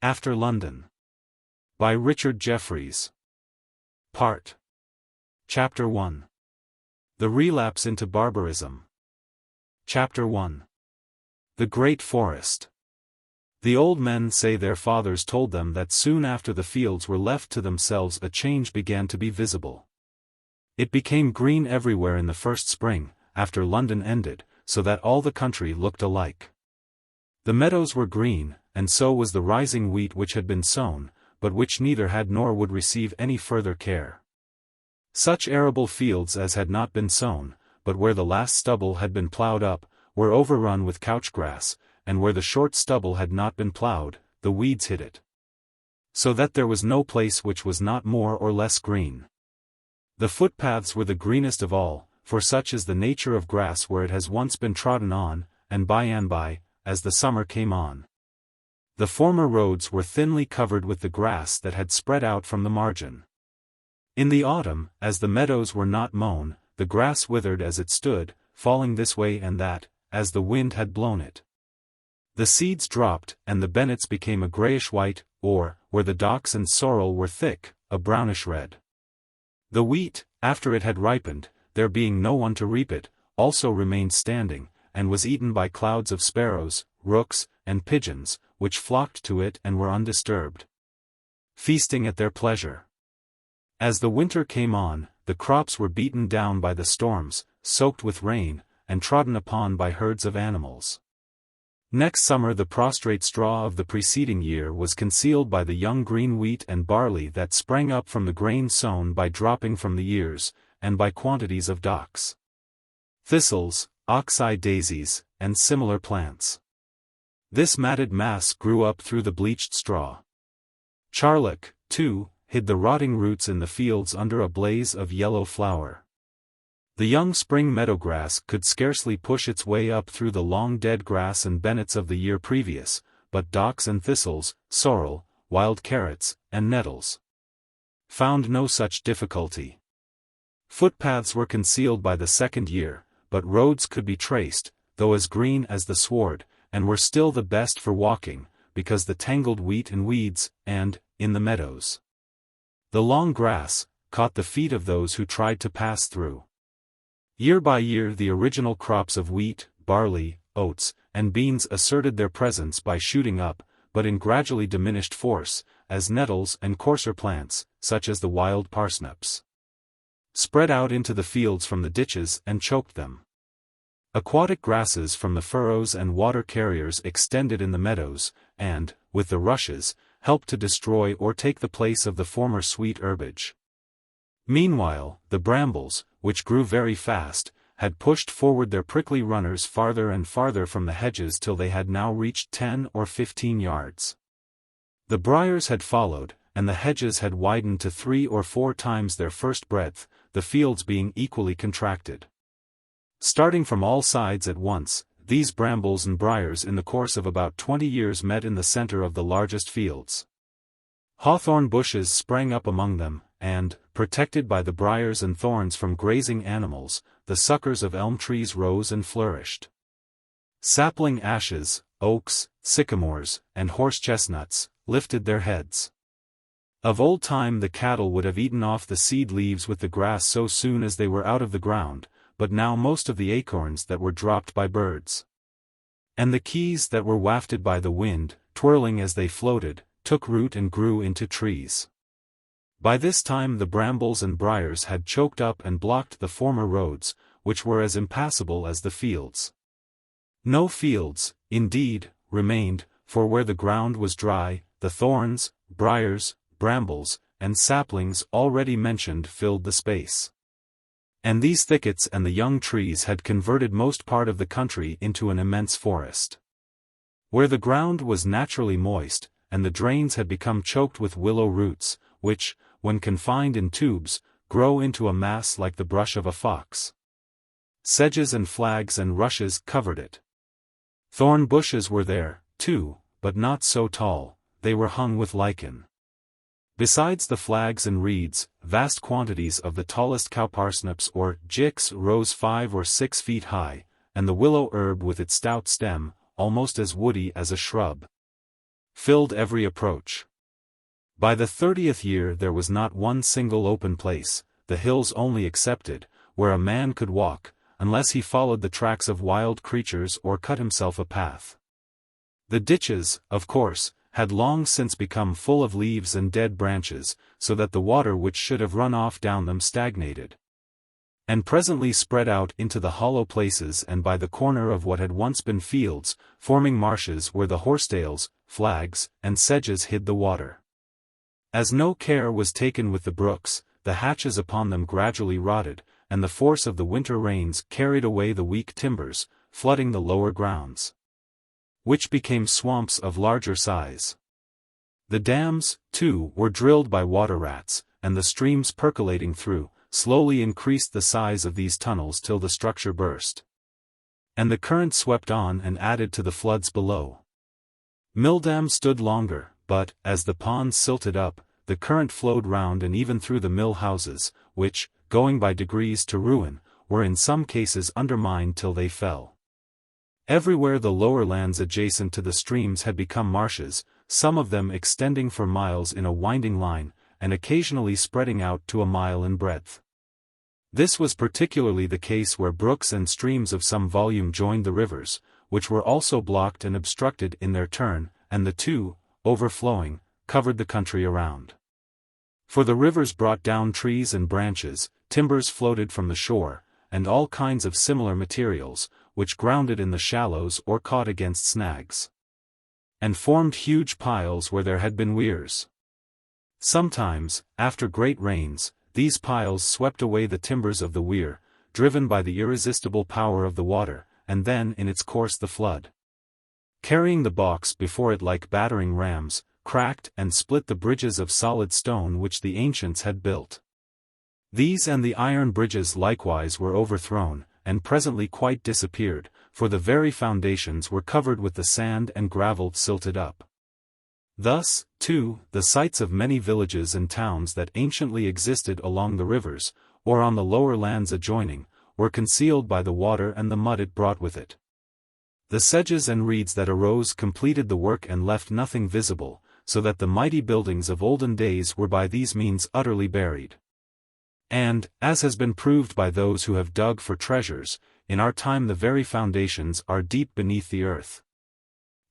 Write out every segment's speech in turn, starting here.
After London. By Richard Jefferies. Chapter 1. The Relapse into Barbarism. Chapter 1. The Great Forest. The old men say their fathers told them that soon after the fields were left to themselves a change began to be visible. It became green everywhere in the first spring, after London ended, so that all the country looked alike. The meadows were green, and so was the rising wheat which had been sown, but which neither had nor would receive any further care. Such arable fields as had not been sown, but where the last stubble had been ploughed up, were overrun with couch grass, and where the short stubble had not been ploughed, the weeds hid it. So that there was no place which was not more or less green. The footpaths were the greenest of all, for such is the nature of grass where it has once been trodden on, and by, as the summer came on. The former roads were thinly covered with the grass that had spread out from the margin. In the autumn, as the meadows were not mown, the grass withered as it stood, falling this way and that, as the wind had blown it. The seeds dropped, and the bennets became a grayish-white, or, where the docks and sorrel were thick, a brownish-red. The wheat, after it had ripened, there being no one to reap it, also remained standing, and was eaten by clouds of sparrows, rooks, and pigeons, which flocked to it and were undisturbed, feasting at their pleasure. As the winter came on, the crops were beaten down by the storms, soaked with rain, and trodden upon by herds of animals. Next summer the prostrate straw of the preceding year was concealed by the young green wheat and barley that sprang up from the grain sown by dropping from the ears, and by quantities of docks, thistles, ox-eye daisies, and similar plants. This matted mass grew up through the bleached straw. Charlock, too, hid the rotting roots in the fields under a blaze of yellow flower. The young spring meadowgrass could scarcely push its way up through the long dead grass and bennets of the year previous, but docks and thistles, sorrel, wild carrots, and nettles found no such difficulty. Footpaths were concealed by the second year, but roads could be traced, though as green as the sward, and were still the best for walking, because the tangled wheat and weeds, and, in the meadows, the long grass, caught the feet of those who tried to pass through. Year by year the original crops of wheat, barley, oats, and beans asserted their presence by shooting up, but in gradually diminished force, as nettles and coarser plants, such as the wild parsnips, spread out into the fields from the ditches and choked them. Aquatic grasses from the furrows and water carriers extended in the meadows, and, with the rushes, helped to destroy or take the place of the former sweet herbage. Meanwhile, the brambles, which grew very fast, had pushed forward their prickly runners farther and farther from the hedges till they had now reached 10 or 15 yards. The briars had followed, and the hedges had widened to 3 or 4 times their first breadth, the fields being equally contracted. Starting from all sides at once, these brambles and briars in the course of about 20 years met in the center of the largest fields. Hawthorn bushes sprang up among them, and, protected by the briars and thorns from grazing animals, the suckers of elm trees rose and flourished. Sapling ashes, oaks, sycamores, and horse-chestnuts, lifted their heads. Of old time the cattle would have eaten off the seed leaves with the grass so soon as they were out of the ground, but now most of the acorns that were dropped by birds, and the keys that were wafted by the wind, twirling as they floated, took root and grew into trees. By this time the brambles and briars had choked up and blocked the former roads, which were as impassable as the fields. No fields, indeed, remained, for where the ground was dry, the thorns, briars, brambles, and saplings already mentioned filled the space. And these thickets and the young trees had converted most part of the country into an immense forest. Where the ground was naturally moist, and the drains had become choked with willow roots, which, when confined in tubes, grow into a mass like the brush of a fox. Sedges and flags and rushes covered it. Thorn bushes were there, too, but not so tall, they were hung with lichen. Besides the flags and reeds, vast quantities of the tallest cowparsnips or jicks rose 5 or 6 feet high, and the willow herb with its stout stem, almost as woody as a shrub. filled every approach. By the 30th year there was not one single open place, the hills only excepted, where a man could walk, unless he followed the tracks of wild creatures or cut himself a path. The ditches, of course, had long since become full of leaves and dead branches, so that the water which should have run off down them stagnated, and presently spread out into the hollow places and by the corner of what had once been fields, forming marshes where the horsetails, flags, and sedges hid the water. As no care was taken with the brooks, the hatches upon them gradually rotted, and the force of the winter rains carried away the weak timbers, flooding the lower grounds, which became swamps of larger size. The dams, too, were drilled by water rats, and the streams percolating through, slowly increased the size of these tunnels till the structure burst, and the current swept on and added to the floods below. Milldams stood longer, but, as the ponds silted up, the current flowed round and even through the mill houses, which, going by degrees to ruin, were in some cases undermined till they fell. Everywhere the lower lands adjacent to the streams had become marshes, some of them extending for miles in a winding line, and occasionally spreading out to a mile in breadth. This was particularly the case where brooks and streams of some volume joined the rivers, which were also blocked and obstructed in their turn, and the two, overflowing, covered the country around. For the rivers brought down trees and branches, timbers floated from the shore, and all kinds of similar materials, which grounded in the shallows or caught against snags, and formed huge piles where there had been weirs. Sometimes, after great rains, these piles swept away the timbers of the weir, driven by the irresistible power of the water, and then in its course the flood, carrying the balks before it like battering rams, cracked and split the bridges of solid stone which the ancients had built. These and the iron bridges likewise were overthrown, and presently quite disappeared, for the very foundations were covered with the sand and gravel silted up. Thus, too, the sites of many villages and towns that anciently existed along the rivers, or on the lower lands adjoining, were concealed by the water and the mud it brought with it. The sedges and reeds that arose completed the work and left nothing visible, so that the mighty buildings of olden days were by these means utterly buried. And, as has been proved by those who have dug for treasures, in our time the very foundations are deep beneath the earth,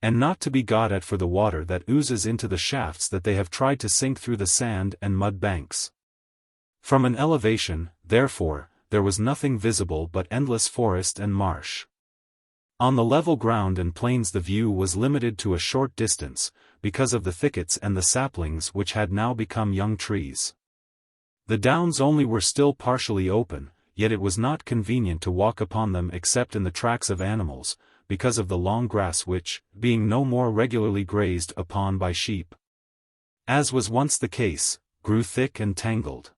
and not to be got at for the water that oozes into the shafts that they have tried to sink through the sand and mud banks. From an elevation, therefore, there was nothing visible but endless forest and marsh. On the level ground and plains the view was limited to a short distance, because of the thickets and the saplings which had now become young trees. The downs only were still partially open, yet it was not convenient to walk upon them except in the tracks of animals, because of the long grass which, being no more regularly grazed upon by sheep, as was once the case, grew thick and tangled.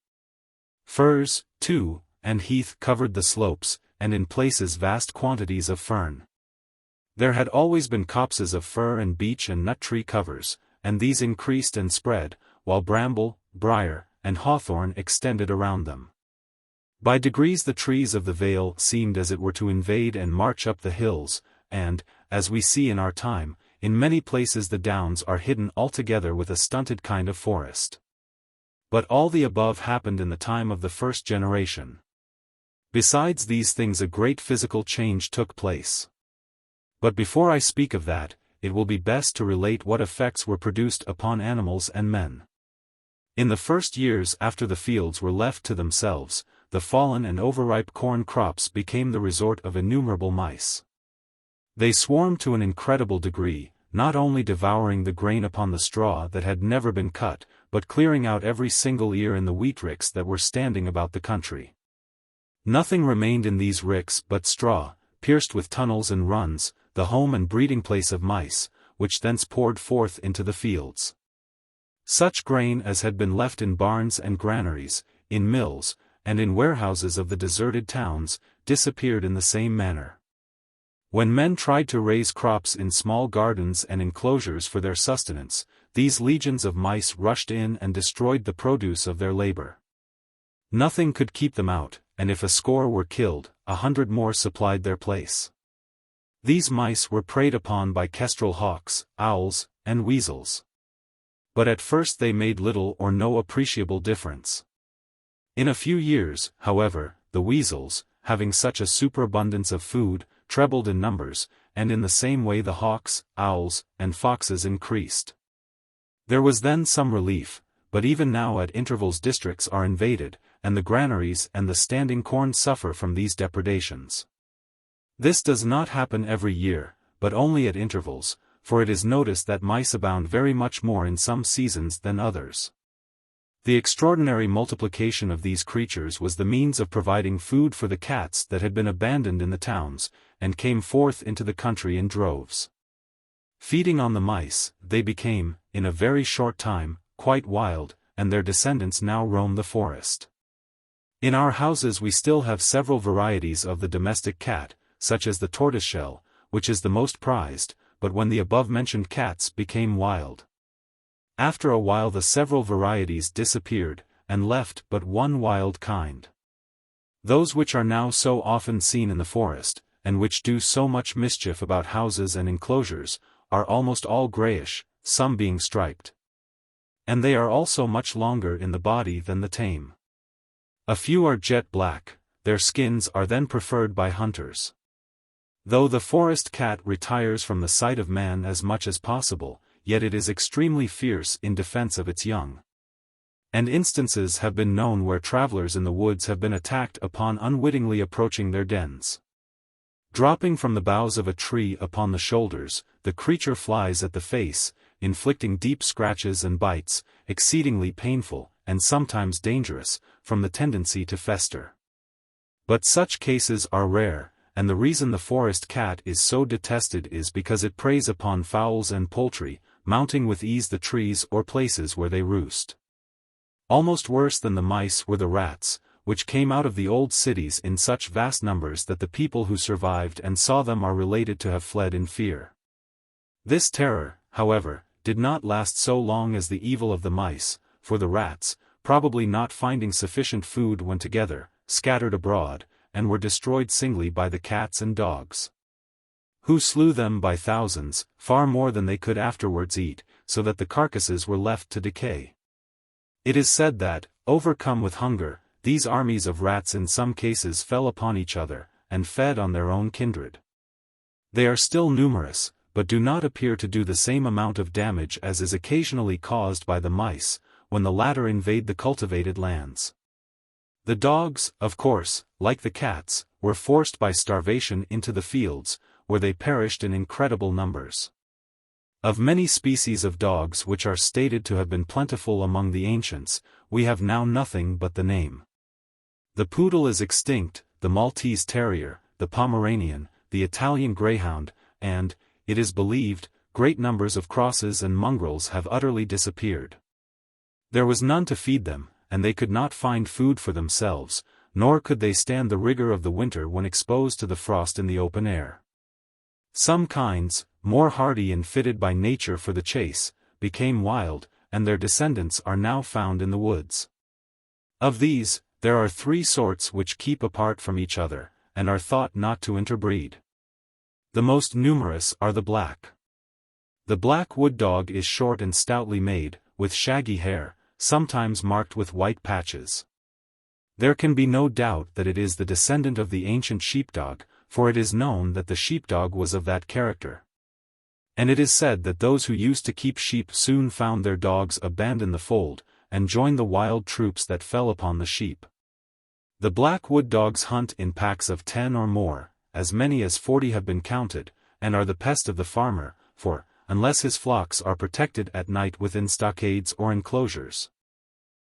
Firs, too, and heath covered the slopes, and in places vast quantities of fern. There had always been copses of fir and beech and nut tree covers, and these increased and spread, while bramble, briar, and hawthorn extended around them. By degrees the trees of the vale seemed as it were to invade and march up the hills, and, as we see in our time, in many places the downs are hidden altogether with a stunted kind of forest. But all the above happened in the time of the first generation. Besides these things a great physical change took place. But before I speak of that, it will be best to relate what effects were produced upon animals and men. In the first years after the fields were left to themselves, the fallen and overripe corn crops became the resort of innumerable mice. They swarmed to an incredible degree, not only devouring the grain upon the straw that had never been cut, but clearing out every single ear in the wheat ricks that were standing about the country. Nothing remained in these ricks but straw, pierced with tunnels and runs, the home and breeding place of mice, which thence poured forth into the fields. Such grain as had been left in barns and granaries, in mills, and in warehouses of the deserted towns, disappeared in the same manner. When men tried to raise crops in small gardens and enclosures for their sustenance, these legions of mice rushed in and destroyed the produce of their labor. Nothing could keep them out, and if a score were killed, 100 more supplied their place. These mice were preyed upon by kestrel hawks, owls, and weasels. But at first they made little or no appreciable difference. In a few years, however, the weasels, having such a superabundance of food, trebled in numbers, and in the same way the hawks, owls, and foxes increased. There was then some relief, but even now at intervals districts are invaded, and the granaries and the standing corn suffer from these depredations. This does not happen every year, but only at intervals, for it is noticed that mice abound very much more in some seasons than others. The extraordinary multiplication of these creatures was the means of providing food for the cats that had been abandoned in the towns, and came forth into the country in droves. Feeding on the mice, they became, in a very short time, quite wild, and their descendants now roam the forest. In our houses we still have several varieties of the domestic cat, such as the tortoiseshell, which is the most prized, but when the above-mentioned cats became wild, after a while the several varieties disappeared, and left but one wild kind. Those which are now so often seen in the forest, and which do so much mischief about houses and enclosures, are almost all grayish, some being striped. And they are also much longer in the body than the tame. A few are jet black, their skins are then preferred by hunters. Though the forest cat retires from the sight of man as much as possible, yet it is extremely fierce in defense of its young. And instances have been known where travelers in the woods have been attacked upon unwittingly approaching their dens. Dropping from the boughs of a tree upon the shoulders, the creature flies at the face, inflicting deep scratches and bites, exceedingly painful, and sometimes dangerous, from the tendency to fester. But such cases are rare, and the reason the forest cat is so detested is because it preys upon fowls and poultry, mounting with ease the trees or places where they roost. Almost worse than the mice were the rats, which came out of the old cities in such vast numbers that the people who survived and saw them are related to have fled in fear. This terror, however, did not last so long as the evil of the mice, for the rats, probably not finding sufficient food when together, scattered abroad, and were destroyed singly by the cats and dogs, who slew them by thousands, far more than they could afterwards eat, so that the carcasses were left to decay. It is said that, overcome with hunger, these armies of rats in some cases fell upon each other, and fed on their own kindred. They are still numerous, but do not appear to do the same amount of damage as is occasionally caused by the mice, when the latter invade the cultivated lands. The dogs, of course, like the cats, were forced by starvation into the fields, where they perished in incredible numbers. Of many species of dogs which are stated to have been plentiful among the ancients, we have now nothing but the name. The poodle is extinct, the Maltese terrier, the Pomeranian, the Italian greyhound, and, it is believed, great numbers of crosses and mongrels have utterly disappeared. There was none to feed them, and they could not find food for themselves, nor could they stand the rigor of the winter when exposed to the frost in the open air. Some kinds, more hardy and fitted by nature for the chase, became wild, and their descendants are now found in the woods. Of these, there are 3 sorts which keep apart from each other, and are thought not to interbreed. The most numerous are the black. The black wood dog is short and stoutly made, with shaggy hair, sometimes marked with white patches. There can be no doubt that it is the descendant of the ancient sheepdog, for it is known that the sheepdog was of that character. And it is said that those who used to keep sheep soon found their dogs abandon the fold, and join the wild troops that fell upon the sheep. The black wood dogs hunt in packs of 10 or more, as many as 40 have been counted, and are the pest of the farmer, for, unless his flocks are protected at night within stockades or enclosures,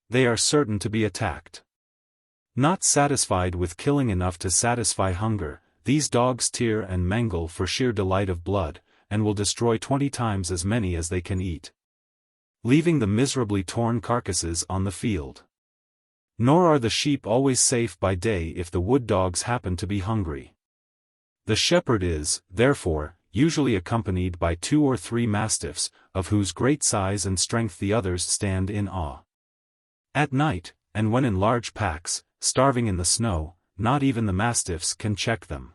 they are certain to be attacked. Not satisfied with killing enough to satisfy hunger, these dogs tear and mangle for sheer delight of blood, and will destroy 20 times as many as they can eat, leaving the miserably torn carcasses on the field. Nor are the sheep always safe by day if the wood dogs happen to be hungry. The shepherd is, therefore, usually accompanied by 2 or 3 mastiffs, of whose great size and strength the others stand in awe. At night, and when in large packs, starving in the snow, not even the mastiffs can check them.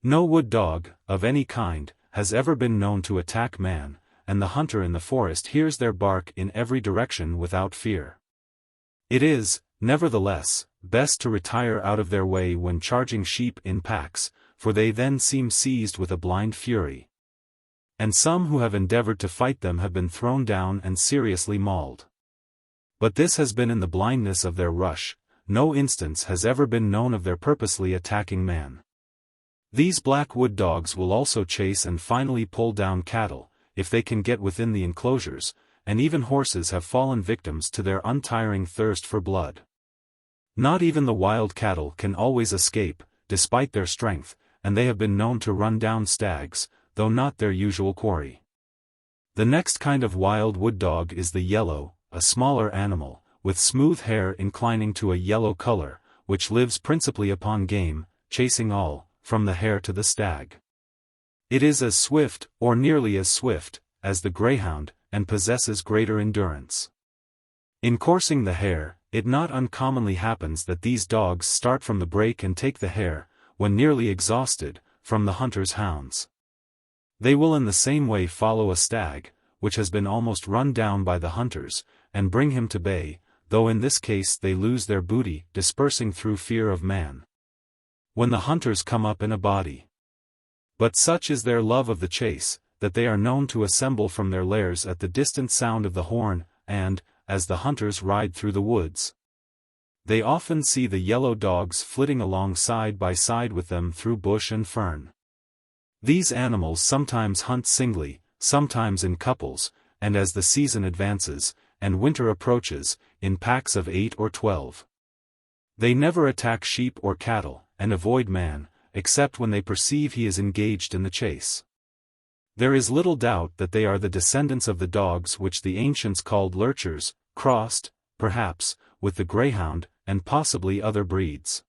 No wood dog, of any kind, has ever been known to attack man, and the hunter in the forest hears their bark in every direction without fear. It is, nevertheless, best to retire out of their way when charging sheep in packs, for they then seem seized with a blind fury. And some who have endeavored to fight them have been thrown down and seriously mauled. But this has been in the blindness of their rush, no instance has ever been known of their purposely attacking man. These black wood dogs will also chase and finally pull down cattle, if they can get within the enclosures, and even horses have fallen victims to their untiring thirst for blood. Not even the wild cattle can always escape, despite their strength, and they have been known to run down stags, though not their usual quarry. The next kind of wild wood dog is the yellow, a smaller animal, with smooth hair inclining to a yellow color, which lives principally upon game, chasing all, from the hare to the stag. It is as swift, or nearly as swift, as the greyhound, and possesses greater endurance. In coursing the hare, it not uncommonly happens that these dogs start from the brake and take the hare, when nearly exhausted, from the hunter's hounds. They will in the same way follow a stag, which has been almost run down by the hunters, and bring him to bay, though in this case they lose their booty, dispersing through fear of man, when the hunters come up in a body. But such is their love of the chase, that they are known to assemble from their lairs at the distant sound of the horn, and, as the hunters ride through the woods, they often see the yellow dogs flitting along side by side with them through bush and fern. These animals sometimes hunt singly, sometimes in couples, and as the season advances, and winter approaches, in packs of 8 or 12. They never attack sheep or cattle, and avoid man, except when they perceive he is engaged in the chase. There is little doubt that they are the descendants of the dogs which the ancients called lurchers, crossed, perhaps, with the greyhound, and possibly other breeds.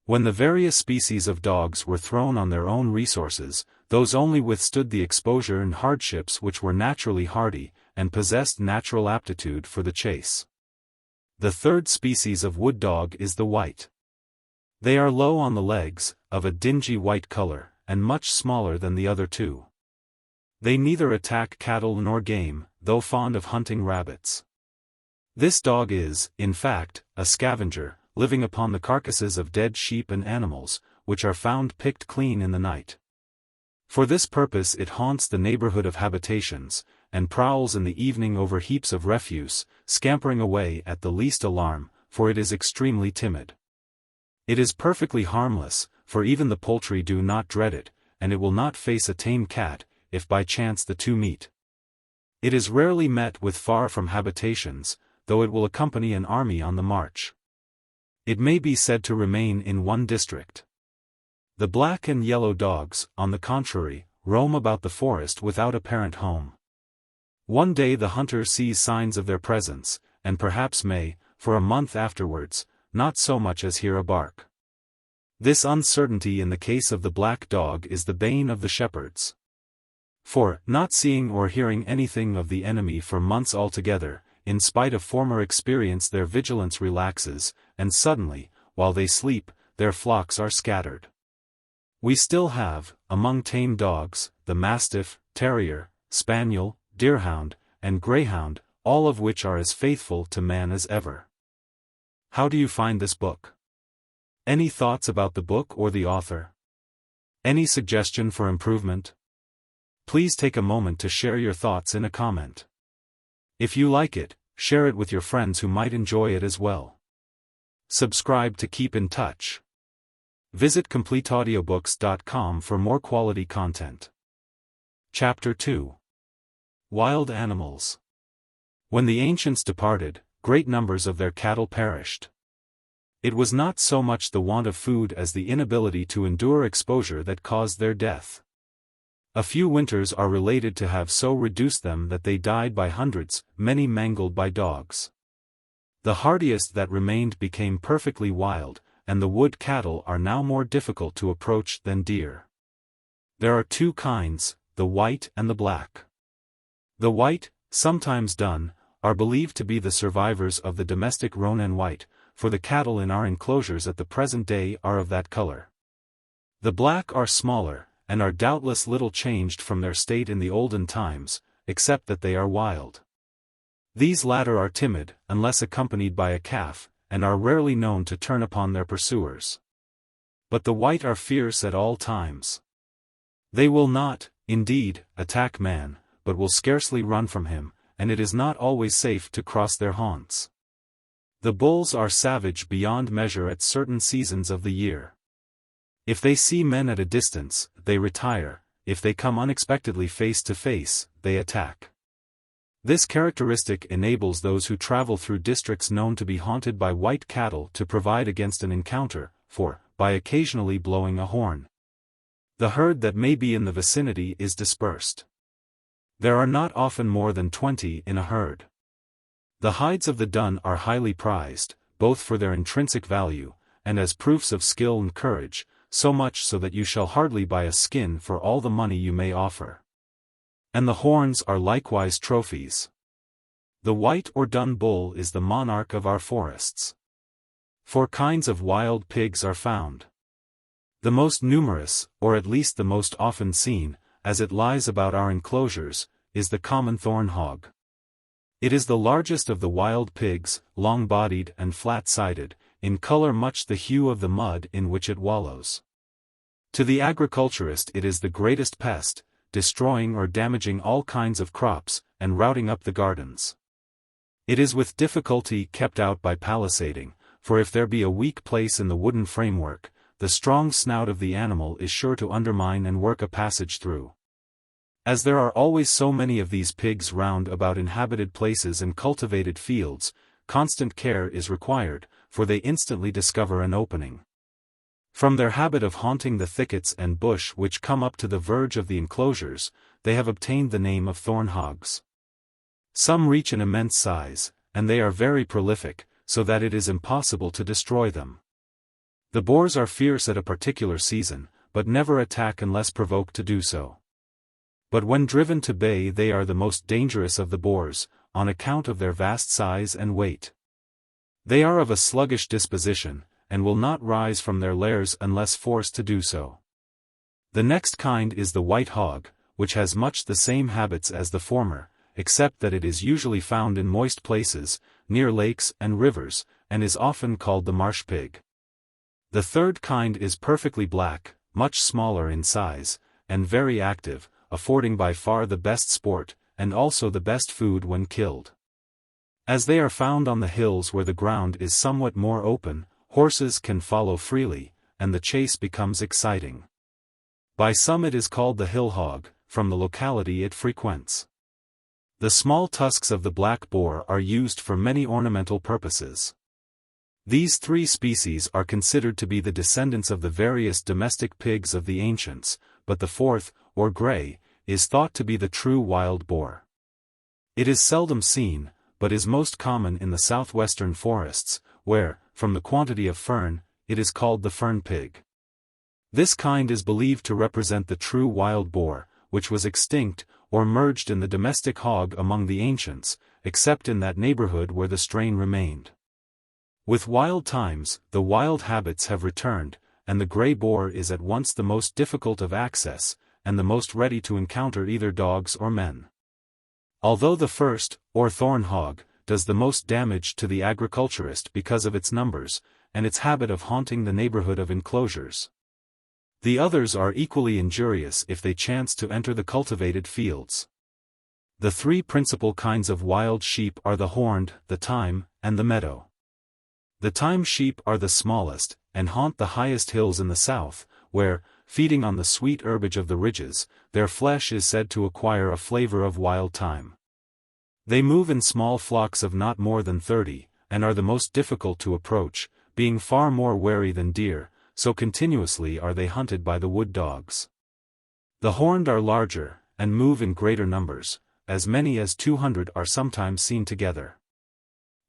When the various species of dogs were thrown on their own resources, those only withstood the exposure and hardships which were naturally hardy, and possessed natural aptitude for the chase. The third species of wood dog is the white. They are low on the legs, of a dingy white color, and much smaller than the other two. They neither attack cattle nor game, though fond of hunting rabbits. This dog is, in fact, a scavenger, living upon the carcasses of dead sheep and animals, which are found picked clean in the night. For this purpose it haunts the neighborhood of habitations, and prowls in the evening over heaps of refuse, scampering away at the least alarm, for it is extremely timid. It is perfectly harmless, for even the poultry do not dread it, and it will not face a tame cat, if by chance the two meet. It is rarely met with far from habitations, though it will accompany an army on the march. It may be said to remain in one district. The black and yellow dogs, on the contrary, roam about the forest without apparent home. One day the hunter sees signs of their presence, and perhaps may, for a month afterwards, not so much as hear a bark. This uncertainty in the case of the black dog is the bane of the shepherds. For, not seeing or hearing anything of the enemy for months altogether, in spite of former experience their vigilance relaxes, and suddenly, while they sleep, their flocks are scattered. We still have, among tame dogs, the mastiff, terrier, spaniel, deerhound, and greyhound, all of which are as faithful to man as ever. How do you find this book? Any thoughts about the book or the author? Any suggestion for improvement? Please take a moment to share your thoughts in a comment. If you like it, share it with your friends who might enjoy it as well. Subscribe to keep in touch. Visit CompleteAudiobooks.com for more quality content. Chapter 2. Wild Animals. When the ancients departed, great numbers of their cattle perished. It was not so much the want of food as the inability to endure exposure that caused their death. A few winters are related to have so reduced them that they died by hundreds, many mangled by dogs. The hardiest that remained became perfectly wild, and the wood cattle are now more difficult to approach than deer. There are two kinds, the white and the black. The white, sometimes dun, are believed to be the survivors of the domestic roan and white, for the cattle in our enclosures at the present day are of that color. The black are smaller, and are doubtless little changed from their state in the olden times, except that they are wild. These latter are timid, unless accompanied by a calf, and are rarely known to turn upon their pursuers. But the white are fierce at all times. They will not, indeed, attack man, but will scarcely run from him, and it is not always safe to cross their haunts. The bulls are savage beyond measure at certain seasons of the year. If they see men at a distance, they retire; if they come unexpectedly face to face, they attack. This characteristic enables those who travel through districts known to be haunted by white cattle to provide against an encounter, by occasionally blowing a horn. The herd that may be in the vicinity is dispersed. There are not often more than 20 in a herd. The hides of the dun are highly prized, both for their intrinsic value, and as proofs of skill and courage, so much so that you shall hardly buy a skin for all the money you may offer. And the horns are likewise trophies. The white or dun bull is the monarch of our forests. 4 kinds of wild pigs are found. The most numerous, or at least the most often seen, as it lies about our enclosures, is the common thorn hog. It is the largest of the wild pigs, long-bodied and flat-sided, in color much the hue of the mud in which it wallows. To the agriculturist it is the greatest pest, destroying or damaging all kinds of crops, and routing up the gardens. It is with difficulty kept out by palisading, for if there be a weak place in the wooden framework, the strong snout of the animal is sure to undermine and work a passage through. As there are always so many of these pigs round about inhabited places and cultivated fields, constant care is required, for they instantly discover an opening. From their habit of haunting the thickets and bush which come up to the verge of the enclosures, they have obtained the name of thorn hogs. Some reach an immense size, and they are very prolific, so that it is impossible to destroy them. The boars are fierce at a particular season, but never attack unless provoked to do so. But when driven to bay they are the most dangerous of the boars, on account of their vast size and weight. They are of a sluggish disposition, and will not rise from their lairs unless forced to do so. The next kind is the white hog, which has much the same habits as the former, except that it is usually found in moist places, near lakes and rivers, and is often called the marsh pig. The third kind is perfectly black, much smaller in size, and very active, affording by far the best sport, and also the best food when killed. As they are found on the hills where the ground is somewhat more open, horses can follow freely, and the chase becomes exciting. By some it is called the hill hog, from the locality it frequents. The small tusks of the black boar are used for many ornamental purposes. These 3 species are considered to be the descendants of the various domestic pigs of the ancients, but the 4th, or grey, is thought to be the true wild boar. It is seldom seen, but is most common in the southwestern forests, where, from the quantity of fern, it is called the fern pig. This kind is believed to represent the true wild boar, which was extinct, or merged in the domestic hog among the ancients, except in that neighborhood where the strain remained. With wild times, the wild habits have returned, and the grey boar is at once the most difficult of access, and the most ready to encounter either dogs or men. Although the first, or thorn hog, does the most damage to the agriculturist because of its numbers, and its habit of haunting the neighborhood of enclosures. The others are equally injurious if they chance to enter the cultivated fields. The 3 principal kinds of wild sheep are the horned, the thyme, and the meadow. The thyme sheep are the smallest, and haunt the highest hills in the south, where, feeding on the sweet herbage of the ridges, their flesh is said to acquire a flavor of wild thyme. They move in small flocks of not more than 30, and are the most difficult to approach, being far more wary than deer, so continuously are they hunted by the wood dogs. The horned are larger, and move in greater numbers, as many as 200 are sometimes seen together.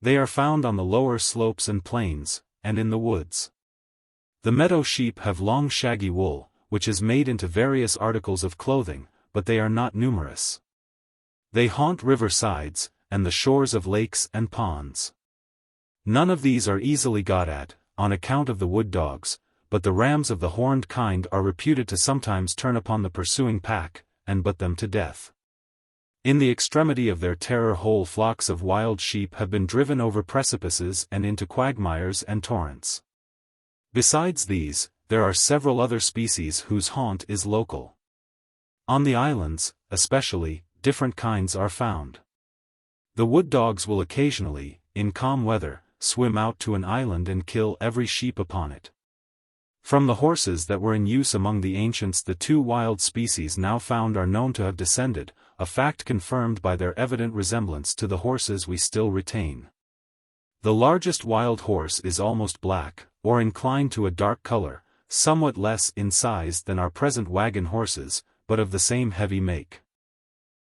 They are found on the lower slopes and plains, and in the woods. The meadow sheep have long shaggy wool, which is made into various articles of clothing, but they are not numerous. They haunt river sides, and the shores of lakes and ponds. None of these are easily got at, on account of the wood dogs, but the rams of the horned kind are reputed to sometimes turn upon the pursuing pack, and butt them to death. In the extremity of their terror whole flocks of wild sheep have been driven over precipices and into quagmires and torrents. Besides these, there are several other species whose haunt is local. On the islands, especially, different kinds are found. The wood dogs will occasionally, in calm weather, swim out to an island and kill every sheep upon it. From the horses that were in use among the ancients, the two wild species now found are known to have descended, a fact confirmed by their evident resemblance to the horses we still retain. The largest wild horse is almost black, or inclined to a dark color, somewhat less in size than our present wagon horses, but of the same heavy make.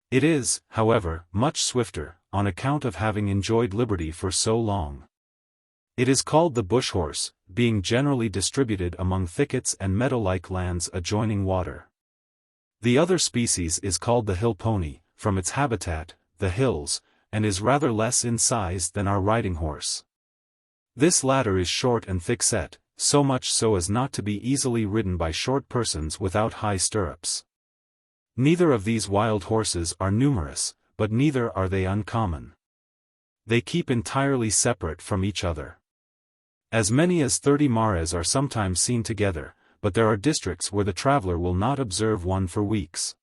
It is, however, much swifter, on account of having enjoyed liberty for so long. It is called the bush horse, being generally distributed among thickets and meadow-like lands adjoining water. The other species is called the hill pony, from its habitat, the hills, and is rather less in size than our riding horse. This latter is short and thick-set, so much so as not to be easily ridden by short persons without high stirrups. Neither of these wild horses are numerous, but neither are they uncommon. They keep entirely separate from each other. As many as 30 mares are sometimes seen together, but there are districts where the traveler will not observe one for weeks.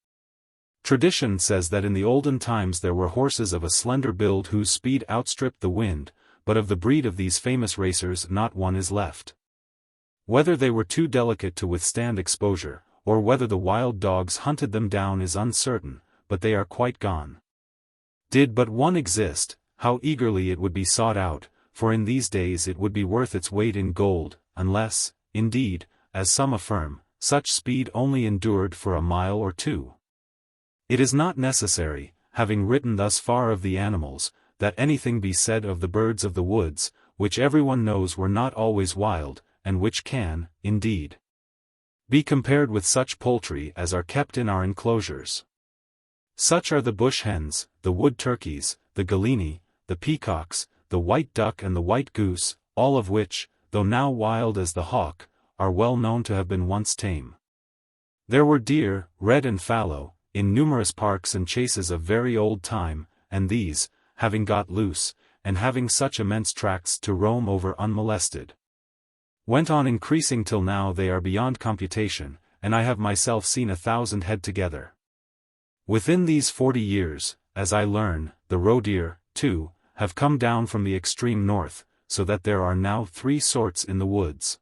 Tradition says that in the olden times there were horses of a slender build whose speed outstripped the wind, but of the breed of these famous racers not one is left. Whether they were too delicate to withstand exposure, or whether the wild dogs hunted them down is uncertain, but they are quite gone. Did but one exist, how eagerly it would be sought out, for in these days it would be worth its weight in gold, unless, indeed, as some affirm, such speed only endured for a mile or two. It is not necessary, having written thus far of the animals, that anything be said of the birds of the woods, which everyone knows were not always wild, and which can, indeed, be compared with such poultry as are kept in our enclosures. Such are the bush hens, the wood turkeys, the galini, the peacocks, the white duck and the white goose, all of which, though now wild as the hawk, are well known to have been once tame. There were deer, red and fallow, in numerous parks and chases of very old time, and these, having got loose, and having such immense tracts to roam over unmolested, went on increasing till now they are beyond computation, and I have myself seen 1,000 head together. Within these 40 years, as I learn, the roe deer, too, have come down from the extreme north, so that there are now 3 sorts in the woods.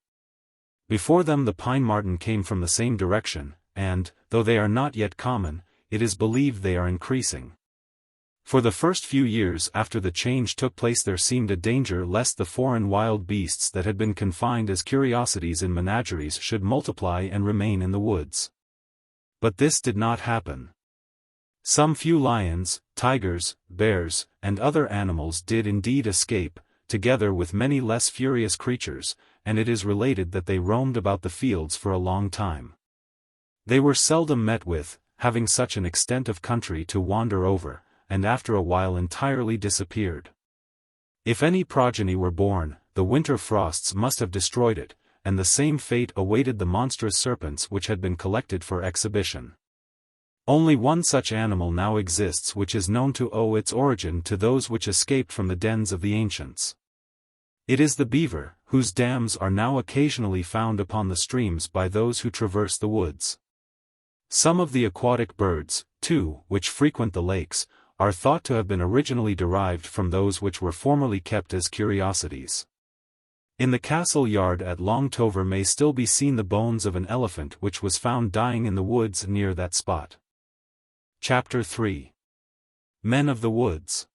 Before them the pine marten came from the same direction, and, though they are not yet common, it is believed they are increasing. For the first few years after the change took place there seemed a danger lest the foreign wild beasts that had been confined as curiosities in menageries should multiply and remain in the woods. But this did not happen. Some few lions, tigers, bears, and other animals did indeed escape, together with many less furious creatures, and it is related that they roamed about the fields for a long time. They were seldom met with, having such an extent of country to wander over, and after a while entirely disappeared. If any progeny were born, the winter frosts must have destroyed it, and the same fate awaited the monstrous serpents which had been collected for exhibition. Only one such animal now exists which is known to owe its origin to those which escaped from the dens of the ancients. It is the beaver, whose dams are now occasionally found upon the streams by those who traverse the woods. Some of the aquatic birds, too, which frequent the lakes, are thought to have been originally derived from those which were formerly kept as curiosities. In the castle yard at Longtover may still be seen the bones of an elephant which was found dying in the woods near that spot. Chapter 3. Men of the Woods.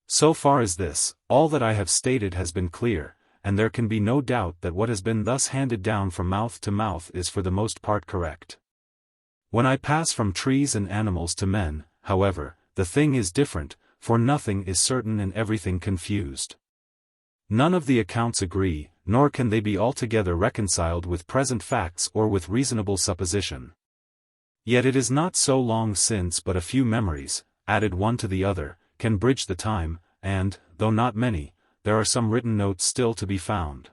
So far as this, all that I have stated has been clear, and there can be no doubt that what has been thus handed down from mouth to mouth is for the most part correct. When I pass from trees and animals to men, however, the thing is different, for nothing is certain and everything confused. None of the accounts agree, nor can they be altogether reconciled with present facts or with reasonable supposition. Yet it is not so long since but a few memories, added one to the other, can bridge the time, and, though not many, there are some written notes still to be found.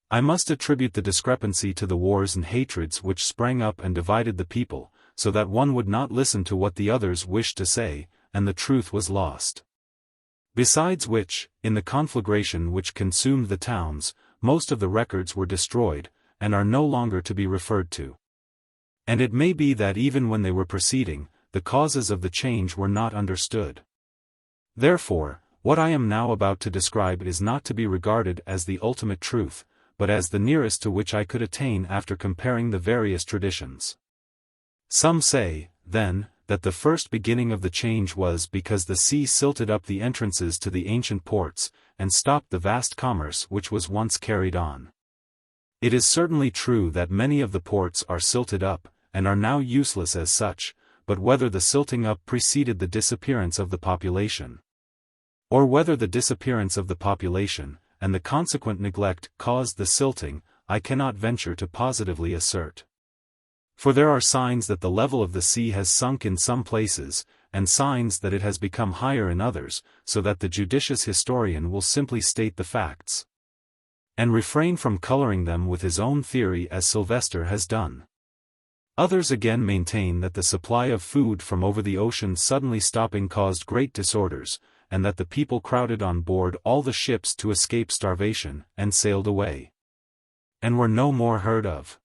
I must attribute the discrepancy to the wars and hatreds which sprang up and divided the people, so that one would not listen to what the others wished to say, and the truth was lost. Besides which, in the conflagration which consumed the towns, most of the records were destroyed, and are no longer to be referred to. And it may be that even when they were proceeding, the causes of the change were not understood. Therefore, what I am now about to describe is not to be regarded as the ultimate truth, but as the nearest to which I could attain after comparing the various traditions. Some say, then, that the first beginning of the change was because the sea silted up the entrances to the ancient ports, and stopped the vast commerce which was once carried on. It is certainly true that many of the ports are silted up, and are now useless as such, but whether the silting up preceded the disappearance of the population, or whether the disappearance of the population, and the consequent neglect caused the silting, I cannot venture to positively assert. For there are signs that the level of the sea has sunk in some places, and signs that it has become higher in others, so that the judicious historian will simply state the facts, and refrain from coloring them with his own theory as Sylvester has done. Others again maintain that the supply of food from over the ocean suddenly stopping caused great disorders, and that the people crowded on board all the ships to escape starvation, and sailed away, and were no more heard of.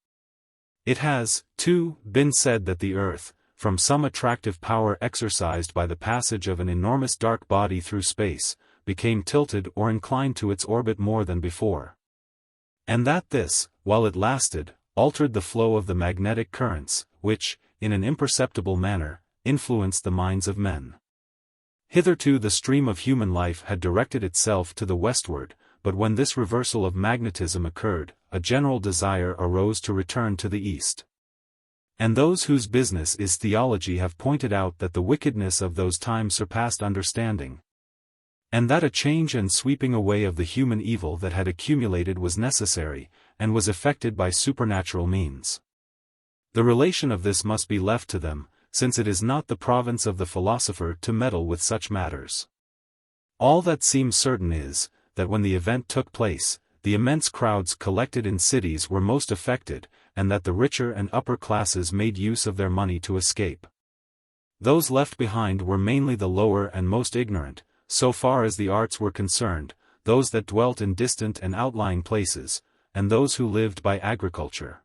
It has, too, been said that the earth, from some attractive power exercised by the passage of an enormous dark body through space, became tilted or inclined to its orbit more than before. And that this, while it lasted, altered the flow of the magnetic currents, which, in an imperceptible manner, influenced the minds of men. Hitherto the stream of human life had directed itself to the westward, but when this reversal of magnetism occurred, a general desire arose to return to the east. And those whose business is theology have pointed out that the wickedness of those times surpassed understanding, and that a change and sweeping away of the human evil that had accumulated was necessary, and was effected by supernatural means. The relation of this must be left to them, since it is not the province of the philosopher to meddle with such matters. All that seems certain is, that when the event took place, the immense crowds collected in cities were most affected, and that the richer and upper classes made use of their money to escape. Those left behind were mainly the lower and most ignorant, so far as the arts were concerned, those that dwelt in distant and outlying places, and those who lived by agriculture.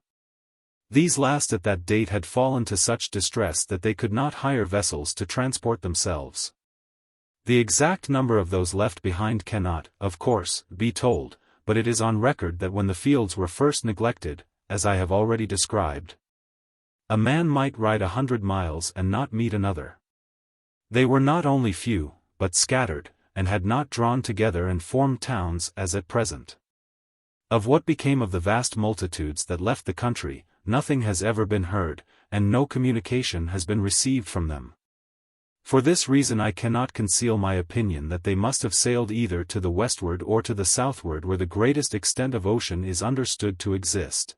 These last at that date had fallen to such distress that they could not hire vessels to transport themselves. The exact number of those left behind cannot, of course, be told, but it is on record that when the fields were first neglected, as I have already described, a man might ride 100 miles and not meet another. They were not only few, but scattered, and had not drawn together and formed towns as at present. Of what became of the vast multitudes that left the country, nothing has ever been heard, and no communication has been received from them. For this reason I cannot conceal my opinion that they must have sailed either to the westward or to the southward where the greatest extent of ocean is understood to exist,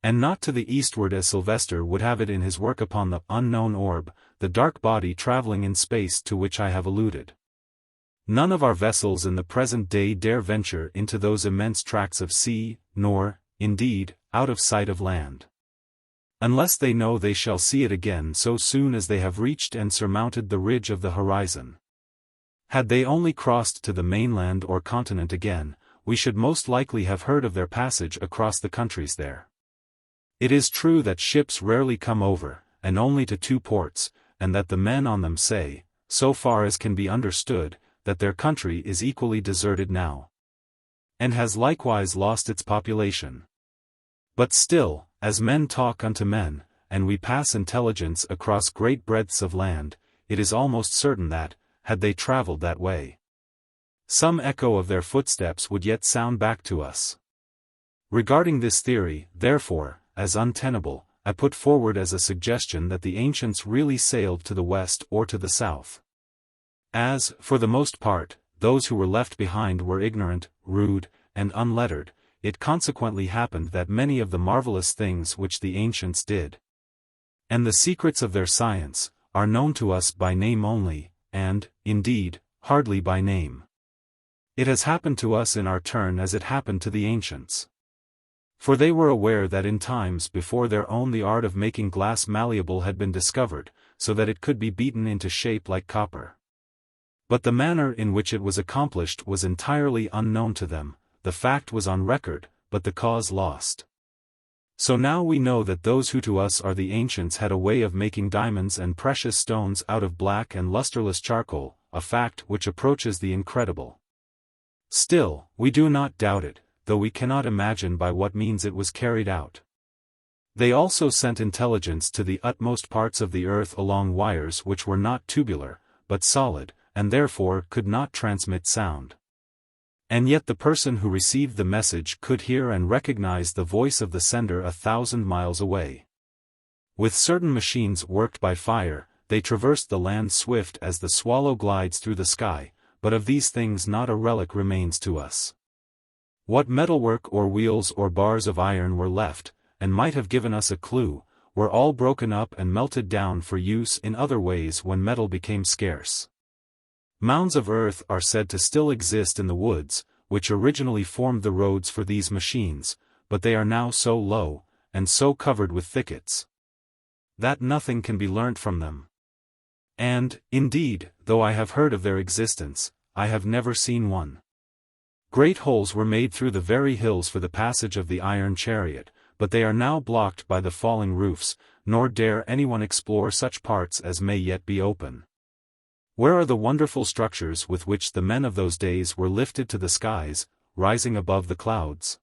and not to the eastward as Sylvester would have it in his work upon the unknown orb, the dark body traveling in space to which I have alluded. None of our vessels in the present day dare venture into those immense tracts of sea, nor, indeed, out of sight of land, unless they know they shall see it again so soon as they have reached and surmounted the ridge of the horizon. Had they only crossed to the mainland or continent again, we should most likely have heard of their passage across the countries there. It is true that ships rarely come over, and only to 2 ports, and that the men on them say, so far as can be understood, that their country is equally deserted now, and has likewise lost its population. But still, as men talk unto men, and we pass intelligence across great breadths of land, it is almost certain that, had they traveled that way, some echo of their footsteps would yet sound back to us. Regarding this theory, therefore, as untenable, I put forward as a suggestion that the ancients really sailed to the west or to the south. As, for the most part, those who were left behind were ignorant, rude, and unlettered, it consequently happened that many of the marvelous things which the ancients did, and the secrets of their science, are known to us by name only, and, indeed, hardly by name. It has happened to us in our turn as it happened to the ancients. For they were aware that in times before their own the art of making glass malleable had been discovered, so that it could be beaten into shape like copper. But the manner in which it was accomplished was entirely unknown to them. The fact was on record, but the cause lost. So now we know that those who to us are the ancients had a way of making diamonds and precious stones out of black and lusterless charcoal, a fact which approaches the incredible. Still, we do not doubt it, though we cannot imagine by what means it was carried out. They also sent intelligence to the utmost parts of the earth along wires which were not tubular, but solid, and therefore could not transmit sound. And yet the person who received the message could hear and recognize the voice of the sender 1,000 miles away. With certain machines worked by fire, they traversed the land swift as the swallow glides through the sky, but of these things not a relic remains to us. What metalwork or wheels or bars of iron were left, and might have given us a clue, were all broken up and melted down for use in other ways when metal became scarce. Mounds of earth are said to still exist in the woods, which originally formed the roads for these machines, but they are now so low, and so covered with thickets, that nothing can be learnt from them. And, indeed, though I have heard of their existence, I have never seen one. Great holes were made through the very hills for the passage of the iron chariot, but they are now blocked by the falling roofs, nor dare anyone explore such parts as may yet be open. Where are the wonderful structures with which the men of those days were lifted to the skies, rising above the clouds?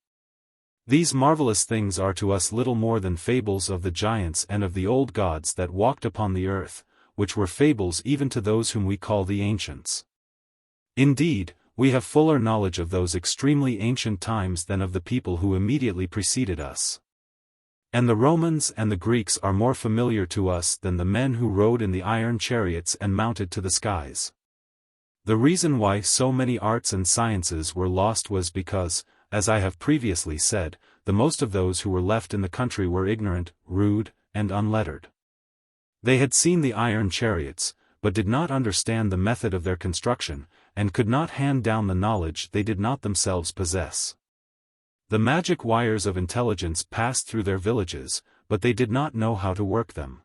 These marvelous things are to us little more than fables of the giants and of the old gods that walked upon the earth, which were fables even to those whom we call the ancients. Indeed, we have fuller knowledge of those extremely ancient times than of the people who immediately preceded us. And the Romans and the Greeks are more familiar to us than the men who rode in the iron chariots and mounted to the skies. The reason why so many arts and sciences were lost was because, as I have previously said, the most of those who were left in the country were ignorant, rude, and unlettered. They had seen the iron chariots, but did not understand the method of their construction, and could not hand down the knowledge they did not themselves possess. The magic wires of intelligence passed through their villages, but they did not know how to work them.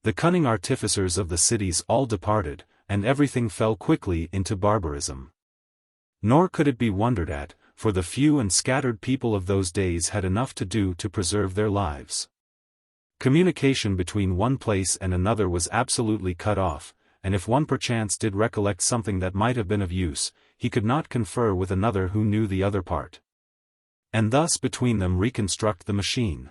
The cunning artificers of the cities all departed, and everything fell quickly into barbarism. Nor could it be wondered at, for the few and scattered people of those days had enough to do to preserve their lives. Communication between one place and another was absolutely cut off, and if one perchance did recollect something that might have been of use, he could not confer with another who knew the other part, and thus between them reconstruct the machine.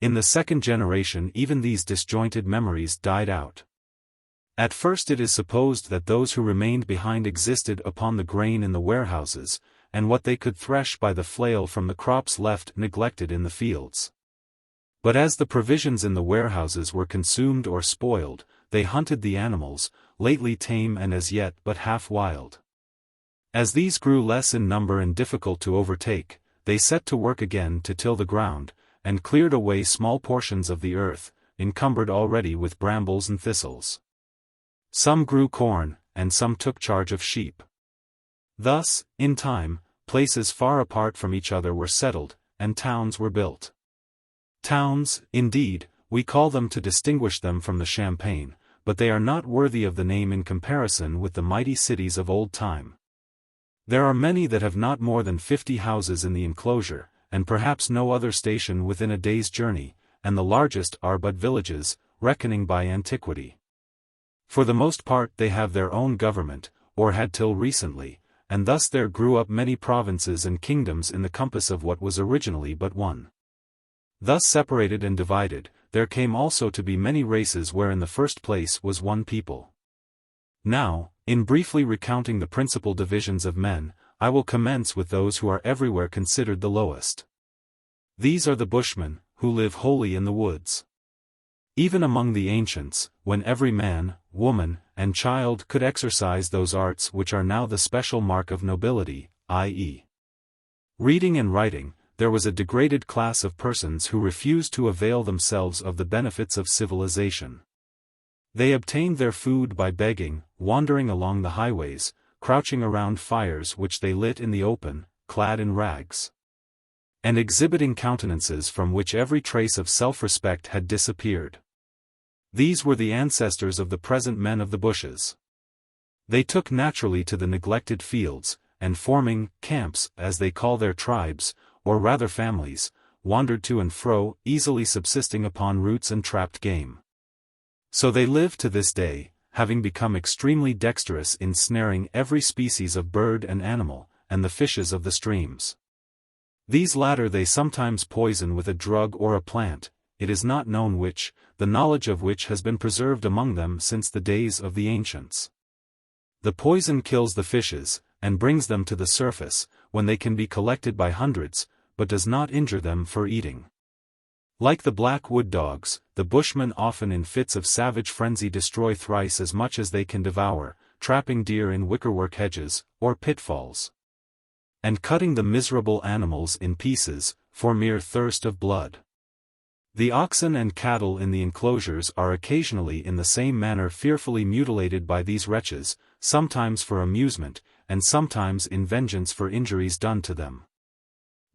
In the second generation even these disjointed memories died out. At first it is supposed that those who remained behind existed upon the grain in the warehouses, and what they could thresh by the flail from the crops left neglected in the fields. But as the provisions in the warehouses were consumed or spoiled, they hunted the animals, lately tame and as yet but half wild. As these grew less in number and difficult to overtake, they set to work again to till the ground, and cleared away small portions of the earth, encumbered already with brambles and thistles. Some grew corn, and some took charge of sheep. Thus, in time, places far apart from each other were settled, and towns were built. Towns, indeed, we call them to distinguish them from the Champagne, but they are not worthy of the name in comparison with the mighty cities of old time. There are many that have not more than 50 houses in the enclosure, and perhaps no other station within a day's journey, and the largest are but villages, reckoning by antiquity. For the most part they have their own government, or had till recently, and thus there grew up many provinces and kingdoms in the compass of what was originally but one. Thus separated and divided, there came also to be many races where in the first place was one people. Now, in briefly recounting the principal divisions of men, I will commence with those who are everywhere considered the lowest. These are the bushmen, who live wholly in the woods. Even among the ancients, when every man, woman, and child could exercise those arts which are now the special mark of nobility, i.e., reading and writing, there was a degraded class of persons who refused to avail themselves of the benefits of civilization. They obtained their food by begging, wandering along the highways, crouching around fires which they lit in the open, clad in rags. and exhibiting countenances from which every trace of self-respect had disappeared. These were the ancestors of the present men of the bushes. They took naturally to the neglected fields, and forming camps, as they call their tribes, or rather families, wandered to and fro, easily subsisting upon roots and trapped game. So they live to this day, having become extremely dexterous in snaring every species of bird and animal, and the fishes of the streams. These latter they sometimes poison with a drug or a plant, it is not known which, the knowledge of which has been preserved among them since the days of the ancients. The poison kills the fishes, and brings them to the surface, when they can be collected by hundreds, but does not injure them for eating. Like the black wood dogs, the bushmen often in fits of savage frenzy destroy thrice as much as they can devour, trapping deer in wickerwork hedges, or pitfalls, and cutting the miserable animals in pieces, for mere thirst of blood. The oxen and cattle in the enclosures are occasionally in the same manner fearfully mutilated by these wretches, sometimes for amusement, and sometimes in vengeance for injuries done to them.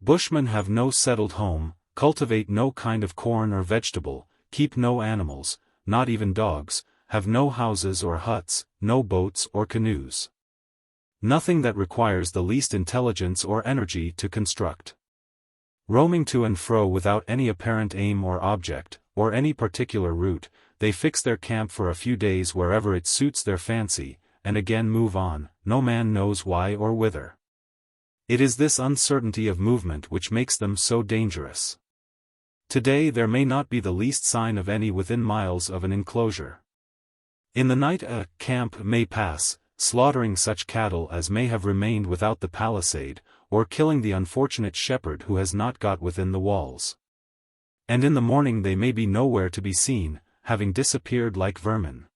Bushmen have no settled home, cultivate no kind of corn or vegetable, keep no animals, not even dogs, have no houses or huts, no boats or canoes. Nothing that requires the least intelligence or energy to construct. Roaming to and fro without any apparent aim or object, or any particular route, they fix their camp for a few days wherever it suits their fancy, and again move on, no man knows why or whither. It is this uncertainty of movement which makes them so dangerous. Today there may not be the least sign of any within miles of an enclosure. In the night a camp may pass, slaughtering such cattle as may have remained without the palisade, or killing the unfortunate shepherd who has not got within the walls. And in the morning they may be nowhere to be seen, having disappeared like vermin.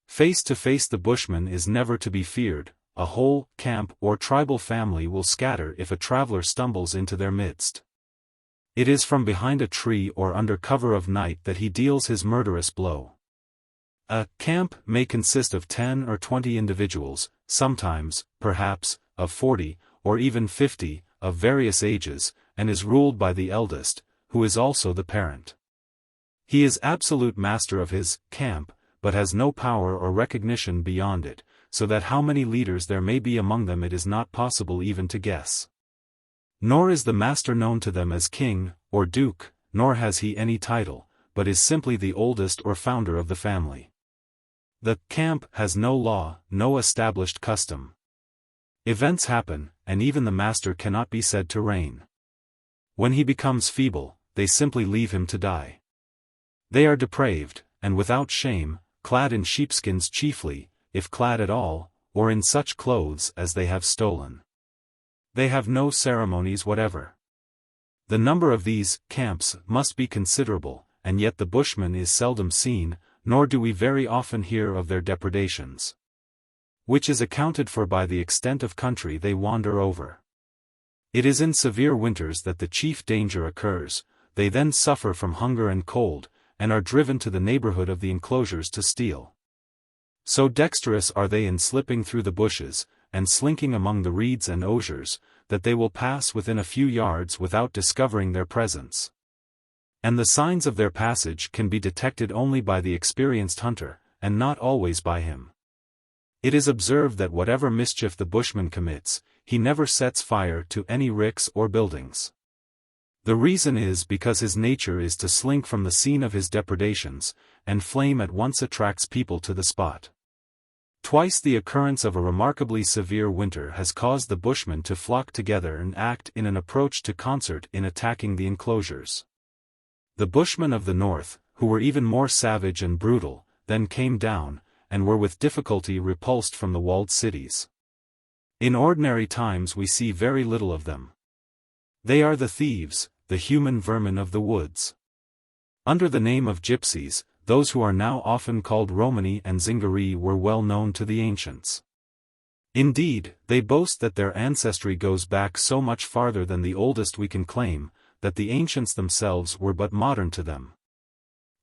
Face to face the bushman is never to be feared, a whole camp or tribal family will scatter if a traveler stumbles into their midst. It is from behind a tree or under cover of night that he deals his murderous blow. A camp may consist of 10 or 20 individuals, sometimes, perhaps, of 40, or even 50, of various ages, and is ruled by the eldest, who is also the parent. He is absolute master of his camp, but has no power or recognition beyond it, so that how many leaders there may be among them it is not possible even to guess. Nor is the master known to them as king, or duke, nor has he any title, but is simply the oldest or founder of the family. The camp has no law, no established custom. Events happen, and even the master cannot be said to reign. When he becomes feeble, they simply leave him to die. They are depraved, and without shame, clad in sheepskins chiefly, if clad at all, or in such clothes as they have stolen. They have no ceremonies whatever. The number of these camps must be considerable, and yet the bushman is seldom seen, nor do we very often hear of their depredations, which is accounted for by the extent of country they wander over. It is in severe winters that the chief danger occurs, they then suffer from hunger and cold, and are driven to the neighborhood of the enclosures to steal. So dexterous are they in slipping through the bushes, and slinking among the reeds and osiers, that they will pass within a few yards without discovering their presence. And the signs of their passage can be detected only by the experienced hunter, and not always by him. It is observed that whatever mischief the bushman commits, he never sets fire to any ricks or buildings. The reason is because his nature is to slink from the scene of his depredations, and flame at once attracts people to the spot. Twice the occurrence of a remarkably severe winter has caused the bushmen to flock together and act in an approach to concert in attacking the enclosures. The bushmen of the north, who were even more savage and brutal, then came down, and were with difficulty repulsed from the walled cities. In ordinary times we see very little of them. They are the thieves, the human vermin of the woods. Under the name of gypsies, those who are now often called Romani and Zingari were well known to the ancients. Indeed, they boast that their ancestry goes back so much farther than the oldest we can claim, that the ancients themselves were but modern to them.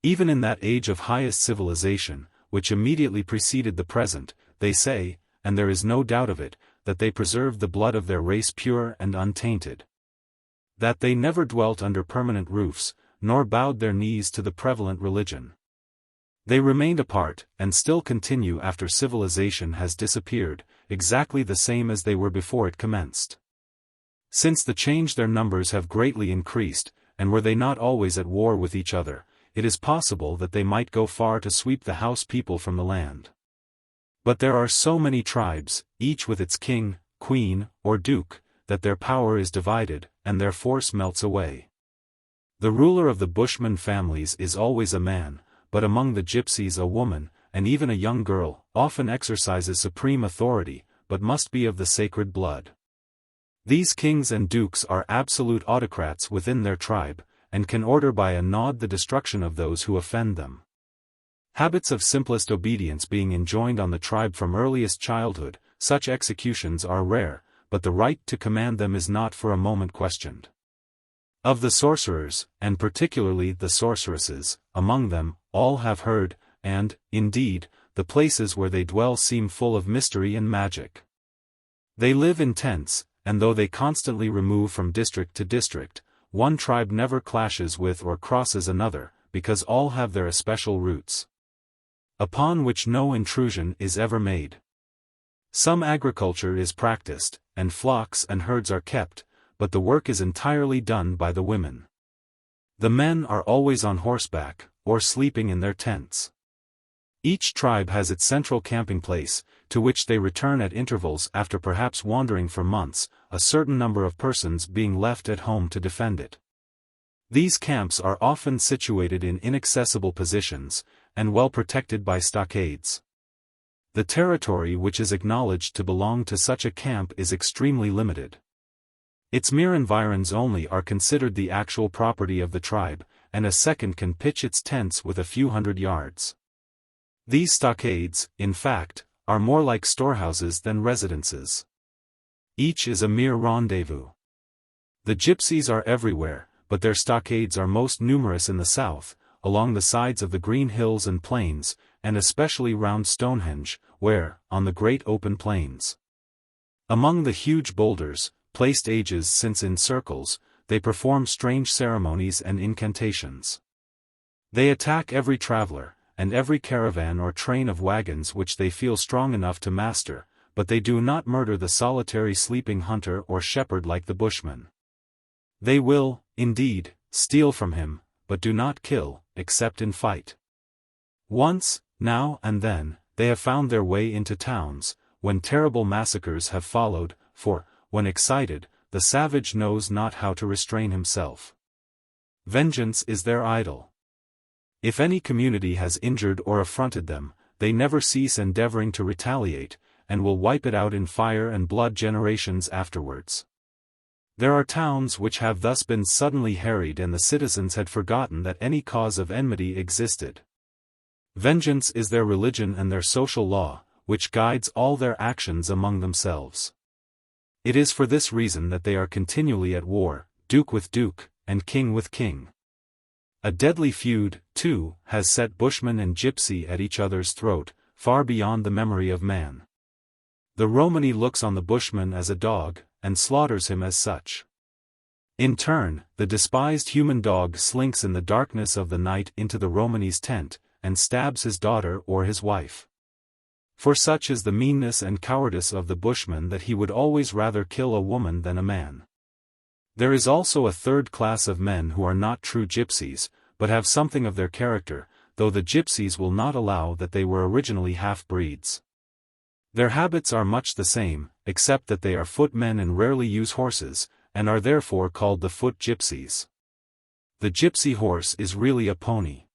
Even in that age of highest civilization, which immediately preceded the present, they say, and there is no doubt of it, that they preserved the blood of their race pure and untainted. that they never dwelt under permanent roofs, nor bowed their knees to the prevalent religion. They remained apart, and still continue after civilization has disappeared, exactly the same as they were before it commenced. Since the change their numbers have greatly increased, and were they not always at war with each other, it is possible that they might go far to sweep the house people from the land. But there are so many tribes, each with its king, queen, or duke, that their power is divided, and their force melts away. The ruler of the Bushman families is always a man, but among the gypsies a woman, and even a young girl, often exercises supreme authority, but must be of the sacred blood. These kings and dukes are absolute autocrats within their tribe, and can order by a nod the destruction of those who offend them. Habits of simplest obedience being enjoined on the tribe from earliest childhood, such executions are rare, but the right to command them is not for a moment questioned. Of the sorcerers, and particularly the sorceresses, among them, all have heard, and, indeed, the places where they dwell seem full of mystery and magic. They live in tents, and though they constantly remove from district to district, one tribe never clashes with or crosses another, because all have their especial roots, upon which no intrusion is ever made. Some agriculture is practiced, and flocks and herds are kept, but the work is entirely done by the women. The men are always on horseback, or sleeping in their tents. Each tribe has its central camping place, to which they return at intervals after perhaps wandering for months, a certain number of persons being left at home to defend it. These camps are often situated in inaccessible positions, and well protected by stockades. The territory which is acknowledged to belong to such a camp is extremely limited. Its mere environs only are considered the actual property of the tribe, and a second can pitch its tents with a few hundred yards. These stockades, in fact, are more like storehouses than residences. Each is a mere rendezvous. The gypsies are everywhere, but their stockades are most numerous in the south, along the sides of the green hills and plains, and especially round Stonehenge, where, on the great open plains, among the huge boulders, placed ages since in circles, they perform strange ceremonies and incantations. They attack every traveler, and every caravan or train of wagons which they feel strong enough to master, but they do not murder the solitary sleeping hunter or shepherd like the Bushman. They will, indeed, steal from him, but do not kill, except in fight. Once, now and then, they have found their way into towns, when terrible massacres have followed, for, when excited, the savage knows not how to restrain himself. Vengeance is their idol. If any community has injured or affronted them, they never cease endeavoring to retaliate, and will wipe it out in fire and blood generations afterwards. There are towns which have thus been suddenly harried and the citizens had forgotten that any cause of enmity existed. Vengeance is their religion and their social law, which guides all their actions among themselves. It is for this reason that they are continually at war, duke with duke, and king with king. A deadly feud, too, has set Bushman and Gypsy at each other's throat, far beyond the memory of man. The Romany looks on the Bushman as a dog, and slaughters him as such. In turn, the despised human dog slinks in the darkness of the night into the Romany's tent, and stabs his daughter or his wife. For such is the meanness and cowardice of the Bushman that he would always rather kill a woman than a man. There is also a third class of men who are not true gypsies, but have something of their character, though the gypsies will not allow that they were originally half-breeds. Their habits are much the same, except that they are footmen and rarely use horses, and are therefore called the foot gypsies. The gypsy horse is really a pony.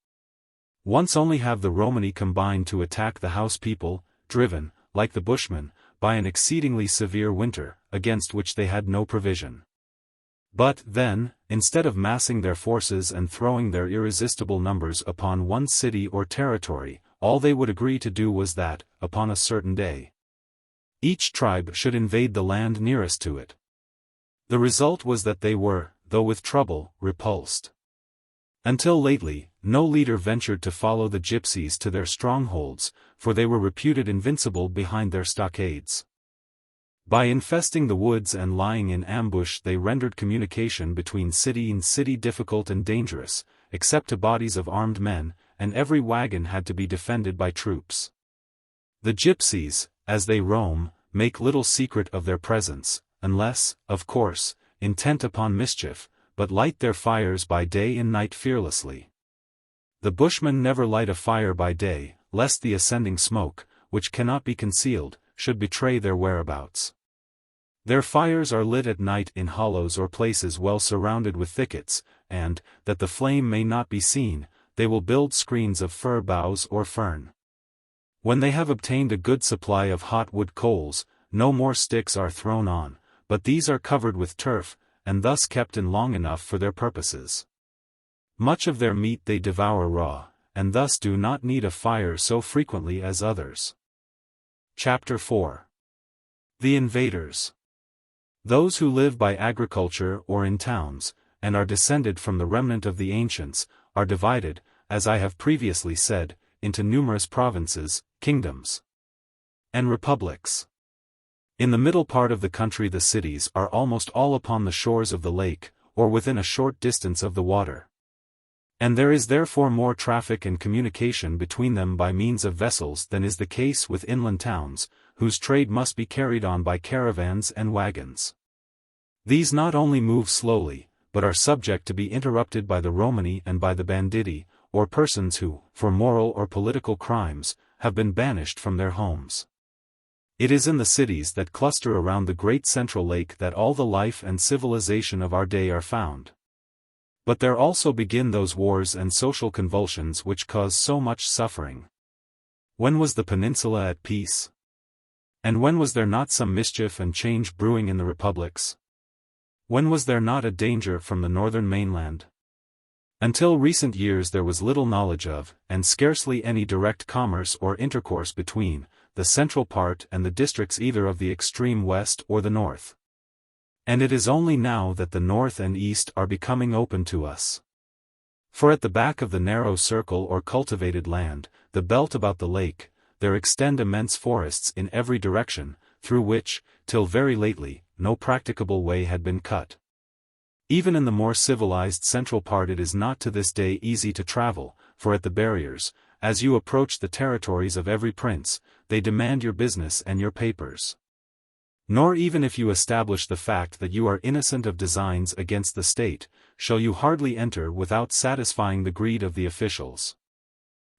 Once only have the Romany combined to attack the house people, driven, like the Bushmen, by an exceedingly severe winter, against which they had no provision. But then, instead of massing their forces and throwing their irresistible numbers upon one city or territory, all they would agree to do was that, upon a certain day, each tribe should invade the land nearest to it. The result was that they were, though with trouble, repulsed. Until lately, no leader ventured to follow the gypsies to their strongholds, for they were reputed invincible behind their stockades. By infesting the woods and lying in ambush they rendered communication between city and city difficult and dangerous, except to bodies of armed men, and every wagon had to be defended by troops. The gypsies, as they roam, make little secret of their presence, unless, of course, intent upon mischief, but light their fires by day and night fearlessly. The bushmen never light a fire by day, lest the ascending smoke, which cannot be concealed, should betray their whereabouts. Their fires are lit at night in hollows or places well surrounded with thickets, and, that the flame may not be seen, they will build screens of fir boughs or fern. When they have obtained a good supply of hot wood coals, no more sticks are thrown on, but these are covered with turf, and thus kept in long enough for their purposes. Much of their meat they devour raw, and thus do not need a fire so frequently as others. Chapter 4. The Invaders. Those who live by agriculture or in towns, and are descended from the remnant of the ancients, are divided, as I have previously said, into numerous provinces, kingdoms, and republics. In the middle part of the country the cities are almost all upon the shores of the lake, or within a short distance of the water. And there is therefore more traffic and communication between them by means of vessels than is the case with inland towns, whose trade must be carried on by caravans and wagons. These not only move slowly, but are subject to be interrupted by the Romani and by the banditti, or persons who, for moral or political crimes, have been banished from their homes. It is in the cities that cluster around the great central lake that all the life and civilization of our day are found. But there also begin those wars and social convulsions which cause so much suffering. When was the peninsula at peace? And when was there not some mischief and change brewing in the republics? When was there not a danger from the northern mainland? Until recent years there was little knowledge of, and scarcely any direct commerce or intercourse between, the central part and the districts either of the extreme west or the north. And it is only now that the north and east are becoming open to us. For at the back of the narrow circle or cultivated land, the belt about the lake, there extend immense forests in every direction, through which, till very lately, no practicable way had been cut. Even in the more civilized central part it is not to this day easy to travel, for at the barriers, as you approach the territories of every prince, they demand your business and your papers. Nor even if you establish the fact that you are innocent of designs against the state, shall you hardly enter without satisfying the greed of the officials.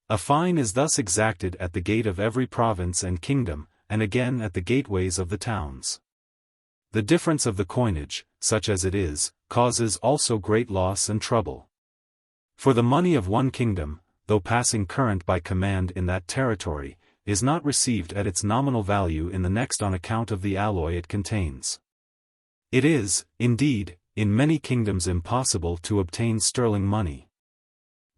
A fine is thus exacted at the gate of every province and kingdom, and again at the gateways of the towns. The difference of the coinage, such as it is, causes also great loss and trouble. For the money of one kingdom, though passing current by command in that territory, is not received at its nominal value in the next on account of the alloy it contains. It is, indeed, in many kingdoms impossible to obtain sterling money.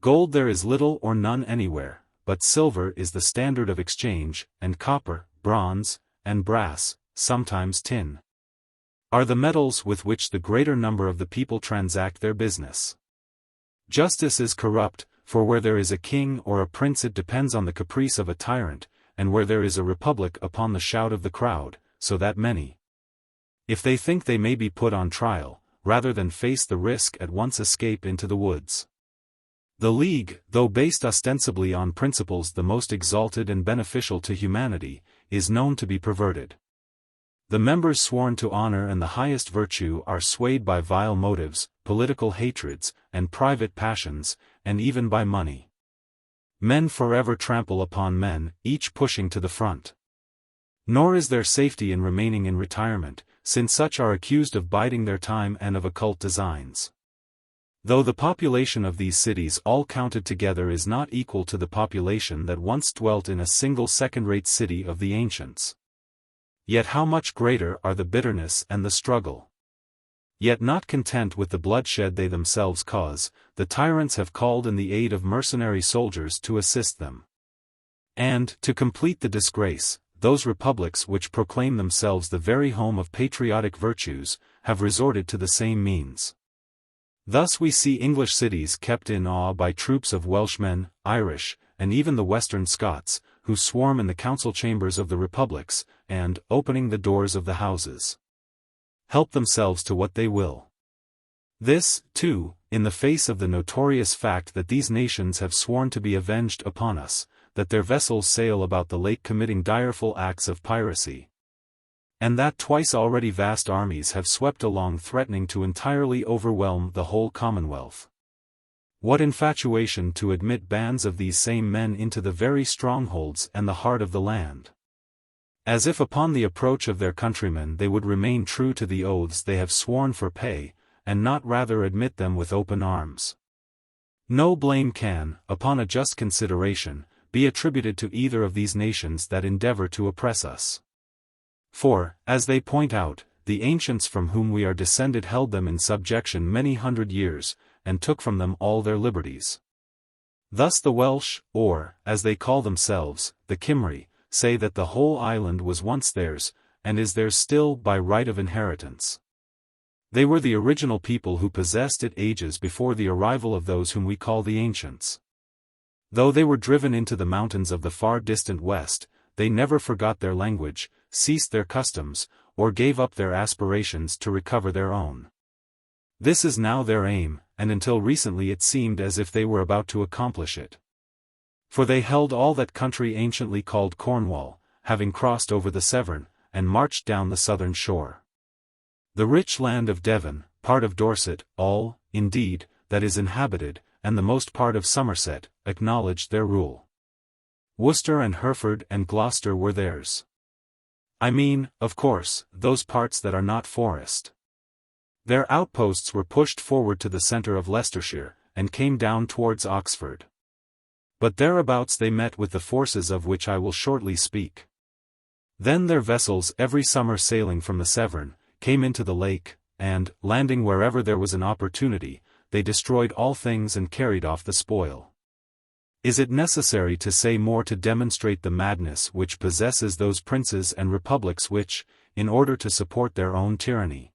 Gold there is little or none anywhere, but silver is the standard of exchange, and copper, bronze, and brass, sometimes tin, are the metals with which the greater number of the people transact their business. Justice is corrupt, for where there is a king or a prince it depends on the caprice of a tyrant, and where there is a republic upon the shout of the crowd, so that many, if they think they may be put on trial, rather than face the risk at once escape into the woods. The League, though based ostensibly on principles the most exalted and beneficial to humanity, is known to be perverted. The members sworn to honor and the highest virtue are swayed by vile motives, political hatreds, and private passions, and even by money. Men forever trample upon men, each pushing to the front. Nor is there safety in remaining in retirement, since such are accused of biding their time and of occult designs. Though the population of these cities all counted together is not equal to the population that once dwelt in a single second-rate city of the ancients, yet how much greater are the bitterness and the struggle. Yet not content with the bloodshed they themselves cause, the tyrants have called in the aid of mercenary soldiers to assist them. And, to complete the disgrace, those republics which proclaim themselves the very home of patriotic virtues, have resorted to the same means. Thus we see English cities kept in awe by troops of Welshmen, Irish, and even the Western Scots, who swarm in the council chambers of the republics, and, opening the doors of the houses, help themselves to what they will. This, too, in the face of the notorious fact that these nations have sworn to be avenged upon us, that their vessels sail about the lake committing direful acts of piracy, and that twice already vast armies have swept along threatening to entirely overwhelm the whole commonwealth. What infatuation to admit bands of these same men into the very strongholds and the heart of the land! As if upon the approach of their countrymen they would remain true to the oaths they have sworn for pay, and not rather admit them with open arms. No blame can, upon a just consideration, be attributed to either of these nations that endeavor to oppress us. For, as they point out, the ancients from whom we are descended held them in subjection many 100 years, and took from them all their liberties. Thus the Welsh, or, as they call themselves, the Cymry, say that the whole island was once theirs, and is theirs still by right of inheritance. They were the original people who possessed it ages before the arrival of those whom we call the ancients. Though they were driven into the mountains of the far distant west, they never forgot their language, ceased their customs, or gave up their aspirations to recover their own. This is now their aim, and until recently it seemed as if they were about to accomplish it. For they held all that country anciently called Cornwall, having crossed over the Severn, and marched down the southern shore. The rich land of Devon, part of Dorset, all, indeed, that is inhabited, and the most part of Somerset, acknowledged their rule. Worcester and Hereford and Gloucester were theirs. I mean, of course, those parts that are not forest. Their outposts were pushed forward to the centre of Leicestershire, and came down towards Oxford. But thereabouts they met with the forces of which I will shortly speak. Then their vessels every summer sailing from the Severn, came into the lake, and, landing wherever there was an opportunity, they destroyed all things and carried off the spoil. Is it necessary to say more to demonstrate the madness which possesses those princes and republics which, in order to support their own tyranny,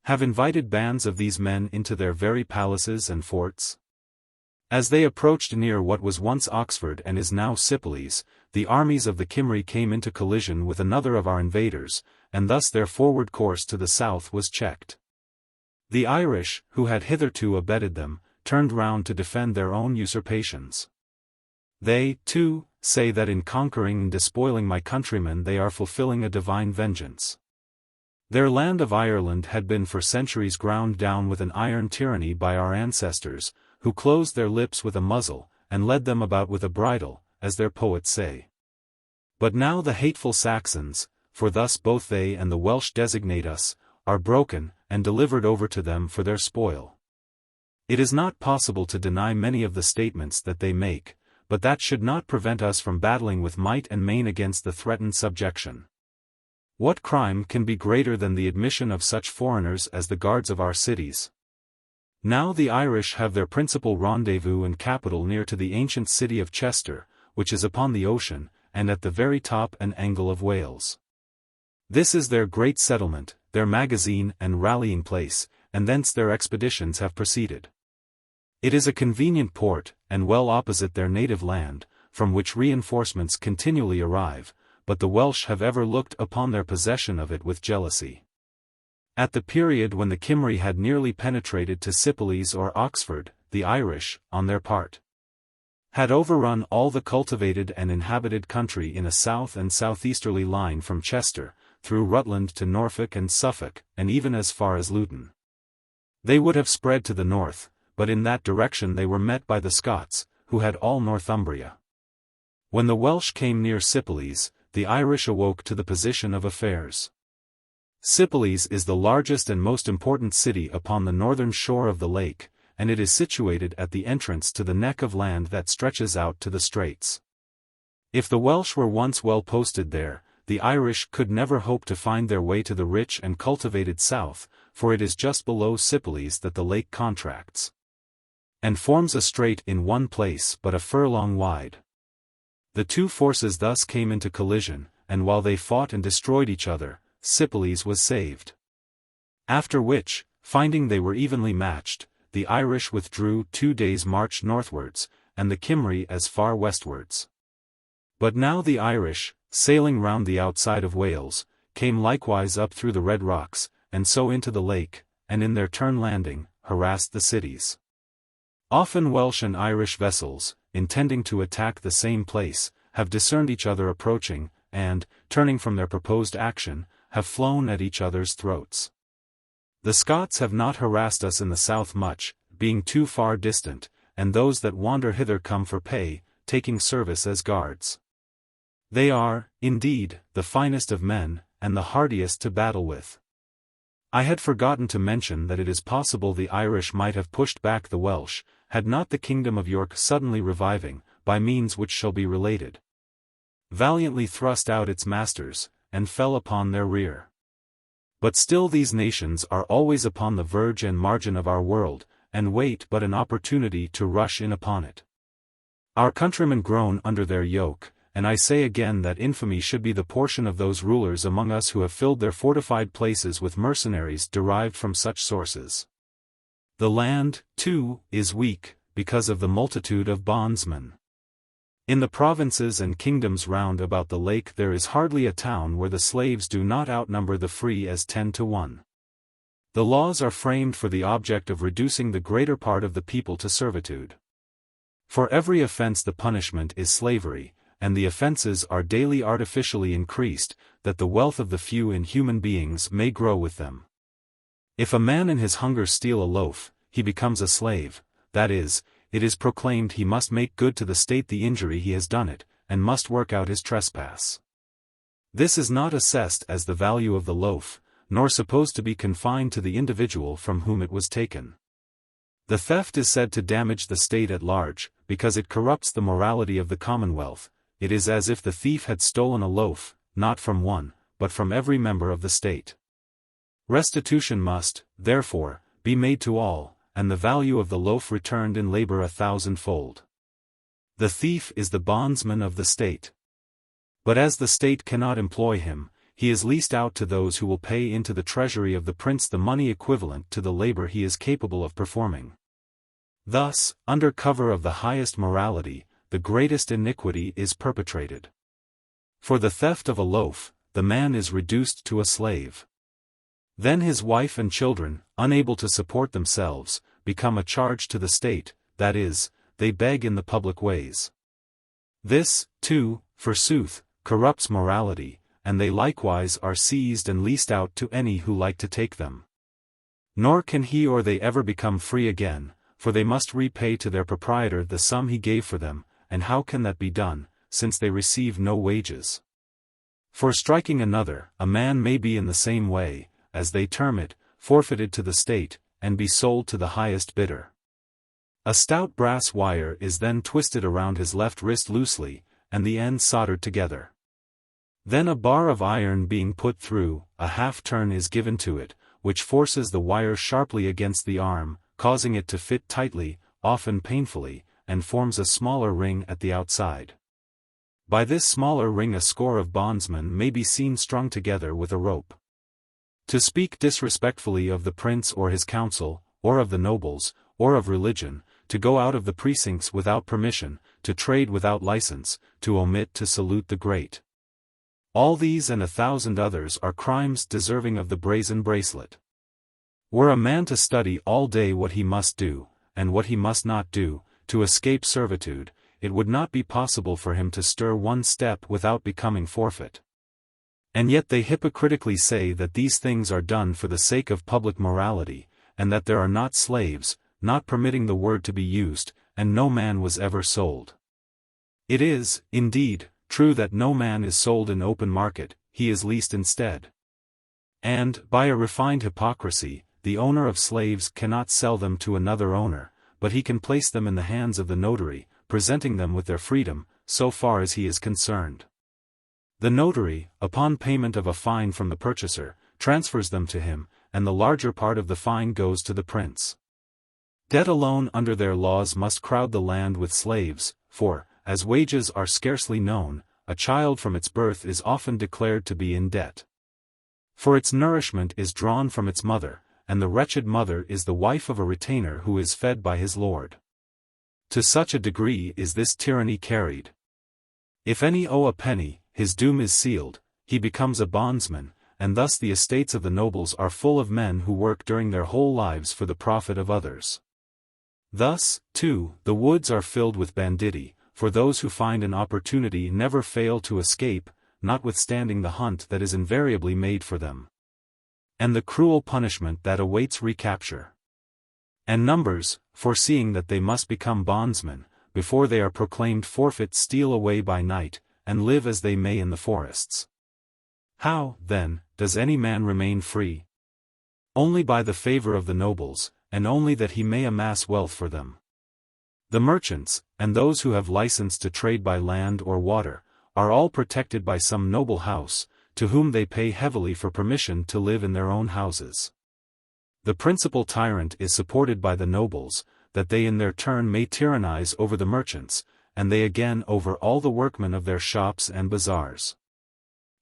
have invited bands of these men into their very palaces and forts? As they approached near what was once Oxford and is now Sicily, the armies of the Cymry came into collision with another of our invaders, and thus their forward course to the south was checked. The Irish, who had hitherto abetted them, turned round to defend their own usurpations. They, too, say that in conquering and despoiling my countrymen they are fulfilling a divine vengeance. Their land of Ireland had been for centuries ground down with an iron tyranny by our ancestors, who closed their lips with a muzzle, and led them about with a bridle, as their poets say. But now the hateful Saxons, for thus both they and the Welsh designate us, are broken, and delivered over to them for their spoil. It is not possible to deny many of the statements that they make, but that should not prevent us from battling with might and main against the threatened subjection. What crime can be greater than the admission of such foreigners as the guards of our cities? Now the Irish have their principal rendezvous and capital near to the ancient city of Chester, which is upon the ocean, and at the very top and angle of Wales. This is their great settlement, their magazine and rallying place, and thence their expeditions have proceeded. It is a convenient port, and well opposite their native land, from which reinforcements continually arrive, but the Welsh have ever looked upon their possession of it with jealousy. At the period when the Cymry had nearly penetrated to Sicily or Oxford, the Irish, on their part, had overrun all the cultivated and inhabited country in a south and southeasterly line from Chester, through Rutland to Norfolk and Suffolk, and even as far as Luton. They would have spread to the north, but in that direction they were met by the Scots, who had all Northumbria. When the Welsh came near Sicily, the Irish awoke to the position of affairs. Sicily is the largest and most important city upon the northern shore of the lake, and it is situated at the entrance to the neck of land that stretches out to the Straits. If the Welsh were once well posted there, the Irish could never hope to find their way to the rich and cultivated south, for it is just below Sicily that the lake contracts, and forms a strait in one place but a furlong wide. The two forces thus came into collision, and while they fought and destroyed each other, Sicily was saved. After which, finding they were evenly matched, the Irish withdrew 2 days' march northwards, and the Cymry as far westwards. But now the Irish, sailing round the outside of Wales, came likewise up through the red rocks, and so into the lake, and in their turn landing, harassed the cities. Often Welsh and Irish vessels, intending to attack the same place, have discerned each other approaching, and, turning from their proposed action, have flown at each other's throats. The Scots have not harassed us in the south much, being too far distant, and those that wander hither come for pay, taking service as guards. They are, indeed, the finest of men, and the hardiest to battle with. I had forgotten to mention that it is possible the Irish might have pushed back the Welsh, had not the kingdom of York suddenly reviving, by means which shall be related, valiantly thrust out its masters, and fell upon their rear. But still these nations are always upon the verge and margin of our world, and wait but an opportunity to rush in upon it. Our countrymen groan under their yoke, and I say again that infamy should be the portion of those rulers among us who have filled their fortified places with mercenaries derived from such sources. The land, too, is weak, because of the multitude of bondsmen. In the provinces and kingdoms round about the lake there is hardly a town where the slaves do not outnumber the free as 10 to 1. The laws are framed for the object of reducing the greater part of the people to servitude. For every offense the punishment is slavery, and the offenses are daily artificially increased, that the wealth of the few in human beings may grow with them. If a man in his hunger steal a loaf, he becomes a slave, that is, it is proclaimed he must make good to the state the injury he has done it, and must work out his trespass. This is not assessed as the value of the loaf, nor supposed to be confined to the individual from whom it was taken. The theft is said to damage the state at large, because it corrupts the morality of the commonwealth. It is as if the thief had stolen a loaf, not from one, but from every member of the state. Restitution must, therefore, be made to all, and the value of the loaf returned in labor 1,000-fold. The thief is the bondsman of the state. But as the state cannot employ him, he is leased out to those who will pay into the treasury of the prince the money equivalent to the labor he is capable of performing. Thus, under cover of the highest morality, the greatest iniquity is perpetrated. For the theft of a loaf, the man is reduced to a slave. Then his wife and children, unable to support themselves, become a charge to the state, that is, they beg in the public ways. This, too, forsooth, corrupts morality, and they likewise are seized and leased out to any who like to take them. Nor can he or they ever become free again, for they must repay to their proprietor the sum he gave for them, and how can that be done, since they receive no wages? For striking another, a man may be in the same way, as they term it, forfeited to the state, and be sold to the highest bidder. A stout brass wire is then twisted around his left wrist loosely, and the ends soldered together. Then a bar of iron being put through, a half-turn is given to it, which forces the wire sharply against the arm, causing it to fit tightly, often painfully, and forms a smaller ring at the outside. By this smaller ring a score of bondsmen may be seen strung together with a rope. To speak disrespectfully of the prince or his council, or of the nobles, or of religion, to go out of the precincts without permission, to trade without license, to omit to salute the great. All these and 1,000 others are crimes deserving of the brazen bracelet. Were a man to study all day what he must do, and what he must not do, to escape servitude, it would not be possible for him to stir one step without becoming forfeit. And yet they hypocritically say that these things are done for the sake of public morality, and that there are not slaves, not permitting the word to be used, and no man was ever sold. It is, indeed, true that no man is sold in open market, he is leased instead. And, by a refined hypocrisy, the owner of slaves cannot sell them to another owner, but he can place them in the hands of the notary, presenting them with their freedom, so far as he is concerned. The notary, upon payment of a fine from the purchaser, transfers them to him, and the larger part of the fine goes to the prince. Debt alone under their laws must crowd the land with slaves, for, as wages are scarcely known, a child from its birth is often declared to be in debt. For its nourishment is drawn from its mother, and the wretched mother is the wife of a retainer who is fed by his lord. To such a degree is this tyranny carried. If any owe a penny, his doom is sealed, he becomes a bondsman, and thus the estates of the nobles are full of men who work during their whole lives for the profit of others. Thus, too, the woods are filled with banditti, for those who find an opportunity never fail to escape, notwithstanding the hunt that is invariably made for them, and the cruel punishment that awaits recapture. And numbers, foreseeing that they must become bondsmen, before they are proclaimed forfeit, steal away by night, and live as they may in the forests. How, then, does any man remain free? Only by the favor of the nobles, and only that he may amass wealth for them. The merchants, and those who have license to trade by land or water, are all protected by some noble house, to whom they pay heavily for permission to live in their own houses. The principal tyrant is supported by the nobles, that they in their turn may tyrannize over the merchants, and they again over all the workmen of their shops and bazaars.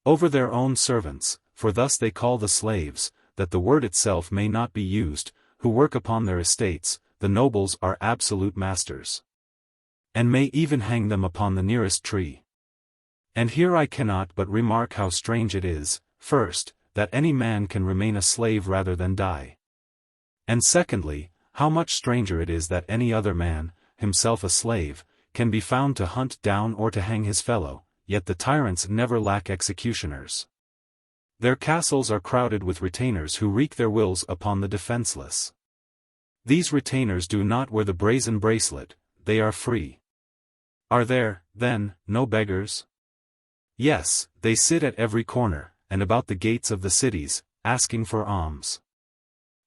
Over their own servants, for thus they call the slaves, that the word itself may not be used, who work upon their estates, the nobles are absolute masters, and may even hang them upon the nearest tree. And here I cannot but remark how strange it is, first, that any man can remain a slave rather than die. And secondly, how much stranger it is that any other man, himself a slave, can be found to hunt down or to hang his fellow, yet the tyrants never lack executioners. Their castles are crowded with retainers who wreak their wills upon the defenseless. These retainers do not wear the brazen bracelet, they are free. Are there, then, no beggars? Yes, they sit at every corner, and about the gates of the cities, asking for alms.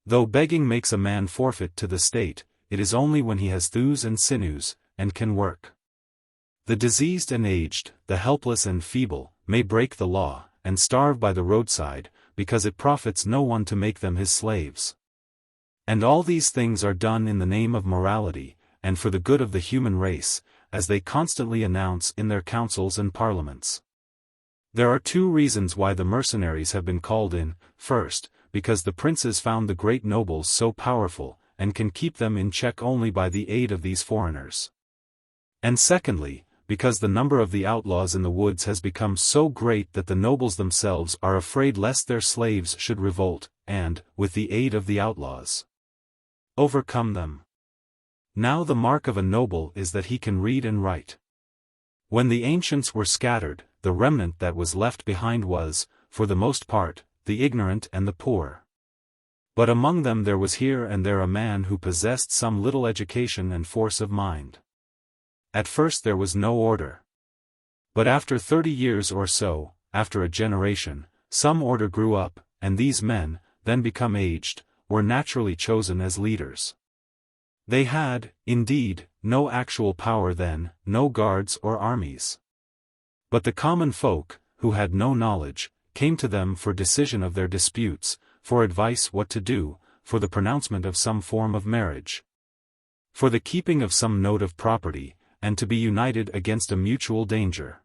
Though begging makes a man forfeit to the state, it is only when he has thews and sinews, and can work. The diseased and aged, the helpless and feeble, may break the law, and starve by the roadside, because it profits no one to make them his slaves. And all these things are done in the name of morality, and for the good of the human race, as they constantly announce in their councils and parliaments. There are two reasons why the mercenaries have been called in: first, because the princes found the great nobles so powerful, and can keep them in check only by the aid of these foreigners. And secondly, because the number of the outlaws in the woods has become so great that the nobles themselves are afraid lest their slaves should revolt, and, with the aid of the outlaws, overcome them. Now the mark of a noble is that he can read and write. When the ancients were scattered, the remnant that was left behind was, for the most part, the ignorant and the poor. But among them there was here and there a man who possessed some little education and force of mind. At first there was no order. But after 30 years or so, after a generation, some order grew up, and these men, then become aged, were naturally chosen as leaders. They had, indeed, no actual power then, no guards or armies. But the common folk, who had no knowledge, came to them for decision of their disputes, for advice what to do, for the pronouncement of some form of marriage, for the keeping of some note of property, and to be united against a mutual danger.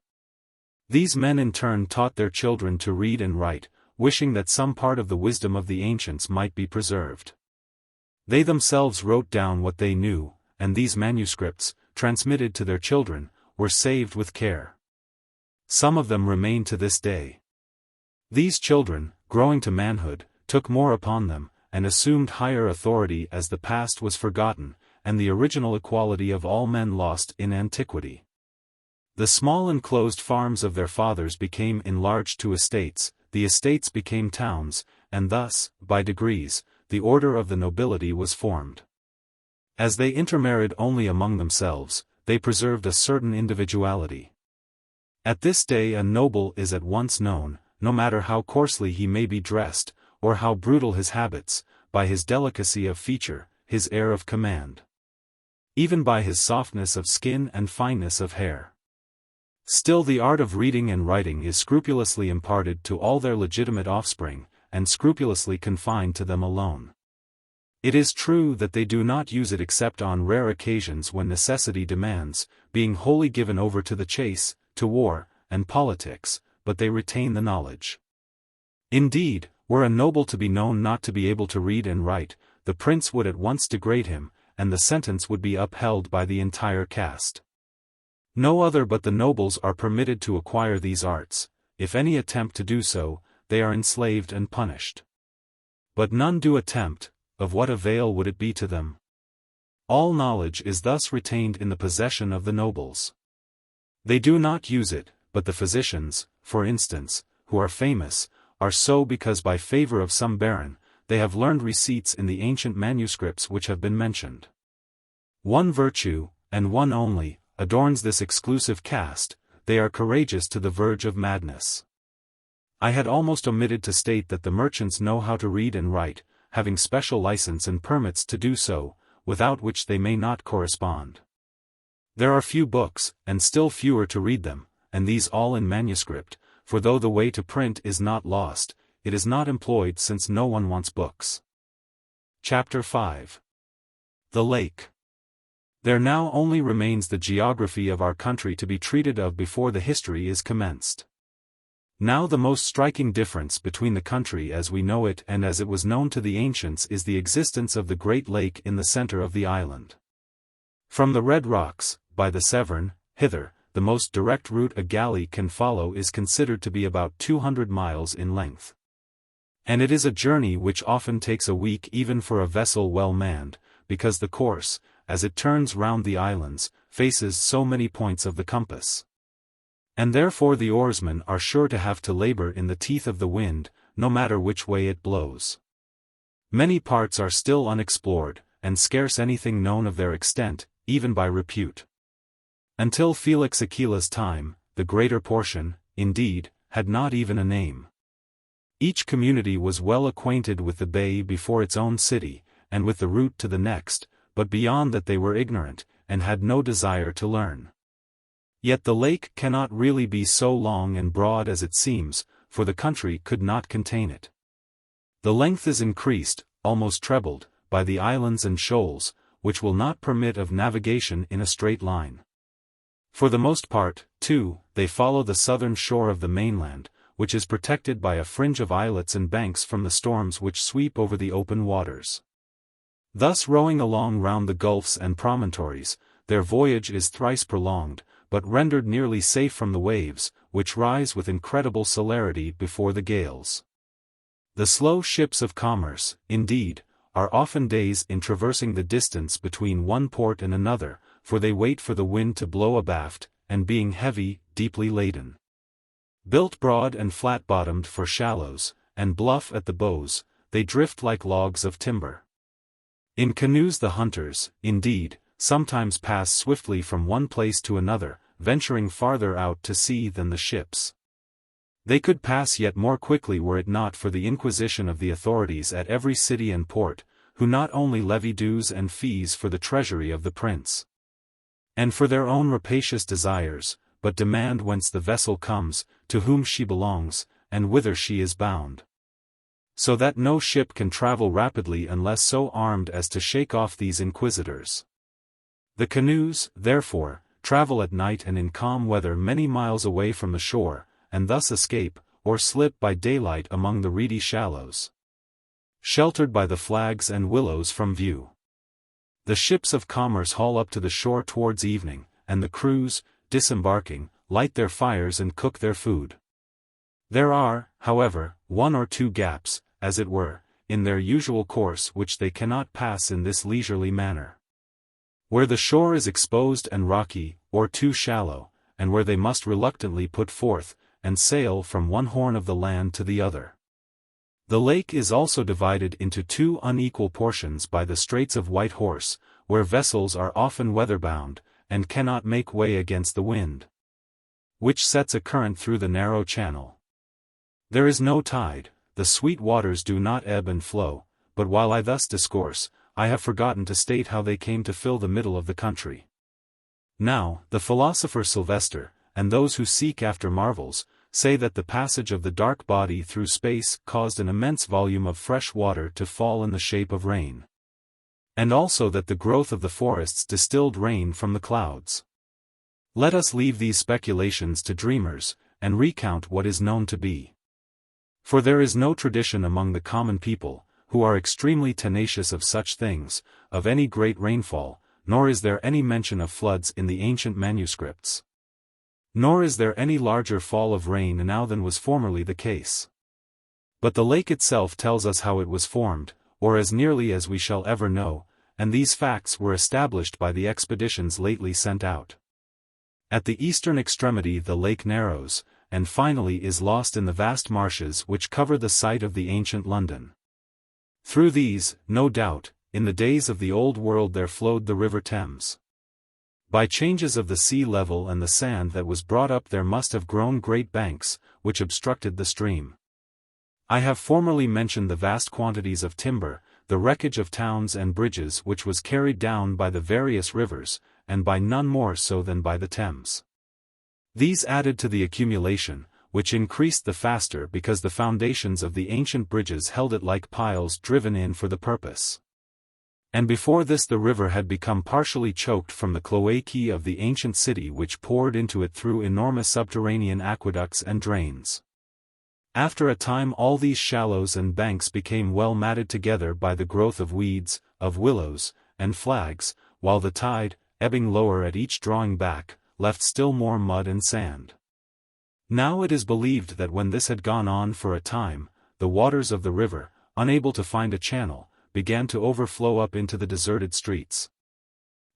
These men in turn taught their children to read and write, wishing that some part of the wisdom of the ancients might be preserved. They themselves wrote down what they knew, and these manuscripts, transmitted to their children, were saved with care. Some of them remain to this day. These children, growing to manhood, took more upon them, and assumed higher authority as the past was forgotten, and the original equality of all men lost in antiquity. The small enclosed farms of their fathers became enlarged to estates, the estates became towns, and thus, by degrees, the order of the nobility was formed. As they intermarried only among themselves, they preserved a certain individuality. At this day a noble is at once known, no matter how coarsely he may be dressed, or how brutal his habits, by his delicacy of feature, his air of command, even by his softness of skin and fineness of hair. Still the art of reading and writing is scrupulously imparted to all their legitimate offspring, and scrupulously confined to them alone. It is true that they do not use it except on rare occasions when necessity demands, being wholly given over to the chase, to war, and politics, but they retain the knowledge. Indeed, were a noble to be known not to be able to read and write, the prince would at once degrade him, and the sentence would be upheld by the entire caste. No other but the nobles are permitted to acquire these arts. If any attempt to do so, they are enslaved and punished. But none do attempt. Of what avail would it be to them? All knowledge is thus retained in the possession of the nobles. They do not use it, but the physicians, for instance, who are famous, are so because by favor of some baron, they have learned receipts in the ancient manuscripts which have been mentioned. One virtue, and one only, adorns this exclusive caste: they are courageous to the verge of madness. I had almost omitted to state that the merchants know how to read and write, having special license and permits to do so, without which they may not correspond. There are few books, and still fewer to read them, and these all in manuscript, for though the way to print is not lost, it is not employed since no one wants books. Chapter 5. The Lake. There now only remains the geography of our country to be treated of before the history is commenced. Now the most striking difference between the country as we know it and as it was known to the ancients is the existence of the great lake in the center of the island. From the Red Rocks, by the Severn, hither, the most direct route a galley can follow is considered to be about 200 miles in length. And it is a journey which often takes a week even for a vessel well manned, because the course, as it turns round the islands, faces so many points of the compass. And therefore the oarsmen are sure to have to labor in the teeth of the wind, no matter which way it blows. Many parts are still unexplored, and scarce anything known of their extent, even by repute. Until Felix Aquila's time, the greater portion, indeed, had not even a name. Each community was well acquainted with the bay before its own city, and with the route to the next, but beyond that they were ignorant, and had no desire to learn. Yet the lake cannot really be so long and broad as it seems, for the country could not contain it. The length is increased, almost trebled, by the islands and shoals, which will not permit of navigation in a straight line. For the most part, too, they follow the southern shore of the mainland, which is protected by a fringe of islets and banks from the storms which sweep over the open waters. Thus rowing along round the gulfs and promontories, their voyage is thrice prolonged, but rendered nearly safe from the waves, which rise with incredible celerity before the gales. The slow ships of commerce, indeed, are often days in traversing the distance between one port and another, for they wait for the wind to blow abaft, and being heavy, deeply laden. Built broad and flat-bottomed for shallows, and bluff at the bows, they drift like logs of timber. In canoes the hunters, indeed, sometimes pass swiftly from one place to another, venturing farther out to sea than the ships. They could pass yet more quickly were it not for the inquisition of the authorities at every city and port, who not only levy dues and fees for the treasury of the prince, and for their own rapacious desires, but demand whence the vessel comes, to whom she belongs, and whither she is bound. So that no ship can travel rapidly unless so armed as to shake off these inquisitors. The canoes, therefore, travel at night and in calm weather many miles away from the shore, and thus escape, or slip by daylight among the reedy shallows, sheltered by the flags and willows from view. The ships of commerce haul up to the shore towards evening, and the crews, disembarking, light their fires and cook their food. There are, however, one or two gaps, as it were, in their usual course which they cannot pass in this leisurely manner. Where the shore is exposed and rocky, or too shallow, and where they must reluctantly put forth, and sail from one horn of the land to the other. The lake is also divided into two unequal portions by the Straits of White Horse, where vessels are often weather-bound, and cannot make way against the wind, which sets a current through the narrow channel. There is no tide, the sweet waters do not ebb and flow, but while I thus discourse, I have forgotten to state how they came to fill the middle of the country. Now, the philosopher Sylvester, and those who seek after marvels, say that the passage of the dark body through space caused an immense volume of fresh water to fall in the shape of rain. And also that the growth of the forests distilled rain from the clouds. Let us leave these speculations to dreamers, and recount what is known to be. For there is no tradition among the common people, who are extremely tenacious of such things, of any great rainfall, nor is there any mention of floods in the ancient manuscripts. Nor is there any larger fall of rain now than was formerly the case. But the lake itself tells us how it was formed, or as nearly as we shall ever know, and these facts were established by the expeditions lately sent out. At the eastern extremity the lake narrows, and finally is lost in the vast marshes which cover the site of the ancient London. Through these, no doubt, in the days of the Old World there flowed the river Thames. By changes of the sea level and the sand that was brought up there must have grown great banks, which obstructed the stream. I have formerly mentioned the vast quantities of timber, the wreckage of towns and bridges which was carried down by the various rivers, and by none more so than by the Thames. These added to the accumulation, which increased the faster because the foundations of the ancient bridges held it like piles driven in for the purpose. And before this the river had become partially choked from the cloacae of the ancient city which poured into it through enormous subterranean aqueducts and drains. After a time all these shallows and banks became well matted together by the growth of weeds, of willows, and flags, while the tide, ebbing lower at each drawing back, left still more mud and sand. Now it is believed that when this had gone on for a time, the waters of the river, unable to find a channel, began to overflow up into the deserted streets.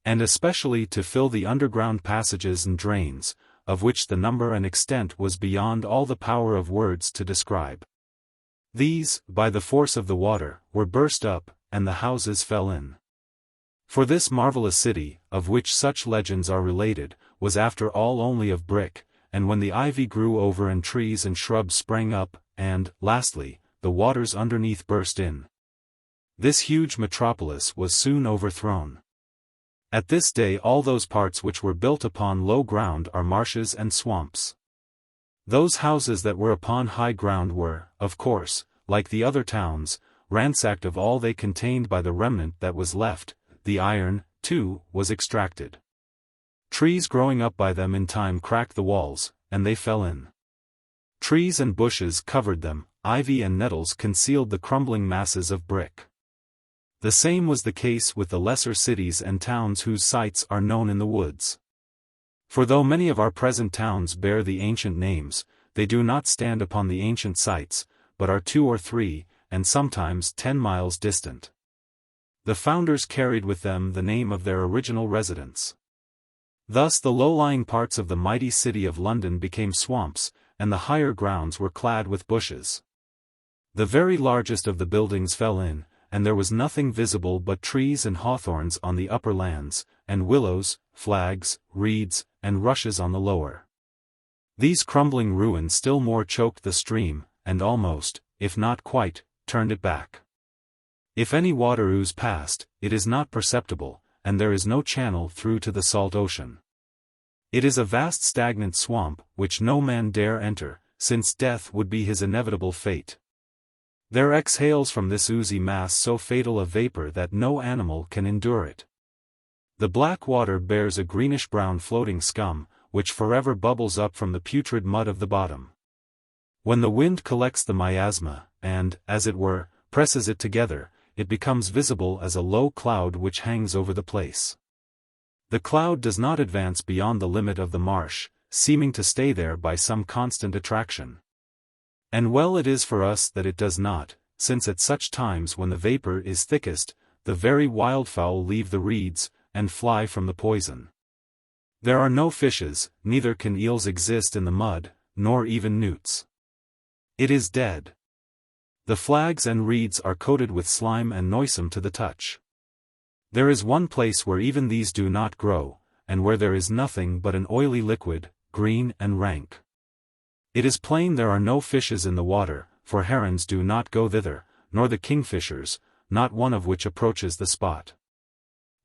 And especially to fill the underground passages and drains, of which the number and extent was beyond all the power of words to describe. These, by the force of the water, were burst up, and the houses fell in. For this marvelous city, of which such legends are related, was after all only of brick, and when the ivy grew over and trees and shrubs sprang up, and, lastly, the waters underneath burst in, this huge metropolis was soon overthrown. At this day all those parts which were built upon low ground are marshes and swamps. Those houses that were upon high ground were, of course, like the other towns, ransacked of all they contained by the remnant that was left. The iron, too, was extracted. Trees growing up by them in time cracked the walls, and they fell in. Trees and bushes covered them, ivy and nettles concealed the crumbling masses of brick. The same was the case with the lesser cities and towns whose sites are known in the woods. For though many of our present towns bear the ancient names, they do not stand upon the ancient sites, but are 2 or 3, and sometimes 10 miles distant. The founders carried with them the name of their original residence. Thus the low-lying parts of the mighty city of London became swamps, and the higher grounds were clad with bushes. The very largest of the buildings fell in, and there was nothing visible but trees and hawthorns on the upper lands, and willows, flags, reeds, and rushes on the lower. These crumbling ruins still more choked the stream, and almost, if not quite, turned it back. If any water ooze past, it is not perceptible, and there is no channel through to the salt ocean. It is a vast stagnant swamp, which no man dare enter, since death would be his inevitable fate. There exhales from this oozy mass so fatal a vapor that no animal can endure it. The black water bears a greenish-brown floating scum, which forever bubbles up from the putrid mud of the bottom. When the wind collects the miasma, and, as it were, presses it together, it becomes visible as a low cloud which hangs over the place. The cloud does not advance beyond the limit of the marsh, seeming to stay there by some constant attraction. And well it is for us that it does not, since at such times when the vapor is thickest, the very wildfowl leave the reeds, and fly from the poison. There are no fishes, neither can eels exist in the mud, nor even newts. It is dead. The flags and reeds are coated with slime and noisome to the touch. There is one place where even these do not grow, and where there is nothing but an oily liquid, green and rank. It is plain there are no fishes in the water, for herons do not go thither, nor the kingfishers, not one of which approaches the spot.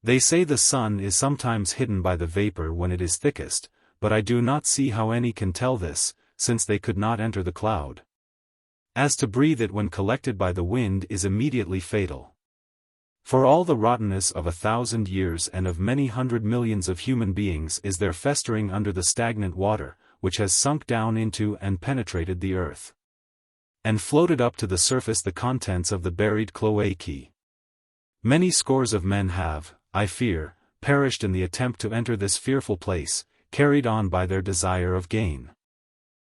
They say the sun is sometimes hidden by the vapor when it is thickest, but I do not see how any can tell this, since they could not enter the cloud. As to breathe it when collected by the wind is immediately fatal. For all the rottenness of 1,000 years and of many hundred millions of human beings is there festering under the stagnant water, which has sunk down into and penetrated the earth, and floated up to the surface the contents of the buried cloacae. Many scores of men have, I fear, perished in the attempt to enter this fearful place, carried on by their desire of gain.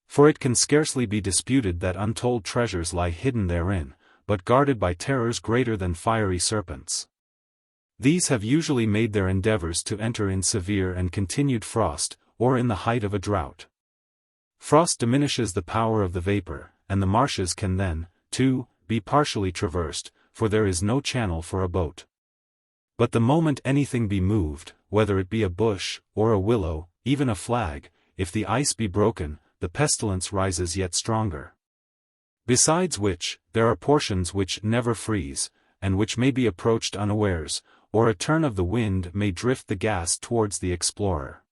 For it can scarcely be disputed that untold treasures lie hidden therein, but guarded by terrors greater than fiery serpents. These have usually made their endeavors to enter in severe and continued frost, or in the height of a drought. Frost diminishes the power of the vapor, and the marshes can then, too, be partially traversed, for there is no channel for a boat. But the moment anything be moved, whether it be a bush, or a willow, even a flag, if the ice be broken, the pestilence rises yet stronger. Besides which, there are portions which never freeze, and which may be approached unawares, or a turn of the wind may drift the gas towards the explorer.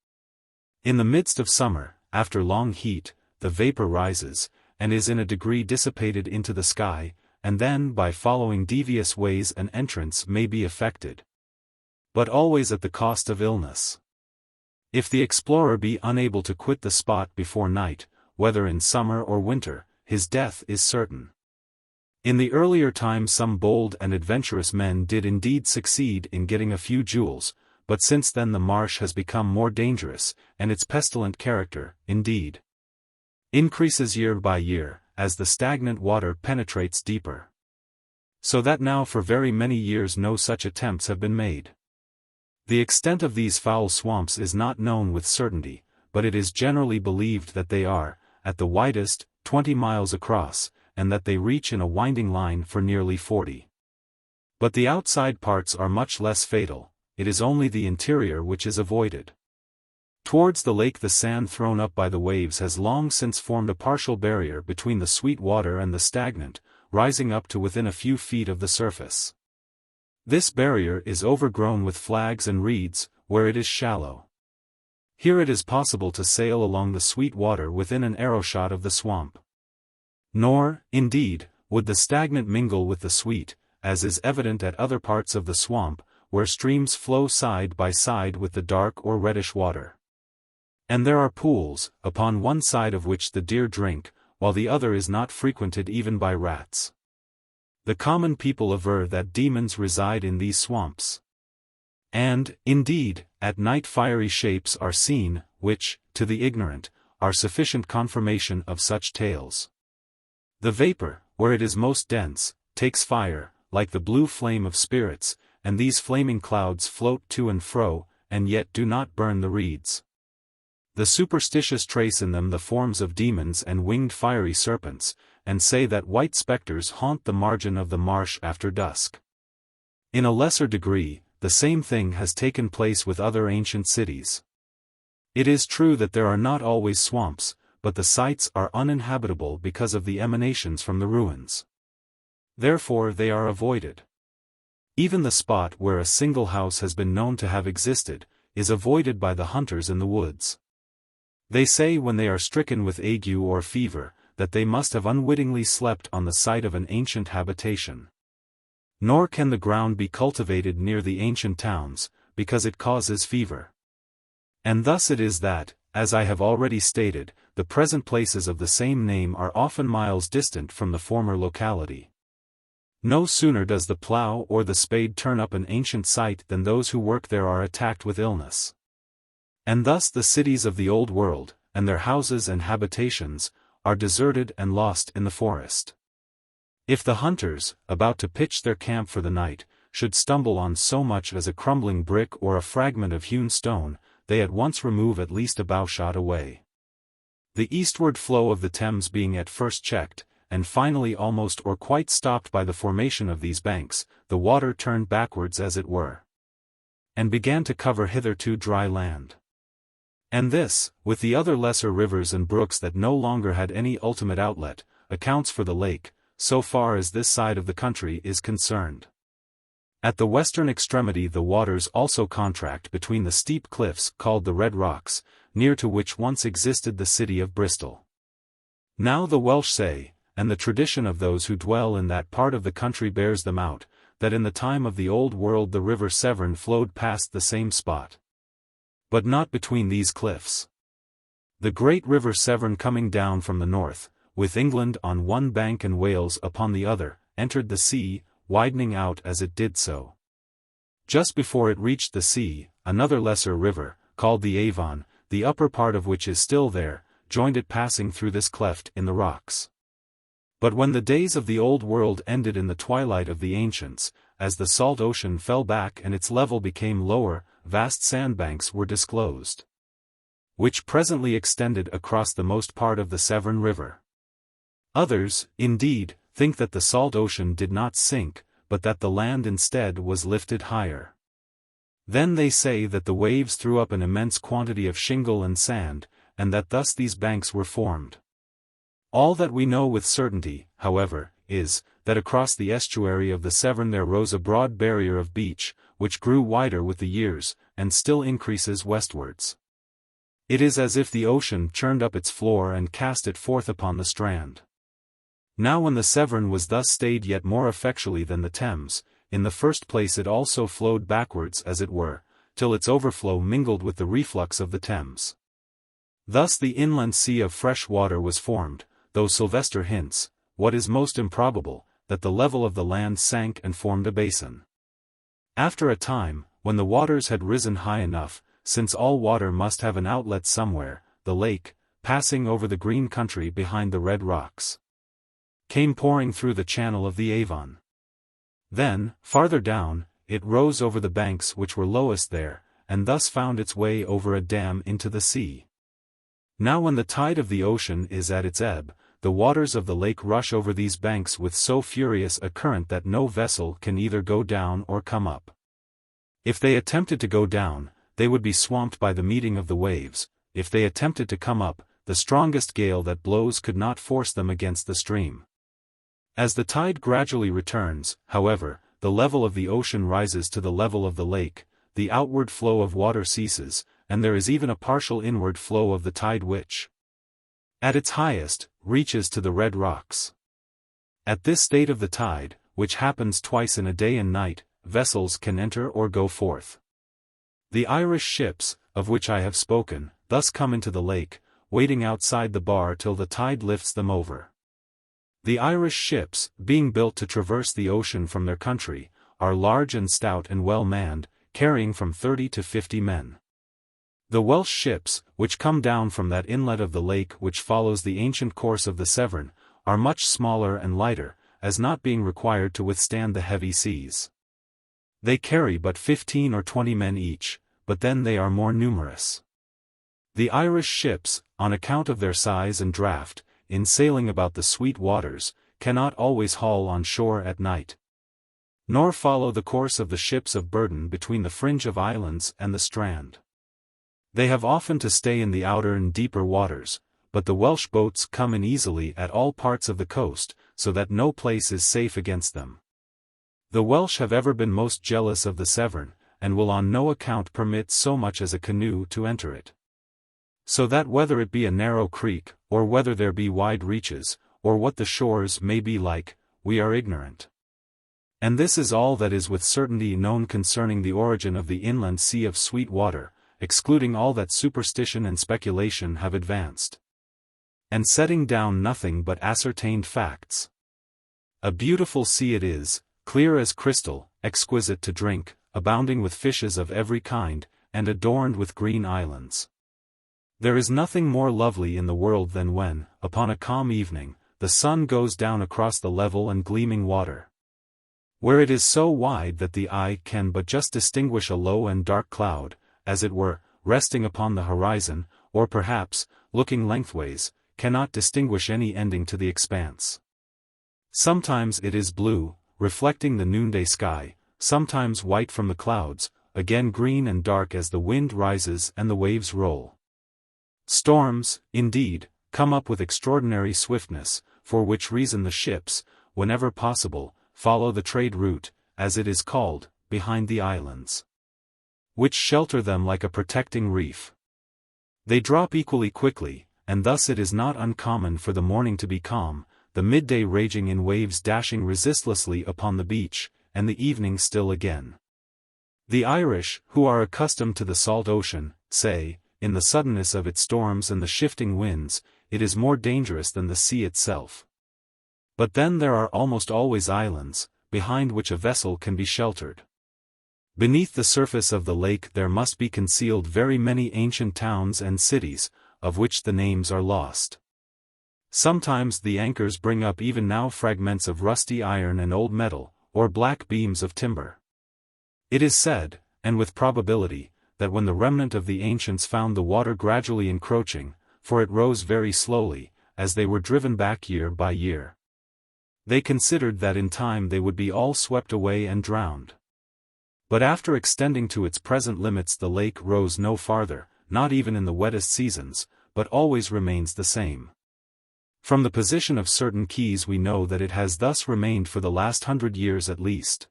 In the midst of summer, after long heat, the vapor rises, and is in a degree dissipated into the sky, and then by following devious ways an entrance may be effected. But always at the cost of illness. If the explorer be unable to quit the spot before night, whether in summer or winter, his death is certain. In the earlier times some bold and adventurous men did indeed succeed in getting a few jewels, but since then the marsh has become more dangerous, and its pestilent character, indeed, increases year by year, as the stagnant water penetrates deeper. So that now for very many years no such attempts have been made. The extent of these foul swamps is not known with certainty, but it is generally believed that they are, at the widest, 20 miles across, and that they reach in a winding line for nearly 40. But the outside parts are much less fatal, it is only the interior which is avoided. Towards the lake the sand thrown up by the waves has long since formed a partial barrier between the sweet water and the stagnant, rising up to within a few feet of the surface. This barrier is overgrown with flags and reeds, where it is shallow. Here it is possible to sail along the sweet water within an arrow-shot of the swamp. Nor, indeed, would the stagnant mingle with the sweet, as is evident at other parts of the swamp, where streams flow side by side with the dark or reddish water. And there are pools, upon one side of which the deer drink, while the other is not frequented even by rats. The common people aver that demons reside in these swamps. And, indeed, at night fiery shapes are seen, which, to the ignorant, are sufficient confirmation of such tales. The vapor, where it is most dense, takes fire, like the blue flame of spirits, and these flaming clouds float to and fro, and yet do not burn the reeds. The superstitious trace in them the forms of demons and winged fiery serpents, and say that white spectres haunt the margin of the marsh after dusk. In a lesser degree, the same thing has taken place with other ancient cities. It is true that there are not always swamps, but the sites are uninhabitable because of the emanations from the ruins. Therefore they are avoided. Even the spot where a single house has been known to have existed, is avoided by the hunters in the woods. They say when they are stricken with ague or fever, that they must have unwittingly slept on the site of an ancient habitation. Nor can the ground be cultivated near the ancient towns, because it causes fever. And thus it is that, as I have already stated, the present places of the same name are often miles distant from the former locality. No sooner does the plough or the spade turn up an ancient site than those who work there are attacked with illness. And thus the cities of the old world, and their houses and habitations, are deserted and lost in the forest. If the hunters, about to pitch their camp for the night, should stumble on so much as a crumbling brick or a fragment of hewn stone, they at once remove at least a bowshot away. The eastward flow of the Thames being at first checked, and finally almost or quite stopped by the formation of these banks, the water turned backwards as it were, and began to cover hitherto dry land. And this, with the other lesser rivers and brooks that no longer had any ultimate outlet, accounts for the lake, so far as this side of the country is concerned. At the western extremity the waters also contract between the steep cliffs called the Red Rocks, near to which once existed the city of Bristol. Now the Welsh say, and the tradition of those who dwell in that part of the country bears them out, that in the time of the Old World the river Severn flowed past the same spot. But not between these cliffs. The great river Severn coming down from the north, with England on one bank and Wales upon the other, entered the sea, widening out as it did so. Just before it reached the sea, another lesser river, called the Avon, the upper part of which is still there, joined it passing through this cleft in the rocks. But when the days of the Old World ended in the twilight of the ancients, as the salt ocean fell back and its level became lower, vast sandbanks were disclosed, which presently extended across the most part of the Severn River. Others, indeed, think that the salt ocean did not sink, but that the land instead was lifted higher. Then they say that the waves threw up an immense quantity of shingle and sand, and that thus these banks were formed. All that we know with certainty, however, is, that across the estuary of the Severn there rose a broad barrier of beach, which grew wider with the years, and still increases westwards. It is as if the ocean churned up its floor and cast it forth upon the strand. Now when the Severn was thus stayed yet more effectually than the Thames, in the first place it also flowed backwards as it were, till its overflow mingled with the reflux of the Thames. Thus the inland sea of fresh water was formed, though Sylvester hints, what is most improbable, that the level of the land sank and formed a basin. After a time, when the waters had risen high enough, since all water must have an outlet somewhere, the lake, passing over the green country behind the red rocks, came pouring through the channel of the Avon. Then, farther down, it rose over the banks which were lowest there, and thus found its way over a dam into the sea. Now when the tide of the ocean is at its ebb, the waters of the lake rush over these banks with so furious a current that no vessel can either go down or come up. If they attempted to go down, they would be swamped by the meeting of the waves; if they attempted to come up, the strongest gale that blows could not force them against the stream. As the tide gradually returns, however, the level of the ocean rises to the level of the lake, the outward flow of water ceases, and there is even a partial inward flow of the tide which, at its highest, reaches to the red rocks. At this state of the tide, which happens twice in a day and night, vessels can enter or go forth. The Irish ships, of which I have spoken, thus come into the lake, waiting outside the bar till the tide lifts them over. The Irish ships, being built to traverse the ocean from their country, are large and stout and well manned, carrying from 30 to 50 men. The Welsh ships, which come down from that inlet of the lake which follows the ancient course of the Severn, are much smaller and lighter, as not being required to withstand the heavy seas. They carry but 15 or 20 men each, but then they are more numerous. The Irish ships, on account of their size and draught, in sailing about the sweet waters, cannot always haul on shore at night, nor follow the course of the ships of burden between the fringe of islands and the strand. They have often to stay in the outer and deeper waters, but the Welsh boats come in easily at all parts of the coast, so that no place is safe against them. The Welsh have ever been most jealous of the Severn, and will on no account permit so much as a canoe to enter it. So that whether it be a narrow creek, or whether there be wide reaches, or what the shores may be like, we are ignorant. And this is all that is with certainty known concerning the origin of the inland sea of sweet water, excluding all that superstition and speculation have advanced, and setting down nothing but ascertained facts. A beautiful sea it is, clear as crystal, exquisite to drink, abounding with fishes of every kind, and adorned with green islands. There is nothing more lovely in the world than when, upon a calm evening, the sun goes down across the level and gleaming water, where it is so wide that the eye can but just distinguish a low and dark cloud, as it were, resting upon the horizon, or perhaps, looking lengthways, cannot distinguish any ending to the expanse. Sometimes it is blue, reflecting the noonday sky, sometimes white from the clouds, again green and dark as the wind rises and the waves roll. Storms, indeed, come up with extraordinary swiftness, for which reason the ships, whenever possible, follow the trade route, as it is called, behind the islands, which shelter them like a protecting reef. They drop equally quickly, and thus it is not uncommon for the morning to be calm, the midday raging in waves dashing resistlessly upon the beach, and the evening still again. The Irish, who are accustomed to the salt ocean, say, in the suddenness of its storms and the shifting winds, it is more dangerous than the sea itself. But then there are almost always islands, behind which a vessel can be sheltered. Beneath the surface of the lake there must be concealed very many ancient towns and cities, of which the names are lost. Sometimes the anchors bring up even now fragments of rusty iron and old metal, or black beams of timber. It is said, and with probability, that when the remnant of the ancients found the water gradually encroaching, for it rose very slowly, as they were driven back year by year, they considered that in time they would be all swept away and drowned. But after extending to its present limits the lake rose no farther, not even in the wettest seasons, but always remains the same. From the position of certain keys we know that it has thus remained for the last 100 years at least.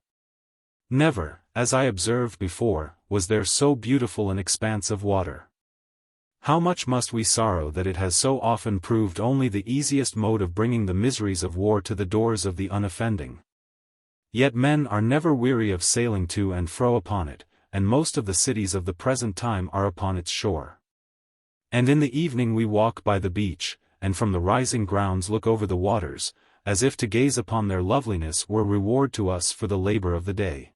Never, as I observed before, was there so beautiful an expanse of water. How much must we sorrow that it has so often proved only the easiest mode of bringing the miseries of war to the doors of the unoffending. Yet men are never weary of sailing to and fro upon it, and most of the cities of the present time are upon its shore. And in the evening we walk by the beach, and from the rising grounds look over the waters, as if to gaze upon their loveliness were reward to us for the labor of the day.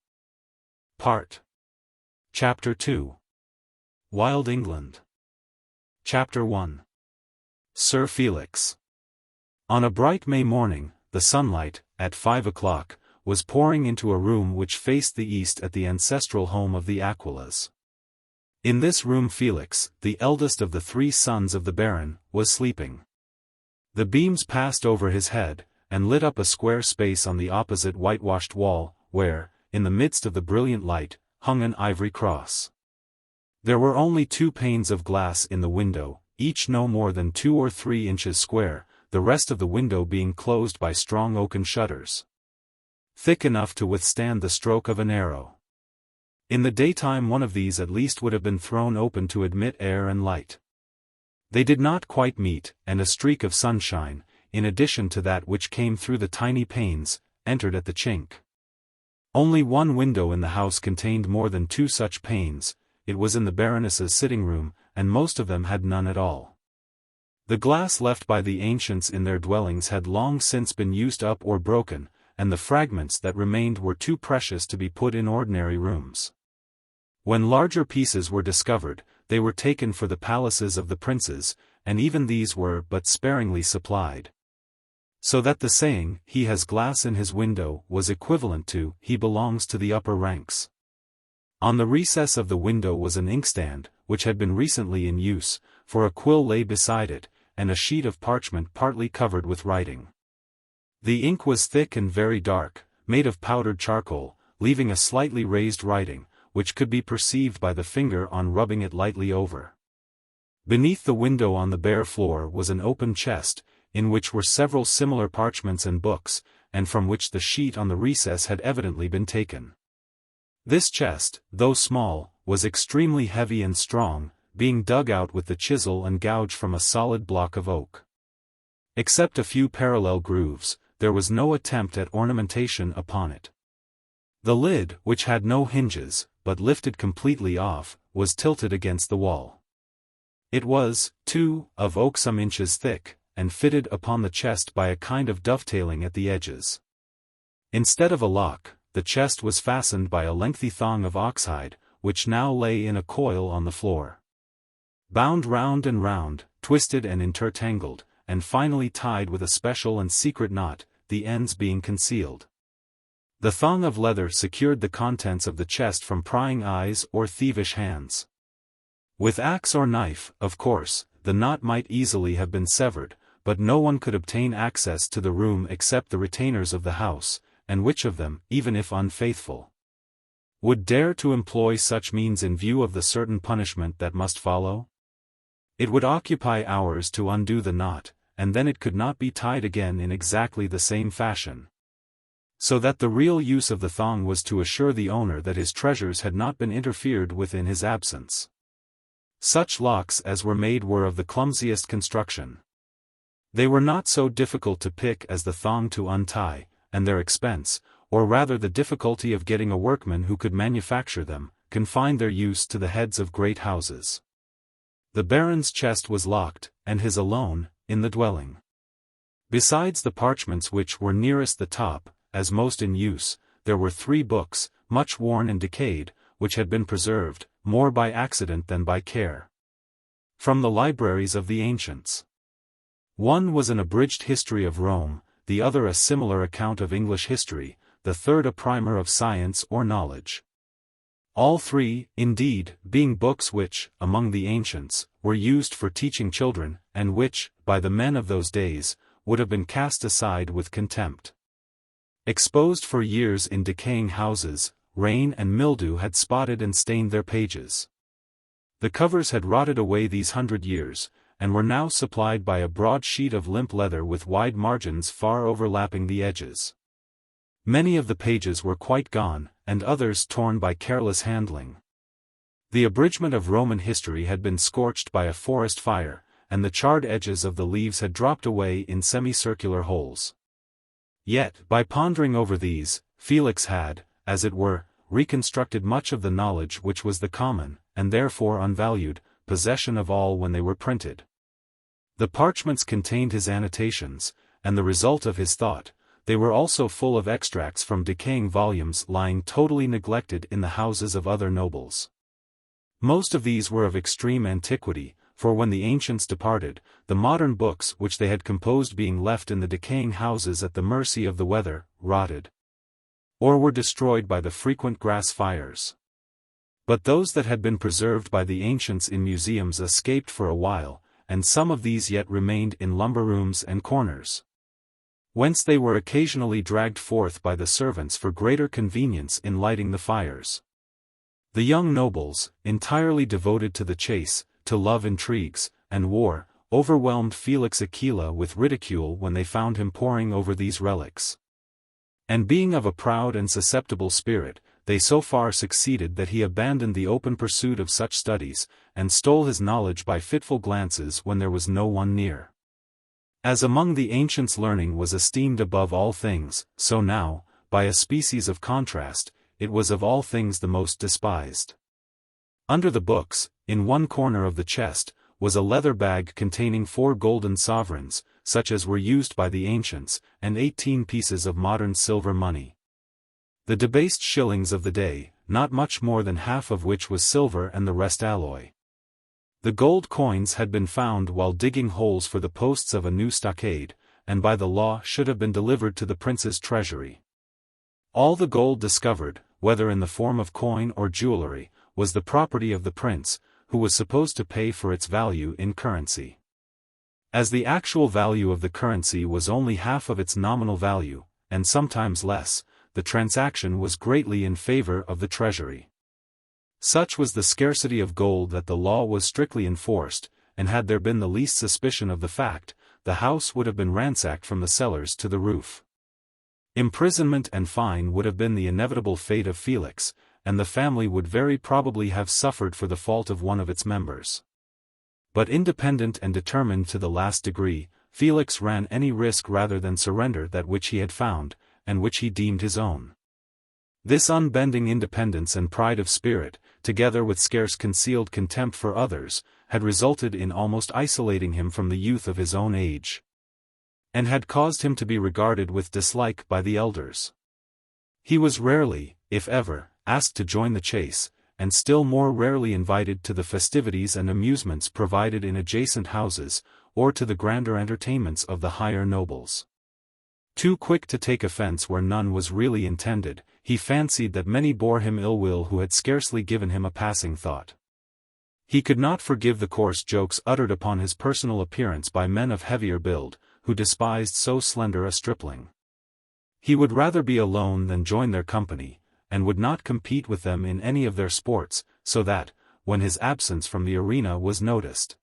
Chapter 2. Wild England. Chapter 1. Sir Felix. On a bright May morning, the sunlight, at 5 o'clock, was pouring into a room which faced the east at the ancestral home of the Aquilas. In this room Felix, the eldest of the 3 sons of the Baron, was sleeping. The beams passed over his head, and lit up a square space on the opposite whitewashed wall, where, in the midst of the brilliant light, hung an ivory cross. There were only 2 panes of glass in the window, each no more than 2 or 3 inches square, the rest of the window being closed by strong oaken shutters, thick enough to withstand the stroke of an arrow. In the daytime one of these at least would have been thrown open to admit air and light. They did not quite meet, and a streak of sunshine, in addition to that which came through the tiny panes, entered at the chink. Only one window in the house contained more than 2 such panes. It was in the Baroness's sitting room, and most of them had none at all. The glass left by the ancients in their dwellings had long since been used up or broken, and the fragments that remained were too precious to be put in ordinary rooms. When larger pieces were discovered, they were taken for the palaces of the princes, and even these were but sparingly supplied. So that the saying, "he has glass in his window," was equivalent to, "he belongs to the upper ranks." On the recess of the window was an inkstand, which had been recently in use, for a quill lay beside it, and a sheet of parchment partly covered with writing. The ink was thick and very dark, made of powdered charcoal, leaving a slightly raised writing, which could be perceived by the finger on rubbing it lightly over. Beneath the window on the bare floor was an open chest, in which were several similar parchments and books, and from which the sheet on the recess had evidently been taken. This chest, though small, was extremely heavy and strong, being dug out with the chisel and gouge from a solid block of oak. Except a few parallel grooves, there was no attempt at ornamentation upon it. The lid, which had no hinges, but lifted completely off, was tilted against the wall. It was, too, of oak some inches thick, and fitted upon the chest by a kind of dovetailing at the edges. Instead of a lock, the chest was fastened by a lengthy thong of oxhide, which now lay in a coil on the floor. Bound round and round, twisted and intertangled, and finally tied with a special and secret knot, the ends being concealed. The thong of leather secured the contents of the chest from prying eyes or thievish hands. With axe or knife, of course, the knot might easily have been severed, but no one could obtain access to the room except the retainers of the house, and which of them, even if unfaithful, would dare to employ such means in view of the certain punishment that must follow? It would occupy hours to undo the knot, and then it could not be tied again in exactly the same fashion. So that the real use of the thong was to assure the owner that his treasures had not been interfered with in his absence. Such locks as were made were of the clumsiest construction. They were not so difficult to pick as the thong to untie, and their expense, or rather the difficulty of getting a workman who could manufacture them, confined their use to the heads of great houses. The Baron's chest was locked, and his alone, in the dwelling. Besides the parchments which were nearest the top, as most in use, there were 3 books, much worn and decayed, which had been preserved, more by accident than by care. From the libraries of the ancients. One was an abridged history of Rome, the other a similar account of English history, the third a primer of science or knowledge. All three, indeed, being books which, among the ancients, were used for teaching children, and which, by the men of those days, would have been cast aside with contempt. Exposed for years in decaying houses, rain and mildew had spotted and stained their pages. The covers had rotted away these 100 years, and were now supplied by a broad sheet of limp leather with wide margins far overlapping the edges. Many of the pages were quite gone, and others torn by careless handling. The abridgment of Roman history had been scorched by a forest fire, and the charred edges of the leaves had dropped away in semicircular holes. Yet, by pondering over these, Felix had, as it were, reconstructed much of the knowledge which was the common, and therefore unvalued, possession of all when they were printed. The parchments contained his annotations, and the result of his thought. They were also full of extracts from decaying volumes lying totally neglected in the houses of other nobles. Most of these were of extreme antiquity, for when the ancients departed, the modern books which they had composed being left in the decaying houses at the mercy of the weather, rotted, or were destroyed by the frequent grass fires. But those that had been preserved by the ancients in museums escaped for a while, and some of these yet remained in lumber rooms and corners, whence they were occasionally dragged forth by the servants for greater convenience in lighting the fires. The young nobles, entirely devoted to the chase, to love intrigues, and war, overwhelmed Felix Aquila with ridicule when they found him poring over these relics. And being of a proud and susceptible spirit, they so far succeeded that he abandoned the open pursuit of such studies, and stole his knowledge by fitful glances when there was no one near. As among the ancients learning was esteemed above all things, so now, by a species of contrast, it was of all things the most despised. Under the books, in one corner of the chest, was a leather bag containing 4 golden sovereigns, such as were used by the ancients, and 18 pieces of modern silver money. The debased shillings of the day, not much more than half of which was silver and the rest alloy. The gold coins had been found while digging holes for the posts of a new stockade, and by the law should have been delivered to the prince's treasury. All the gold discovered, whether in the form of coin or jewelry, was the property of the prince, who was supposed to pay for its value in currency. As the actual value of the currency was only half of its nominal value, and sometimes less, the transaction was greatly in favor of the treasury. Such was the scarcity of gold that the law was strictly enforced, and had there been the least suspicion of the fact, the house would have been ransacked from the cellars to the roof. Imprisonment and fine would have been the inevitable fate of Felix, and the family would very probably have suffered for the fault of one of its members. But independent and determined to the last degree, Felix ran any risk rather than surrender that which he had found, and which he deemed his own. This unbending independence and pride of spirit, together with scarce concealed contempt for others, had resulted in almost isolating him from the youth of his own age, and had caused him to be regarded with dislike by the elders. He was rarely, if ever, asked to join the chase, and still more rarely invited to the festivities and amusements provided in adjacent houses, or to the grander entertainments of the higher nobles. Too quick to take offense where none was really intended, he fancied that many bore him ill will who had scarcely given him a passing thought. He could not forgive the coarse jokes uttered upon his personal appearance by men of heavier build, who despised so slender a stripling. He would rather be alone than join their company, and would not compete with them in any of their sports, so that, when his absence from the arena was noticed,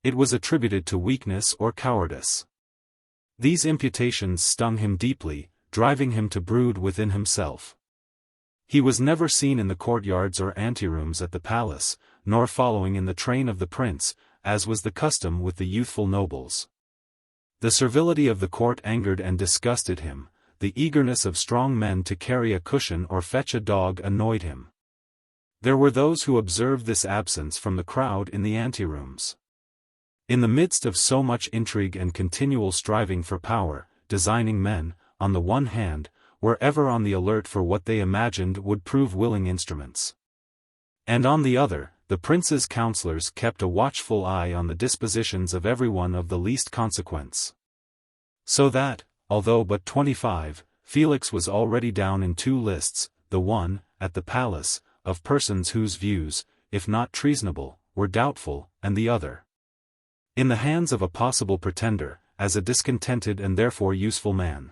it was attributed to weakness or cowardice. These imputations stung him deeply, driving him to brood within himself. He was never seen in the courtyards or anterooms at the palace, nor following in the train of the prince, as was the custom with the youthful nobles. The servility of the court angered and disgusted him, the eagerness of strong men to carry a cushion or fetch a dog annoyed him. There were those who observed this absence from the crowd in the anterooms. In the midst of so much intrigue and continual striving for power, designing men, on the one hand, were ever on the alert for what they imagined would prove willing instruments, And on the other, the prince's counselors kept a watchful eye on the dispositions of everyone of the least consequence. So that, although but 25, Felix was already down in 2 lists, the one, at the palace, of persons whose views, if not treasonable, were doubtful, and the other in the hands of a possible pretender, as a discontented and therefore useful man.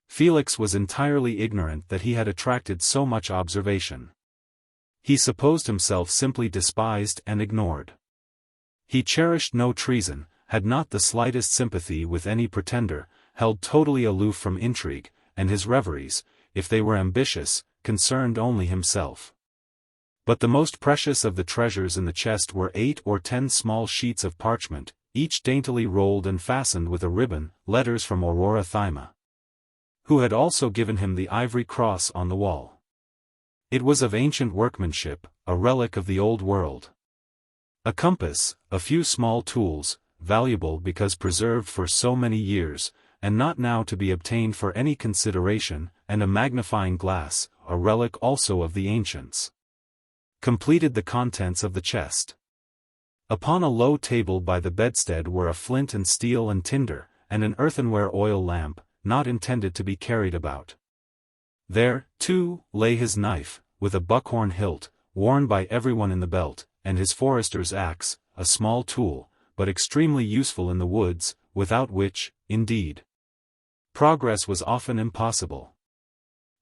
Felix was entirely ignorant that he had attracted so much observation. He supposed himself simply despised and ignored. He cherished no treason, had not the slightest sympathy with any pretender, held totally aloof from intrigue, and his reveries, if they were ambitious, concerned only himself. But the most precious of the treasures in the chest were 8 or 10 small sheets of parchment, each daintily rolled and fastened with a ribbon, letters from Aurora Thyma, who had also given him the ivory cross on the wall. It was of ancient workmanship, a relic of the old world. A compass, a few small tools, valuable because preserved for so many years, and not now to be obtained for any consideration, and a magnifying glass, a relic also of the ancients, completed the contents of the chest. Upon a low table by the bedstead were a flint and steel and tinder, and an earthenware oil lamp, not intended to be carried about. There, too, lay his knife, with a buckhorn hilt, worn by everyone in the belt, and his forester's axe, a small tool, but extremely useful in the woods, without which, indeed, progress was often impossible.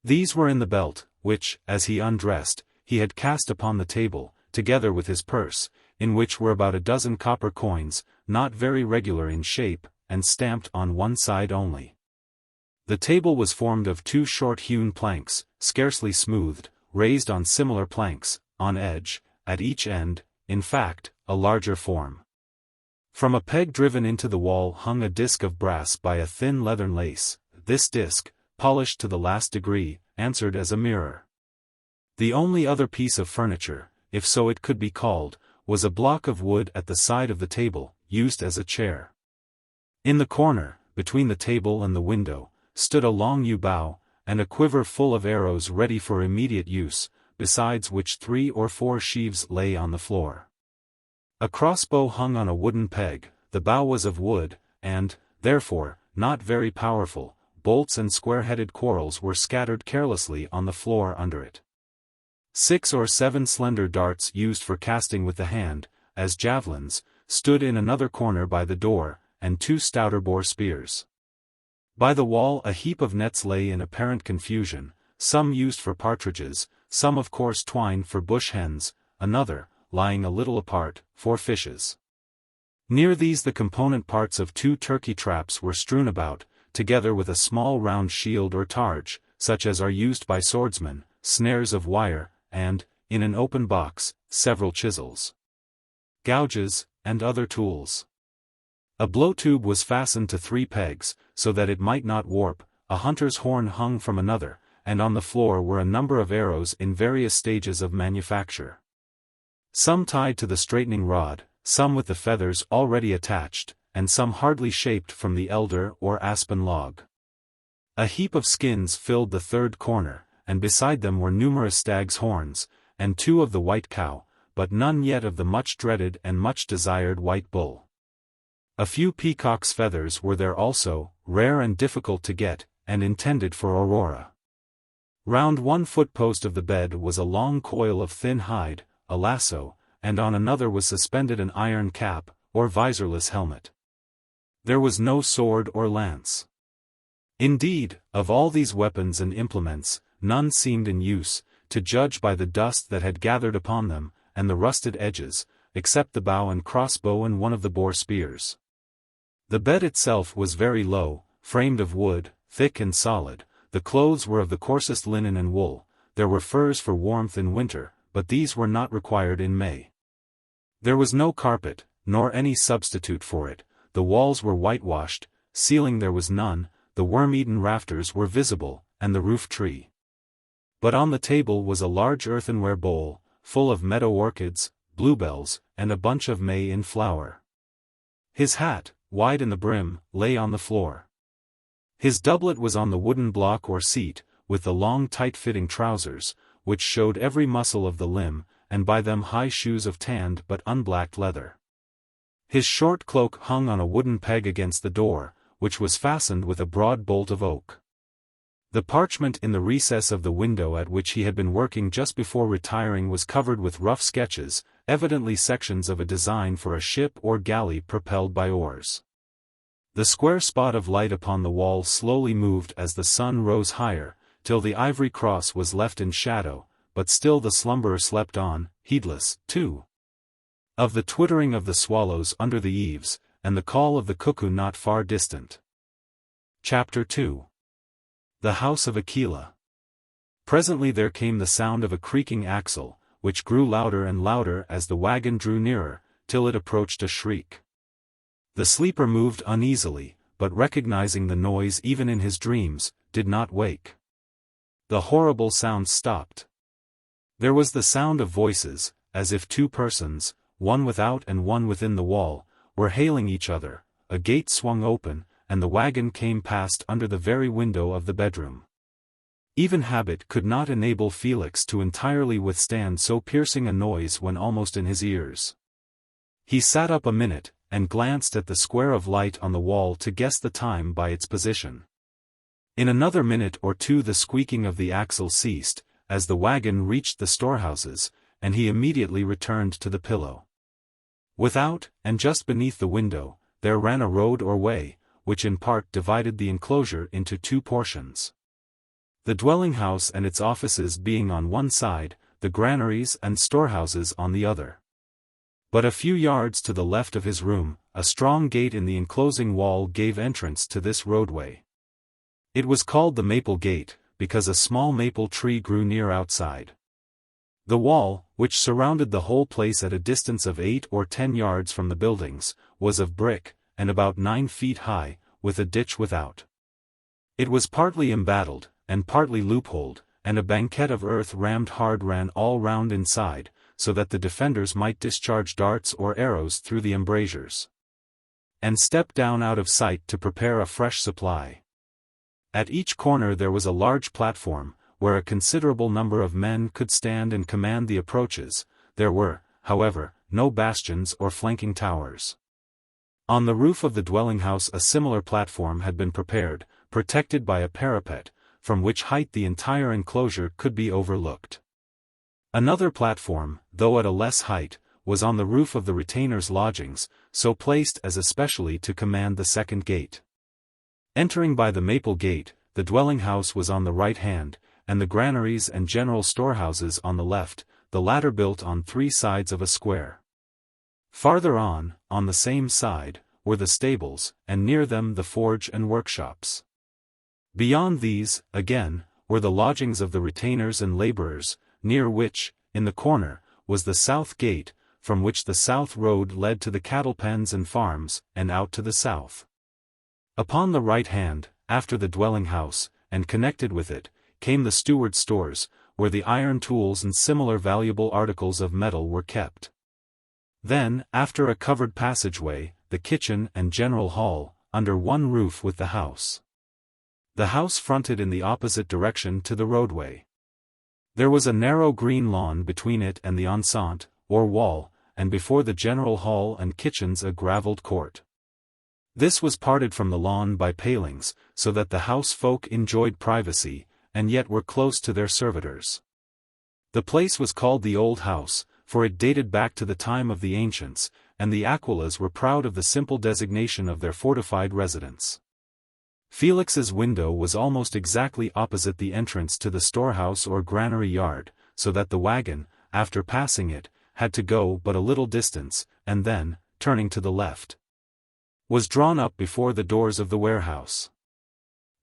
These were in the belt, which, as he undressed, he had cast upon the table, together with his purse, in which were about 12 copper coins, not very regular in shape, and stamped on one side only. The table was formed of 2 short-hewn planks, scarcely smoothed, raised on similar planks, on edge, at each end, in fact, a larger form. From a peg driven into the wall hung a disc of brass by a thin leathern lace. This disc, polished to the last degree, answered as a mirror. The only other piece of furniture, if so it could be called, was a block of wood at the side of the table, used as a chair. In the corner, between the table and the window, stood a long yew bow, and a quiver full of arrows ready for immediate use, besides which 3 or 4 sheaves lay on the floor. A crossbow hung on a wooden peg. The bow was of wood, and, therefore, not very powerful. Bolts and square-headed quarrels were scattered carelessly on the floor under it. 6 or 7 slender darts used for casting with the hand, as javelins, stood in another corner by the door, and 2 stouter boar spears. By the wall a heap of nets lay in apparent confusion, some used for partridges, some of coarse twine for bush hens, another, lying a little apart, for fishes. Near these the component parts of 2 turkey traps were strewn about, together with a small round shield or targe, such as are used by swordsmen, snares of wire, and, in an open box, several chisels, gouges, and other tools. A blow-tube was fastened to 3 pegs, so that it might not warp. A hunter's horn hung from another, and on the floor were a number of arrows in various stages of manufacture. Some tied to the straightening rod, some with the feathers already attached, and some hardly shaped from the elder or aspen log. A heap of skins filled the 3rd corner, and beside them were numerous stag's horns, and 2 of the white cow, but none yet of the much dreaded and much desired white bull. A few peacock's feathers were there also, rare and difficult to get, and intended for Aurora. Round one foot-post of the bed was a long coil of thin hide, a lasso, and on another was suspended an iron cap, or visorless helmet. There was no sword or lance. Indeed, of all these weapons and implements, none seemed in use, to judge by the dust that had gathered upon them, and the rusted edges, except the bow and crossbow and one of the boar spears. The bed itself was very low, framed of wood, thick and solid. The clothes were of the coarsest linen and wool. There were furs for warmth in winter, but these were not required in May. There was no carpet, nor any substitute for it. The walls were whitewashed, ceiling there was none, the worm-eaten rafters were visible, and the roof tree. But on the table was a large earthenware bowl, full of meadow orchids, bluebells, and a bunch of may in flower. His hat, wide in the brim, lay on the floor. His doublet was on the wooden block or seat, with the long tight-fitting trousers, which showed every muscle of the limb, and by them high shoes of tanned but unblacked leather. His short cloak hung on a wooden peg against the door, which was fastened with a broad bolt of oak. The parchment in the recess of the window at which he had been working just before retiring was covered with rough sketches, evidently sections of a design for a ship or galley propelled by oars. The square spot of light upon the wall slowly moved as the sun rose higher, till the ivory cross was left in shadow, but still the slumberer slept on, heedless, too, of the twittering of the swallows under the eaves, and the call of the cuckoo not far distant. Chapter 2. The House of Aquila. Presently there came the sound of a creaking axle, which grew louder and louder as the wagon drew nearer, till it approached a shriek. The sleeper moved uneasily, but recognizing the noise even in his dreams, did not wake. The horrible sound stopped. There was the sound of voices, as if two persons, one without and one within the wall, were hailing each other. A gate swung open, and the wagon came past under the very window of the bedroom. Even habit could not enable Felix to entirely withstand so piercing a noise when almost in his ears. He sat up a minute, and glanced at the square of light on the wall to guess the time by its position. In another minute or two the squeaking of the axle ceased, as the wagon reached the storehouses, and he immediately returned to the pillow. Without, and just beneath the window, there ran a road or way, which in part divided the enclosure into two portions. The dwelling house and its offices being on one side, the granaries and storehouses on the other. But a few yards to the left of his room, a strong gate in the enclosing wall gave entrance to this roadway. It was called the Maple Gate, because a small maple tree grew near outside. The wall, which surrounded the whole place at a distance of 8 or 10 yards from the buildings, was of brick, and about 9 feet high, with a ditch without. It was partly embattled, and partly loopholed, and a banquette of earth rammed hard ran all round inside, so that the defenders might discharge darts or arrows through the embrasures, and step down out of sight to prepare a fresh supply. At each corner there was a large platform, where a considerable number of men could stand and command the approaches. There were, however, no bastions or flanking towers. On the roof of the dwelling house a similar platform had been prepared, protected by a parapet, from which height the entire enclosure could be overlooked. Another platform, though at a less height, was on the roof of the retainers' lodgings, so placed as especially to command the second gate. Entering by the Maple Gate, the dwelling house was on the right hand, and the granaries and general storehouses on the left, the latter built on 3 sides of a square. Farther on the same side, were the stables, and near them the forge and workshops. Beyond these, again, were the lodgings of the retainers and laborers, near which, in the corner, was the south gate, from which the south road led to the cattle pens and farms, and out to the south. Upon the right hand, after the dwelling house, and connected with it, came the steward's stores, where the iron tools and similar valuable articles of metal were kept. Then, after a covered passageway, the kitchen and general hall, under one roof with the house. The house fronted in the opposite direction to the roadway. There was a narrow green lawn between it and the enceinte, or wall, and before the general hall and kitchens a gravelled court. This was parted from the lawn by palings, so that the house folk enjoyed privacy, and yet were close to their servitors. The place was called the Old House, for it dated back to the time of the ancients, and the Aquilas were proud of the simple designation of their fortified residence. Felix's window was almost exactly opposite the entrance to the storehouse or granary yard, so that the wagon, after passing it, had to go but a little distance, and then, turning to the left, was drawn up before the doors of the warehouse.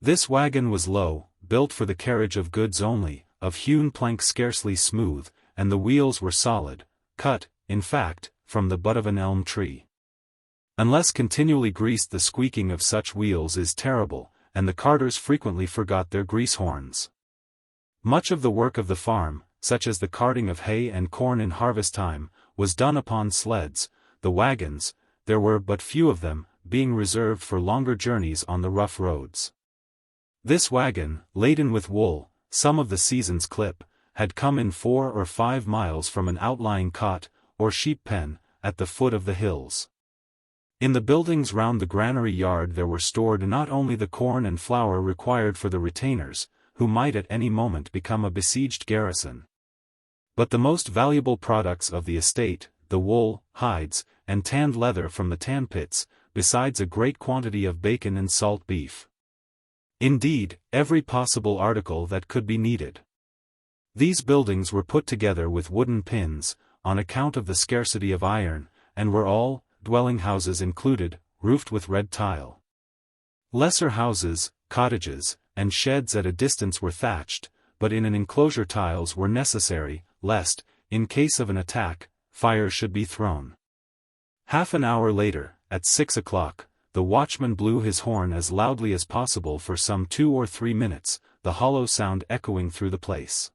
This wagon was low, built for the carriage of goods only, of hewn plank scarcely smooth, and the wheels were solid, cut, in fact, from the butt of an elm tree. Unless continually greased, the squeaking of such wheels is terrible, and the carters frequently forgot their grease horns. Much of the work of the farm, such as the carting of hay and corn in harvest time, was done upon sleds. The wagons, there were but few of them, being reserved for longer journeys on the rough roads. This wagon, laden with wool, some of the season's clip, had come in 4 or 5 miles from an outlying cot, or sheep pen, at the foot of the hills. In the buildings round the granary yard there were stored not only the corn and flour required for the retainers, who might at any moment become a besieged garrison, but the most valuable products of the estate, the wool, hides, and tanned leather from the tan pits, besides a great quantity of bacon and salt beef. Indeed, every possible article that could be needed. These buildings were put together with wooden pins, on account of the scarcity of iron, and were all, dwelling houses included, roofed with red tile. Lesser houses, cottages, and sheds at a distance were thatched, but in an enclosure tiles were necessary, lest, in case of an attack, fire should be thrown. Half an hour later, at 6 o'clock, the watchman blew his horn as loudly as possible for some 2 or 3 minutes, the hollow sound echoing through the place.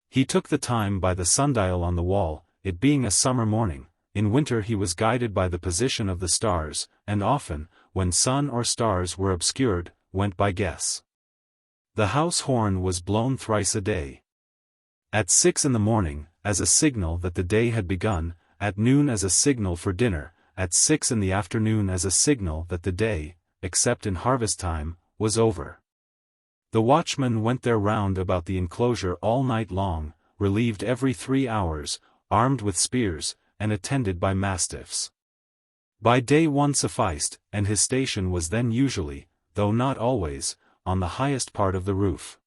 He took the time by the sundial on the wall, it being a summer morning. In winter he was guided by the position of the stars, and often, when sun or stars were obscured, went by guess. The house horn was blown thrice a day. At 6 in the morning, as a signal that the day had begun, at noon as a signal for dinner, at 6 in the afternoon as a signal that the day, except in harvest time, was over. The watchmen went their round about the enclosure all night long, relieved every 3 hours, armed with spears, and attended by mastiffs. By day one sufficed, and his station was then usually, though not always, on the highest part of the roof.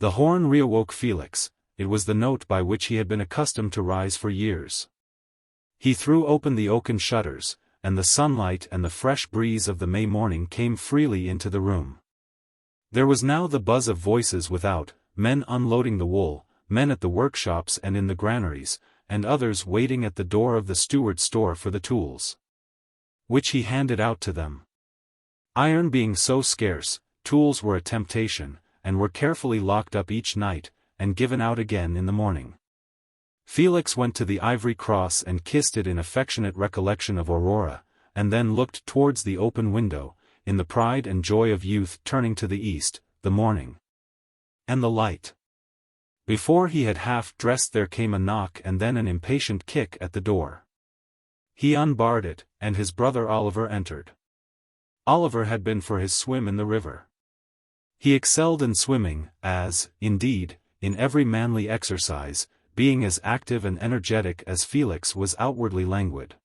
The horn reawoke Felix. It was the note by which he had been accustomed to rise for years. He threw open the oaken shutters, and the sunlight and the fresh breeze of the May morning came freely into the room. There was now the buzz of voices without, men unloading the wool, men at the workshops and in the granaries, and others waiting at the door of the steward's store for the tools, which he handed out to them. Iron being so scarce, tools were a temptation, and were carefully locked up each night, and given out again in the morning. Felix went to the ivory cross and kissed it in affectionate recollection of Aurora, and then looked towards the open window, in the pride and joy of youth, turning to the east, the morning, and the light. Before he had half dressed there came a knock and then an impatient kick at the door. He unbarred it, and his brother Oliver entered. Oliver had been for his swim in the river. He excelled in swimming, as, indeed, in every manly exercise, being as active and energetic as Felix was outwardly languid.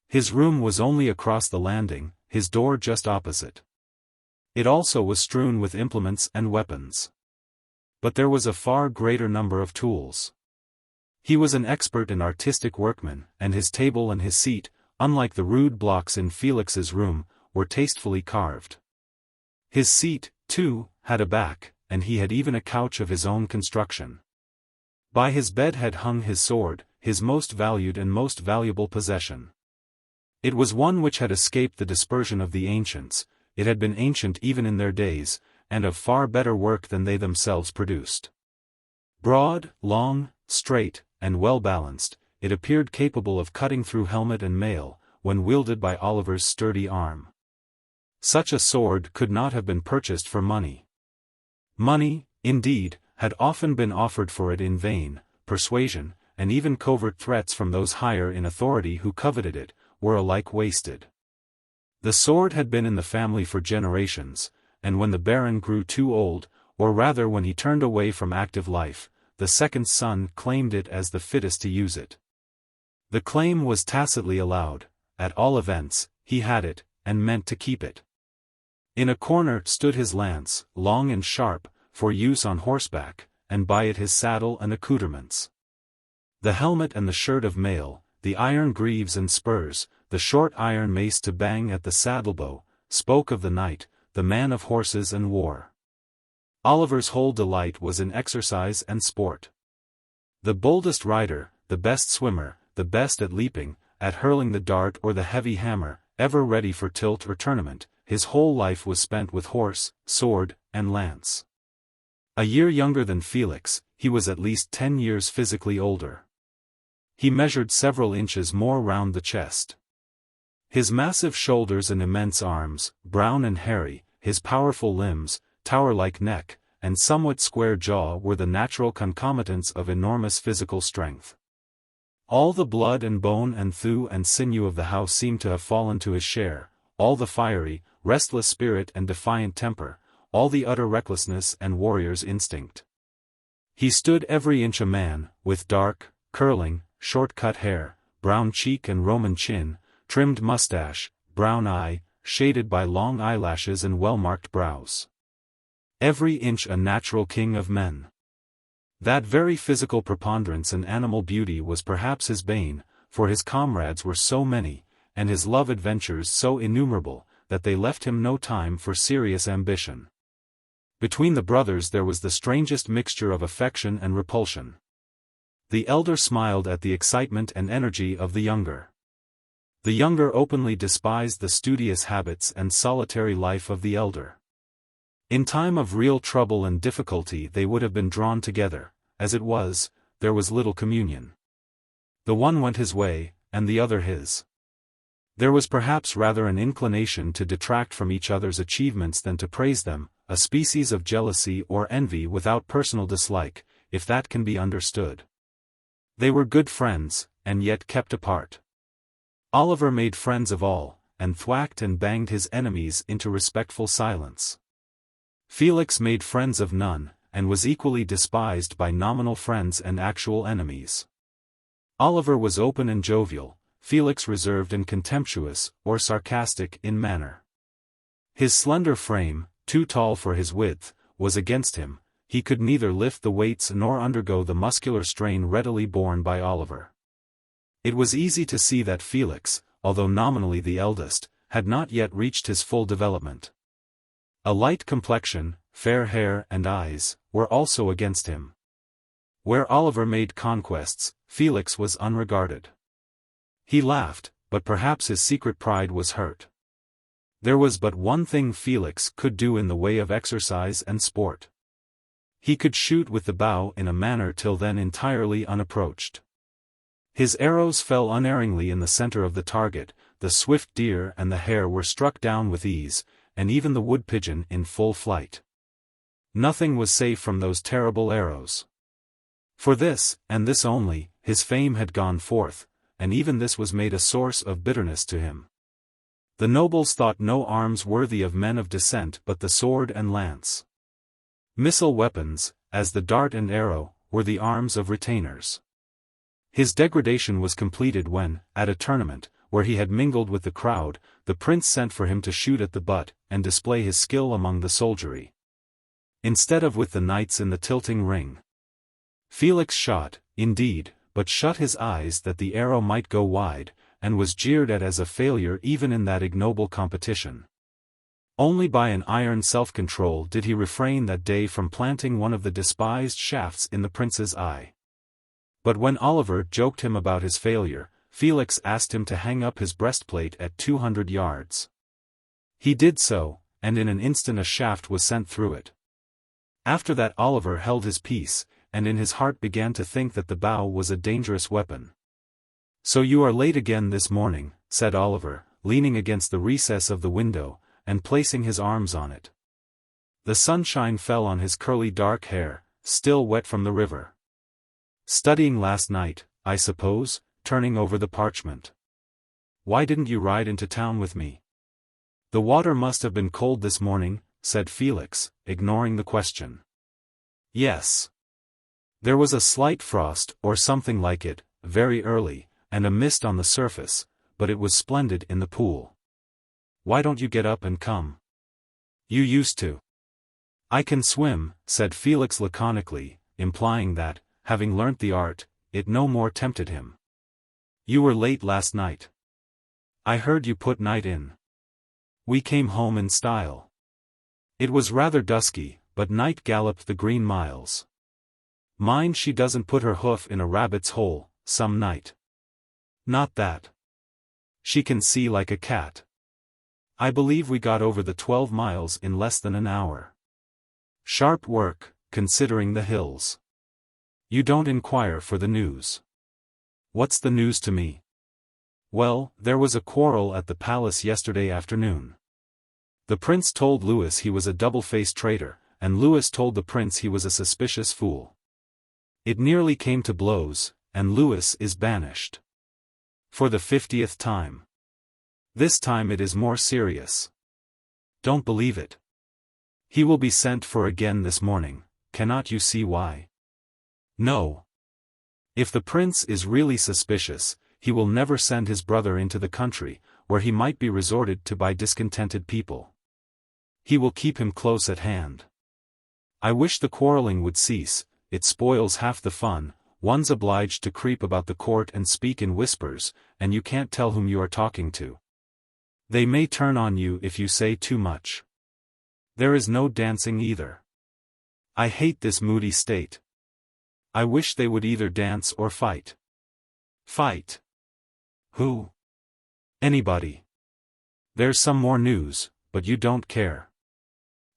His room was only across the landing, his door just opposite. It also was strewn with implements and weapons. But there was a far greater number of tools. He was an expert and artistic workman, and his table and his seat, unlike the rude blocks in Felix's room, were tastefully carved. His seat, too, had a back, and he had even a couch of his own construction. By his bed had hung his sword, his most valued and most valuable possession. It was one which had escaped the dispersion of the ancients, it had been ancient even in their days, and of far better work than they themselves produced. Broad, long, straight, and well balanced, it appeared capable of cutting through helmet and mail, when wielded by Oliver's sturdy arm. Such a sword could not have been purchased for money. Money, indeed, had often been offered for it in vain. Persuasion, and even covert threats from those higher in authority who coveted it, were alike wasted. The sword had been in the family for generations, and when the Baron grew too old, or rather when he turned away from active life, the second son claimed it as the fittest to use it. The claim was tacitly allowed, at all events, he had it, and meant to keep it. In a corner stood his lance, long and sharp, for use on horseback, and by it his saddle and accoutrements. The helmet and the shirt of mail, the iron greaves and spurs, the short iron mace to bang at the saddlebow, spoke of the knight, the man of horses and war. Oliver's whole delight was in exercise and sport. The boldest rider, the best swimmer, the best at leaping, at hurling the dart or the heavy hammer, ever ready for tilt or tournament, his whole life was spent with horse, sword, and lance. A year younger than Felix, he was at least 10 years physically older. He measured several inches more round the chest. His massive shoulders and immense arms, brown and hairy, his powerful limbs, tower-like neck, and somewhat square jaw were the natural concomitants of enormous physical strength. All the blood and bone and thew and sinew of the house seemed to have fallen to his share, all the fiery, restless spirit and defiant temper, all the utter recklessness and warrior's instinct. He stood every inch a man, with dark, curling, short-cut hair, brown cheek and Roman chin, trimmed mustache, brown eye, shaded by long eyelashes and well-marked brows. Every inch a natural king of men. That very physical preponderance and animal beauty was perhaps his bane, for his comrades were so many, and his love adventures so innumerable, that they left him no time for serious ambition. Between the brothers there was the strangest mixture of affection and repulsion. The elder smiled at the excitement and energy of the younger. The younger openly despised the studious habits and solitary life of the elder. In time of real trouble and difficulty they would have been drawn together. As it was, there was little communion. The one went his way, and the other his. There was perhaps rather an inclination to detract from each other's achievements than to praise them, a species of jealousy or envy without personal dislike, if that can be understood. They were good friends, and yet kept apart. Oliver made friends of all, and thwacked and banged his enemies into respectful silence. Felix made friends of none, and was equally despised by nominal friends and actual enemies. Oliver was open and jovial, Felix reserved and contemptuous, or sarcastic in manner. His slender frame, too tall for his width, was against him, he could neither lift the weights nor undergo the muscular strain readily borne by Oliver. It was easy to see that Felix, although nominally the eldest, had not yet reached his full development. A light complexion, fair hair and eyes, were also against him. Where Oliver made conquests, Felix was unregarded. He laughed, but perhaps his secret pride was hurt. There was but one thing Felix could do in the way of exercise and sport. He could shoot with the bow in a manner till then entirely unapproached. His arrows fell unerringly in the center of the target, the swift deer and the hare were struck down with ease, and even the wood pigeon in full flight. Nothing was safe from those terrible arrows. For this, and this only, his fame had gone forth, and even this was made a source of bitterness to him. The nobles thought no arms worthy of men of descent but the sword and lance. Missile weapons, as the dart and arrow, were the arms of retainers. His degradation was completed when, at a tournament, where he had mingled with the crowd, the prince sent for him to shoot at the butt, and display his skill among the soldiery. Instead of with the knights in the tilting ring. Felix shot, indeed, but shut his eyes that the arrow might go wide, and was jeered at as a failure even in that ignoble competition. Only by an iron self-control did he refrain that day from planting one of the despised shafts in the prince's eye. But when Oliver joked him about his failure, Felix asked him to hang up his breastplate at 200 yards. He did so, and in an instant a shaft was sent through it. After that Oliver held his peace, and in his heart began to think that the bow was a dangerous weapon. "So you are late again this morning," said Oliver, leaning against the recess of the window, and placing his arms on it. The sunshine fell on his curly dark hair, still wet from the river. "Studying last night, I suppose," turning over the parchment. "Why didn't you ride into town with me?" "The water must have been cold this morning," said Felix, ignoring the question. "Yes. There was a slight frost, or something like it, very early, and a mist on the surface, but it was splendid in the pool. Why don't you get up and come? You used to." "I can swim," said Felix laconically, implying that, having learnt the art, it no more tempted him. "You were late last night. I heard you put night in." "We came home in style. It was rather dusky, but night galloped the green miles. Mind she doesn't put her hoof in a rabbit's hole, some night. Not that. She can see like a cat. I believe we got over the 12 miles in less than an hour. Sharp work, considering the hills. You don't inquire for the news." "What's the news to me?" "Well, there was a quarrel at the palace yesterday afternoon. The prince told Louis he was a double-faced traitor, and Louis told the prince he was a suspicious fool. It nearly came to blows, and Louis is banished. For the 50th time. This time it is more serious. Don't believe it. He will be sent for again this morning, cannot you see why? No. If the prince is really suspicious, he will never send his brother into the country, where he might be resorted to by discontented people. He will keep him close at hand. I wish the quarreling would cease, it spoils half the fun, one's obliged to creep about the court and speak in whispers, and you can't tell whom you are talking to. They may turn on you if you say too much. There is no dancing either. I hate this moody state. I wish they would either dance or fight. Fight? Who? Anybody. There's some more news, but you don't care.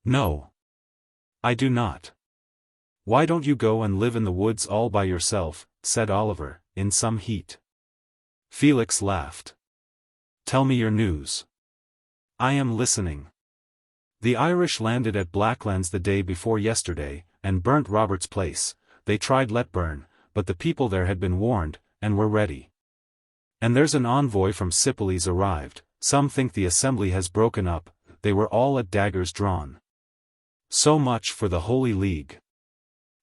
No. I do not. Why don't you go and live in the woods all by yourself, said Oliver, in some heat. Felix laughed. Tell me your news. I am listening. The Irish landed at Blacklands the day before yesterday, and burnt Robert's place. They tried let burn, but the people there had been warned, and were ready. And there's an envoy from Sicily arrived. Some think the assembly has broken up, they were all at daggers drawn. So much for the Holy League.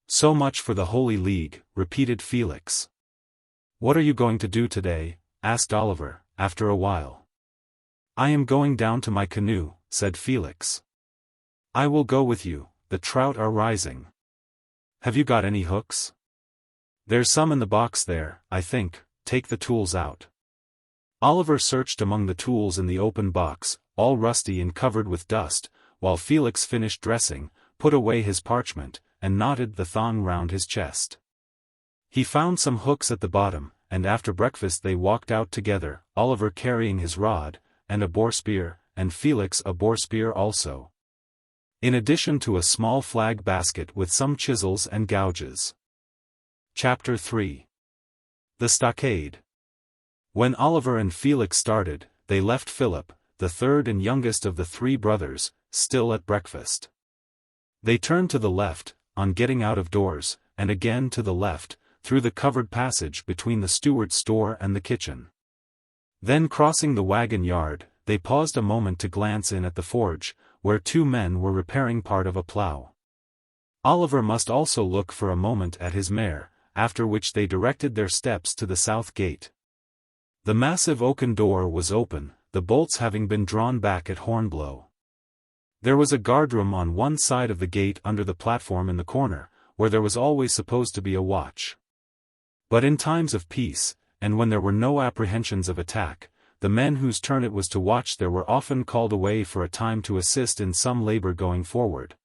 So much for the Holy League, repeated Felix. What are you going to do today? Asked Oliver, after a while. I am going down to my canoe, said Felix. I will go with you, the trout are rising. Have you got any hooks? There's some in the box there, I think, take the tools out. Oliver searched among the tools in the open box, all rusty and covered with dust, while Felix finished dressing, put away his parchment, and knotted the thong round his chest. He found some hooks at the bottom, and after breakfast they walked out together, Oliver carrying his rod, and a boar spear, and Felix a boar spear also. In addition to a small flag basket with some chisels and gouges. Chapter 3. The Stockade. When Oliver and Felix started, they left Philip, the third and youngest of the three brothers, still at breakfast. They turned to the left, on getting out of doors, and again to the left, through the covered passage between the steward's store and the kitchen. Then crossing the wagon yard, they paused a moment to glance in at the forge, where two men were repairing part of a plough. Oliver must also look for a moment at his mare, after which they directed their steps to the south gate. The massive oaken door was open, the bolts having been drawn back at hornblow. There was a guardroom on one side of the gate under the platform in the corner, where there was always supposed to be a watch. But in times of peace, and when there were no apprehensions of attack, the men whose turn it was to watch there were often called away for a time to assist in some labor going forward.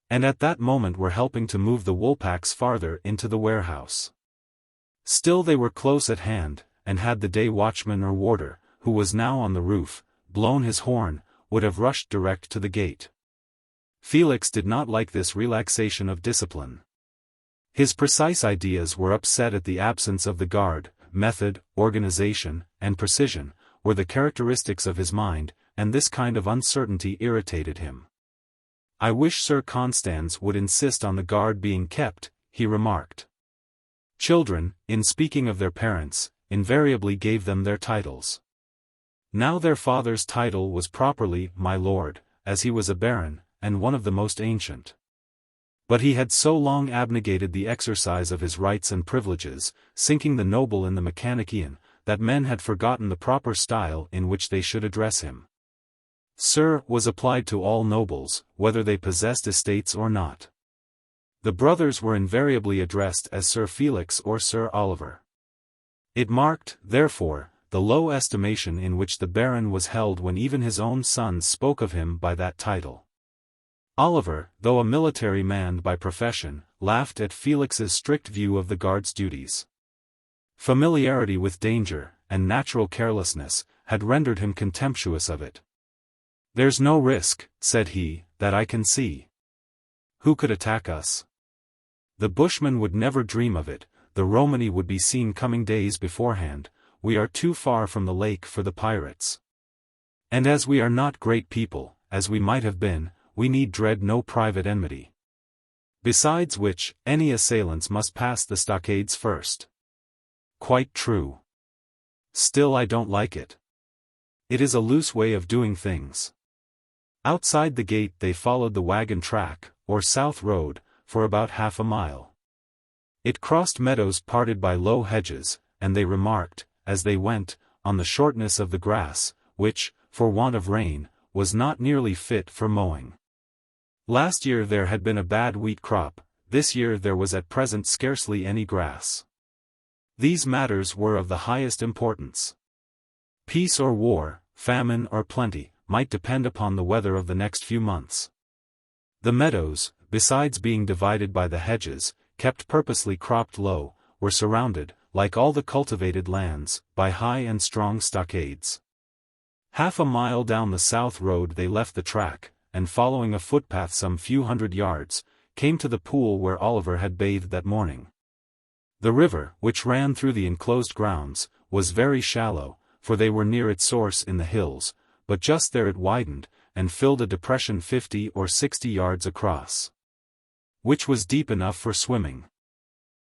And at that moment were helping to move the woolpacks farther into the warehouse. Still they were close at hand, and had the day watchman or warder, who was now on the roof, blown his horn, would have rushed direct to the gate. Felix did not like this relaxation of discipline. His precise ideas were upset at the absence of the guard. Method, organization, and precision were the characteristics of his mind, and this kind of uncertainty irritated him. I wish Sir Constans would insist on the guard being kept, he remarked. Children, in speaking of their parents, invariably gave them their titles. Now their father's title was properly my lord, as he was a baron, and one of the most ancient. But he had so long abnegated the exercise of his rights and privileges, sinking the noble in the mechanician, that men had forgotten the proper style in which they should address him. Sir was applied to all nobles, whether they possessed estates or not. The brothers were invariably addressed as Sir Felix or Sir Oliver. It marked, therefore, the low estimation in which the baron was held when even his own sons spoke of him by that title. Oliver, though a military man by profession, laughed at Felix's strict view of the guard's duties. Familiarity with danger, and natural carelessness, had rendered him contemptuous of it. There's no risk, said he, that I can see. Who could attack us? The Bushmen would never dream of it, the Romany would be seen coming days beforehand, we are too far from the lake for the pirates. And as we are not great people, as we might have been, we need dread no private enmity. Besides which, any assailants must pass the stockades first. Quite true. Still I don't like it. It is a loose way of doing things. Outside the gate they followed the wagon track, or south road, for about half a mile. It crossed meadows parted by low hedges, and they remarked, as they went, on the shortness of the grass, which, for want of rain, was not nearly fit for mowing. Last year there had been a bad wheat crop, this year there was at present scarcely any grass. These matters were of the highest importance. Peace or war, famine or plenty, might depend upon the weather of the next few months. The meadows, besides being divided by the hedges, kept purposely cropped low, were surrounded, like all the cultivated lands, by high and strong stockades. Half a mile down the south road they left the track, and following a footpath some few hundred yards, came to the pool where Oliver had bathed that morning. The river, which ran through the enclosed grounds, was very shallow, for they were near its source in the hills, but just there it widened, and filled a depression 50 or 60 yards across, which was deep enough for swimming.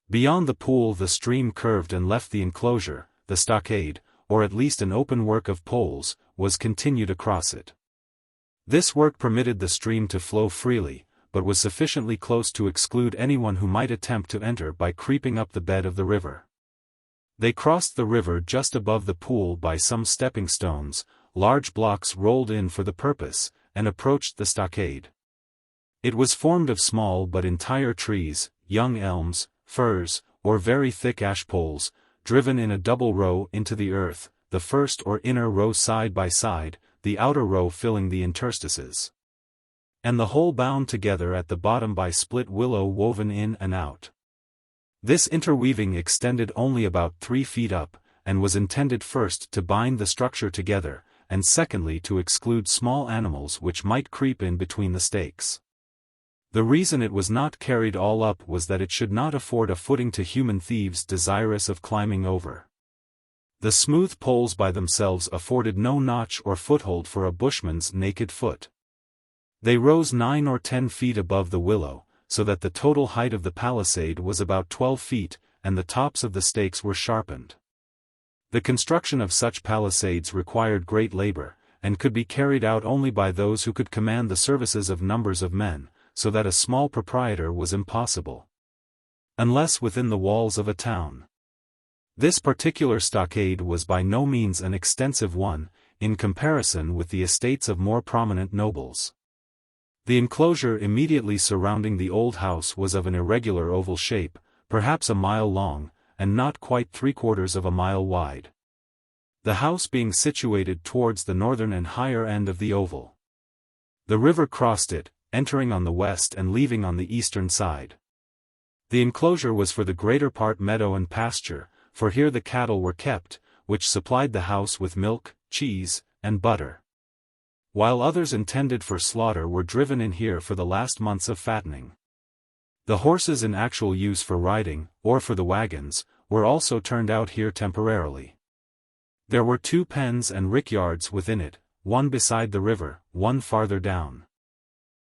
Beyond the pool the stream curved and left the enclosure. The stockade, or at least an open work of poles, was continued across it. This work permitted the stream to flow freely, but was sufficiently close to exclude anyone who might attempt to enter by creeping up the bed of the river. They crossed the river just above the pool by some stepping stones, large blocks rolled in for the purpose, and approached the stockade. It was formed of small but entire trees, young elms, firs, or very thick ash poles, driven in a double row into the earth, the first or inner row side by side, the outer row filling the interstices, and the whole bound together at the bottom by split willow woven in and out. This interweaving extended only about 3 feet up, and was intended first to bind the structure together, and secondly to exclude small animals which might creep in between the stakes. The reason it was not carried all up was that it should not afford a footing to human thieves desirous of climbing over. The smooth poles by themselves afforded no notch or foothold for a bushman's naked foot. They rose 9 or 10 feet above the willow, so that the total height of the palisade was about 12 feet, and the tops of the stakes were sharpened. The construction of such palisades required great labor, and could be carried out only by those who could command the services of numbers of men, so that a small proprietor was impossible, unless within the walls of a town. This particular stockade was by no means an extensive one, in comparison with the estates of more prominent nobles. The enclosure immediately surrounding the old house was of an irregular oval shape, perhaps a mile long, and not quite 3/4 of a mile wide. The house being situated towards the northern and higher end of the oval. The river crossed it, entering on the west and leaving on the eastern side. The enclosure was for the greater part meadow and pasture, for here the cattle were kept, which supplied the house with milk, cheese, and butter, while others intended for slaughter were driven in here for the last months of fattening. The horses in actual use for riding, or for the wagons, were also turned out here temporarily. There were 2 pens and rickyards within it, one beside the river, one farther down.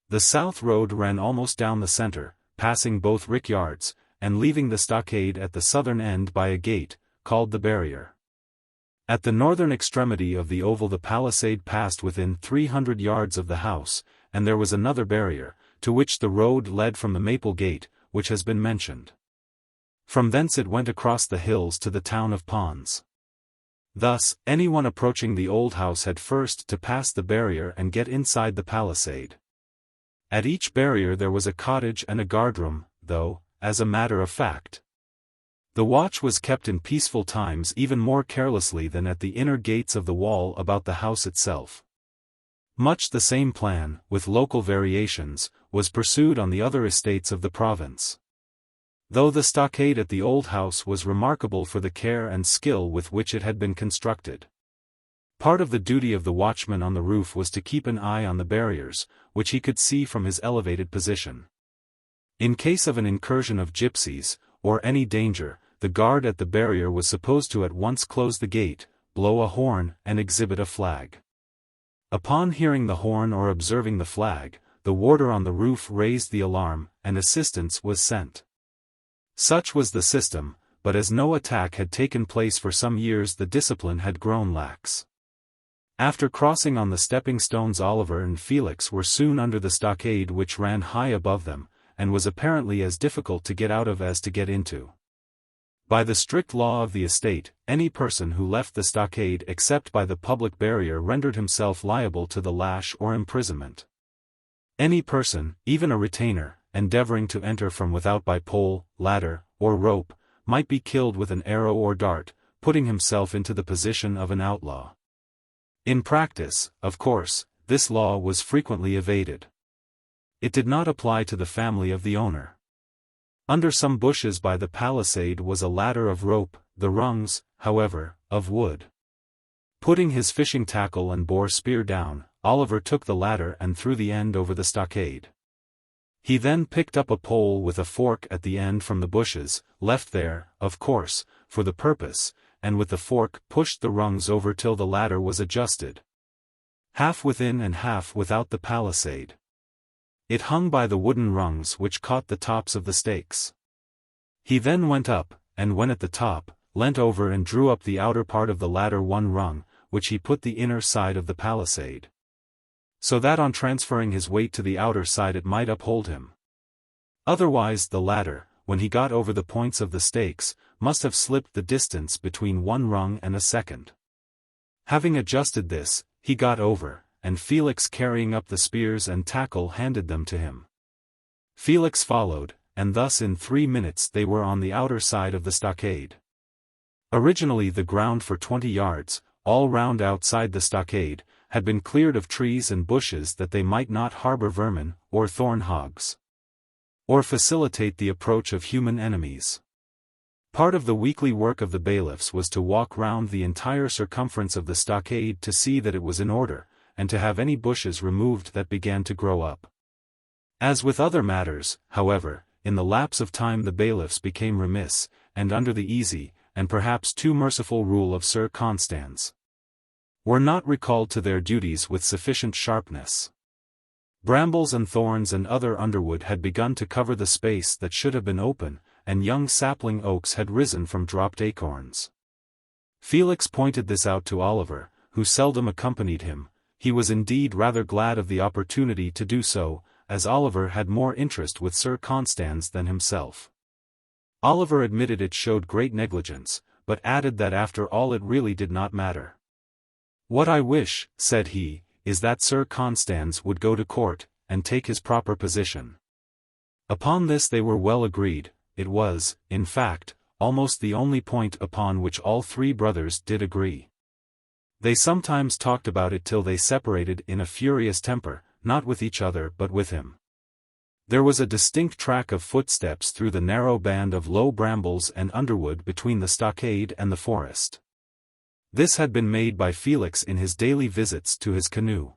The south road ran almost down the center, passing both rickyards, and leaving the stockade at the southern end by a gate, called the barrier. At the northern extremity of the oval the palisade passed within 300 yards of the house, and there was another barrier, to which the road led from the maple gate, which has been mentioned. From thence it went across the hills to the town of Ponds. Thus, anyone approaching the old house had first to pass the barrier and get inside the palisade. At each barrier there was a cottage and a guardroom, though, as a matter of fact, the watch was kept in peaceful times even more carelessly than at the inner gates of the wall about the house itself. Much the same plan, with local variations, was pursued on the other estates of the province. Though the stockade at the old house was remarkable for the care and skill with which it had been constructed. Part of the duty of the watchman on the roof was to keep an eye on the barriers, which he could see from his elevated position. In case of an incursion of gypsies, or any danger, the guard at the barrier was supposed to at once close the gate, blow a horn, and exhibit a flag. Upon hearing the horn or observing the flag, the warder on the roof raised the alarm, and assistance was sent. Such was the system, but as no attack had taken place for some years, the discipline had grown lax. After crossing on the stepping stones, Oliver and Felix were soon under the stockade, which ran high above them, and was apparently as difficult to get out of as to get into. By the strict law of the estate, any person who left the stockade except by the public barrier rendered himself liable to the lash or imprisonment. Any person, even a retainer, endeavoring to enter from without by pole, ladder, or rope, might be killed with an arrow or dart, putting himself into the position of an outlaw. In practice, of course, this law was frequently evaded. It did not apply to the family of the owner. Under some bushes by the palisade was a ladder of rope, the rungs, however, of wood. Putting his fishing tackle and boar spear down, Oliver took the ladder and threw the end over the stockade. He then picked up a pole with a fork at the end from the bushes, left there, of course, for the purpose, and with the fork pushed the rungs over till the ladder was adjusted, half within and half without the palisade. It hung by the wooden rungs which caught the tops of the stakes. He then went up, and when at the top, leant over and drew up the outer part of the ladder one rung, which he put the inner side of the palisade, so that on transferring his weight to the outer side it might uphold him. Otherwise the ladder, when he got over the points of the stakes, must have slipped the distance between one rung and a second. Having adjusted this, he got over, and Felix, carrying up the spears and tackle, handed them to him. Felix followed, and thus in 3 minutes they were on the outer side of the stockade. Originally the ground for 20 yards, all round outside the stockade, had been cleared of trees and bushes that they might not harbor vermin, or thorn hogs, or facilitate the approach of human enemies. Part of the weekly work of the bailiffs was to walk round the entire circumference of the stockade to see that it was in order, and to have any bushes removed that began to grow up. As with other matters, however, in the lapse of time the bailiffs became remiss, and under the easy, and perhaps too merciful rule of Sir Constans, were not recalled to their duties with sufficient sharpness. Brambles and thorns and other underwood had begun to cover the space that should have been open, and young sapling oaks had risen from dropped acorns. Felix pointed this out to Oliver, who seldom accompanied him. He was indeed rather glad of the opportunity to do so, as Oliver had more interest with Sir Constans than himself. Oliver admitted it showed great negligence, but added that after all it really did not matter. "What I wish," said he, "is that Sir Constans would go to court, and take his proper position." Upon this they were well agreed. It was, in fact, almost the only point upon which all three brothers did agree. They sometimes talked about it till they separated in a furious temper, not with each other but with him. There was a distinct track of footsteps through the narrow band of low brambles and underwood between the stockade and the forest. This had been made by Felix in his daily visits to his canoe.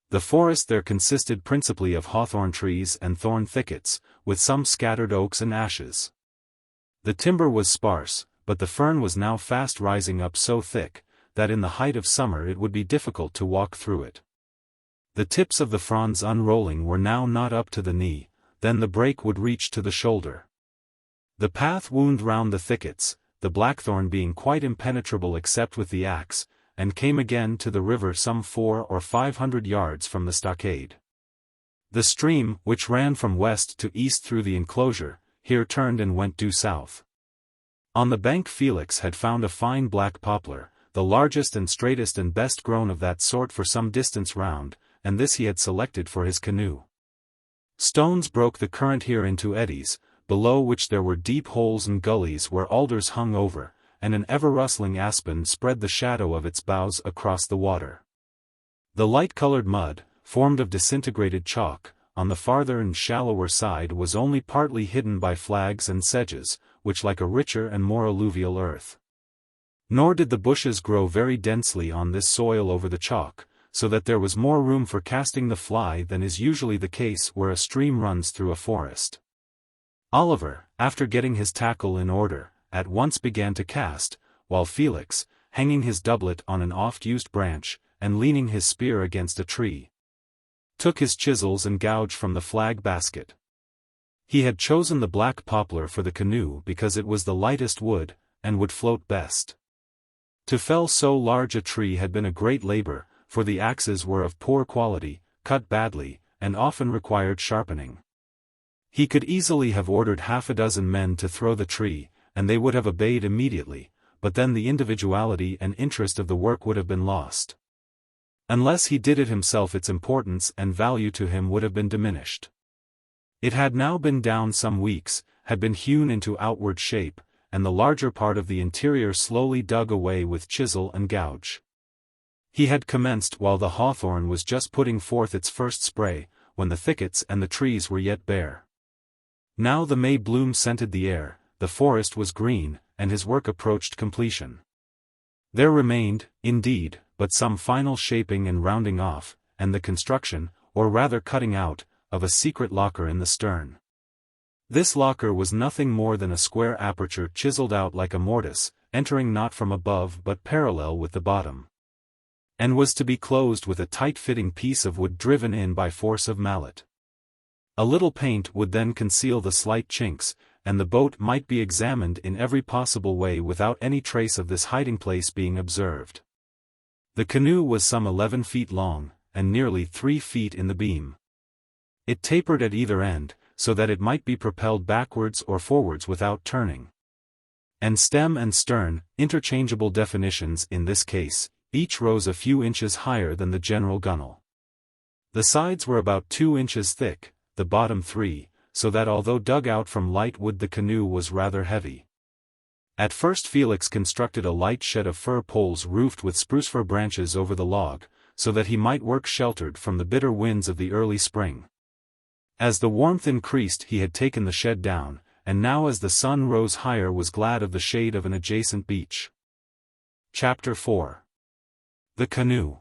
The forest there consisted principally of hawthorn trees and thorn thickets, with some scattered oaks and ashes. The timber was sparse, but the fern was now fast rising up so thick, that in the height of summer it would be difficult to walk through it. The tips of the fronds unrolling were now not up to the knee, then the break would reach to the shoulder. The path wound round the thickets, the blackthorn being quite impenetrable except with the axe, and came again to the river some 400 or 500 yards from the stockade. The stream, which ran from west to east through the enclosure, here turned and went due south. On the bank Felix had found a fine black poplar, the largest and straightest and best grown of that sort for some distance round, and this he had selected for his canoe. Stones broke the current here into eddies, below which there were deep holes and gullies where alders hung over, and an ever-rustling aspen spread the shadow of its boughs across the water. The light-colored mud, formed of disintegrated chalk, on the farther and shallower side was only partly hidden by flags and sedges, which like a richer and more alluvial earth. Nor did the bushes grow very densely on this soil over the chalk, so that there was more room for casting the fly than is usually the case where a stream runs through a forest. Oliver, after getting his tackle in order, at once began to cast, while Felix, hanging his doublet on an oft-used branch, and leaning his spear against a tree, took his chisels and gouged from the flag basket. He had chosen the black poplar for the canoe because it was the lightest wood, and would float best. To fell so large a tree had been a great labor, for the axes were of poor quality, cut badly, and often required sharpening. He could easily have ordered half a dozen men to throw the tree, and they would have obeyed immediately, but then the individuality and interest of the work would have been lost. Unless he did it himself, its importance and value to him would have been diminished. It had now been down some weeks, had been hewn into outward shape, and the larger part of the interior slowly dug away with chisel and gouge. He had commenced while the hawthorn was just putting forth its first spray, when the thickets and the trees were yet bare. Now the May bloom scented the air, the forest was green, and his work approached completion. There remained, indeed, but some final shaping and rounding off, and the construction, or rather cutting out, of a secret locker in the stern. This locker was nothing more than a square aperture chiseled out like a mortise, entering not from above but parallel with the bottom, and was to be closed with a tight-fitting piece of wood driven in by force of mallet. A little paint would then conceal the slight chinks, and the boat might be examined in every possible way without any trace of this hiding-place being observed. The canoe was some 11 feet long, and nearly 3 feet in the beam. It tapered at either end, so that it might be propelled backwards or forwards without turning. And stem and stern, interchangeable definitions in this case, each rose a few inches higher than the general gunwale. The sides were about 2 inches thick, the bottom 3, so that although dug out from light wood the canoe was rather heavy. At first Felix constructed a light shed of fir poles roofed with spruce fir branches over the log, so that he might work sheltered from the bitter winds of the early spring. As the warmth increased he had taken the shed down, and now as the sun rose higher was glad of the shade of an adjacent beech. Chapter 4. The Canoe.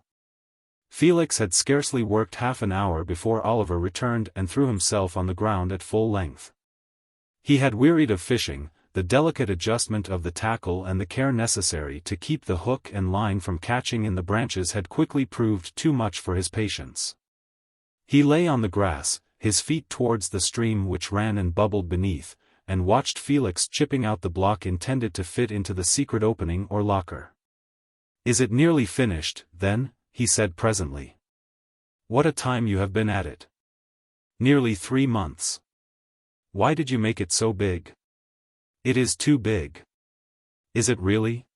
Felix had scarcely worked half an hour before Oliver returned and threw himself on the ground at full length. He had wearied of fishing, the delicate adjustment of the tackle and the care necessary to keep the hook and line from catching in the branches had quickly proved too much for his patience. He lay on the grass, his feet towards the stream which ran and bubbled beneath, and watched Felix chipping out the block intended to fit into the secret opening or locker. "Is it nearly finished, then?" he said presently. "What a time you have been at it." "Nearly 3 months. Why did you make it so big?" "It is too big." "Is it really?"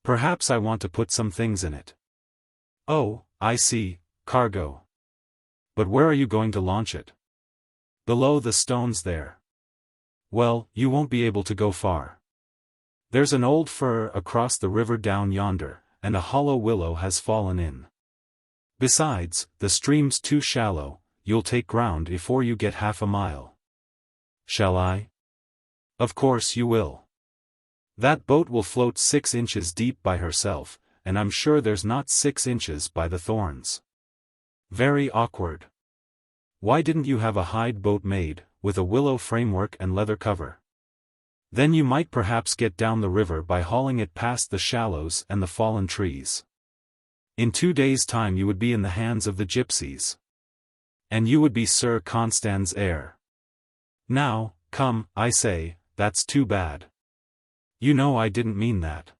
"Perhaps I want to put some things in it." "Oh, I see, cargo. But where are you going to launch it?" "Below the stones there." "Well, you won't be able to go far. There's an old fir across the river down yonder, and a hollow willow has fallen in. Besides, the stream's too shallow, you'll take ground before you get half a mile." "Shall I?" "Of course you will. That boat will float 6 inches deep by herself, and I'm sure there's not 6 inches by the thorns. Very awkward. Why didn't you have a hide boat made, with a willow framework and leather cover? Then you might perhaps get down the river by hauling it past the shallows and the fallen trees. In 2 days' time you would be in the hands of the gypsies. And you would be Sir Constan's heir. Now, come, I say, that's too bad. You know I didn't mean that.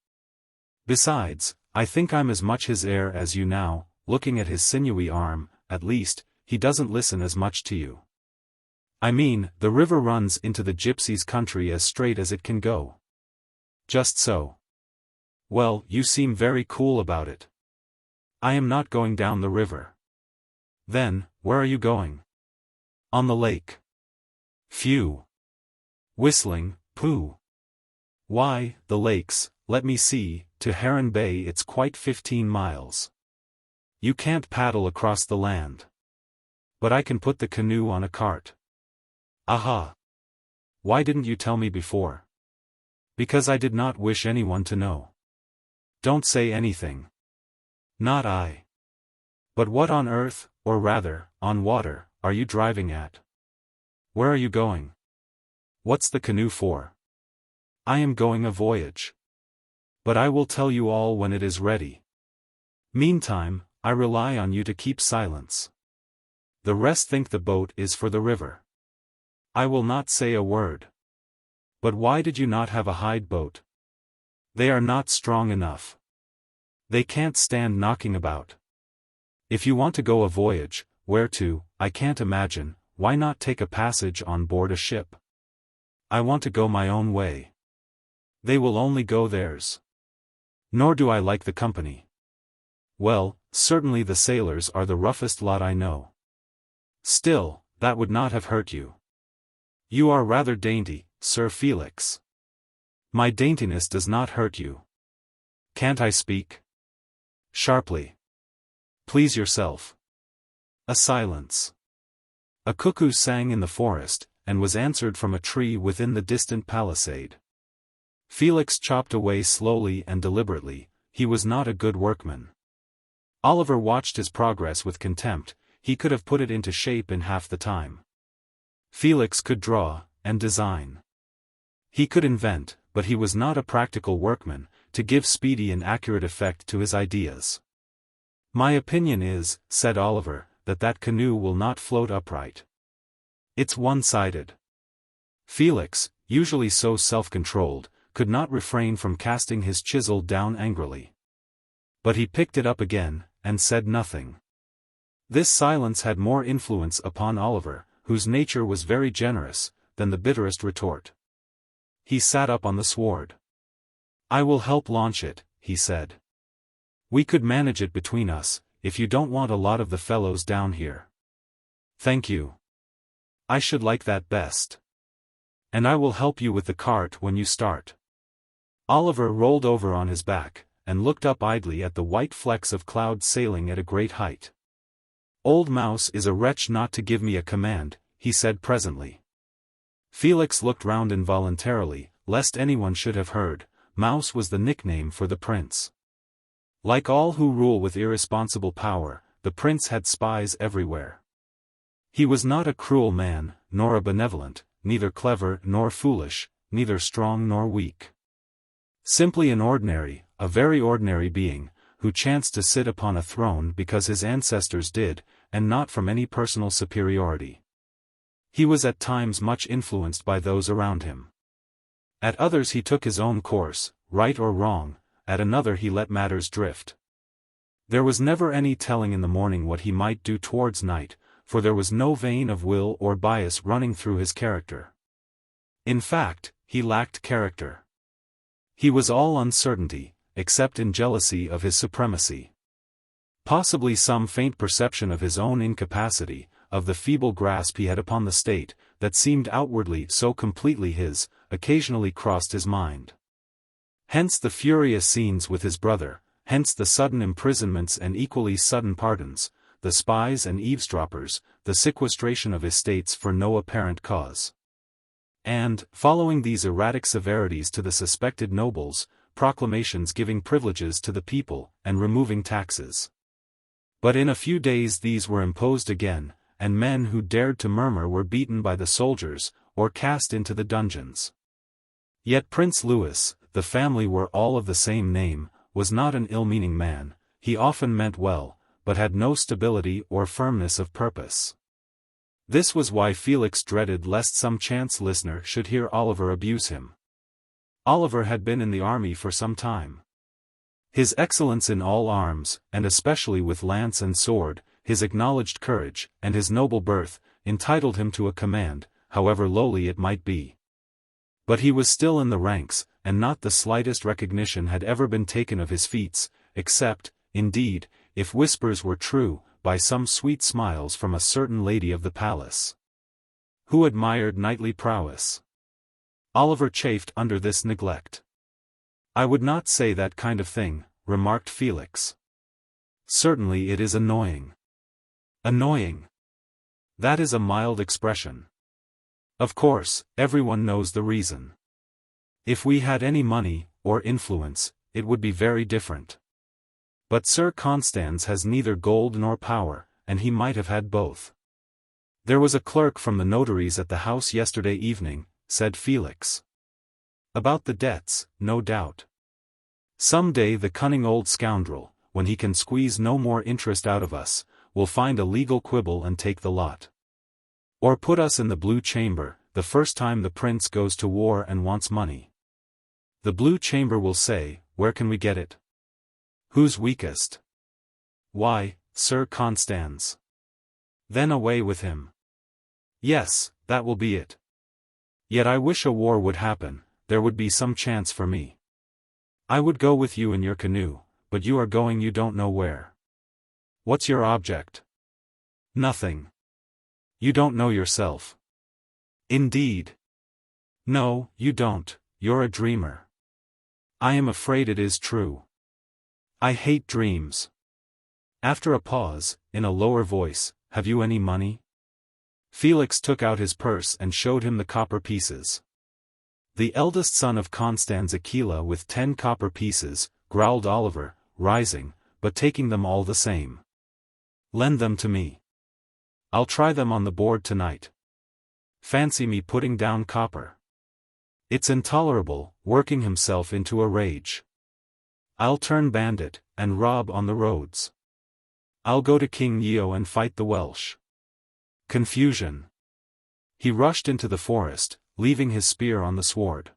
Besides, I think I'm as much his heir as you now, looking at his sinewy arm, at least, he doesn't listen as much to you. I mean, the river runs into the gypsies' country as straight as it can go." "Just so." "Well, you seem very cool about it." "I am not going down the river." "Then, where are you going?" "On the lake." "Phew. Whistling, pooh. Why, the lakes, let me see, to Heron Bay it's quite 15 miles. You can't paddle across the land. But I can put the canoe on a cart." "Aha. Why didn't you tell me before?" "Because I did not wish anyone to know." "Don't say anything." "Not I. But what on earth, or rather, on water, are you driving at? Where are you going? What's the canoe for?" "I am going a voyage. But I will tell you all when it is ready. Meantime, I rely on you to keep silence." The rest think the boat is for the river. I will not say a word. But why did you not have a hide boat? They are not strong enough. They can't stand knocking about. If you want to go a voyage, where to, I can't imagine, why not take a passage on board a ship? I want to go my own way. They will only go theirs. Nor do I like the company. Well, certainly the sailors are the roughest lot I know. Still, that would not have hurt you. You are rather dainty, Sir Felix. My daintiness does not hurt you. Can't I speak? Sharply. Please yourself. A silence. A cuckoo sang in the forest, and was answered from a tree within the distant palisade. Felix chopped away slowly and deliberately. He was not a good workman. Oliver watched his progress with contempt. He could have put it into shape in half the time. Felix could draw, and design. He could invent, but he was not a practical workman, to give speedy and accurate effect to his ideas. My opinion is, said Oliver, that canoe will not float upright. It's one-sided. Felix, usually so self-controlled, could not refrain from casting his chisel down angrily. But he picked it up again, and said nothing. This silence had more influence upon Oliver, whose nature was very generous, than the bitterest retort. He sat up on the sward. I will help launch it, he said. We could manage it between us, if you don't want a lot of the fellows down here. Thank you. I should like that best. And I will help you with the cart when you start. Oliver rolled over on his back, and looked up idly at the white flecks of cloud sailing at a great height. Old Mouse is a wretch not to give me a command, he said presently. Felix looked round involuntarily, lest anyone should have heard. Mouse was the nickname for the prince. Like all who rule with irresponsible power, the prince had spies everywhere. He was not a cruel man, nor a benevolent, neither clever nor foolish, neither strong nor weak. Simply an ordinary, a very ordinary being, who chanced to sit upon a throne because his ancestors did, and not from any personal superiority. He was at times much influenced by those around him. At others he took his own course, right or wrong, at another he let matters drift. There was never any telling in the morning what he might do towards night, for there was no vein of will or bias running through his character. In fact, he lacked character. He was all uncertainty, except in jealousy of his supremacy. Possibly some faint perception of his own incapacity, of the feeble grasp he had upon the state, that seemed outwardly so completely his, occasionally crossed his mind. Hence the furious scenes with his brother, hence the sudden imprisonments and equally sudden pardons, the spies and eavesdroppers, the sequestration of estates for no apparent cause. And, following these erratic severities to the suspected nobles, proclamations giving privileges to the people, and removing taxes. But in a few days these were imposed again, and men who dared to murmur were beaten by the soldiers, or cast into the dungeons. Yet Prince Louis, the family were all of the same name, was not an ill-meaning man. He often meant well, but had no stability or firmness of purpose. This was why Felix dreaded lest some chance listener should hear Oliver abuse him. Oliver had been in the army for some time. His excellence in all arms, and especially with lance and sword, his acknowledged courage, and his noble birth, entitled him to a command, however lowly it might be. But he was still in the ranks, and not the slightest recognition had ever been taken of his feats, except, indeed, if whispers were true, by some sweet smiles from a certain lady of the palace, who admired knightly prowess. Oliver chafed under this neglect. I would not say that kind of thing, remarked Felix. Certainly it is annoying. Annoying. That is a mild expression. Of course, everyone knows the reason. If we had any money, or influence, it would be very different. But Sir Constans has neither gold nor power, and he might have had both. There was a clerk from the notaries at the house yesterday evening, said Felix. About the debts, no doubt. Some day the cunning old scoundrel, when he can squeeze no more interest out of us, we'll find a legal quibble and take the lot. Or put us in the Blue Chamber, the first time the prince goes to war and wants money. The Blue Chamber will say, where can we get it? Who's weakest? Why, Sir Constans. Then away with him. Yes, that will be it. Yet I wish a war would happen, there would be some chance for me. I would go with you in your canoe, but you are going you don't know where. What's your object? Nothing. You don't know yourself. Indeed. No, you don't, you're a dreamer. I am afraid it is true. I hate dreams. After a pause, in a lower voice, have you any money? Felix took out his purse and showed him the copper pieces. The eldest son of Constans Aquila with 10 copper pieces, growled Oliver, rising, but taking them all the same. Lend them to me. I'll try them on the board tonight. Fancy me putting down copper. It's intolerable, working himself into a rage. I'll turn bandit, and rob on the roads. I'll go to King Neo and fight the Welsh. Confusion. He rushed into the forest, leaving his spear on the sward.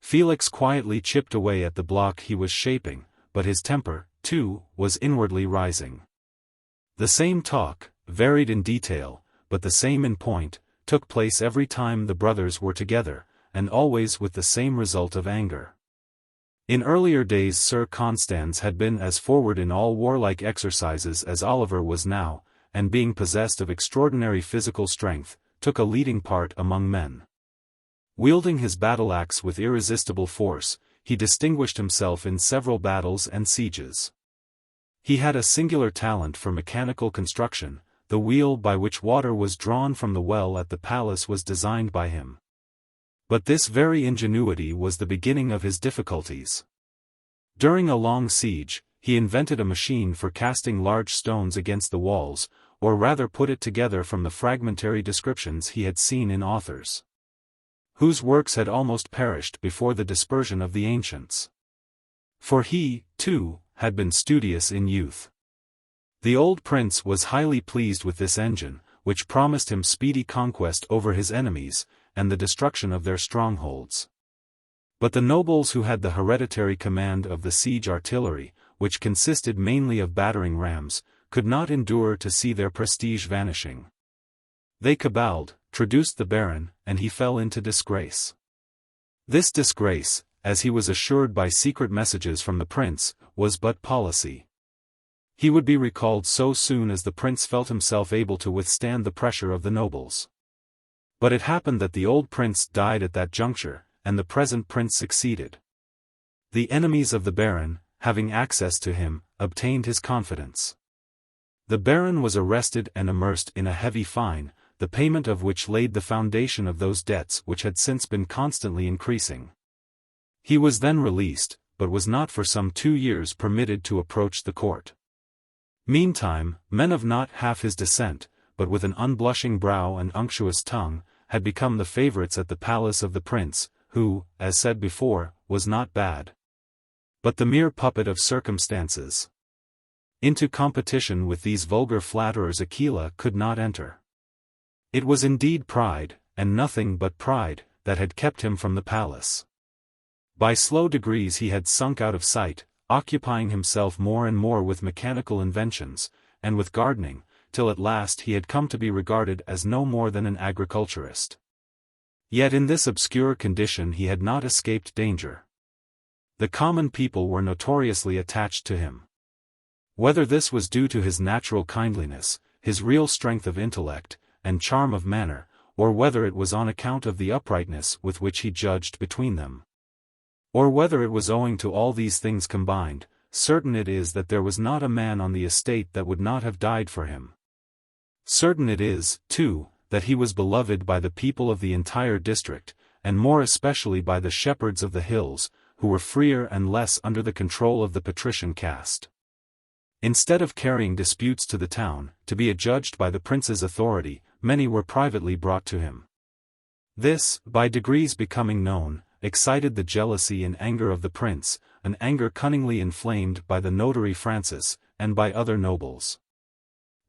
Felix quietly chipped away at the block he was shaping, but his temper, too, was inwardly rising. The same talk, varied in detail, but the same in point, took place every time the brothers were together, and always with the same result of anger. In earlier days Sir Constans had been as forward in all warlike exercises as Oliver was now, and being possessed of extraordinary physical strength, took a leading part among men. Wielding his battle-axe with irresistible force, he distinguished himself in several battles and sieges. He had a singular talent for mechanical construction. The wheel by which water was drawn from the well at the palace was designed by him. But this very ingenuity was the beginning of his difficulties. During a long siege, he invented a machine for casting large stones against the walls, or rather put it together from the fragmentary descriptions he had seen in authors, whose works had almost perished before the dispersion of the ancients. For he, too, had been studious in youth. The old prince was highly pleased with this engine, which promised him speedy conquest over his enemies, and the destruction of their strongholds. But the nobles who had the hereditary command of the siege artillery, which consisted mainly of battering rams, could not endure to see their prestige vanishing. They caballed, traduced the baron, and he fell into disgrace. This disgrace, as he was assured by secret messages from the prince, was but policy. He would be recalled so soon as the prince felt himself able to withstand the pressure of the nobles. But it happened that the old prince died at that juncture, and the present prince succeeded. The enemies of the baron, having access to him, obtained his confidence. The baron was arrested and immersed in a heavy fine, the payment of which laid the foundation of those debts which had since been constantly increasing. He was then released, but was not for some 2 years permitted to approach the court. Meantime, men of not half his descent, but with an unblushing brow and unctuous tongue, had become the favorites at the palace of the prince, who, as said before, was not bad, but the mere puppet of circumstances. Into competition with these vulgar flatterers Aquila could not enter. It was indeed pride, and nothing but pride, that had kept him from the palace. By slow degrees he had sunk out of sight, occupying himself more and more with mechanical inventions, and with gardening, till at last he had come to be regarded as no more than an agriculturist. Yet in this obscure condition he had not escaped danger. The common people were notoriously attached to him. Whether this was due to his natural kindliness, his real strength of intellect, and charm of manner, or whether it was on account of the uprightness with which he judged between them, or whether it was owing to all these things combined, certain it is that there was not a man on the estate that would not have died for him. Certain it is, too, that he was beloved by the people of the entire district, and more especially by the shepherds of the hills, who were freer and less under the control of the patrician caste. Instead of carrying disputes to the town, to be adjudged by the prince's authority, many were privately brought to him. This, by degrees becoming known, excited the jealousy and anger of the prince, an anger cunningly inflamed by the notary Francis, and by other nobles.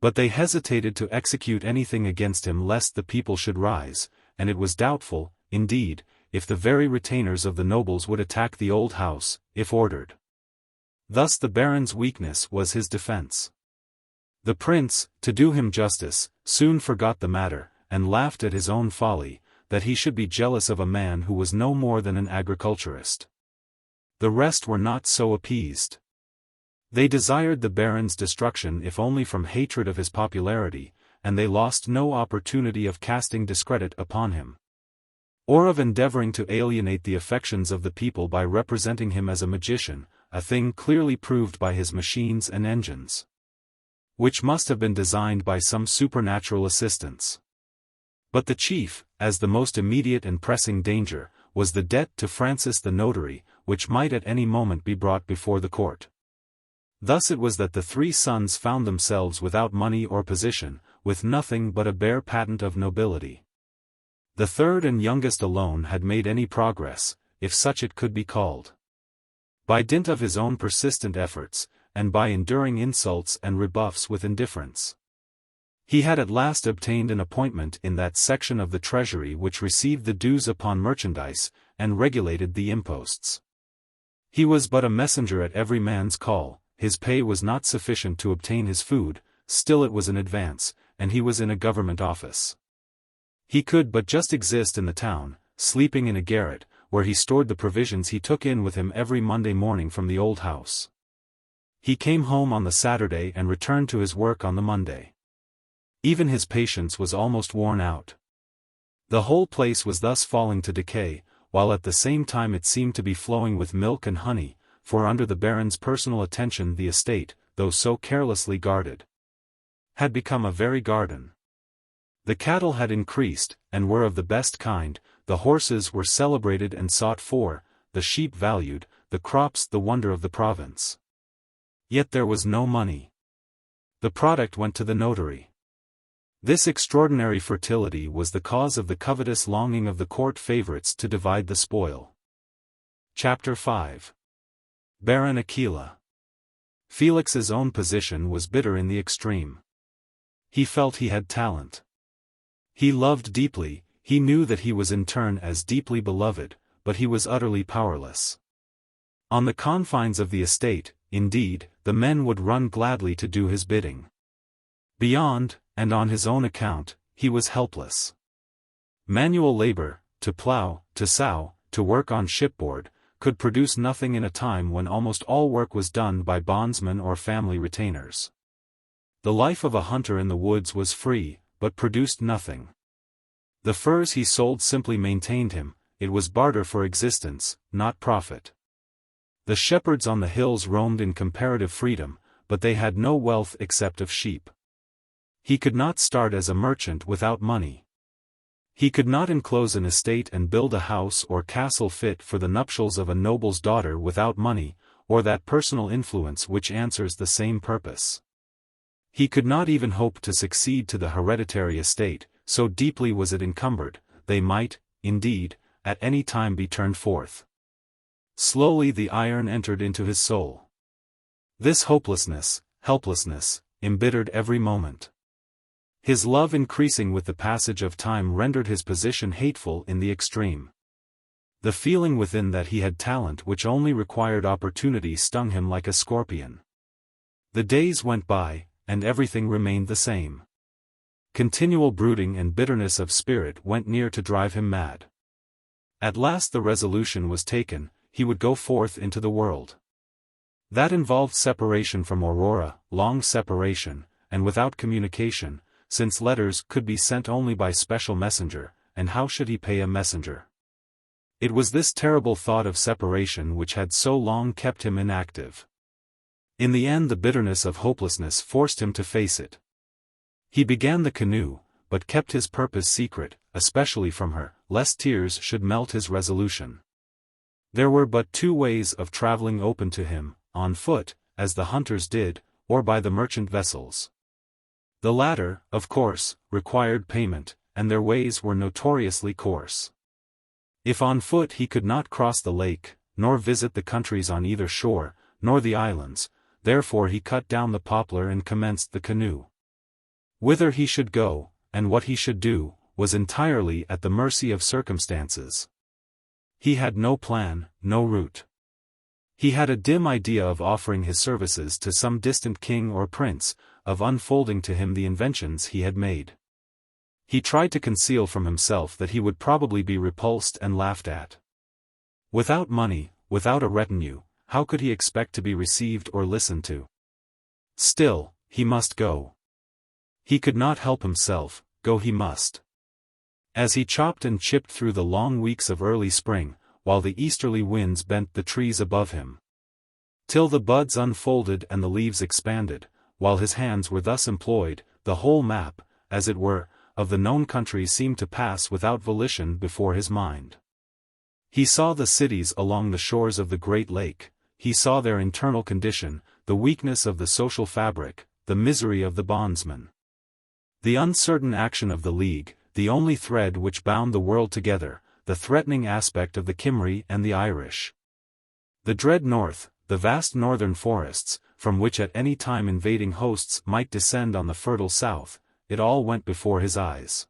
But they hesitated to execute anything against him lest the people should rise, and it was doubtful, indeed, if the very retainers of the nobles would attack the old house, if ordered. Thus the baron's weakness was his defense. The prince, to do him justice, soon forgot the matter, and laughed at his own folly, that he should be jealous of a man who was no more than an agriculturist. The rest were not so appeased. They desired the baron's destruction if only from hatred of his popularity, and they lost no opportunity of casting discredit upon him, or of endeavoring to alienate the affections of the people by representing him as a magician, a thing clearly proved by his machines and engines, which must have been designed by some supernatural assistance. But the chief, as the most immediate and pressing danger, was the debt to Francis the notary, which might at any moment be brought before the court. Thus it was that the three sons found themselves without money or position, with nothing but a bare patent of nobility. The third and youngest alone had made any progress, if such it could be called. By dint of his own persistent efforts, and by enduring insults and rebuffs with indifference, he had at last obtained an appointment in that section of the treasury which received the dues upon merchandise, and regulated the imposts. He was but a messenger at every man's call. His pay was not sufficient to obtain his food, still it was an advance, and he was in a government office. He could but just exist in the town, sleeping in a garret, where he stored the provisions he took in with him every Monday morning from the old house. He came home on the Saturday and returned to his work on the Monday. Even his patience was almost worn out. The whole place was thus falling to decay, while at the same time it seemed to be flowing with milk and honey, for under the baron's personal attention the estate, though so carelessly guarded, had become a very garden. The cattle had increased, and were of the best kind, the horses were celebrated and sought for, the sheep valued, the crops the wonder of the province. Yet there was no money. The product went to the notary. This extraordinary fertility was the cause of the covetous longing of the court favorites to divide the spoil. Chapter 5. Baron Aquila. Felix's own position was bitter in the extreme. He felt he had talent. He loved deeply, he knew that he was in turn as deeply beloved, but he was utterly powerless. On the confines of the estate, indeed, the men would run gladly to do his bidding. Beyond, and on his own account, he was helpless. Manual labor, to plow, to sow, to work on shipboard, could produce nothing in a time when almost all work was done by bondsmen or family retainers. The life of a hunter in the woods was free, but produced nothing. The furs he sold simply maintained him, it was barter for existence, not profit. The shepherds on the hills roamed in comparative freedom, but they had no wealth except of sheep. He could not start as a merchant without money. He could not enclose an estate and build a house or castle fit for the nuptials of a noble's daughter without money, or that personal influence which answers the same purpose. He could not even hope to succeed to the hereditary estate, so deeply was it encumbered. They might, indeed, at any time be turned forth. Slowly the iron entered into his soul. This hopelessness, helplessness, embittered every moment. His love increasing with the passage of time rendered his position hateful in the extreme. The feeling within that he had talent which only required opportunity stung him like a scorpion. The days went by, and everything remained the same. Continual brooding and bitterness of spirit went near to drive him mad. At last the resolution was taken, he would go forth into the world. That involved separation from Aurora, long separation, and without communication, since letters could be sent only by special messenger, and how should he pay a messenger? It was this terrible thought of separation which had so long kept him inactive. In the end the bitterness of hopelessness forced him to face it. He began the canoe, but kept his purpose secret, especially from her, lest tears should melt his resolution. There were but two ways of traveling open to him, on foot, as the hunters did, or by the merchant vessels. The latter, of course, required payment, and their ways were notoriously coarse. If on foot he could not cross the lake, nor visit the countries on either shore, nor the islands, therefore he cut down the poplar and commenced the canoe. Whither he should go, and what he should do, was entirely at the mercy of circumstances. He had no plan, no route. He had a dim idea of offering his services to some distant king or prince, of unfolding to him the inventions he had made. He tried to conceal from himself that he would probably be repulsed and laughed at. Without money, without a retinue, how could he expect to be received or listened to? Still, he must go. He could not help himself, go he must. As he chopped and chipped through the long weeks of early spring, while the easterly winds bent the trees above him, till the buds unfolded and the leaves expanded, while his hands were thus employed, the whole map, as it were, of the known country seemed to pass without volition before his mind. He saw the cities along the shores of the great lake, he saw their internal condition, the weakness of the social fabric, the misery of the bondsman, the uncertain action of the League, the only thread which bound the world together, the threatening aspect of the Cymry and the Irish. The dread north, the vast northern forests, from which at any time invading hosts might descend on the fertile south, it all went before his eyes.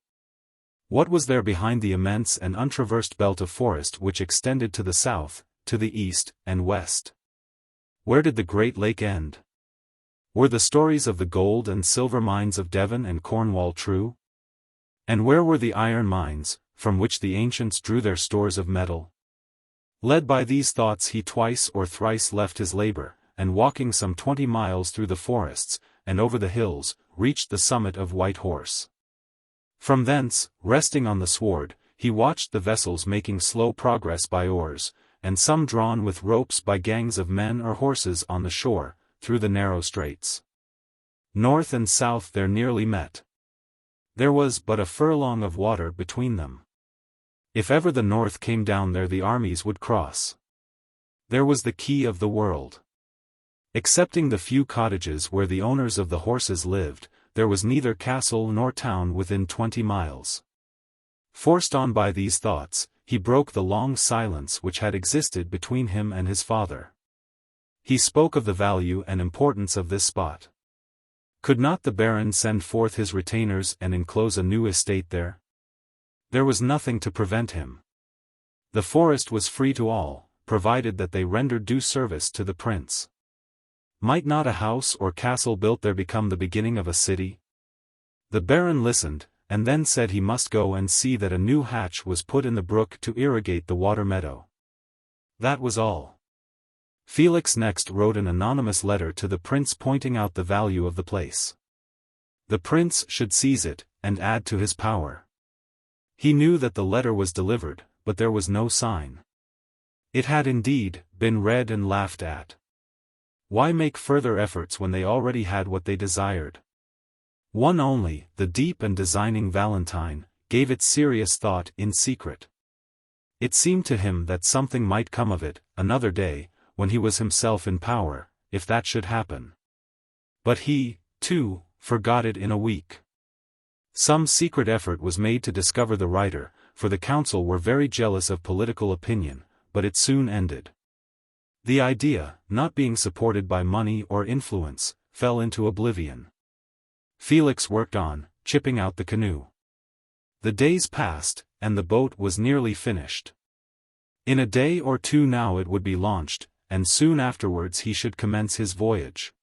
What was there behind the immense and untraversed belt of forest which extended to the south, to the east, and west? Where did the great lake end? Were the stories of the gold and silver mines of Devon and Cornwall true? And where were the iron mines, from which the ancients drew their stores of metal? Led by these thoughts he twice or thrice left his labor, and walking some 20 miles through the forests, and over the hills, reached the summit of White Horse. From thence, resting on the sward, he watched the vessels making slow progress by oars, and some drawn with ropes by gangs of men or horses on the shore, through the narrow straits. North and south there nearly met. There was but a furlong of water between them. If ever the north came down there the armies would cross. There was the key of the world. Excepting the few cottages where the owners of the horses lived, there was neither castle nor town within 20 miles. Forced on by these thoughts, he broke the long silence which had existed between him and his father. He spoke of the value and importance of this spot. Could not the Baron send forth his retainers and enclose a new estate there? There was nothing to prevent him. The forest was free to all, provided that they rendered due service to the prince. Might not a house or castle built there become the beginning of a city? The Baron listened, and then said he must go and see that a new hatch was put in the brook to irrigate the water meadow. That was all. Felix next wrote an anonymous letter to the prince pointing out the value of the place. The prince should seize it, and add to his power. He knew that the letter was delivered, but there was no sign. It had indeed been read and laughed at. Why make further efforts when they already had what they desired? One only, the deep and designing Valentine, gave it serious thought in secret. It seemed to him that something might come of it, another day, when he was himself in power, if that should happen. But he, too, forgot it in a week. Some secret effort was made to discover the writer, for the council were very jealous of political opinion, but it soon ended. The idea, not being supported by money or influence, fell into oblivion. Felix worked on, chipping out the canoe. The days passed, and the boat was nearly finished. In a day or two now it would be launched, and soon afterwards he should commence his voyage.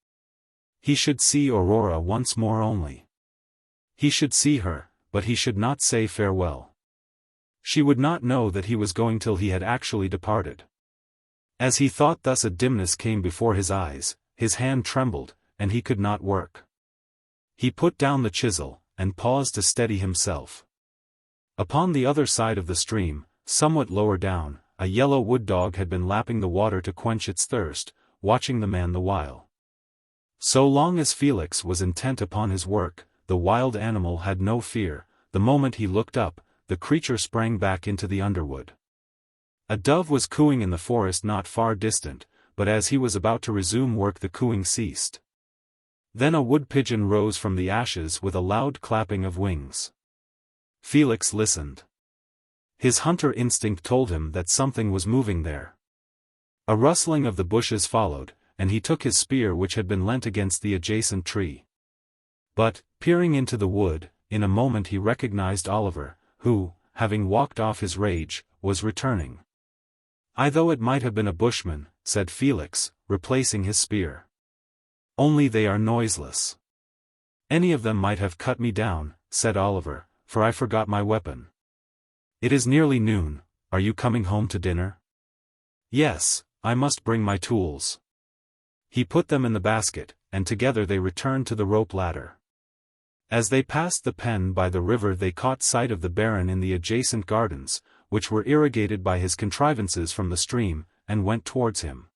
He should see Aurora once more only. He should see her, but he should not say farewell. She would not know that he was going till he had actually departed. As he thought thus a dimness came before his eyes, his hand trembled, and he could not work. He put down the chisel, and paused to steady himself. Upon the other side of the stream, somewhat lower down, a yellow wood dog had been lapping the water to quench its thirst, watching the man the while. So long as Felix was intent upon his work, the wild animal had no fear. The moment he looked up, the creature sprang back into the underwood. A dove was cooing in the forest not far distant, but as he was about to resume work the cooing ceased. Then a wood pigeon rose from the ashes with a loud clapping of wings. Felix listened. His hunter instinct told him that something was moving there. A rustling of the bushes followed, and he took his spear which had been leant against the adjacent tree. But, peering into the wood, in a moment he recognized Oliver, who, having walked off his rage, was returning. "I though it might have been a bushman," said Felix, replacing his spear. "Only they are noiseless." "Any of them might have cut me down," said Oliver, "for I forgot my weapon." "It is nearly noon, are you coming home to dinner?" "Yes, I must bring my tools." He put them in the basket, and together they returned to the rope ladder. As they passed the pen by the river they caught sight of the Baron in the adjacent gardens, which were irrigated by his contrivances from the stream, and went towards him.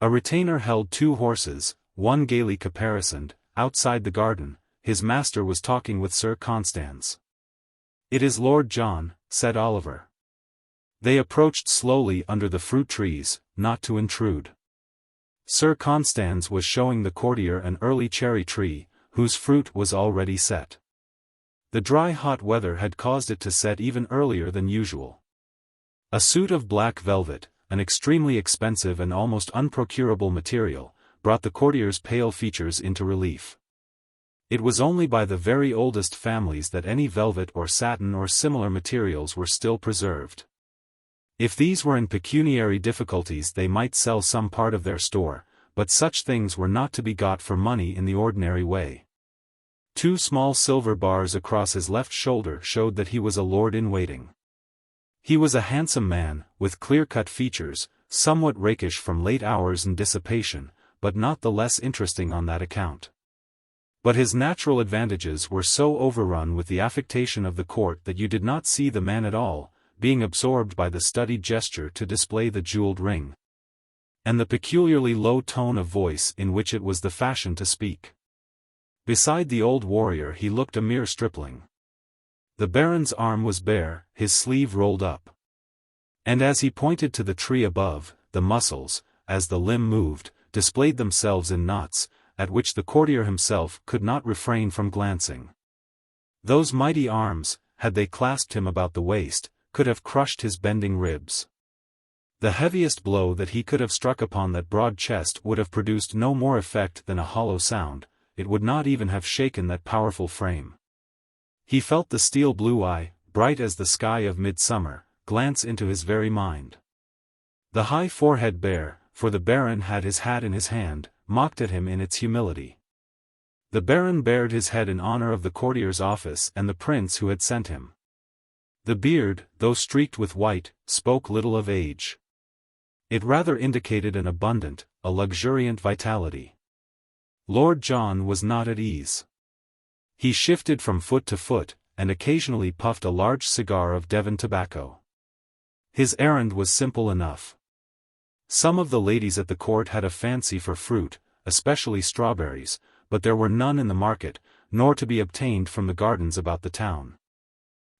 A retainer held 2 horses, one gaily caparisoned. Outside the garden, his master was talking with Sir Constans. "It is Lord John," said Oliver. They approached slowly under the fruit trees, not to intrude. Sir Constans was showing the courtier an early cherry tree, whose fruit was already set. The dry hot weather had caused it to set even earlier than usual. A suit of black velvet, an extremely expensive and almost unprocurable material, brought the courtier's pale features into relief. It was only by the very oldest families that any velvet or satin or similar materials were still preserved. If these were in pecuniary difficulties they might sell some part of their store, but such things were not to be got for money in the ordinary way. 2 small silver bars across his left shoulder showed that he was a lord-in-waiting. He was a handsome man, with clear-cut features, somewhat rakish from late hours and dissipation, but not the less interesting on that account. But his natural advantages were so overrun with the affectation of the court that you did not see the man at all, being absorbed by the studied gesture to display the jeweled ring, and the peculiarly low tone of voice in which it was the fashion to speak. Beside the old warrior he looked a mere stripling. The Baron's arm was bare, his sleeve rolled up. And as he pointed to the tree above, the muscles, as the limb moved, displayed themselves in knots, at which the courtier himself could not refrain from glancing. Those mighty arms, had they clasped him about the waist, could have crushed his bending ribs. The heaviest blow that he could have struck upon that broad chest would have produced no more effect than a hollow sound, it would not even have shaken that powerful frame. He felt the steel blue eye, bright as the sky of midsummer, glance into his very mind. The high forehead bare, for the Baron had his hat in his hand, mocked at him in its humility. The Baron bared his head in honor of the courtier's office and the prince who had sent him. The beard, though streaked with white, spoke little of age. It rather indicated an abundant, a luxuriant vitality. Lord John was not at ease. He shifted from foot to foot, and occasionally puffed a large cigar of Devon tobacco. His errand was simple enough. Some of the ladies at the court had a fancy for fruit, especially strawberries, but there were none in the market, nor to be obtained from the gardens about the town.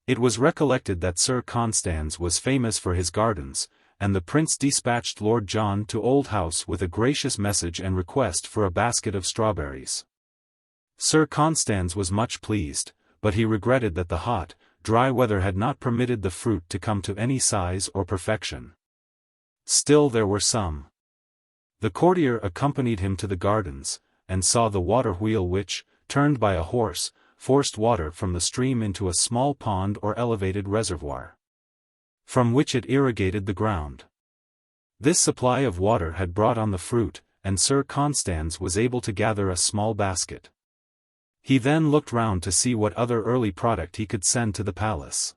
It was recollected that Sir Constans was famous for his gardens, and the prince dispatched Lord John to Old House with a gracious message and request for a basket of strawberries. Sir Constans was much pleased, but he regretted that the hot, dry weather had not permitted the fruit to come to any size or perfection. Still there were some. The courtier accompanied him to the gardens, and saw the water wheel which, turned by a horse, forced water from the stream into a small pond or elevated reservoir, from which it irrigated the ground. This supply of water had brought on the fruit, and Sir Constans was able to gather a small basket. He then looked round to see what other early product he could send to the palace.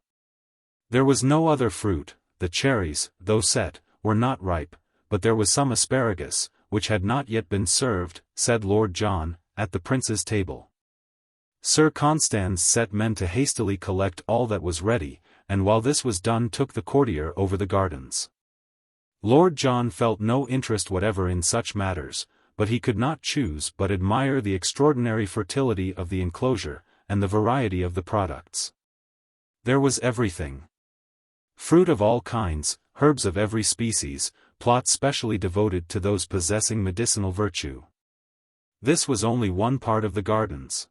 There was no other fruit, the cherries, though set, were not ripe, but there was some asparagus, which had not yet been served, said Lord John, at the prince's table. Sir Constans set men to hastily collect all that was ready, and while this was done took the courtier over the gardens. Lord John felt no interest whatever in such matters, but he could not choose but admire the extraordinary fertility of the enclosure, and the variety of the products. There was everything. Fruit of all kinds, herbs of every species, plots specially devoted to those possessing medicinal virtue. This was only one part of the gardens.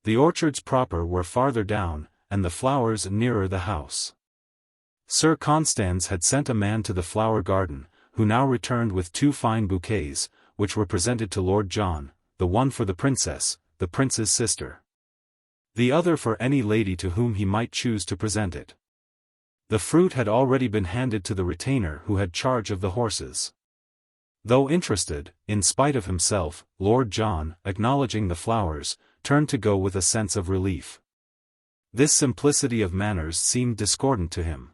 The orchards proper were farther down, and the flowers nearer the house. Sir Constans had sent a man to the flower garden, who now returned with 2 fine bouquets, which were presented to Lord John, the one for the princess, the prince's sister. The other for any lady to whom he might choose to present it. The fruit had already been handed to the retainer who had charge of the horses. Though interested, in spite of himself, Lord John, acknowledging the flowers, turned to go with a sense of relief. This simplicity of manners seemed discordant to him.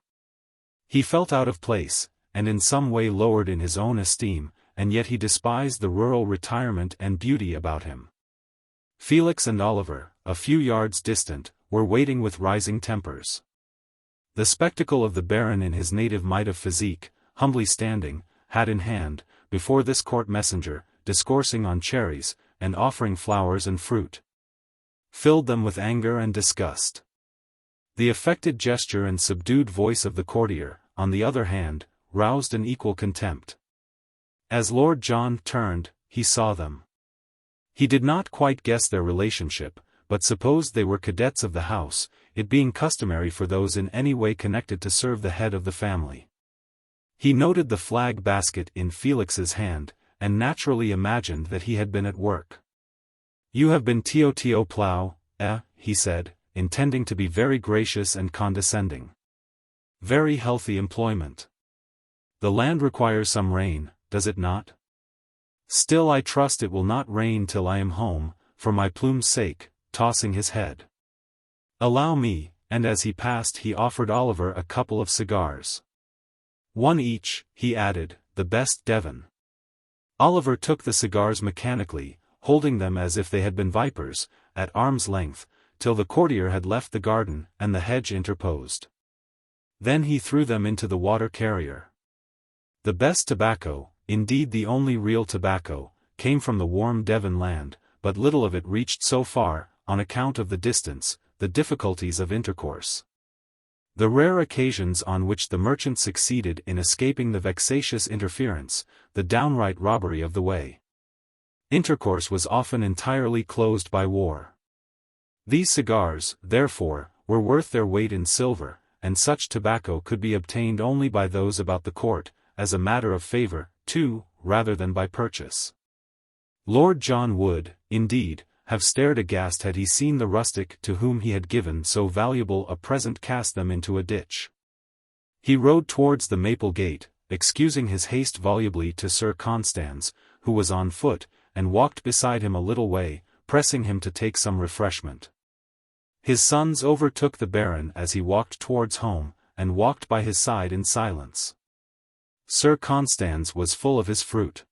He felt out of place, and in some way lowered in his own esteem, and yet he despised the rural retirement and beauty about him. Felix and Oliver, a few yards distant, were waiting with rising tempers. The spectacle of the Baron in his native might of physique, humbly standing, hat in hand, before this court messenger, discoursing on cherries, and offering flowers and fruit, filled them with anger and disgust. The affected gesture and subdued voice of the courtier, on the other hand, roused an equal contempt. As Lord John turned, he saw them. He did not quite guess their relationship, but supposed they were cadets of the house, it being customary for those in any way connected to serve the head of the family. He noted the flag basket in Felix's hand, and naturally imagined that he had been at work. "You have been to plough, he said, intending to be very gracious and condescending. "Very healthy employment. The land requires some rain, does it not? Still I trust it will not rain till I am home, for my plume's sake," tossing his head. "Allow me," and as he passed he offered Oliver a couple of cigars. "One each," he added, "the best Devon." Oliver took the cigars mechanically, holding them as if they had been vipers, at arm's length, till the courtier had left the garden and the hedge interposed. Then he threw them into the water carrier. The best tobacco, indeed the only real tobacco, came from the warm Devon land, but little of it reached so far, on account of the distance, the difficulties of intercourse. The rare occasions on which the merchant succeeded in escaping the vexatious interference, the downright robbery of the way. Intercourse was often entirely closed by war. These cigars, therefore, were worth their weight in silver, and such tobacco could be obtained only by those about the court, as a matter of favor, too, rather than by purchase. Lord John would, indeed, have stared aghast had he seen the rustic to whom he had given so valuable a present cast them into a ditch. He rode towards the Maple Gate, excusing his haste volubly to Sir Constans, who was on foot, and walked beside him a little way, pressing him to take some refreshment. His sons overtook the Baron as he walked towards home, and walked by his side in silence. Sir Constans was full of his fruit.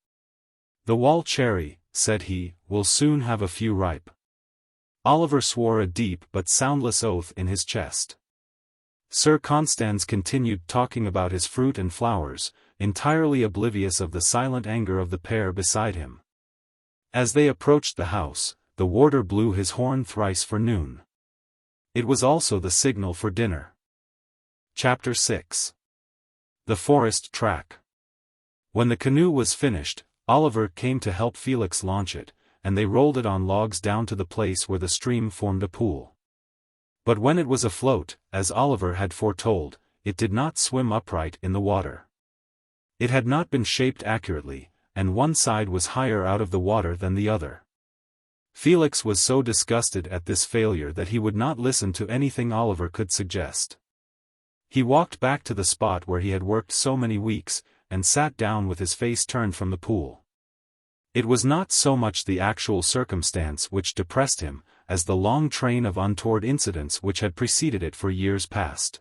"The wall cherry," said he, "will soon have a few ripe." Oliver swore a deep but soundless oath in his chest. Sir Constans continued talking about his fruit and flowers, entirely oblivious of the silent anger of the pair beside him. As they approached the house, the warder blew his horn thrice for noon. It was also the signal for dinner. Chapter 6. The Forest Track. When the canoe was finished, Oliver came to help Felix launch it, and they rolled it on logs down to the place where the stream formed a pool. But when it was afloat, as Oliver had foretold, it did not swim upright in the water. It had not been shaped accurately, and one side was higher out of the water than the other. Felix was so disgusted at this failure that he would not listen to anything Oliver could suggest. He walked back to the spot where he had worked so many weeks, and sat down with his face turned from the pool. It was not so much the actual circumstance which depressed him, as the long train of untoward incidents which had preceded it for years past.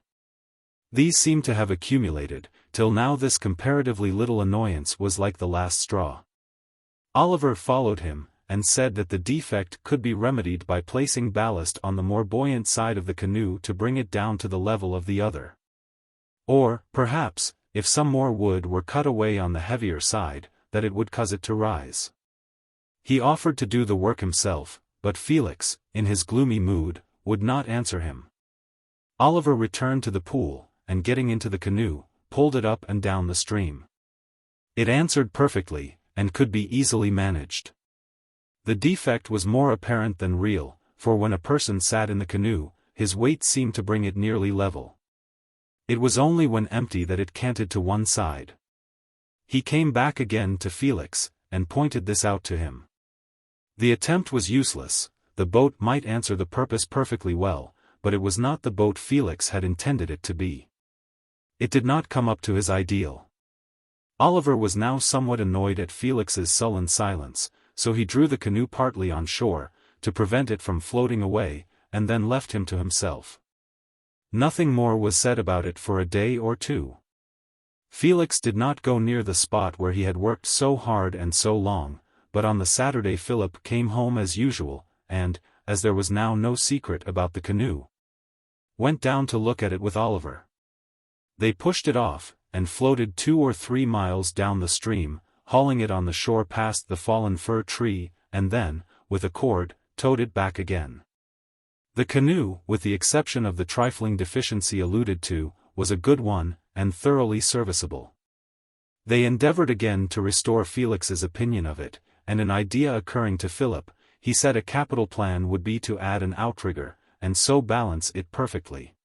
These seemed to have accumulated, till now this comparatively little annoyance was like the last straw. Oliver followed him, and said that the defect could be remedied by placing ballast on the more buoyant side of the canoe to bring it down to the level of the other. Or, perhaps, if some more wood were cut away on the heavier side, that it would cause it to rise. He offered to do the work himself, but Felix, in his gloomy mood, would not answer him. Oliver returned to the pool, and getting into the canoe, pulled it up and down the stream. It answered perfectly, and could be easily managed. The defect was more apparent than real, for when a person sat in the canoe, his weight seemed to bring it nearly level. It was only when empty that it canted to one side. He came back again to Felix, and pointed this out to him. The attempt was useless, the boat might answer the purpose perfectly well, but it was not the boat Felix had intended it to be. It did not come up to his ideal. Oliver was now somewhat annoyed at Felix's sullen silence, so he drew the canoe partly on shore, to prevent it from floating away, and then left him to himself. Nothing more was said about it for a day or two. Felix did not go near the spot where he had worked so hard and so long, but on the Saturday Philip came home as usual, and, as there was now no secret about the canoe, went down to look at it with Oliver. They pushed it off, and floated 2 or 3 miles down the stream, hauling it on the shore past the fallen fir tree, and then, with a cord, towed it back again. The canoe, with the exception of the trifling deficiency alluded to, was a good one, and thoroughly serviceable. They endeavored again to restore Felix's opinion of it, and an idea occurring to Philip, he said a capital plan would be to add an outrigger, and so balance it perfectly.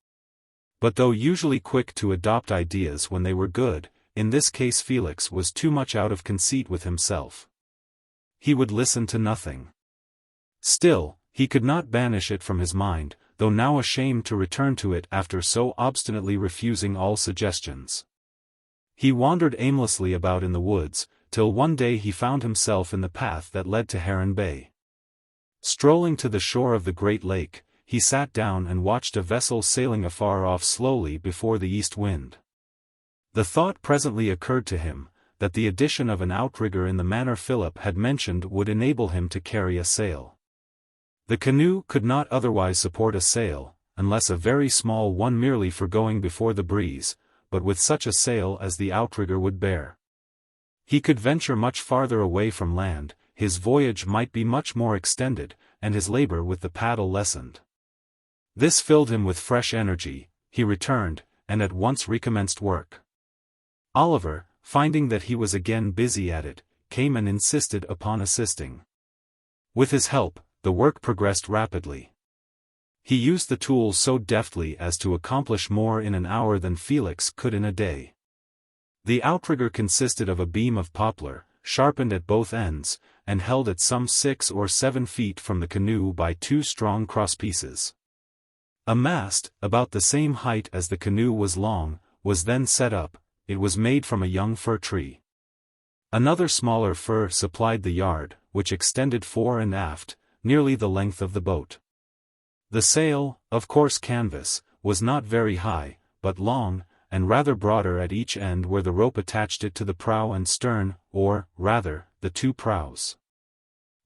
But though usually quick to adopt ideas when they were good, in this case Felix was too much out of conceit with himself. He would listen to nothing. Still, he could not banish it from his mind, though now ashamed to return to it after so obstinately refusing all suggestions. He wandered aimlessly about in the woods, till one day he found himself in the path that led to Heron Bay. Strolling to the shore of the great lake, he sat down and watched a vessel sailing afar off slowly before the east wind. The thought presently occurred to him, that the addition of an outrigger in the manner Philip had mentioned would enable him to carry a sail. The canoe could not otherwise support a sail, unless a very small one merely for going before the breeze, but with such a sail as the outrigger would bear, he could venture much farther away from land, his voyage might be much more extended, and his labor with the paddle lessened. This filled him with fresh energy. He returned, and at once recommenced work. Oliver, finding that he was again busy at it, came and insisted upon assisting. With his help, the work progressed rapidly. He used the tools so deftly as to accomplish more in an hour than Felix could in a day. The outrigger consisted of a beam of poplar, sharpened at both ends, and held at some 6 or 7 feet from the canoe by 2 strong crosspieces. A mast, about the same height as the canoe was long, was then set up. It was made from a young fir tree. Another smaller fir supplied the yard, which extended fore and aft, nearly the length of the boat. The sail, of coarse canvas, was not very high, but long, and rather broader at each end where the rope attached it to the prow and stern, or, rather, the 2 prows.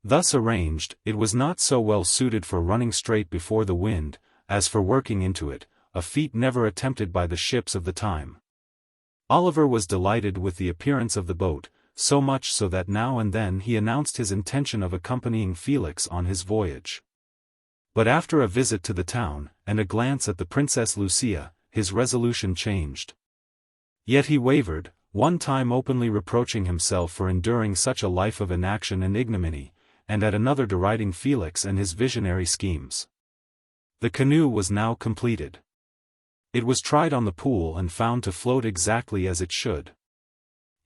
Thus arranged, it was not so well suited for running straight before the wind, as for working into it, a feat never attempted by the ships of the time. Oliver was delighted with the appearance of the boat, so much so that now and then he announced his intention of accompanying Felix on his voyage. But after a visit to the town, and a glance at the Princess Lucia, his resolution changed. Yet he wavered, one time openly reproaching himself for enduring such a life of inaction and ignominy, and at another deriding Felix and his visionary schemes. The canoe was now completed. It was tried on the pool and found to float exactly as it should.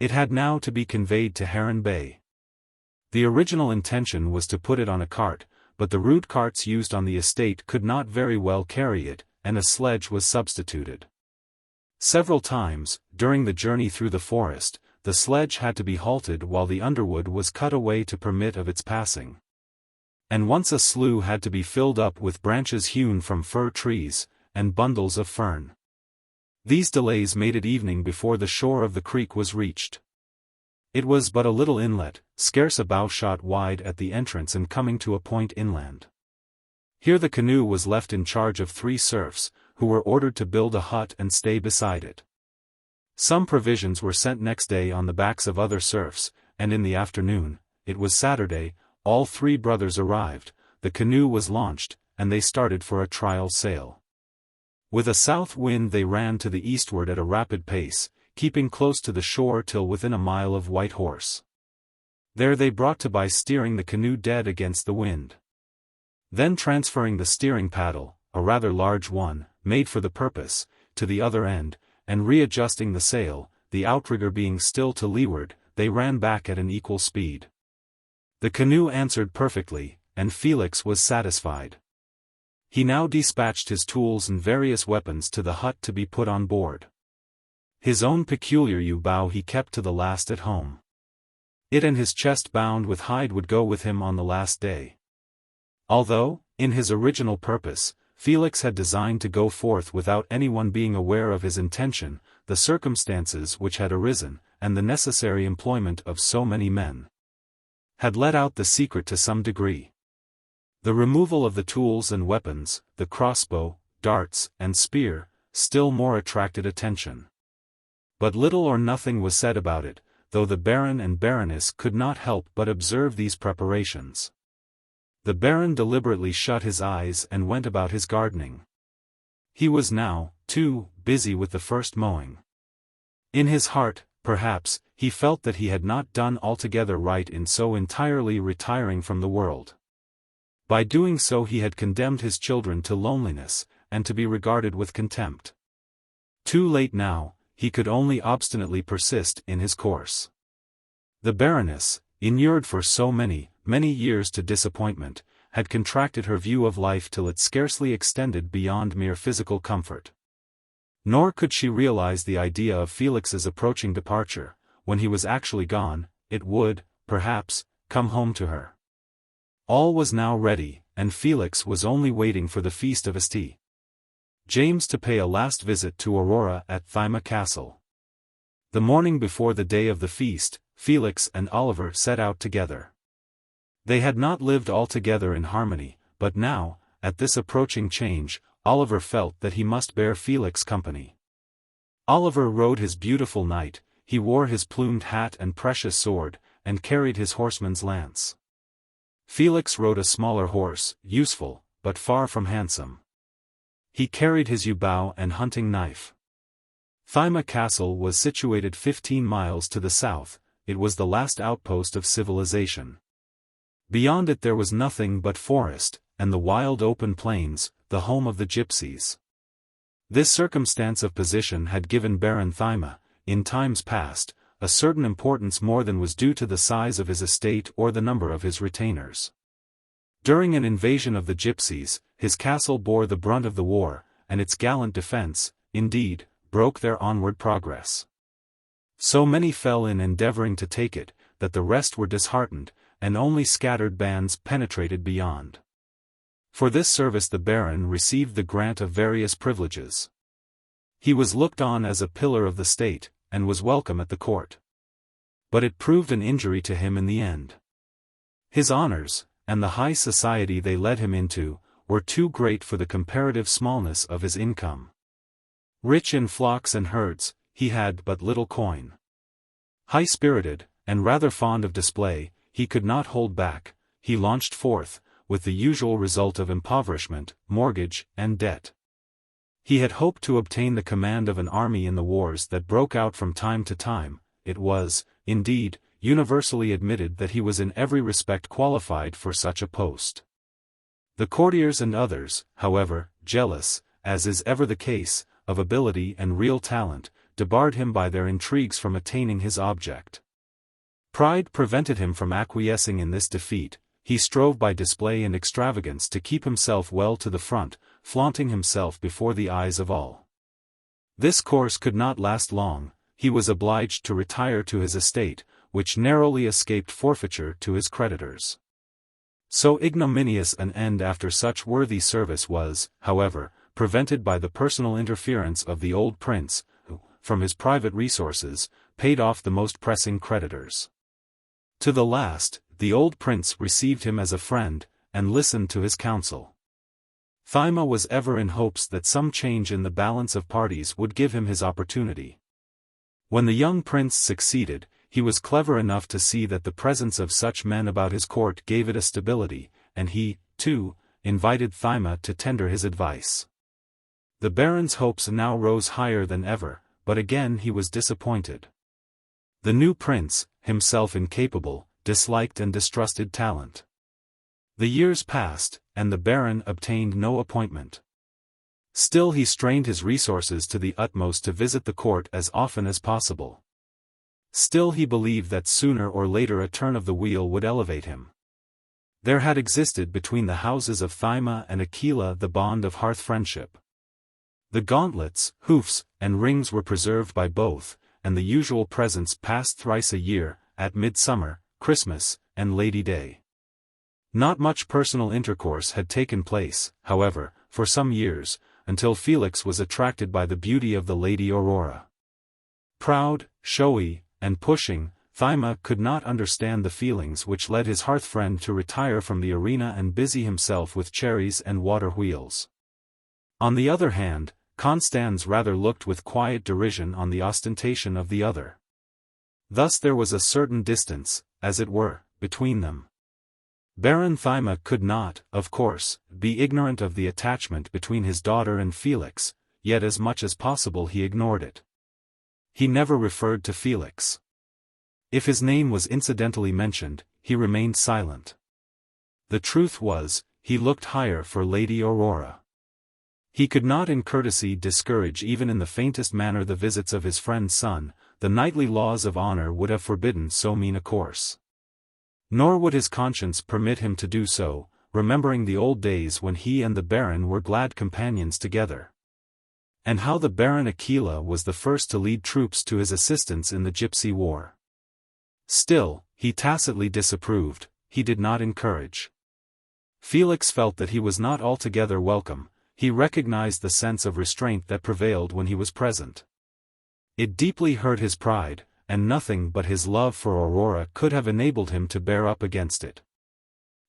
It had now to be conveyed to Heron Bay. The original intention was to put it on a cart, but the rude carts used on the estate could not very well carry it, and a sledge was substituted. Several times, during the journey through the forest, the sledge had to be halted while the underwood was cut away to permit of its passing. And once a slough had to be filled up with branches hewn from fir trees, and bundles of fern. These delays made it evening before the shore of the creek was reached. It was but a little inlet, scarce a bowshot wide at the entrance and coming to a point inland. Here the canoe was left in charge of 3 serfs, who were ordered to build a hut and stay beside it. Some provisions were sent next day on the backs of other serfs, and in the afternoon, it was Saturday, all 3 brothers arrived, the canoe was launched, and they started for a trial sail. With a south wind they ran to the eastward at a rapid pace, keeping close to the shore till within a mile of White Horse. There they brought to by steering the canoe dead against the wind. Then transferring the steering paddle, a rather large one, made for the purpose, to the other end, and readjusting the sail, the outrigger being still to leeward, they ran back at an equal speed. The canoe answered perfectly, and Felix was satisfied. He now dispatched his tools and various weapons to the hut to be put on board. His own peculiar yew-bow he kept to the last at home. It and his chest bound with hide would go with him on the last day. Although, in his original purpose, Felix had designed to go forth without anyone being aware of his intention, the circumstances which had arisen, and the necessary employment of so many men, had let out the secret to some degree. The removal of the tools and weapons, the crossbow, darts, and spear, still more attracted attention. But little or nothing was said about it, though the Baron and Baroness could not help but observe these preparations. The Baron deliberately shut his eyes and went about his gardening. He was now, too, busy with the first mowing. In his heart, perhaps, he felt that he had not done altogether right in so entirely retiring from the world. By doing so he had condemned his children to loneliness, and to be regarded with contempt. Too late now, he could only obstinately persist in his course. The Baroness, inured for so many years to disappointment, had contracted her view of life till it scarcely extended beyond mere physical comfort. Nor could she realize the idea of Felix's approaching departure. When he was actually gone, it would, perhaps, come home to her. All was now ready, and Felix was only waiting for the feast of St. James to pay a last visit to Aurora at Thyma Castle. The morning before the day of the feast, Felix and Oliver set out together. They had not lived altogether in harmony, but now, at this approaching change, Oliver felt that he must bear Felix company. Oliver rode his beautiful knight, he wore his plumed hat and precious sword, and carried his horseman's lance. Felix rode a smaller horse, useful, but far from handsome. He carried his yew-bow and hunting knife. Thyma Castle was situated 15 miles to the south. It was the last outpost of civilization. Beyond it there was nothing but forest, and the wild open plains, the home of the gypsies. This circumstance of position had given Baron Thyma, in times past, a certain importance more than was due to the size of his estate or the number of his retainers. During an invasion of the gypsies, his castle bore the brunt of the war, and its gallant defense, indeed, broke their onward progress. So many fell in endeavoring to take it, that the rest were disheartened, and only scattered bands penetrated beyond. For this service the Baron received the grant of various privileges. He was looked on as a pillar of the state, and was welcome at the court. But it proved an injury to him in the end. His honors, and the high society they led him into, were too great for the comparative smallness of his income. Rich in flocks and herds, he had but little coin. High-spirited, and rather fond of display, he could not hold back. He launched forth, with the usual result of impoverishment, mortgage, and debt. He had hoped to obtain the command of an army in the wars that broke out from time to time. It was, indeed, universally admitted that he was in every respect qualified for such a post. The courtiers and others, however, jealous, as is ever the case, of ability and real talent, debarred him by their intrigues from attaining his object. Pride prevented him from acquiescing in this defeat. He strove by display and extravagance to keep himself well to the front, flaunting himself before the eyes of all. This course could not last long. He was obliged to retire to his estate, which narrowly escaped forfeiture to his creditors. So ignominious an end after such worthy service was, however, prevented by the personal interference of the old prince, who, from his private resources, paid off the most pressing creditors. To the last, the old prince received him as a friend, and listened to his counsel. Thyma was ever in hopes that some change in the balance of parties would give him his opportunity. When the young prince succeeded, he was clever enough to see that the presence of such men about his court gave it a stability, and he, too, invited Thyma to tender his advice. The baron's hopes now rose higher than ever, but again he was disappointed. The new prince, himself incapable, disliked and distrusted talent. The years passed, and the baron obtained no appointment. Still he strained his resources to the utmost to visit the court as often as possible. Still he believed that sooner or later a turn of the wheel would elevate him. There had existed between the houses of Thyma and Aquila the bond of hearth friendship. The gauntlets, hoofs, and rings were preserved by both, and the usual presents passed thrice a year, at midsummer, Christmas, and Lady Day. Not much personal intercourse had taken place, however, for some years, until Felix was attracted by the beauty of the Lady Aurora. Proud, showy, and pushing, Thyma could not understand the feelings which led his hearth friend to retire from the arena and busy himself with cherries and water wheels. On the other hand, Constans rather looked with quiet derision on the ostentation of the other. Thus there was a certain distance, as it were, between them. Baron Thyma could not, of course, be ignorant of the attachment between his daughter and Felix, yet as much as possible he ignored it. He never referred to Felix. If his name was incidentally mentioned, he remained silent. The truth was, he looked higher for Lady Aurora. He could not in courtesy discourage even in the faintest manner the visits of his friend's son. The knightly laws of honor would have forbidden so mean a course. Nor would his conscience permit him to do so, remembering the old days when he and the Baron were glad companions together. And how the Baron Aquila was the first to lead troops to his assistance in the Gypsy War. Still, he tacitly disapproved, he did not encourage. Felix felt that he was not altogether welcome, he recognized the sense of restraint that prevailed when he was present. It deeply hurt his pride, and nothing but his love for Aurora could have enabled him to bear up against it.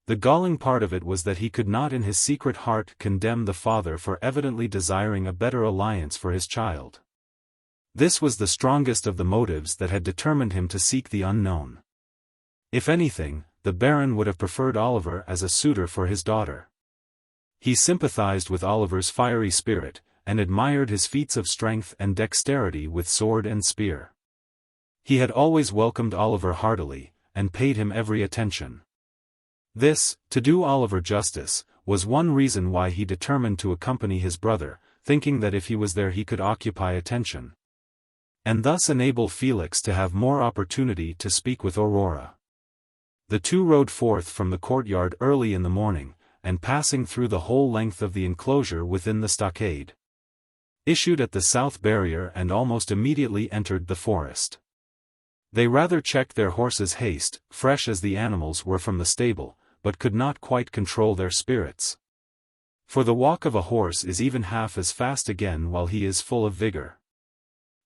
The galling part of it was that he could not in his secret heart condemn the father for evidently desiring a better alliance for his child. This was the strongest of the motives that had determined him to seek the unknown. If anything, the Baron would have preferred Oliver as a suitor for his daughter. He sympathized with Oliver's fiery spirit, and admired his feats of strength and dexterity with sword and spear. He had always welcomed Oliver heartily, and paid him every attention. This, to do Oliver justice, was one reason why he determined to accompany his brother, thinking that if he was there he could occupy attention, and thus enable Felix to have more opportunity to speak with Aurora. The two rode forth from the courtyard early in the morning, and passing through the whole length of the enclosure within the stockade, issued at the south barrier and almost immediately entered the forest. They rather checked their horses' haste, fresh as the animals were from the stable, but could not quite control their spirits. For the walk of a horse is even half as fast again while he is full of vigor.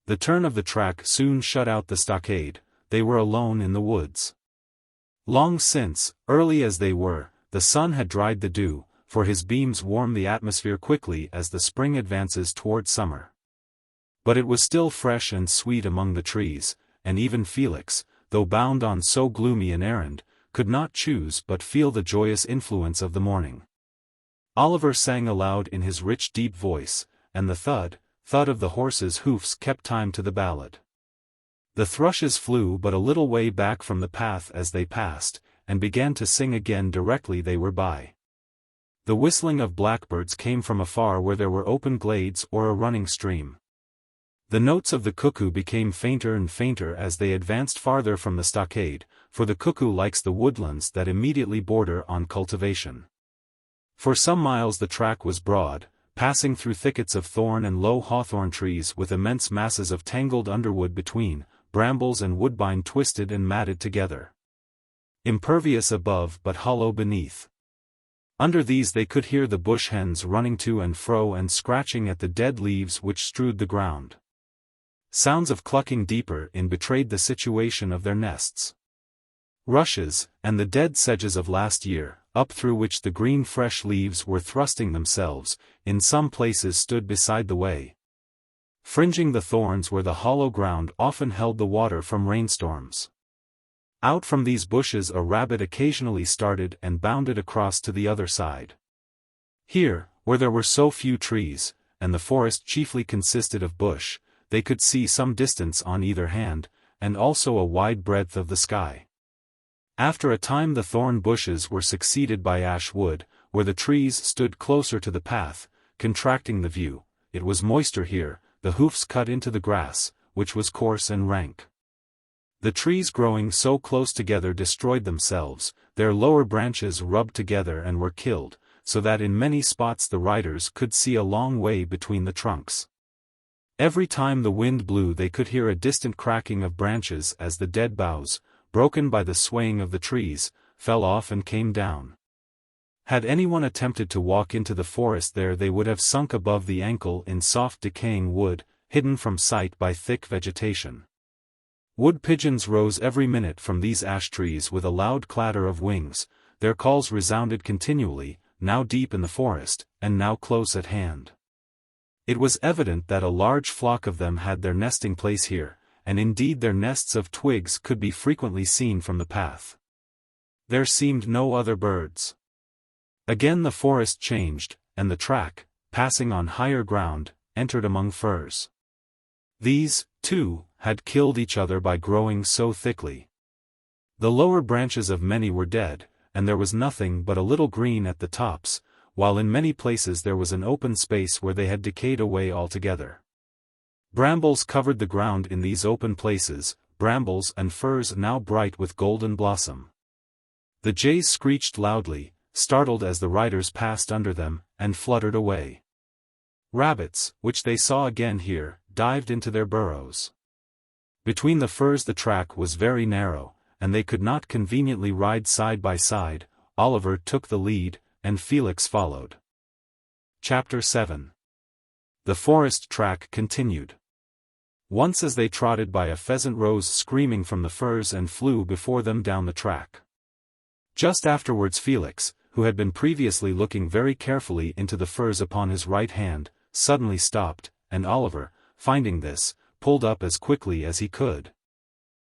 The turn of the track soon shut out the stockade, they were alone in the woods. Long since, early as they were, the sun had dried the dew, for his beams warm the atmosphere quickly as the spring advances toward summer. But it was still fresh and sweet among the trees, and even Felix, though bound on so gloomy an errand, could not choose but feel the joyous influence of the morning. Oliver sang aloud in his rich deep voice, and the thud of the horses' hoofs kept time to the ballad. The thrushes flew but a little way back from the path as they passed, and began to sing again directly they were by. The whistling of blackbirds came from afar where there were open glades or a running stream. The notes of the cuckoo became fainter and fainter as they advanced farther from the stockade, for the cuckoo likes the woodlands that immediately border on cultivation. For some miles the track was broad, passing through thickets of thorn and low hawthorn trees with immense masses of tangled underwood between, brambles and woodbine twisted and matted together. Impervious above but hollow beneath. Under these they could hear the bush hens running to and fro and scratching at the dead leaves which strewed the ground. Sounds of clucking deeper in betrayed the situation of their nests. Rushes, and the dead sedges of last year, up through which the green fresh leaves were thrusting themselves, in some places stood beside the way, fringing the thorns where the hollow ground often held the water from rainstorms. Out from these bushes a rabbit occasionally started and bounded across to the other side. Here, where there were so few trees, and the forest chiefly consisted of bush, they could see some distance on either hand, and also a wide breadth of the sky. After a time the thorn bushes were succeeded by ash wood, where the trees stood closer to the path, contracting the view. It was moister here, the hoofs cut into the grass, which was coarse and rank. The trees growing so close together destroyed themselves, their lower branches rubbed together and were killed, so that in many spots the riders could see a long way between the trunks. Every time the wind blew they could hear a distant cracking of branches as the dead boughs, broken by the swaying of the trees, fell off and came down. Had anyone attempted to walk into the forest there they would have sunk above the ankle in soft decaying wood, hidden from sight by thick vegetation. Wood pigeons rose every minute from these ash trees with a loud clatter of wings, their calls resounded continually, now deep in the forest, and now close at hand. It was evident that a large flock of them had their nesting place here, and indeed their nests of twigs could be frequently seen from the path. There seemed no other birds. Again the forest changed, and the track, passing on higher ground, entered among firs. These, too, had killed each other by growing so thickly. The lower branches of many were dead, and there was nothing but a little green at the tops, while in many places there was an open space where they had decayed away altogether. Brambles covered the ground in these open places, brambles and firs now bright with golden blossom. The jays screeched loudly, startled as the riders passed under them, and fluttered away. Rabbits, which they saw again here, dived into their burrows. Between the firs the track was very narrow, and they could not conveniently ride side by side. Oliver took the lead, and Felix followed. Chapter 7. The forest track continued. Once as they trotted by a pheasant rose screaming from the firs and flew before them down the track. Just afterwards Felix, who had been previously looking very carefully into the firs upon his right hand, suddenly stopped, and Oliver, finding this, pulled up as quickly as he could.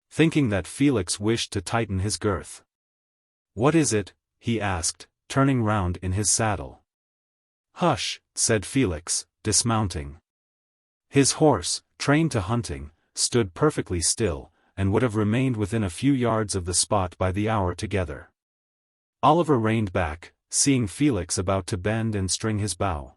Thinking that Felix wished to tighten his girth. "What is it?" he asked, turning round in his saddle. "Hush," said Felix, dismounting. His horse, trained to hunting, stood perfectly still, and would have remained within a few yards of the spot by the hour together. Oliver reined back, seeing Felix about to bend and string his bow.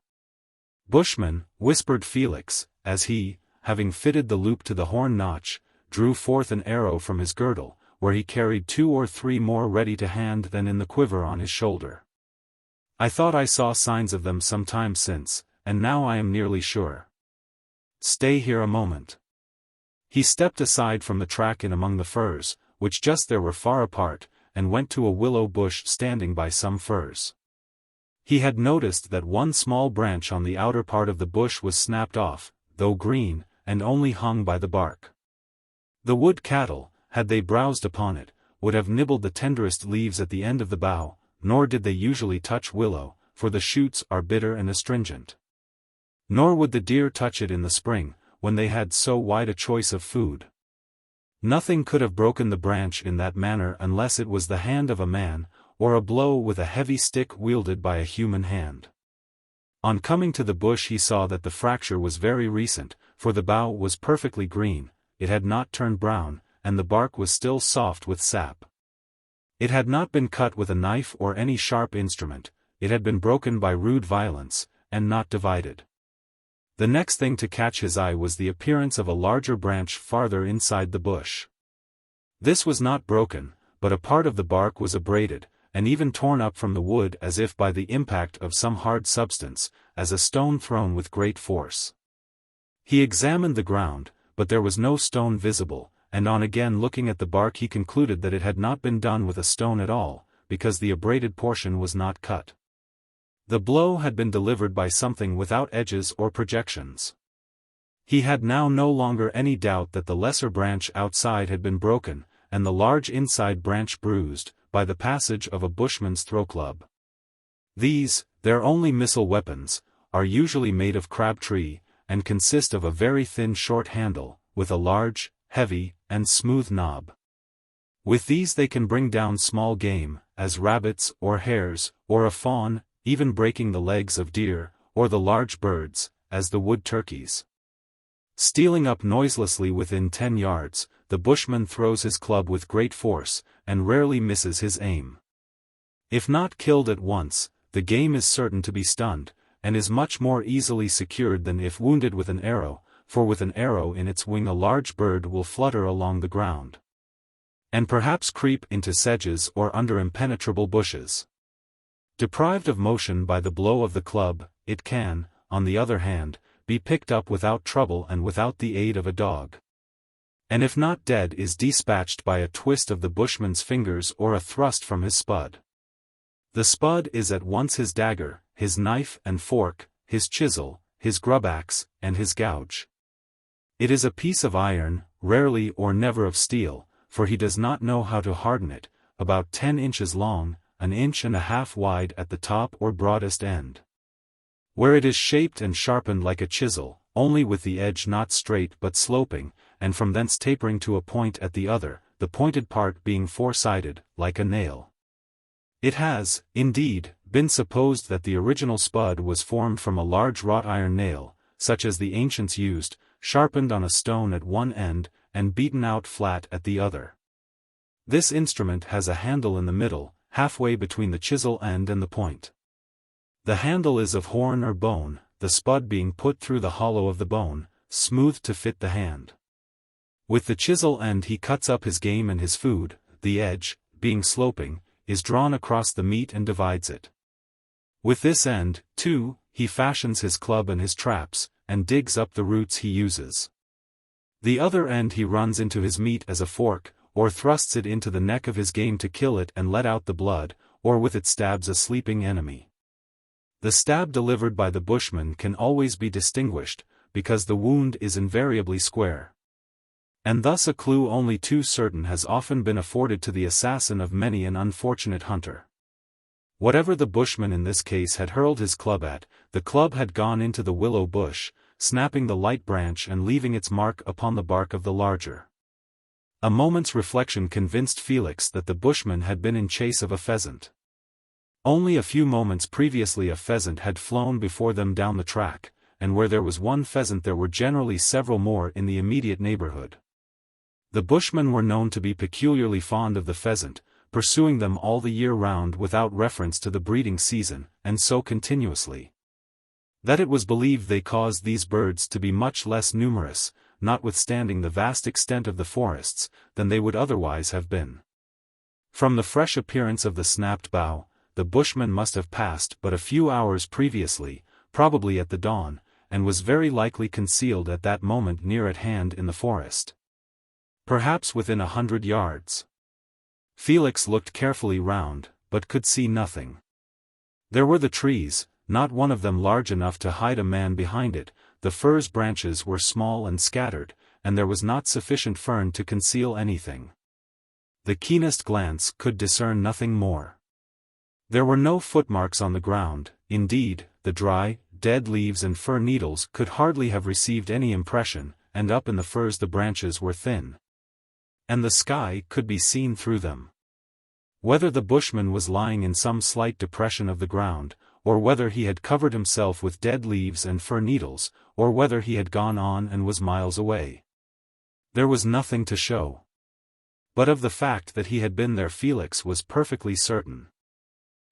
"Bushman," whispered Felix, as he, having fitted the loop to the horn notch, drew forth an arrow from his girdle, where he carried 2 or 3 more ready to hand than in the quiver on his shoulder. "I thought I saw signs of them some time since, and now I am nearly sure. Stay here a moment." He stepped aside from the track in among the firs, which just there were far apart, and went to a willow bush standing by some firs. He had noticed that one small branch on the outer part of the bush was snapped off, though green, and only hung by the bark. The wood cattle, had they browsed upon it, would have nibbled the tenderest leaves at the end of the bough, nor did they usually touch willow, for the shoots are bitter and astringent. Nor would the deer touch it in the spring, when they had so wide a choice of food. Nothing could have broken the branch in that manner unless it was the hand of a man, or a blow with a heavy stick wielded by a human hand. On coming to the bush he saw that the fracture was very recent, for the bough was perfectly green, it had not turned brown, and the bark was still soft with sap. It had not been cut with a knife or any sharp instrument, it had been broken by rude violence, and not divided. The next thing to catch his eye was the appearance of a larger branch farther inside the bush. This was not broken, but a part of the bark was abraded, and even torn up from the wood as if by the impact of some hard substance, as a stone thrown with great force. He examined the ground, but there was no stone visible, and on again looking at the bark he concluded that it had not been done with a stone at all, because the abraded portion was not cut. The blow had been delivered by something without edges or projections. He had now no longer any doubt that the lesser branch outside had been broken, and the large inside branch bruised, by the passage of a bushman's throw-club. These, their only missile weapons, are usually made of crab-tree, and consist of a very thin short handle, with a large, heavy, and smooth knob. With these they can bring down small game, as rabbits or hares, or a fawn, even breaking the legs of deer, or the large birds, as the wood turkeys. Stealing up noiselessly within 10 yards, the bushman throws his club with great force, and rarely misses his aim. If not killed at once, the game is certain to be stunned, and is much more easily secured than if wounded with an arrow, for with an arrow in its wing a large bird will flutter along the ground. and perhaps creep into sedges or under impenetrable bushes. Deprived of motion by the blow of the club, it can, on the other hand, be picked up without trouble and without the aid of a dog. And if not dead, is dispatched by a twist of the bushman's fingers or a thrust from his spud. The spud is at once his dagger, his knife and fork, his chisel, his grub-axe, and his gouge. It is a piece of iron, rarely or never of steel, for he does not know how to harden it, about 10 inches long, 1.5 inches wide at the top or broadest end. Where it is shaped and sharpened like a chisel, only with the edge not straight but sloping, and from thence tapering to a point at the other, the pointed part being four-sided, like a nail. It has, indeed, been supposed that the original spud was formed from a large wrought iron nail, such as the ancients used, sharpened on a stone at one end, and beaten out flat at the other. This instrument has a handle in the middle, halfway between the chisel end and the point. The handle is of horn or bone, the spud being put through the hollow of the bone, smoothed to fit the hand. With the chisel end he cuts up his game and his food, the edge, being sloping, is drawn across the meat and divides it. With this end, too, he fashions his club and his traps, and digs up the roots he uses. The other end he runs into his meat as a fork, or thrusts it into the neck of his game to kill it and let out the blood, or with it stabs a sleeping enemy. The stab delivered by the bushman can always be distinguished, because the wound is invariably square. And thus a clue only too certain has often been afforded to the assassin of many an unfortunate hunter. Whatever the bushman in this case had hurled his club at, the club had gone into the willow bush, snapping the light branch and leaving its mark upon the bark of the larger. A moment's reflection convinced Felix that the bushman had been in chase of a pheasant. Only a few moments previously a pheasant had flown before them down the track, and where there was one pheasant there were generally several more in the immediate neighborhood. The bushmen were known to be peculiarly fond of the pheasant, pursuing them all the year round without reference to the breeding season, and so continuously that it was believed they caused these birds to be much less numerous, notwithstanding the vast extent of the forests, than they would otherwise have been. From the fresh appearance of the snapped bough, the bushman must have passed but a few hours previously, probably at the dawn, and was very likely concealed at that moment near at hand in the forest. Perhaps within 100 yards. Felix looked carefully round, but could see nothing. There were the trees, not one of them large enough to hide a man behind it, the furze branches were small and scattered, and there was not sufficient fern to conceal anything. The keenest glance could discern nothing more. There were no footmarks on the ground, indeed, the dry, dead leaves and fir needles could hardly have received any impression, and up in the furze the branches were thin, and the sky could be seen through them. Whether the bushman was lying in some slight depression of the ground, or whether he had covered himself with dead leaves and fir needles, or whether he had gone on and was miles away, there was nothing to show. But of the fact that he had been there Felix was perfectly certain.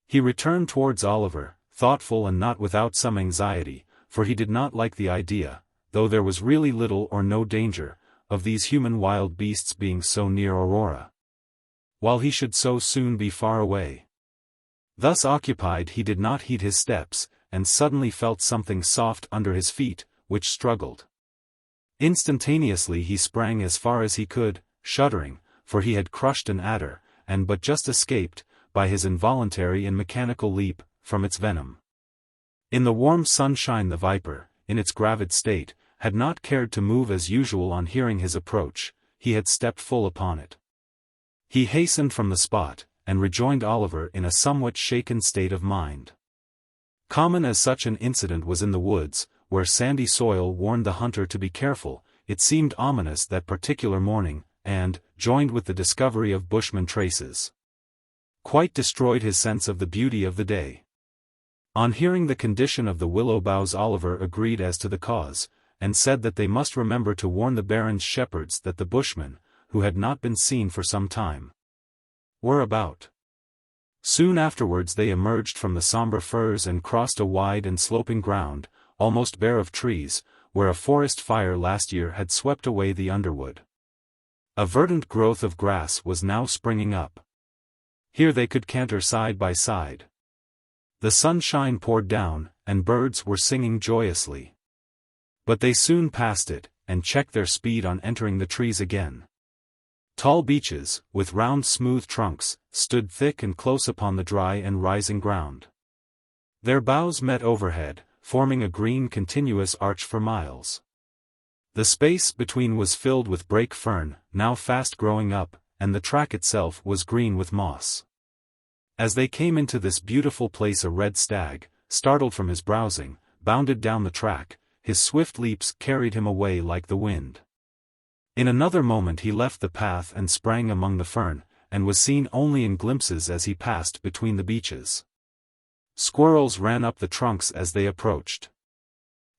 He returned towards Oliver, thoughtful and not without some anxiety, for he did not like the idea, though there was really little or no danger, of these human wild beasts being so near Aurora, while he should so soon be far away. Thus occupied he did not heed his steps, and suddenly felt something soft under his feet, which struggled. Instantaneously he sprang as far as he could, shuddering, for he had crushed an adder, and but just escaped, by his involuntary and mechanical leap, from its venom. In the warm sunshine the viper, in its gravid state, had not cared to move as usual on hearing his approach, he had stepped full upon it. He hastened from the spot, and rejoined Oliver in a somewhat shaken state of mind. Common as such an incident was in the woods, where sandy soil warned the hunter to be careful, it seemed ominous that particular morning, and, joined with the discovery of bushman traces, quite destroyed his sense of the beauty of the day. On hearing the condition of the willow boughs Oliver agreed as to the cause, and said that they must remember to warn the baron's shepherds that the bushmen, who had not been seen for some time, were about. Soon afterwards they emerged from the sombre firs and crossed a wide and sloping ground, almost bare of trees, where a forest fire last year had swept away the underwood. A verdant growth of grass was now springing up. Here they could canter side by side. The sunshine poured down, and birds were singing joyously. But they soon passed it, and checked their speed on entering the trees again. Tall beeches, with round smooth trunks, stood thick and close upon the dry and rising ground. Their boughs met overhead, forming a green continuous arch for miles. The space between was filled with brake fern, now fast growing up, and the track itself was green with moss. As they came into this beautiful place, a red stag, startled from his browsing, bounded down the track. His swift leaps carried him away like the wind. In another moment he left the path and sprang among the fern, and was seen only in glimpses as he passed between the beeches. Squirrels ran up the trunks as they approached.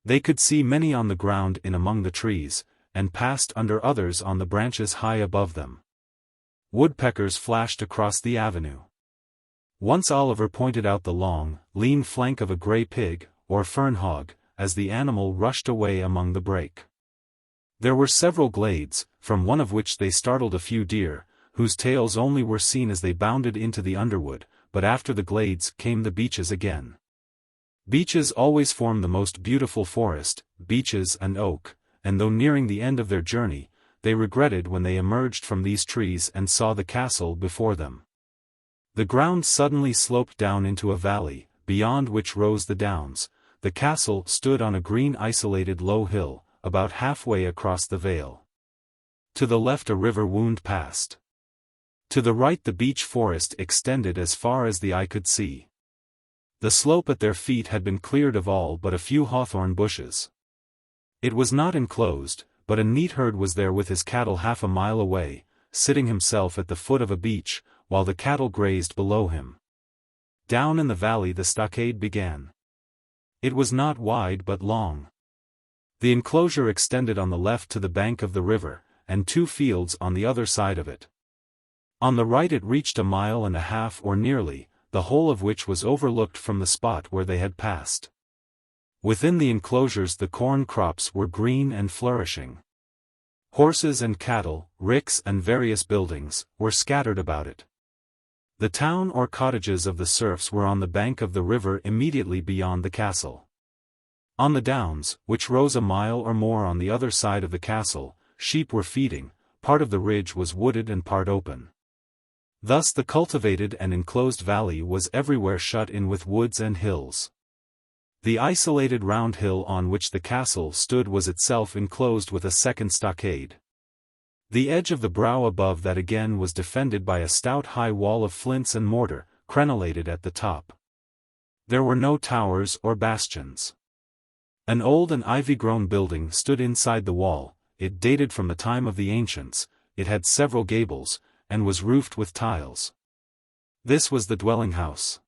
They could see many on the ground in among the trees, and passed under others on the branches high above them. Woodpeckers flashed across the avenue. Once Oliver pointed out the long, lean flank of a gray pig, or fern hog, as the animal rushed away among the brake. There were several glades, from one of which they startled a few deer, whose tails only were seen as they bounded into the underwood, but after the glades came the beeches again. Beeches always form the most beautiful forest, beeches and oak, and though nearing the end of their journey, they regretted when they emerged from these trees and saw the castle before them. The ground suddenly sloped down into a valley, beyond which rose the downs. The castle stood on a green isolated low hill, about halfway across the vale. To the left a river wound passed. To the right the beech forest extended as far as the eye could see. The slope at their feet had been cleared of all but a few hawthorn bushes. It was not enclosed, but a neat herd was there with his cattle half a mile away, sitting himself at the foot of a beech, while the cattle grazed below him. Down in the valley the stockade began. It was not wide but long. The enclosure extended on the left to the bank of the river, and 2 fields on the other side of it. On the right it reached 1.5 miles or nearly, the whole of which was overlooked from the spot where they had passed. Within the enclosures the corn crops were green and flourishing. Horses and cattle, ricks and various buildings, were scattered about it. The town or cottages of the serfs were on the bank of the river immediately beyond the castle. On the downs, which rose 1 mile or more on the other side of the castle, sheep were feeding, part of the ridge was wooded and part open. Thus the cultivated and enclosed valley was everywhere shut in with woods and hills. The isolated round hill on which the castle stood was itself enclosed with a second stockade. The edge of the brow above that again was defended by a stout high wall of flints and mortar, crenellated at the top. There were no towers or bastions. An old and ivy-grown building stood inside the wall. It dated from the time of the ancients, it had several gables, and was roofed with tiles. This was the dwelling house.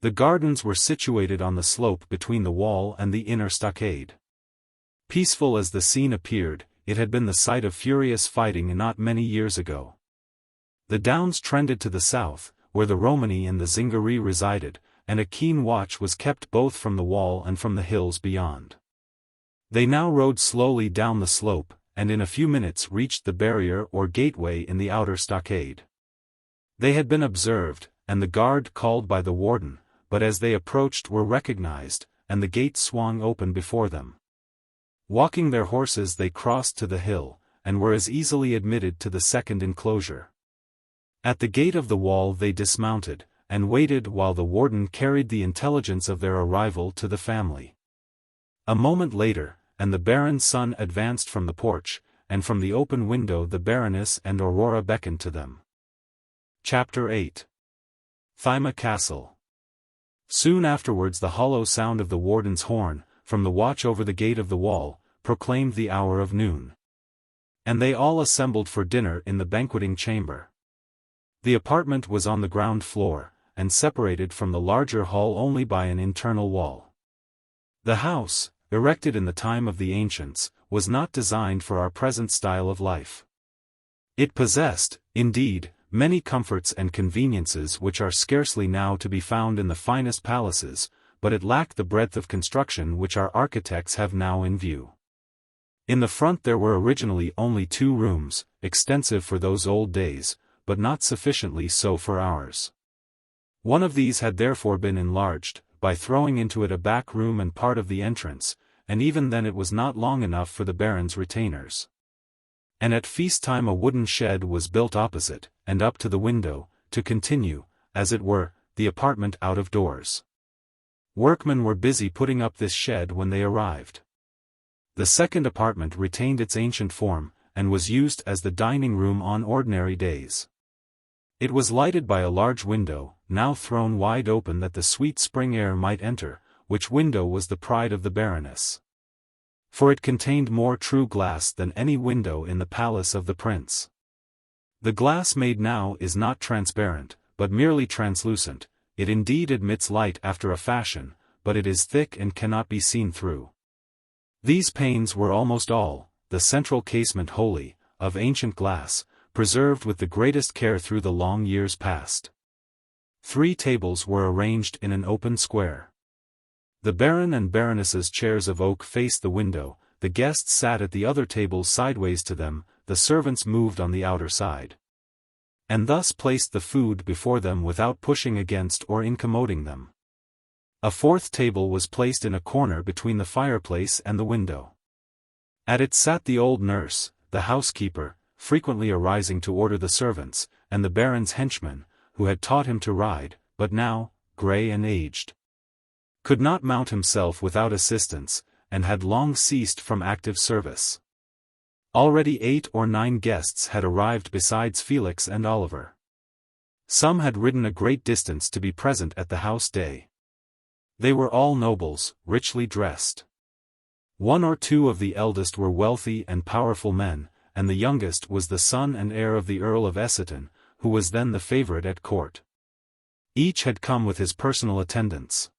The gardens were situated on the slope between the wall and the inner stockade. Peaceful as the scene appeared, it had been the site of furious fighting not many years ago. The downs trended to the south, where the Romani and the Zingari resided, and a keen watch was kept both from the wall and from the hills beyond. They now rode slowly down the slope, and in a few minutes reached the barrier or gateway in the outer stockade. They had been observed, and the guard called by the warden, but as they approached were recognized, and the gate swung open before them. Walking their horses they crossed to the hill, and were as easily admitted to the second enclosure. At the gate of the wall they dismounted, and waited while the warden carried the intelligence of their arrival to the family. A moment later, and the baron's son advanced from the porch, and from the open window the Baroness and Aurora beckoned to them. Chapter 8. Thyma Castle. Soon afterwards the hollow sound of the warden's horn, from the watch over the gate of the wall, proclaimed the hour of noon. And they all assembled for dinner in the banqueting chamber. The apartment was on the ground floor, and separated from the larger hall only by an internal wall. The house, erected in the time of the ancients, was not designed for our present style of life. It possessed, indeed, many comforts and conveniences which are scarcely now to be found in the finest palaces, but it lacked the breadth of construction which our architects have now in view. In the front there were originally only 2 rooms, extensive for those old days, but not sufficiently so for ours. One of these had therefore been enlarged, by throwing into it a back room and part of the entrance, and even then it was not long enough for the baron's retainers. And at feast time a wooden shed was built opposite, and up to the window, to continue, as it were, the apartment out of doors. Workmen were busy putting up this shed when they arrived. The second apartment retained its ancient form, and was used as the dining room on ordinary days. It was lighted by a large window, now thrown wide open that the sweet spring air might enter, which window was the pride of the Baroness. For it contained more true glass than any window in the palace of the prince. The glass made now is not transparent, but merely translucent. It indeed admits light after a fashion, but it is thick and cannot be seen through. These panes were almost all, the central casement wholly, of ancient glass, preserved with the greatest care through the long years past. 3 tables were arranged in an open square. The Baron and Baroness's chairs of oak faced the window, the guests sat at the other tables sideways to them, the servants moved on the outer side. And thus placed the food before them without pushing against or incommoding them. A 4th table was placed in a corner between the fireplace and the window. At it sat the old nurse, the housekeeper, frequently arising to order the servants, and the Baron's henchman, who had taught him to ride, but now, grey and aged, could not mount himself without assistance, and had long ceased from active service. Already 8 or 9 guests had arrived besides Felix and Oliver. Some had ridden a great distance to be present at the house day. They were all nobles, richly dressed. 1 or 2 of the eldest were wealthy and powerful men, and the youngest was the son and heir of the Earl of XVIII, who was then the favorite at court. Each had come with his personal attendants.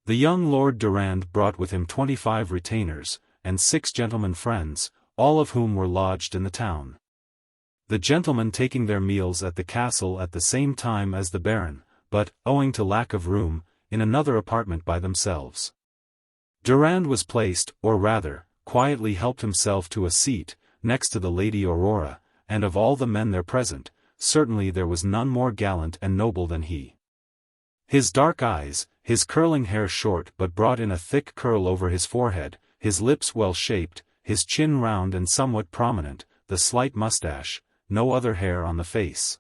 The young Lord Durand brought with him 25 retainers, and 6 gentlemen friends, all of whom were lodged in the town. The gentlemen taking their meals at the castle at the same time as the Baron, but, owing to lack of room, in another apartment by themselves. Durand was placed, or rather, quietly helped himself to a seat, next to the Lady Aurora, and of all the men there present, certainly there was none more gallant and noble than he. His dark eyes, his curling hair short but brought in a thick curl over his forehead, his lips well shaped, his chin round and somewhat prominent, the slight mustache, no other hair on the face,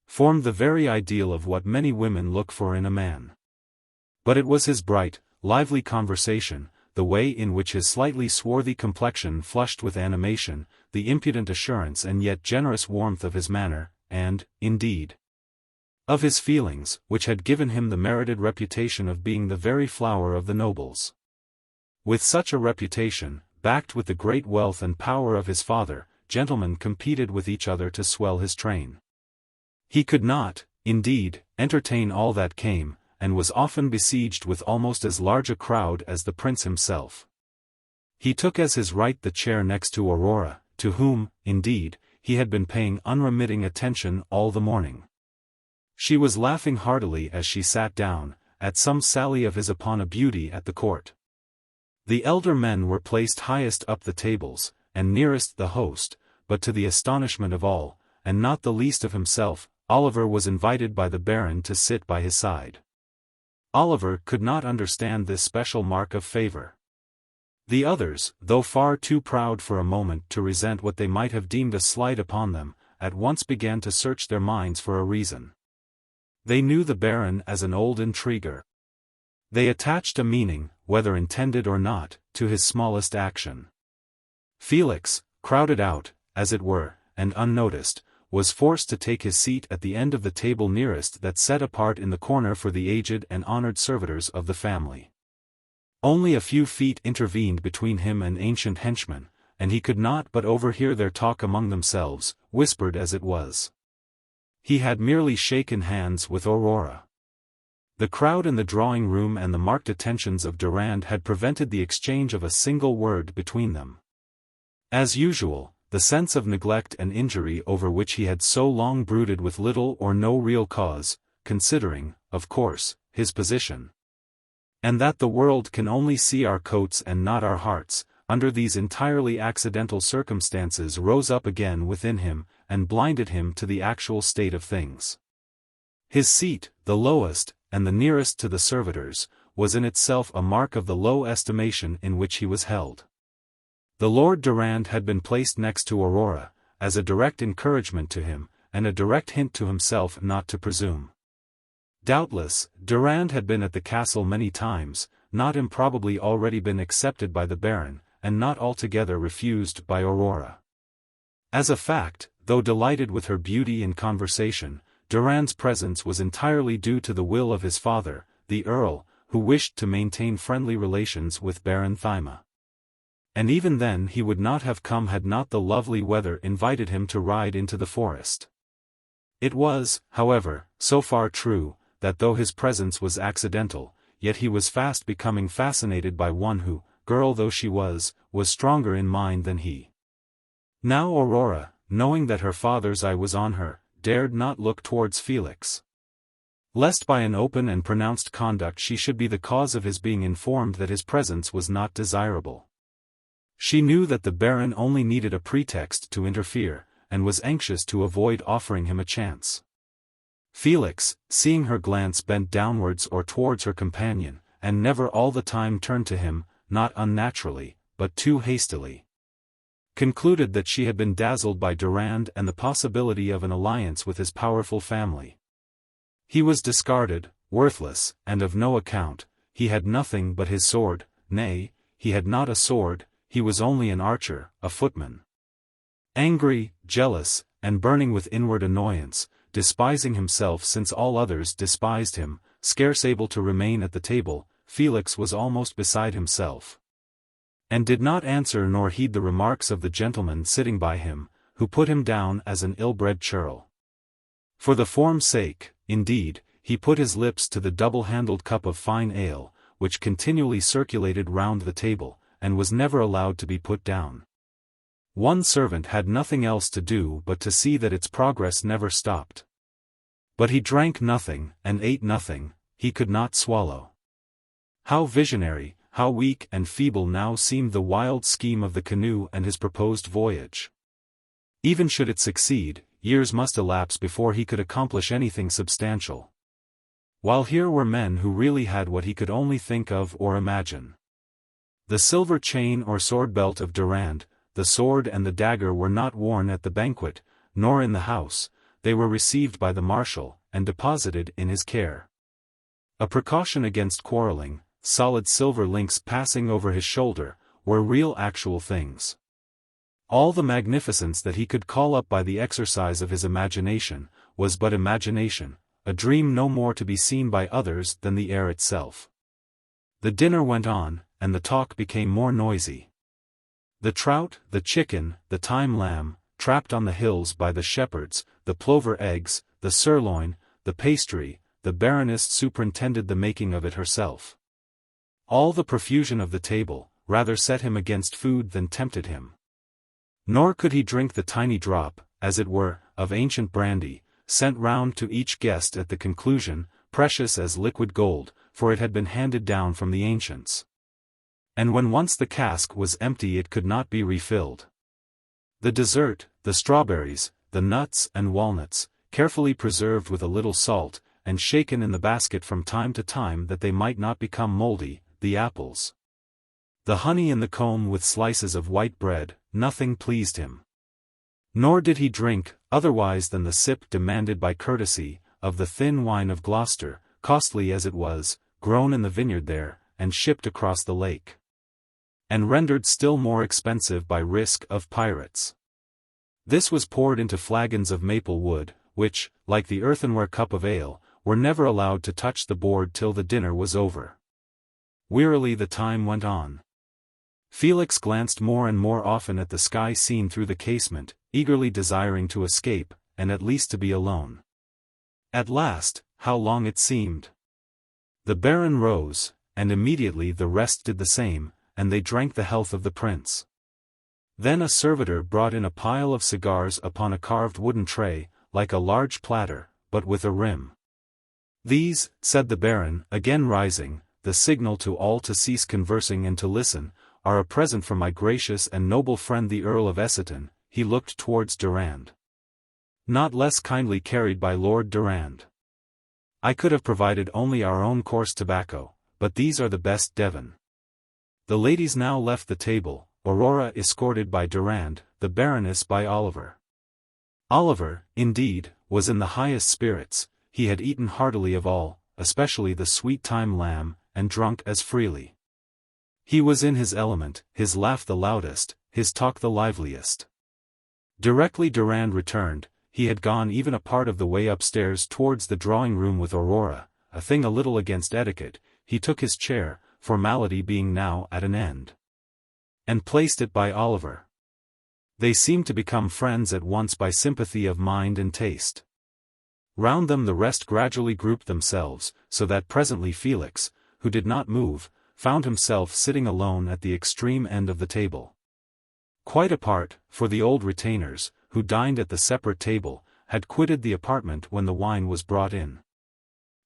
formed the very ideal of what many women look for in a man. But it was his bright, lively conversation, the way in which his slightly swarthy complexion flushed with animation, the impudent assurance and yet generous warmth of his manner, and, indeed, of his feelings, which had given him the merited reputation of being the very flower of the nobles. With such a reputation, backed with the great wealth and power of his father, gentlemen competed with each other to swell his train. He could not, indeed, entertain all that came, and was often besieged with almost as large a crowd as the prince himself. He took as his right the chair next to Aurora, to whom, indeed, he had been paying unremitting attention all the morning. She was laughing heartily as she sat down, at some sally of his upon a beauty at the court. The elder men were placed highest up the tables, and nearest the host, but to the astonishment of all, and not the least of himself, Oliver was invited by the Baron to sit by his side. Oliver could not understand this special mark of favor. The others, though far too proud for a moment to resent what they might have deemed a slight upon them, at once began to search their minds for a reason. They knew the Baron as an old intriguer. They attached a meaning, whether intended or not, to his smallest action. Felix, crowded out, as it were, and unnoticed, was forced to take his seat at the end of the table nearest that set apart in the corner for the aged and honored servitors of the family. Only a few feet intervened between him and ancient henchmen, and he could not but overhear their talk among themselves, whispered as it was. He had merely shaken hands with Aurora. The crowd in the drawing-room and the marked attentions of Durand had prevented the exchange of a single word between them. As usual, the sense of neglect and injury over which he had so long brooded with little or no real cause, considering, of course, his position, and that the world can only see our coats and not our hearts, under these entirely accidental circumstances rose up again within him, and blinded him to the actual state of things. His seat, the lowest, and the nearest to the servitors, was in itself a mark of the low estimation in which he was held. The Lord Durand had been placed next to Aurora, as a direct encouragement to him, and a direct hint to himself not to presume. Doubtless, Durand had been at the castle many times, not improbably already been accepted by the Baron, and not altogether refused by Aurora. As a fact, though delighted with her beauty and conversation, Durand's presence was entirely due to the will of his father, the Earl, who wished to maintain friendly relations with Baron Thyma. And even then he would not have come had not the lovely weather invited him to ride into the forest. It was, however, so far true, that though his presence was accidental, yet he was fast becoming fascinated by one who, girl though she was stronger in mind than he. Now Aurora, knowing that her father's eye was on her, dared not look towards Felix, lest by an open and pronounced conduct she should be the cause of his being informed that his presence was not desirable. She knew that the Baron only needed a pretext to interfere, and was anxious to avoid offering him a chance. Felix, seeing her glance bent downwards or towards her companion, and never all the time turned to him, not unnaturally, but too hastily, concluded that she had been dazzled by Durand and the possibility of an alliance with his powerful family. He was discarded, worthless, and of no account. He had nothing but his sword, nay, he had not a sword, he was only an archer, a footman. Angry, jealous, and burning with inward annoyance, despising himself since all others despised him, scarce able to remain at the table, Felix was almost beside himself, and did not answer nor heed the remarks of the gentleman sitting by him, who put him down as an ill-bred churl. For the form's sake, indeed, he put his lips to the double-handled cup of fine ale, which continually circulated round the table, and was never allowed to be put down. One servant had nothing else to do but to see that its progress never stopped. But he drank nothing, and ate nothing, he could not swallow. How visionary, how weak and feeble now seemed the wild scheme of the canoe and his proposed voyage. Even should it succeed, years must elapse before he could accomplish anything substantial. While here were men who really had what he could only think of or imagine. The silver chain or sword belt of Durand, the sword and the dagger were not worn at the banquet, nor in the house, they were received by the marshal, and deposited in his care. A precaution against quarreling, solid silver links passing over his shoulder, were real actual things. All the magnificence that he could call up by the exercise of his imagination, was but imagination, a dream no more to be seen by others than the air itself. The dinner went on, and the talk became more noisy. The trout, the chicken, the thyme lamb, trapped on the hills by the shepherds, the plover eggs, the sirloin, the pastry, the Baroness superintended the making of it herself. All the profusion of the table, rather set him against food than tempted him. Nor could he drink the tiny drop, as it were, of ancient brandy, sent round to each guest at the conclusion, precious as liquid gold, for it had been handed down from the ancients. And when once the cask was empty it could not be refilled. The dessert, the strawberries, the nuts and walnuts, carefully preserved with a little salt, and shaken in the basket from time to time that they might not become mouldy, the apples, the honey in the comb with slices of white bread, nothing pleased him. Nor did he drink, otherwise than the sip demanded by courtesy, of the thin wine of Gloucester, costly as it was, grown in the vineyard there, and shipped across the lake, and rendered still more expensive by risk of pirates. This was poured into flagons of maple wood, which, like the earthenware cup of ale, were never allowed to touch the board till the dinner was over. Wearily the time went on. Felix glanced more and more often at the sky seen through the casement, eagerly desiring to escape, and at least to be alone. At last, how long it seemed! The Baron rose, and immediately the rest did the same, and they drank the health of the prince. Then a servitor brought in a pile of cigars upon a carved wooden tray, like a large platter, but with a rim. "These," said the Baron, again rising, the signal to all to cease conversing and to listen, are a present from my gracious and noble friend the Earl of XVIII." He looked towards Durand. "Not less kindly carried by Lord Durand. I could have provided only our own coarse tobacco, but these are the best Devon." The ladies now left the table, Aurora escorted by Durand, the Baroness by Oliver. Oliver, indeed, was in the highest spirits. He had eaten heartily of all, especially the sweet thyme lamb, and drunk as freely. He was in his element, his laugh the loudest, his talk the liveliest. Directly Durand returned, he had gone even a part of the way upstairs towards the drawing-room with Aurora, a thing a little against etiquette. He took his chair, formality being now at an end, and placed it by Oliver. They seemed to become friends at once by sympathy of mind and taste. Round them the rest gradually grouped themselves, so that presently Felix, who did not move, found himself sitting alone at the extreme end of the table. Quite apart, for the old retainers, who dined at the separate table, had quitted the apartment when the wine was brought in.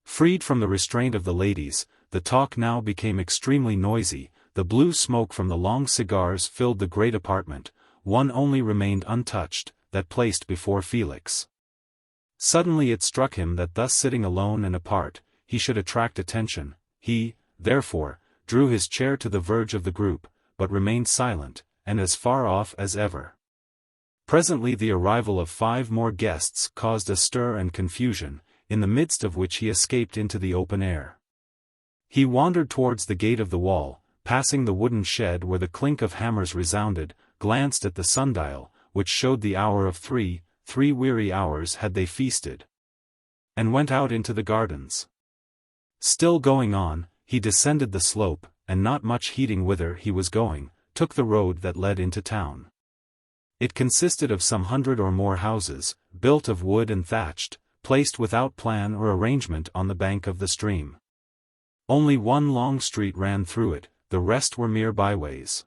Freed from the restraint of the ladies, the talk now became extremely noisy. The blue smoke from the long cigars filled the great apartment. One only remained untouched, that placed before Felix. Suddenly it struck him that thus sitting alone and apart, he should attract attention. He, therefore, drew his chair to the verge of the group, but remained silent, and as far off as ever. Presently the arrival of 5 more guests caused a stir and confusion, in the midst of which he escaped into the open air. He wandered towards the gate of the wall, passing the wooden shed where the clink of hammers resounded, glanced at the sundial, which showed the hour of 3 weary hours had they feasted, and went out into the gardens. Still going on, he descended the slope, and not much heeding whither he was going, took the road that led into town. It consisted of some 100 or more houses, built of wood and thatched, placed without plan or arrangement on the bank of the stream. Only one long street ran through it, the rest were mere byways.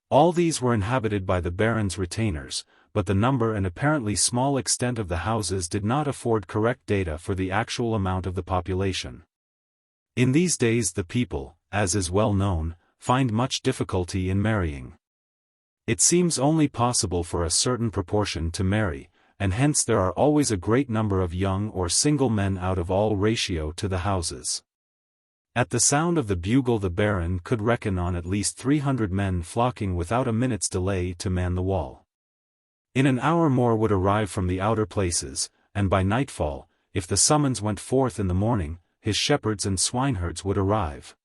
All these were inhabited by the baron's retainers, but the number and apparently small extent of the houses did not afford correct data for the actual amount of the population. In these days the people, as is well known, find much difficulty in marrying. It seems only possible for a certain proportion to marry, and hence there are always a great number of young or single men out of all ratio to the houses. At the sound of the bugle the baron could reckon on at least 300 men flocking without a minute's delay to man the wall. In an hour more would arrive from the outer places, and by nightfall, if the summons went forth in the morning, his shepherds and swineherds would arrive.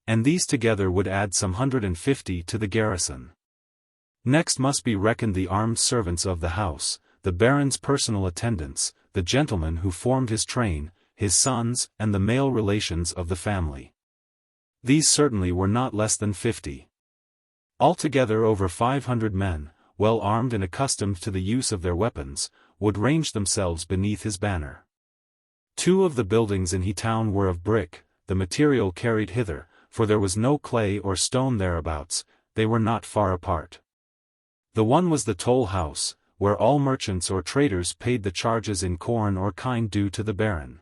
And these together would add some 150 to the garrison. Next must be reckoned the armed servants of the house, the baron's personal attendants, the gentlemen who formed his train, his sons, and the male relations of the family. These certainly were not less than 50. Altogether over 500 men, well armed and accustomed to the use of their weapons, would range themselves beneath his banner. 2 of the buildings in town were of brick, the material carried hither, for there was no clay or stone thereabouts. They were not far apart. The one was the toll house, where all merchants or traders paid the charges in corn or kine due to the baron.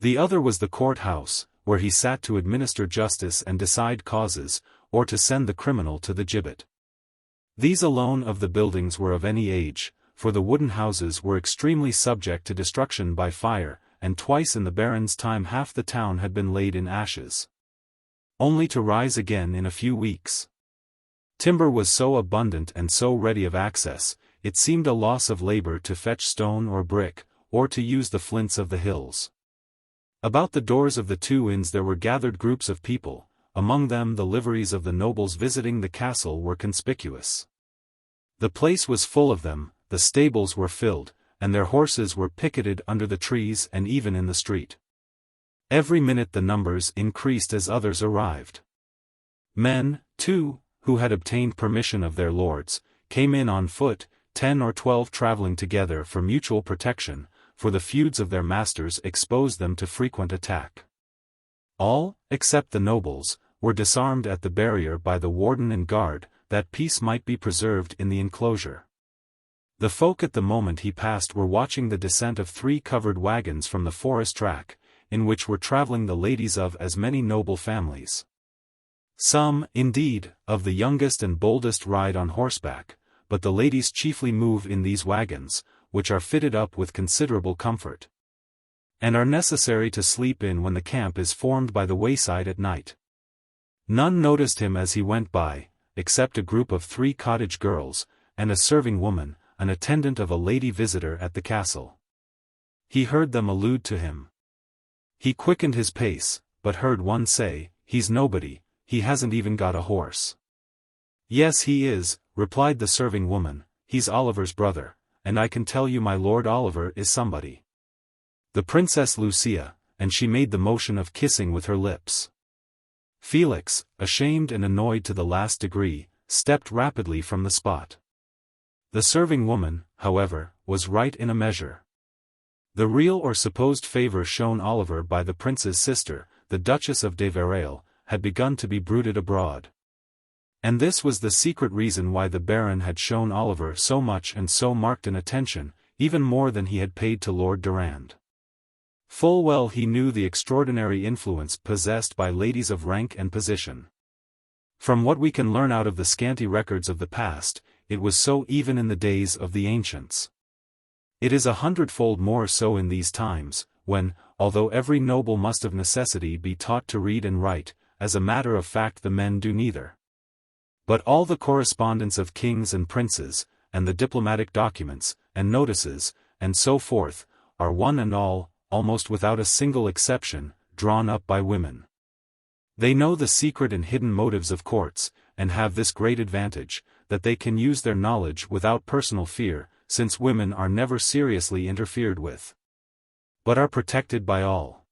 The other was the court-house, where he sat to administer justice and decide causes, or to send the criminal to the gibbet. These alone of the buildings were of any age, for the wooden houses were extremely subject to destruction by fire, and twice in the baron's time half the town had been laid in ashes, only to rise again in a few weeks. Timber was so abundant and so ready of access, it seemed a loss of labor to fetch stone or brick, or to use the flints of the hills. About the doors of the 2 inns there were gathered groups of people, among them the liveries of the nobles visiting the castle were conspicuous. The place was full of them, the stables were filled, and their horses were picketed under the trees and even in the street. Every minute the numbers increased as others arrived. Men, too, who had obtained permission of their lords, came in on foot, 10 or 12 traveling together for mutual protection, for the feuds of their masters exposed them to frequent attack. All, except the nobles, were disarmed at the barrier by the warden and guard, that peace might be preserved in the enclosure. The folk at the moment he passed were watching the descent of 3 covered wagons from the forest track, in which were traveling the ladies of as many noble families. Some, indeed, of the youngest and boldest ride on horseback, but the ladies chiefly move in these wagons, which are fitted up with considerable comfort, and are necessary to sleep in when the camp is formed by the wayside at night. None noticed him as he went by, except a group of 3 cottage girls, and a serving woman, an attendant of a lady visitor at the castle. He heard them allude to him. He quickened his pace, but heard one say, "He's nobody, he hasn't even got a horse." "Yes he is," replied the serving woman, "he's Oliver's brother, and I can tell you my Lord Oliver is somebody." The Princess Lucia, and she made the motion of kissing with her lips. Felix, ashamed and annoyed to the last degree, stepped rapidly from the spot. The serving woman, however, was right in a measure. The real or supposed favor shown Oliver by the prince's sister, the Duchess of de Verrel, had begun to be bruited abroad. And this was the secret reason why the Baron had shown Oliver so much and so marked an attention, even more than he had paid to Lord Durand. Full well he knew the extraordinary influence possessed by ladies of rank and position. From what we can learn out of the scanty records of the past, it was so even in the days of the ancients. It is 100-fold more so in these times, when, although every noble must of necessity be taught to read and write, as a matter of fact the men do neither. But all the correspondence of kings and princes, and the diplomatic documents, and notices, and so forth, are one and all, almost without a single exception, drawn up by women. They know the secret and hidden motives of courts, and have this great advantage, that they can use their knowledge without personal fear, since women are never seriously interfered with, but are protected by all.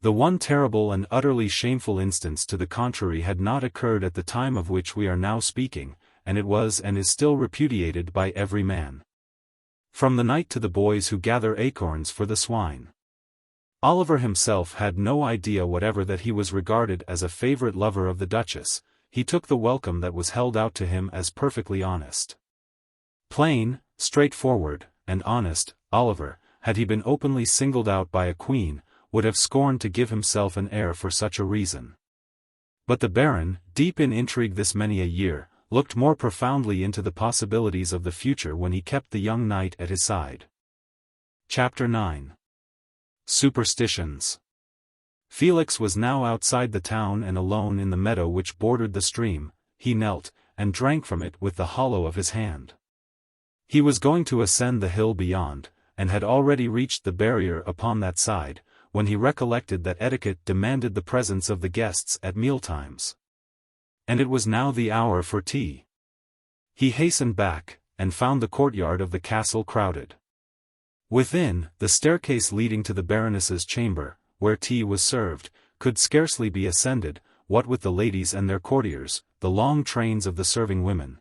The one terrible and utterly shameful instance to the contrary had not occurred at the time of which we are now speaking, and it was and is still repudiated by every man. From the knight to the boys who gather acorns for the swine. Oliver himself had no idea whatever that he was regarded as a favorite lover of the Duchess. He took the welcome that was held out to him as perfectly honest. Plain, straightforward, and honest, Oliver, had he been openly singled out by a queen, would have scorned to give himself an heir for such a reason. But the Baron, deep in intrigue this many a year, looked more profoundly into the possibilities of the future when he kept the young knight at his side. Chapter 9. Superstitions. Felix was now outside the town and alone in the meadow which bordered the stream. He knelt, and drank from it with the hollow of his hand. He was going to ascend the hill beyond, and had already reached the barrier upon that side, when he recollected that etiquette demanded the presence of the guests at mealtimes. And it was now the hour for tea. He hastened back, and found the courtyard of the castle crowded. Within, the staircase leading to the Baroness's chamber, where tea was served, could scarcely be ascended, what with the ladies and their courtiers, the long trains of the serving women,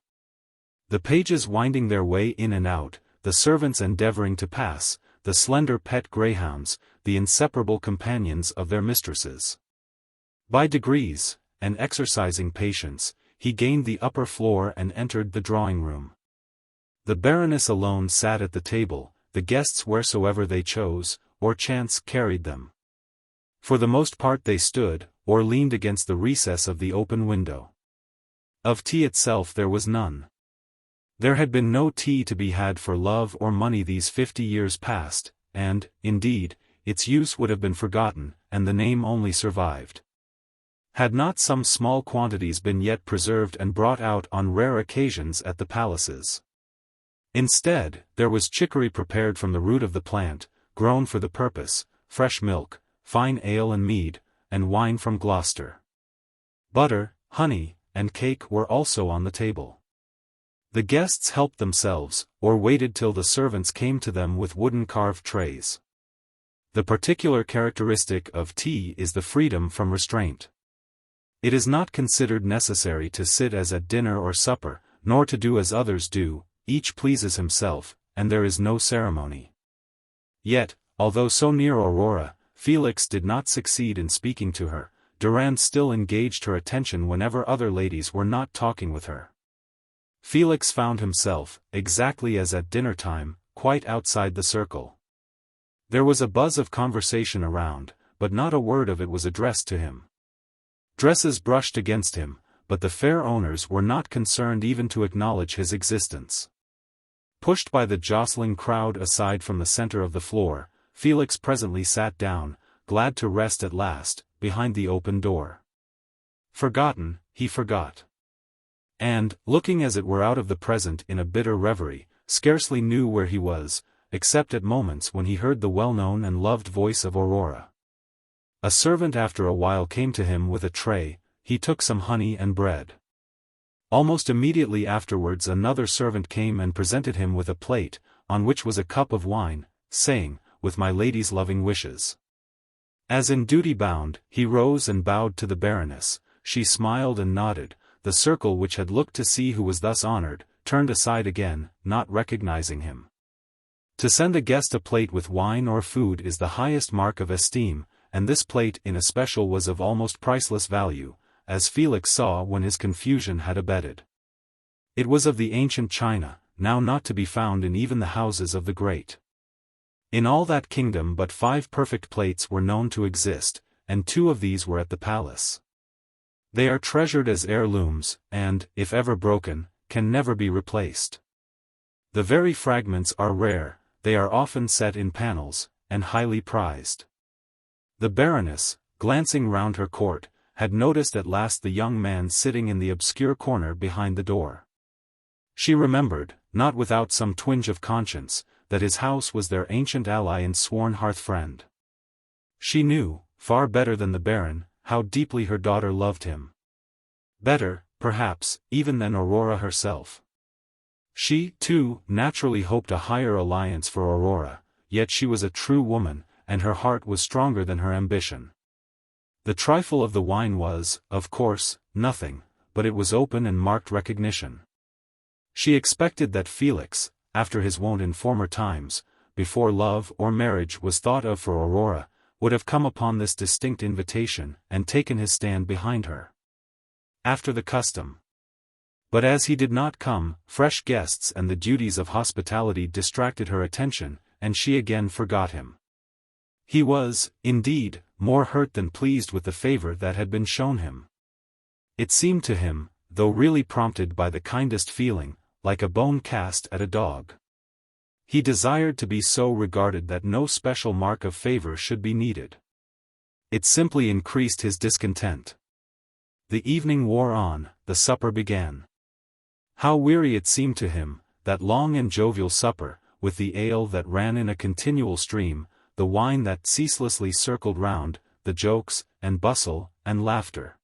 the pages winding their way in and out, the servants endeavoring to pass, the slender pet greyhounds, the inseparable companions of their mistresses. By degrees, and exercising patience, he gained the upper floor and entered the drawing-room. The Baroness alone sat at the table, the guests wheresoever they chose, or chance carried them. For the most part they stood, or leaned against the recess of the open window. Of tea itself there was none. There had been no tea to be had for love or money these 50 years past, and, indeed, its use would have been forgotten, and the name only survived, had not some small quantities been yet preserved and brought out on rare occasions at the palaces. Instead, there was chicory prepared from the root of the plant, grown for the purpose, fresh milk, fine ale and mead, and wine from Gloucester. Butter, honey, and cake were also on the table. The guests helped themselves, or waited till the servants came to them with wooden carved trays. The particular characteristic of tea is the freedom from restraint. It is not considered necessary to sit as at dinner or supper, nor to do as others do, each pleases himself, and there is no ceremony. Yet, although so near Aurora, Felix did not succeed in speaking to her. Durand still engaged her attention whenever other ladies were not talking with her. Felix found himself, exactly as at dinner time, quite outside the circle. There was a buzz of conversation around, but not a word of it was addressed to him. Dresses brushed against him, but the fair owners were not concerned even to acknowledge his existence. Pushed by the jostling crowd aside from the center of the floor, Felix presently sat down, glad to rest at last, behind the open door. Forgotten, he forgot. And, looking as it were out of the present in a bitter reverie, scarcely knew where he was, except at moments when he heard the well-known and loved voice of Aurora. A servant after a while came to him with a tray. He took some honey and bread. Almost immediately afterwards another servant came and presented him with a plate, on which was a cup of wine, saying, "With my lady's loving wishes." As in duty bound, he rose and bowed to the Baroness. She smiled and nodded. The circle which had looked to see who was thus honored, turned aside again, not recognizing him. To send a guest a plate with wine or food is the highest mark of esteem, and this plate in especial was of almost priceless value, as Felix saw when his confusion had abated. It was of the ancient china, now not to be found in even the houses of the great. In all that kingdom but 5 perfect plates were known to exist, and 2 of these were at the palace. They are treasured as heirlooms, and, if ever broken, can never be replaced. The very fragments are rare, they are often set in panels, and highly prized. The Baroness, glancing round her court, had noticed at last the young man sitting in the obscure corner behind the door. She remembered, not without some twinge of conscience, that his house was their ancient ally and sworn hearth-friend. She knew, far better than the Baron, how deeply her daughter loved him. Better, perhaps, even than Aurora herself. She, too, naturally hoped a higher alliance for Aurora, yet she was a true woman, and her heart was stronger than her ambition. The trifle of the wine was, of course, nothing, but it was open and marked recognition. She expected that Felix, after his wont in former times, before love or marriage was thought of for Aurora, would have come upon this distinct invitation and taken his stand behind her. After the custom. But as he did not come, fresh guests and the duties of hospitality distracted her attention, and she again forgot him. He was, indeed, more hurt than pleased with the favor that had been shown him. It seemed to him, though really prompted by the kindest feeling, like a bone cast at a dog. He desired to be so regarded that no special mark of favor should be needed. It simply increased his discontent. The evening wore on, the supper began. How weary it seemed to him, that long and jovial supper, with the ale that ran in a continual stream, the wine that ceaselessly circled round, the jokes, and bustle, and laughter.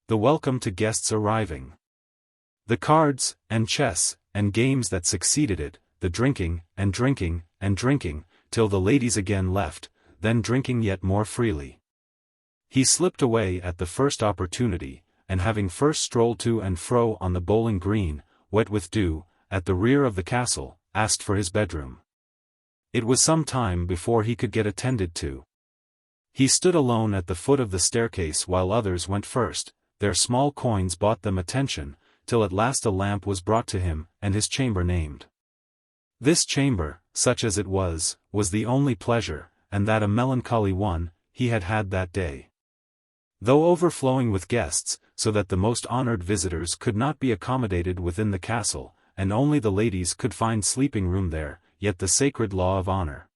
The welcome to guests arriving. The cards, and chess, and games that succeeded it, the drinking, and drinking, and drinking, till the ladies again left, then drinking yet more freely. He slipped away at the first opportunity, and having first strolled to and fro on the bowling green, wet with dew, at the rear of the castle, asked for his bedroom. It was some time before he could get attended to. He stood alone at the foot of the staircase while others went first. Their small coins bought them attention, till at last a lamp was brought to him, and his chamber named. This chamber, such as it was the only pleasure, and that a melancholy one, he had had that day. Though overflowing with guests, so that the most honored visitors could not be accommodated within the castle, and only the ladies could find sleeping room there, yet the sacred law of honor,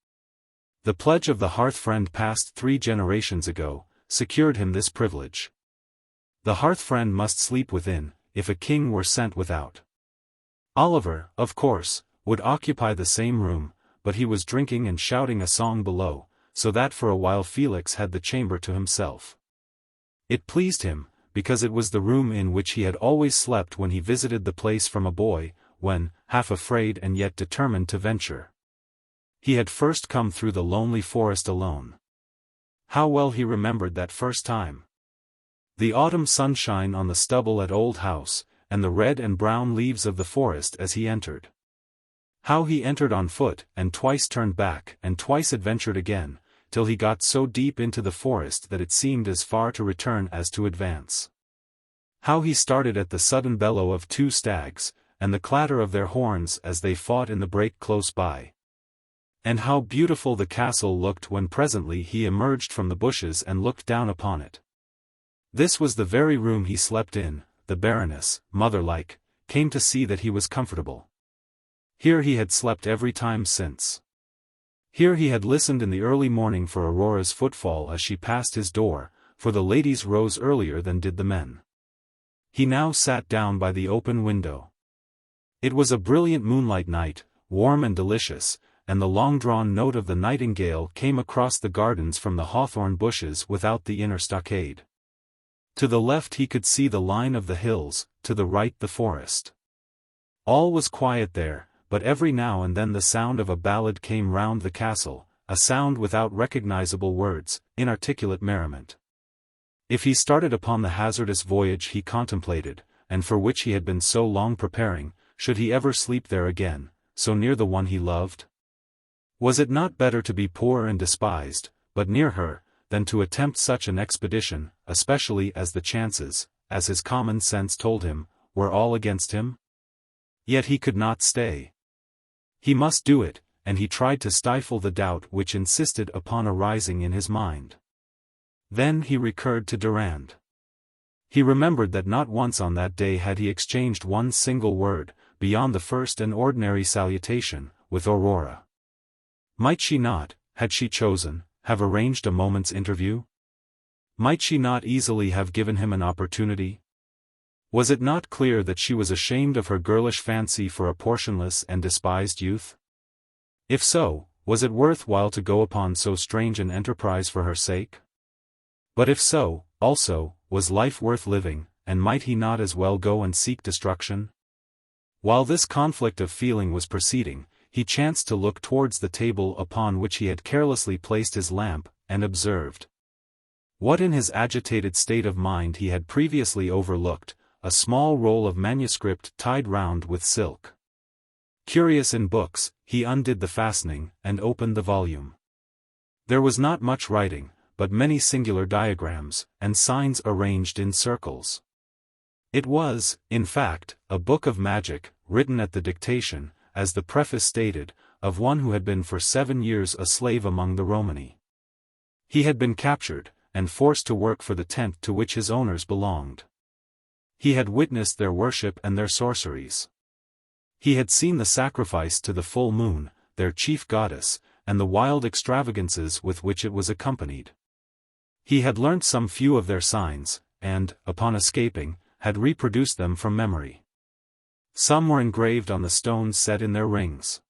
the pledge of the hearth-friend passed 3 generations ago, secured him this privilege. The hearth-friend must sleep within, if a king were sent without. Oliver, of course, would occupy the same room, but he was drinking and shouting a song below, so that for a while Felix had the chamber to himself. It pleased him, because it was the room in which he had always slept when he visited the place from a boy, when, half afraid and yet determined to venture, he had first come through the lonely forest alone. How well he remembered that first time! The autumn sunshine on the stubble at Old House, and the red and brown leaves of the forest as he entered. How he entered on foot, and twice turned back, and twice adventured again, till he got so deep into the forest that it seemed as far to return as to advance. How he started at the sudden bellow of 2 stags, and the clatter of their horns as they fought in the brake close by. And how beautiful the castle looked when presently he emerged from the bushes and looked down upon it. This was the very room he slept in. The Baroness, mother-like, came to see that he was comfortable. Here he had slept every time since. Here he had listened in the early morning for Aurora's footfall as she passed his door, for the ladies rose earlier than did the men. He now sat down by the open window. It was a brilliant moonlight night, warm and delicious, and the long-drawn note of the nightingale came across the gardens from the hawthorn bushes without the inner stockade. To the left he could see the line of the hills, to the right the forest. All was quiet there, but every now and then the sound of a ballad came round the castle, a sound without recognizable words, inarticulate merriment. If he started upon the hazardous voyage he contemplated, and for which he had been so long preparing, should he ever sleep there again, so near the one he loved? Was it not better to be poor and despised, but near her, than to attempt such an expedition, especially as the chances, as his common sense told him, were all against him? Yet he could not stay. He must do it, and he tried to stifle the doubt which insisted upon arising in his mind. Then he recurred to Durand. He remembered that not once on that day had he exchanged one single word, beyond the first and ordinary salutation, with Aurora. Might she not, had she chosen, have arranged a moment's interview? Might she not easily have given him an opportunity? Was it not clear that she was ashamed of her girlish fancy for a portionless and despised youth? If so, was it worth while to go upon so strange an enterprise for her sake? But if so, also, was life worth living, and might he not as well go and seek destruction? While this conflict of feeling was proceeding, he chanced to look towards the table upon which he had carelessly placed his lamp, and observed what in his agitated state of mind he had previously overlooked, a small roll of manuscript tied round with silk. Curious in books, he undid the fastening, and opened the volume. There was not much writing, but many singular diagrams, and signs arranged in circles. It was, in fact, a book of magic, written at the dictation, as the preface stated, of one who had been for 7 years a slave among the Romani. He had been captured, and forced to work for the tent to which his owners belonged. He had witnessed their worship and their sorceries. He had seen the sacrifice to the full moon, their chief goddess, and the wild extravagances with which it was accompanied. He had learnt some few of their signs, and, upon escaping, had reproduced them from memory. Some were engraved on the stones set in their rings.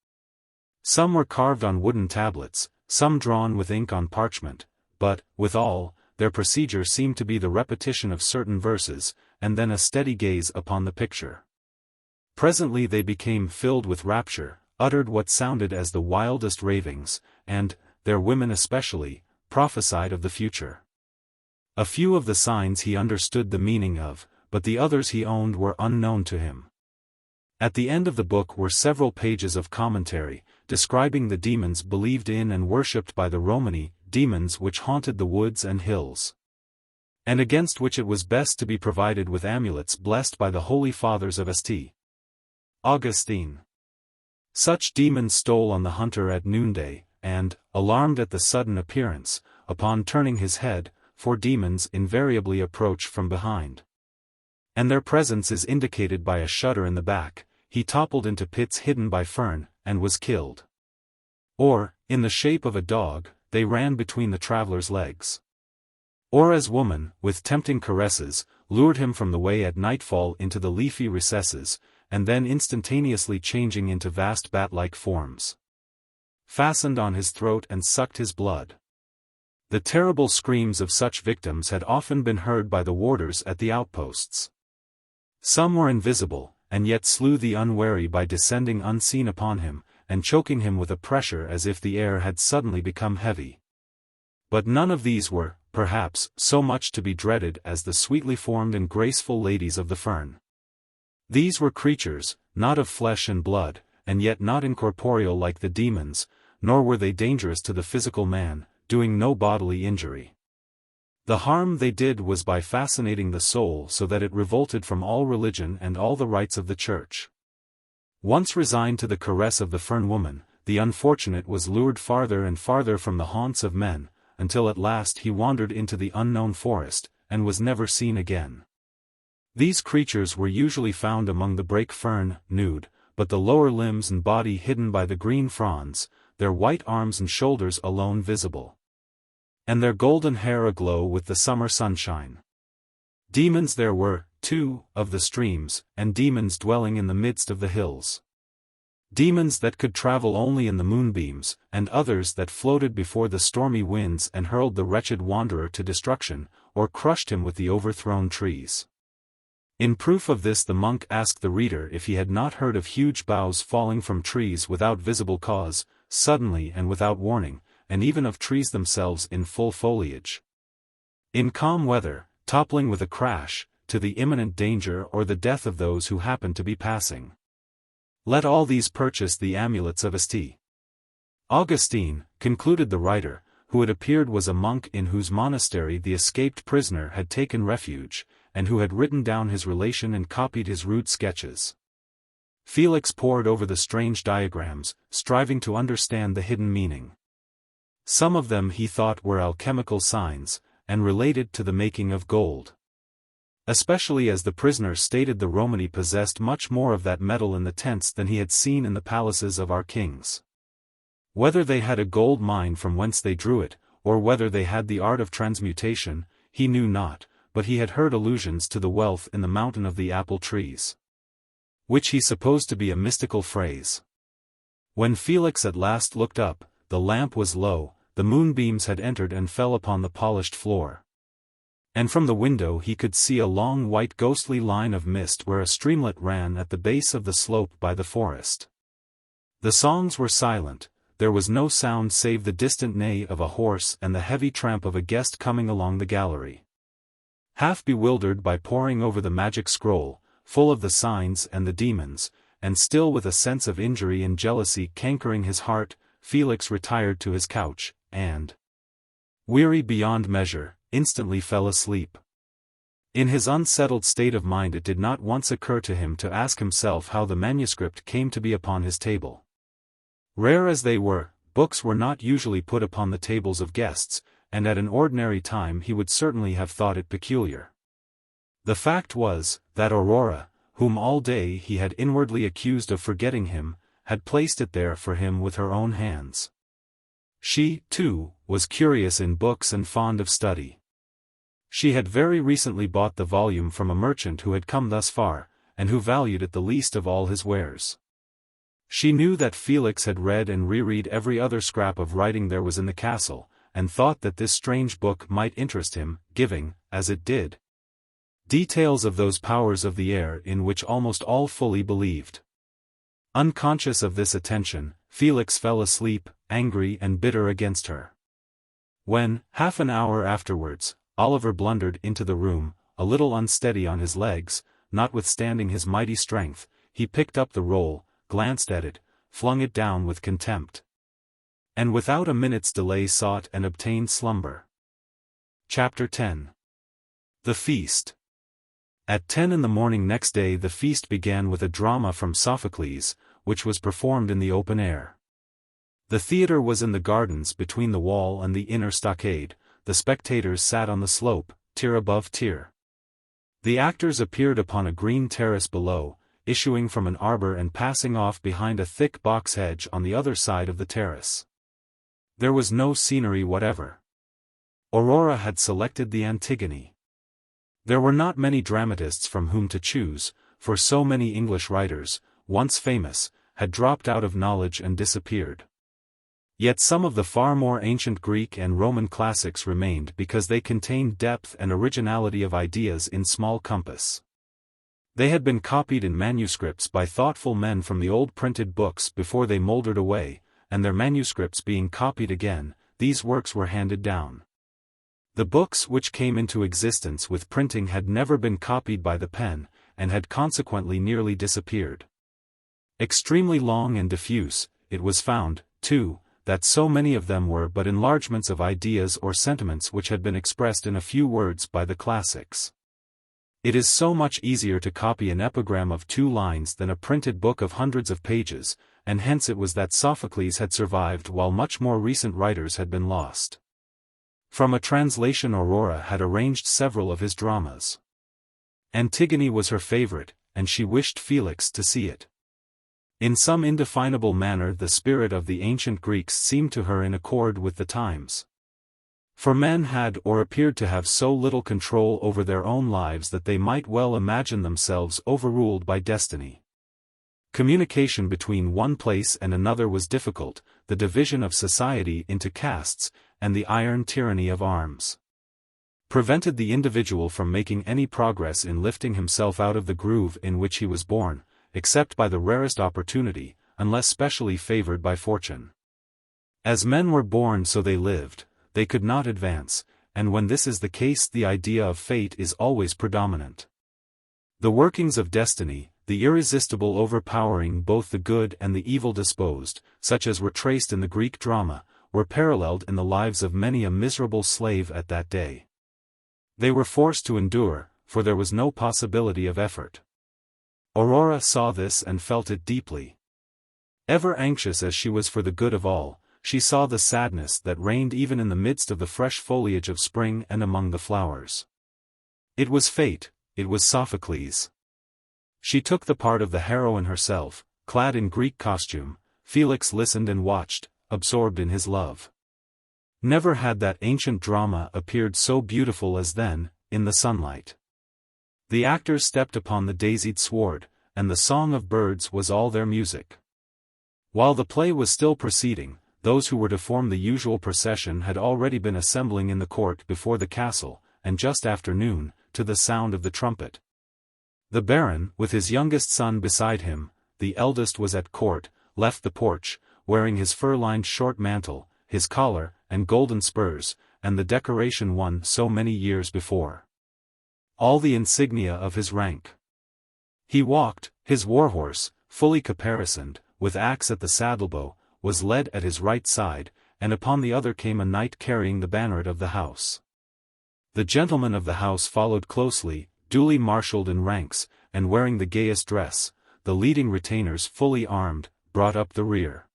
Some were carved on wooden tablets, some drawn with ink on parchment, but, withal, their procedure seemed to be the repetition of certain verses, and then a steady gaze upon the picture. Presently they became filled with rapture, uttered what sounded as the wildest ravings, and, their women especially, prophesied of the future. A few of the signs he understood the meaning of, but the others he owned were unknown to him. At the end of the book were several pages of commentary, describing the demons believed in and worshipped by the Romani, demons which haunted the woods and hills, and against which it was best to be provided with amulets blessed by the holy fathers of XVIII. Augustine. Such demons stole on the hunter at noonday, and, alarmed at the sudden appearance, upon turning his head, for demons invariably approach from behind, and their presence is indicated by a shudder in the back, he toppled into pits hidden by fern, and was killed. Or, in the shape of a dog, they ran between the traveler's legs. Or as woman, with tempting caresses, lured him from the way at nightfall into the leafy recesses, and then instantaneously changing into vast bat-like forms, fastened on his throat and sucked his blood. The terrible screams of such victims had often been heard by the warders at the outposts. Some were invisible, and yet slew the unwary by descending unseen upon him, and choking him with a pressure as if the air had suddenly become heavy. But none of these were, perhaps, so much to be dreaded as the sweetly formed and graceful ladies of the fern. These were creatures, not of flesh and blood, and yet not incorporeal like the demons, nor were they dangerous to the physical man, doing no bodily injury. The harm they did was by fascinating the soul so that it revolted from all religion and all the rites of the church. Once resigned to the caress of the fern woman, the unfortunate was lured farther and farther from the haunts of men, until at last he wandered into the unknown forest, and was never seen again. These creatures were usually found among the brake fern, nude, but the lower limbs and body hidden by the green fronds, their white arms and shoulders alone visible, and their golden hair aglow with the summer sunshine. Demons there were, too, of the streams, and demons dwelling in the midst of the hills. Demons that could travel only in the moonbeams, and others that floated before the stormy winds and hurled the wretched wanderer to destruction, or crushed him with the overthrown trees. In proof of this the monk asked the reader if he had not heard of huge boughs falling from trees without visible cause, suddenly and without warning, and even of trees themselves in full foliage, in calm weather, toppling with a crash, to the imminent danger or the death of those who happened to be passing. Let all these purchase the amulets of St. Augustine, concluded the writer, who it appeared was a monk in whose monastery the escaped prisoner had taken refuge, and who had written down his relation and copied his rude sketches. Felix pored over the strange diagrams, striving to understand the hidden meaning. Some of them he thought were alchemical signs, and related to the making of gold. Especially as the prisoner stated the Romani possessed much more of that metal in the tents than he had seen in the palaces of our kings. Whether they had a gold mine from whence they drew it, or whether they had the art of transmutation, he knew not, but he had heard allusions to the wealth in the mountain of the apple trees, which he supposed to be a mystical phrase. When Felix at last looked up, the lamp was low, the moonbeams had entered and fell upon the polished floor, and from the window he could see a long white ghostly line of mist where a streamlet ran at the base of the slope by the forest. The songs were silent, there was no sound save the distant neigh of a horse and the heavy tramp of a guest coming along the gallery. Half bewildered by poring over the magic scroll, full of the signs and the demons, and still with a sense of injury and jealousy cankering his heart, Felix retired to his couch, and, weary beyond measure, instantly fell asleep. In his unsettled state of mind it did not once occur to him to ask himself how the manuscript came to be upon his table. Rare as they were, books were not usually put upon the tables of guests, and at an ordinary time he would certainly have thought it peculiar. The fact was, that Aurora, whom all day he had inwardly accused of forgetting him, had placed it there for him with her own hands. She, too, was curious in books and fond of study. She had very recently bought the volume from a merchant who had come thus far, and who valued it the least of all his wares. She knew that Felix had read and reread every other scrap of writing there was in the castle, and thought that this strange book might interest him, giving, as it did, details of those powers of the air in which almost all fully believed. Unconscious of this attention, Felix fell asleep, angry and bitter against her. When, half an hour afterwards, Oliver blundered into the room, a little unsteady on his legs, notwithstanding his mighty strength, he picked up the roll, glanced at it, flung it down with contempt, and without a minute's delay sought and obtained slumber. Chapter 10. The Feast. At 10 in the morning next day the feast began with a drama from Sophocles, which was performed in the open air. The theatre was in the gardens between the wall and the inner stockade. The spectators sat on the slope, tier above tier. The actors appeared upon a green terrace below, issuing from an arbor and passing off behind a thick box hedge on the other side of the terrace. There was no scenery whatever. Aurora had selected the Antigone. There were not many dramatists from whom to choose, for so many English writers, once famous, had dropped out of knowledge and disappeared. Yet some of the far more ancient Greek and Roman classics remained because they contained depth and originality of ideas in small compass. They had been copied in manuscripts by thoughtful men from the old printed books before they mouldered away, and their manuscripts being copied again, these works were handed down. The books which came into existence with printing had never been copied by the pen, and had consequently nearly disappeared. Extremely long and diffuse, it was found, too, that so many of them were but enlargements of ideas or sentiments which had been expressed in a few words by the classics. It is so much easier to copy an epigram of 2 lines than a printed book of hundreds of pages, and hence it was that Sophocles had survived while much more recent writers had been lost. From a translation Aurora had arranged several of his dramas. Antigone was her favorite, and she wished Felix to see it. In some indefinable manner the spirit of the ancient Greeks seemed to her in accord with the times. For men had or appeared to have so little control over their own lives that they might well imagine themselves overruled by destiny. Communication between one place and another was difficult, the division of society into castes, and the iron tyranny of arms, prevented the individual from making any progress in lifting himself out of the groove in which he was born, except by the rarest opportunity, unless specially favored by fortune. As men were born so they lived, they could not advance, and when this is the case the idea of fate is always predominant. The workings of destiny, the irresistible overpowering both the good and the evil disposed, such as were traced in the Greek drama, were paralleled in the lives of many a miserable slave at that day. They were forced to endure, for there was no possibility of effort. Aurora saw this and felt it deeply. Ever anxious as she was for the good of all, she saw the sadness that reigned even in the midst of the fresh foliage of spring and among the flowers. It was fate, it was Sophocles. She took the part of the heroine herself, clad in Greek costume. Felix listened and watched, absorbed in his love. Never had that ancient drama appeared so beautiful as then, in the sunlight. The actors stepped upon the daisied sward, and the song of birds was all their music. While the play was still proceeding, those who were to form the usual procession had already been assembling in the court before the castle, and just after noon, to the sound of the trumpet. The Baron, with his youngest son beside him, the eldest was at court, left the porch, wearing his fur-lined short mantle, his collar, and golden spurs, and the decoration won so many years before. All the insignia of his rank. He walked, his warhorse, fully caparisoned, with axe at the saddlebow, was led at his right side, and upon the other came a knight carrying the banneret of the house. The gentlemen of the house followed closely, duly marshalled in ranks, and wearing the gayest dress. The leading retainers fully armed, brought up the rear.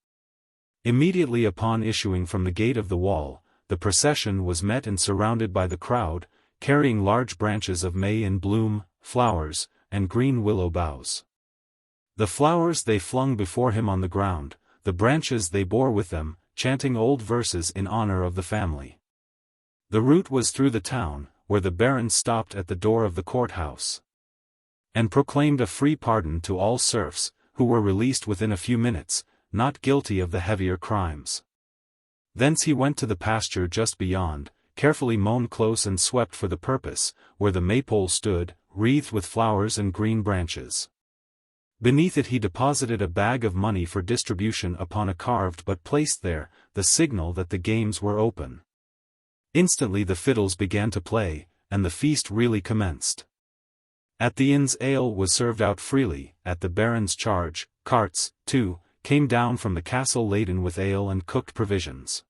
Immediately upon issuing from the gate of the wall, the procession was met and surrounded by the crowd, carrying large branches of may in bloom, flowers, and green willow boughs. The flowers they flung before him on the ground, the branches they bore with them, chanting old verses in honor of the family. The route was through the town, where the Baron stopped at the door of the courthouse, and proclaimed a free pardon to all serfs, who were released within a few minutes, not guilty of the heavier crimes. Thence he went to the pasture just beyond, carefully mown close and swept for the purpose, where the maypole stood, wreathed with flowers and green branches. Beneath it he deposited a bag of money for distribution upon a carved but placed there, the signal that the games were open. Instantly the fiddles began to play, and the feast really commenced. At the inns ale was served out freely. At the Baron's charge, carts, too, came down from the castle laden with ale and cooked provisions.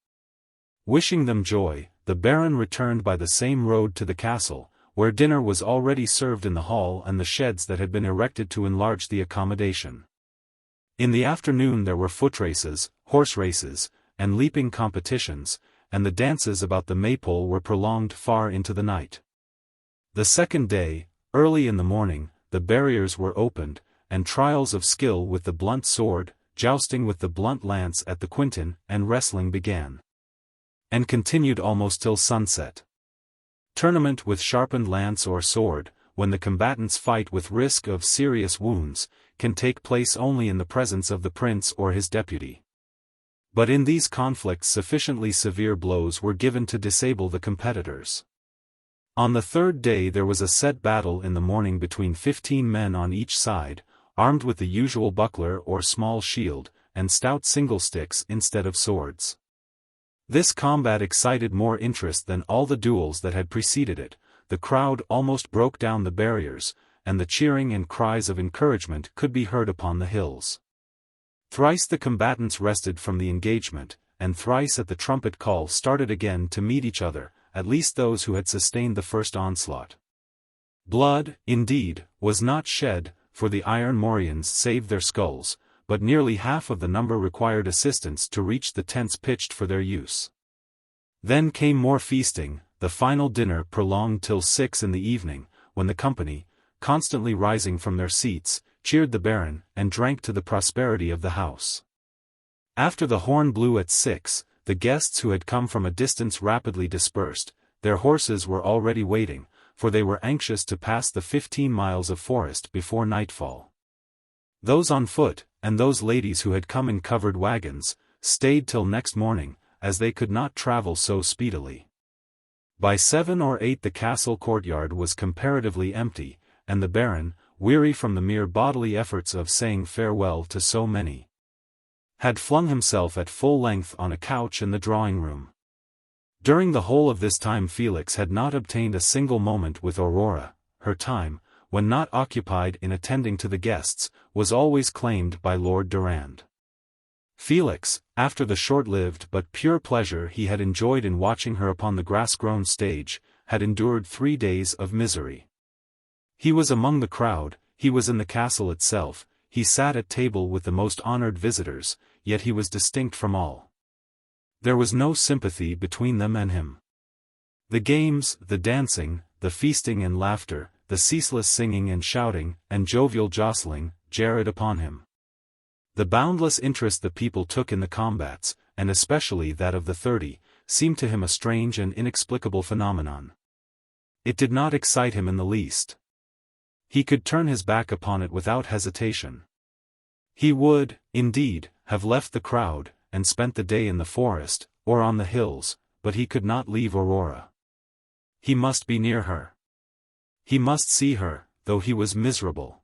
Wishing them joy, the Baron returned by the same road to the castle, where dinner was already served in the hall and the sheds that had been erected to enlarge the accommodation. In the afternoon there were foot races, horse races, and leaping competitions, and the dances about the maypole were prolonged far into the night. The second day, early in the morning, the barriers were opened, and trials of skill with the blunt sword, jousting with the blunt lance at the quinton, and wrestling began, and continued almost till sunset. Tournament with sharpened lance or sword, when the combatants fight with risk of serious wounds, can take place only in the presence of the prince or his deputy. But in these conflicts sufficiently severe blows were given to disable the competitors. On the third day there was a set battle in the morning between 15 men on each side, armed with the usual buckler or small shield, and stout single sticks instead of swords. This combat excited more interest than all the duels that had preceded it. The crowd almost broke down the barriers, and the cheering and cries of encouragement could be heard upon the hills. Thrice the combatants rested from the engagement, and thrice at the trumpet call started again to meet each other, at least those who had sustained the first onslaught. Blood, indeed, was not shed, for the iron morions saved their skulls, but nearly half of the number required assistance to reach the tents pitched for their use. Then came more feasting, the final dinner prolonged till 6 in the evening, when the company, constantly rising from their seats, cheered the Baron, and drank to the prosperity of the house. After the horn blew at 6, the guests who had come from a distance rapidly dispersed. Their horses were already waiting, for they were anxious to pass the 15 miles of forest before nightfall. Those on foot, and those ladies who had come in covered wagons, stayed till next morning, as they could not travel so speedily. By 7 or 8 the castle courtyard was comparatively empty, and the Baron, weary from the mere bodily efforts of saying farewell to so many, had flung himself at full length on a couch in the drawing-room. During the whole of this time Felix had not obtained a single moment with Aurora. Her time, when not occupied in attending to the guests, was always claimed by Lord Durand. Felix, after the short-lived but pure pleasure he had enjoyed in watching her upon the grass-grown stage, had endured 3 days of misery. He was among the crowd, he was in the castle itself, he sat at table with the most honored visitors, yet he was distinct from all. There was no sympathy between them and him. The games, the dancing, the feasting and laughter, the ceaseless singing and shouting, and jovial jostling, jarred upon him. The boundless interest the people took in the combats, and especially that of the 30, seemed to him a strange and inexplicable phenomenon. It did not excite him in the least. He could turn his back upon it without hesitation. He would, indeed, have left the crowd, and spent the day in the forest, or on the hills, but he could not leave Aurora. He must be near her. He must see her, though he was miserable.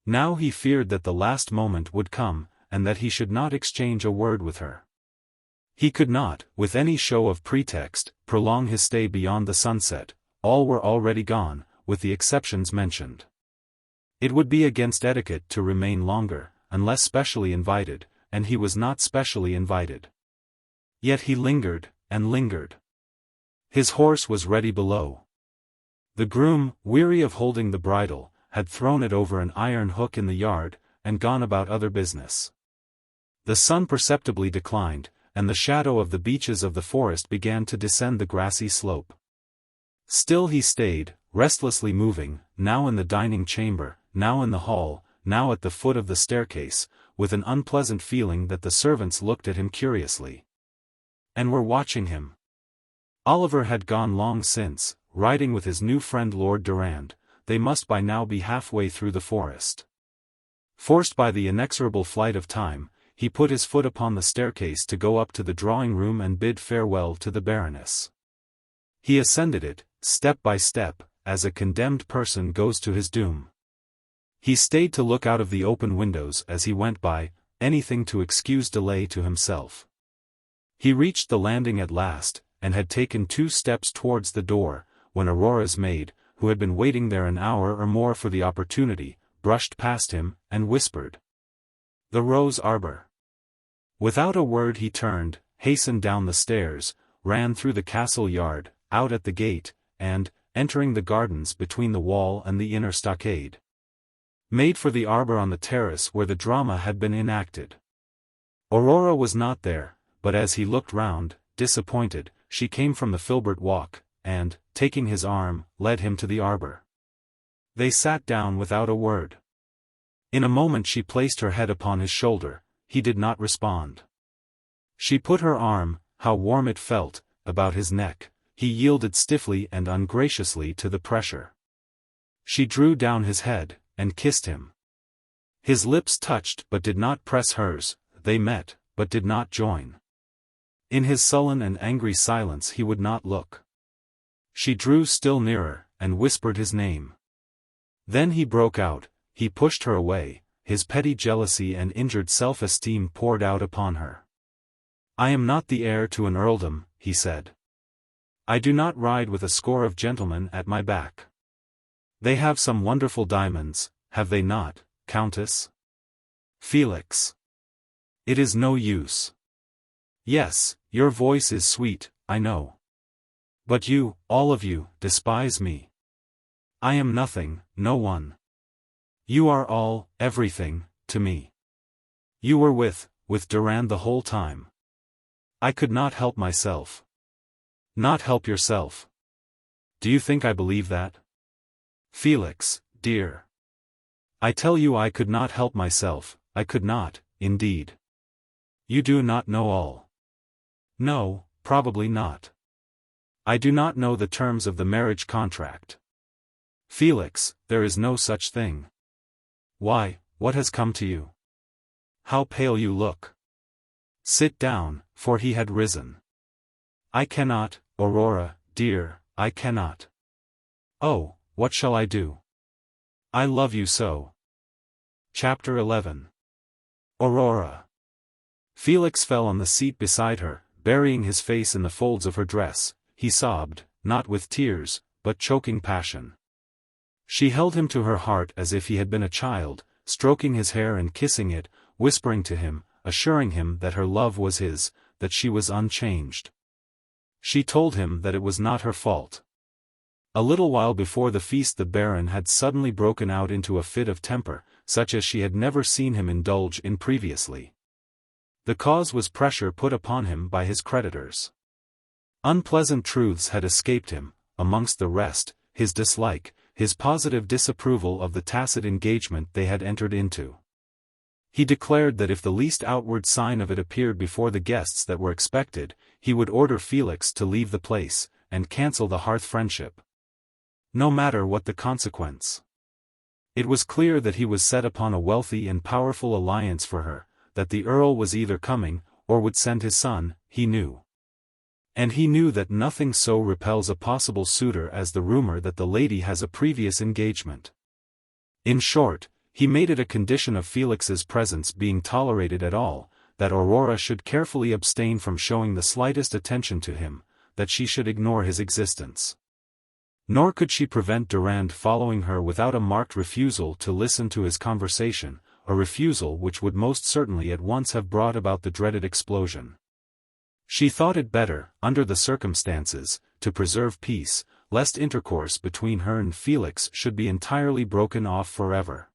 Now he feared that the last moment would come, and that he should not exchange a word with her. He could not, with any show of pretext, prolong his stay beyond the sunset. All were already gone, with the exceptions mentioned. It would be against etiquette to remain longer, unless specially invited, and he was not specially invited. Yet he lingered, and lingered. His horse was ready below. The groom, weary of holding the bridle, had thrown it over an iron hook in the yard, and gone about other business. The sun perceptibly declined, and the shadow of the beeches of the forest began to descend the grassy slope. Still he stayed, restlessly moving, now in the dining chamber, now in the hall, now at the foot of the staircase, with an unpleasant feeling that the servants looked at him curiously, and were watching him. Oliver had gone long since, riding with his new friend Lord Durand. They must by now be halfway through the forest. Forced by the inexorable flight of time, he put his foot upon the staircase to go up to the drawing-room and bid farewell to the Baroness. He ascended it, step by step, as a condemned person goes to his doom. He stayed to look out of the open windows as he went by, anything to excuse delay to himself. He reached the landing at last, and had taken 2 steps towards the door, when Aurora's maid, who had been waiting there an hour or more for the opportunity, brushed past him, and whispered, "The rose arbor." Without a word he turned, hastened down the stairs, ran through the castle yard, out at the gate, and, entering the gardens between the wall and the inner stockade, made for the arbor on the terrace where the drama had been enacted. Aurora was not there, but as he looked round, disappointed, she came from the Filbert walk, and, taking his arm, led him to the arbor. They sat down without a word. In a moment she placed her head upon his shoulder. He did not respond. She put her arm, how warm it felt, about his neck. He yielded stiffly and ungraciously to the pressure. She drew down his head, and kissed him. His lips touched but did not press hers, they met, but did not join. In his sullen and angry silence he would not look. She drew still nearer, and whispered his name. Then he broke out, he pushed her away, his petty jealousy and injured self-esteem poured out upon her. "I am not the heir to an earldom," he said. "I do not ride with a score of gentlemen at my back. They have some wonderful diamonds, have they not, Countess?" "Felix. It is no use." "Yes, your voice is sweet, I know. But you, all of you, despise me. I am nothing, no one. You are all, everything, to me. You were with Durand the whole time. I could not help myself. Not help yourself. Do you think I believe that? Felix, dear. I tell you I could not help myself, I could not, indeed. You do not know all. No, probably not. I do not know the terms of the marriage contract. Felix, there is no such thing. Why, what has come to you? How pale you look. Sit down, for he had risen. I cannot, Aurora, dear, I cannot. Oh, what shall I do? I love you so. Chapter 11. Aurora. Felix fell on the seat beside her, burying his face in the folds of her dress. He sobbed, not with tears, but choking passion. She held him to her heart as if he had been a child, stroking his hair and kissing it, whispering to him, assuring him that her love was his, that she was unchanged. She told him that it was not her fault. A little while before the feast the Baron had suddenly broken out into a fit of temper, such as she had never seen him indulge in previously. The cause was pressure put upon him by his creditors. Unpleasant truths had escaped him, amongst the rest, his dislike, his positive disapproval of the tacit engagement they had entered into. He declared that if the least outward sign of it appeared before the guests that were expected, he would order Felix to leave the place, and cancel the hearth friendship. No matter what the consequence. It was clear that he was set upon a wealthy and powerful alliance for her, that the Earl was either coming, or would send his son, he knew. And he knew that nothing so repels a possible suitor as the rumor that the lady has a previous engagement. In short, he made it a condition of Felix's presence being tolerated at all, that Aurora should carefully abstain from showing the slightest attention to him, that she should ignore his existence. Nor could she prevent Durand following her without a marked refusal to listen to his conversation, a refusal which would most certainly at once have brought about the dreaded explosion. She thought it better, under the circumstances, to preserve peace, lest intercourse between her and Felix should be entirely broken off forever.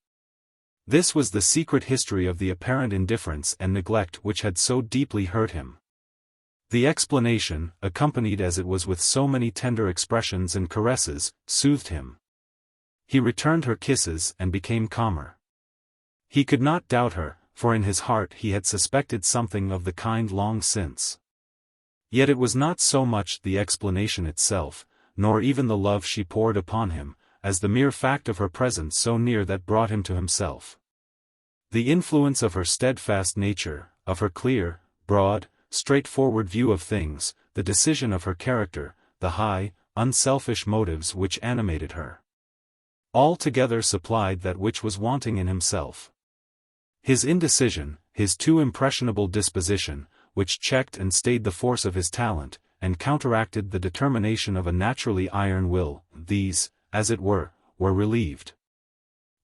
This was the secret history of the apparent indifference and neglect which had so deeply hurt him. The explanation, accompanied as it was with so many tender expressions and caresses, soothed him. He returned her kisses and became calmer. He could not doubt her, for in his heart he had suspected something of the kind long since. Yet it was not so much the explanation itself, nor even the love she poured upon him, as the mere fact of her presence so near that brought him to himself. The influence of her steadfast nature, of her clear, broad, straightforward view of things, the decision of her character, the high, unselfish motives which animated her. All together supplied that which was wanting in himself. His indecision, his too impressionable disposition, which checked and stayed the force of his talent, and counteracted the determination of a naturally iron will, these, as it were relieved.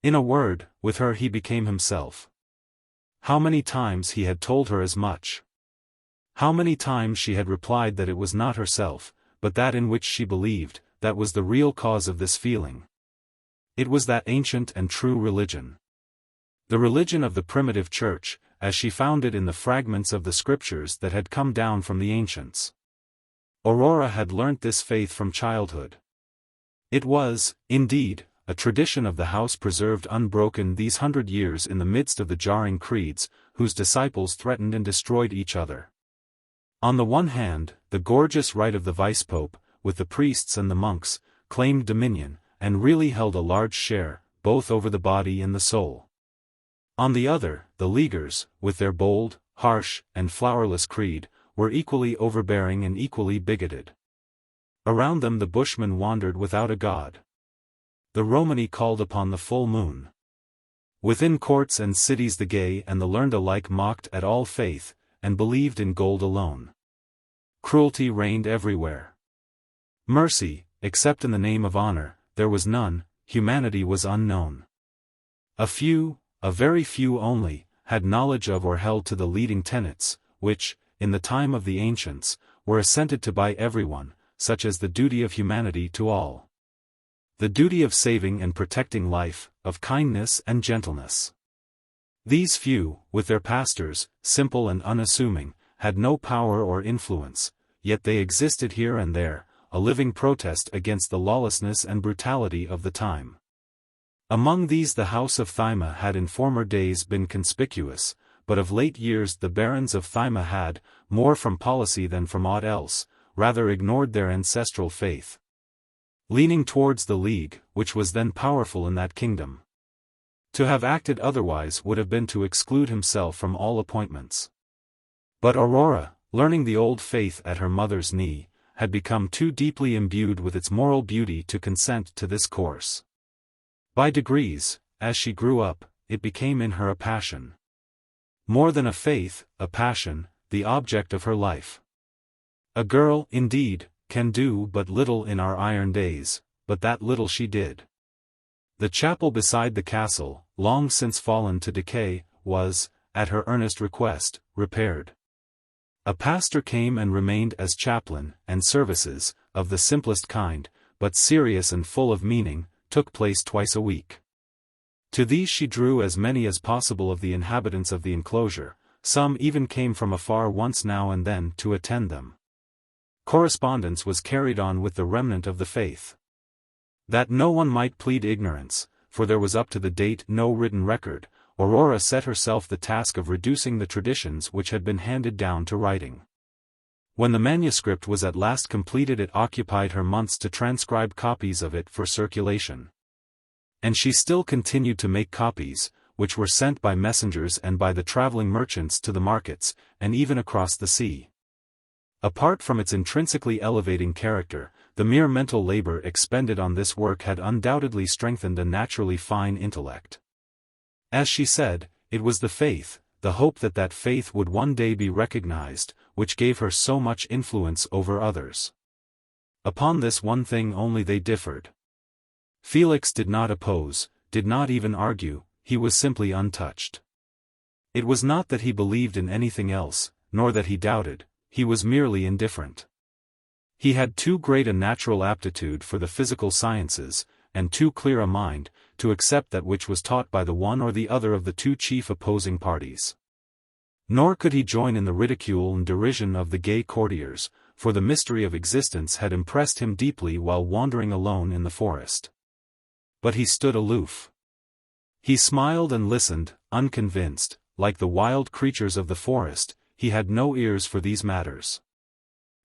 In a word, with her he became himself. How many times he had told her as much! How many times she had replied that it was not herself, but that in which she believed, that was the real cause of this feeling. It was that ancient and true religion. The religion of the primitive church, as she found it in the fragments of the scriptures that had come down from the ancients. Aurora had learnt this faith from childhood. It was, indeed, a tradition of the house preserved unbroken these 100 years in the midst of the jarring creeds, whose disciples threatened and destroyed each other. On the one hand, the gorgeous rite of the vice-pope, with the priests and the monks, claimed dominion, and really held a large share, both over the body and the soul. On the other, the Leaguers, with their bold, harsh, and flowerless creed, were equally overbearing and equally bigoted. Around them the Bushmen wandered without a god. The Romani called upon the full moon. Within courts and cities the gay and the learned alike mocked at all faith, and believed in gold alone. Cruelty reigned everywhere. Mercy, except in the name of honor, there was none, humanity was unknown. A few, a very few only, had knowledge of or held to the leading tenets, which, in the time of the ancients, were assented to by everyone, such as the duty of humanity to all. The duty of saving and protecting life, of kindness and gentleness. These few, with their pastors, simple and unassuming, had no power or influence, yet they existed here and there, a living protest against the lawlessness and brutality of the time. Among these the House of Thyma had in former days been conspicuous, but of late years the barons of Thyma had, more from policy than from aught else, rather ignored their ancestral faith, leaning towards the League, which was then powerful in that kingdom. To have acted otherwise would have been to exclude himself from all appointments. But Aurora, learning the old faith at her mother's knee, had become too deeply imbued with its moral beauty to consent to this course. By degrees, as she grew up, it became in her a passion. More than a faith, a passion, the object of her life. A girl, indeed, can do but little in our iron days, but that little she did. The chapel beside the castle, long since fallen to decay, was, at her earnest request, repaired. A pastor came and remained as chaplain, and services, of the simplest kind, but serious and full of meaning, took place twice a week. To these she drew as many as possible of the inhabitants of the enclosure, some even came from afar once now and then to attend them. Correspondence was carried on with the remnant of the faith. That no one might plead ignorance, for there was up to the date no written record, Aurora set herself the task of reducing the traditions which had been handed down to writing. When the manuscript was at last completed it occupied her months to transcribe copies of it for circulation. And she still continued to make copies, which were sent by messengers and by the traveling merchants to the markets, and even across the sea. Apart from its intrinsically elevating character, the mere mental labor expended on this work had undoubtedly strengthened a naturally fine intellect. As she said, it was the faith, the hope that that faith would one day be recognized, which gave her so much influence over others. Upon this one thing only they differed. Felix did not oppose, did not even argue, he was simply untouched. It was not that he believed in anything else, nor that he doubted, he was merely indifferent. He had too great a natural aptitude for the physical sciences, and too clear a mind, to accept that which was taught by the one or the other of the two chief opposing parties. Nor could he join in the ridicule and derision of the gay courtiers, for the mystery of existence had impressed him deeply while wandering alone in the forest. But he stood aloof. He smiled and listened, unconvinced, like the wild creatures of the forest, he had no ears for these matters.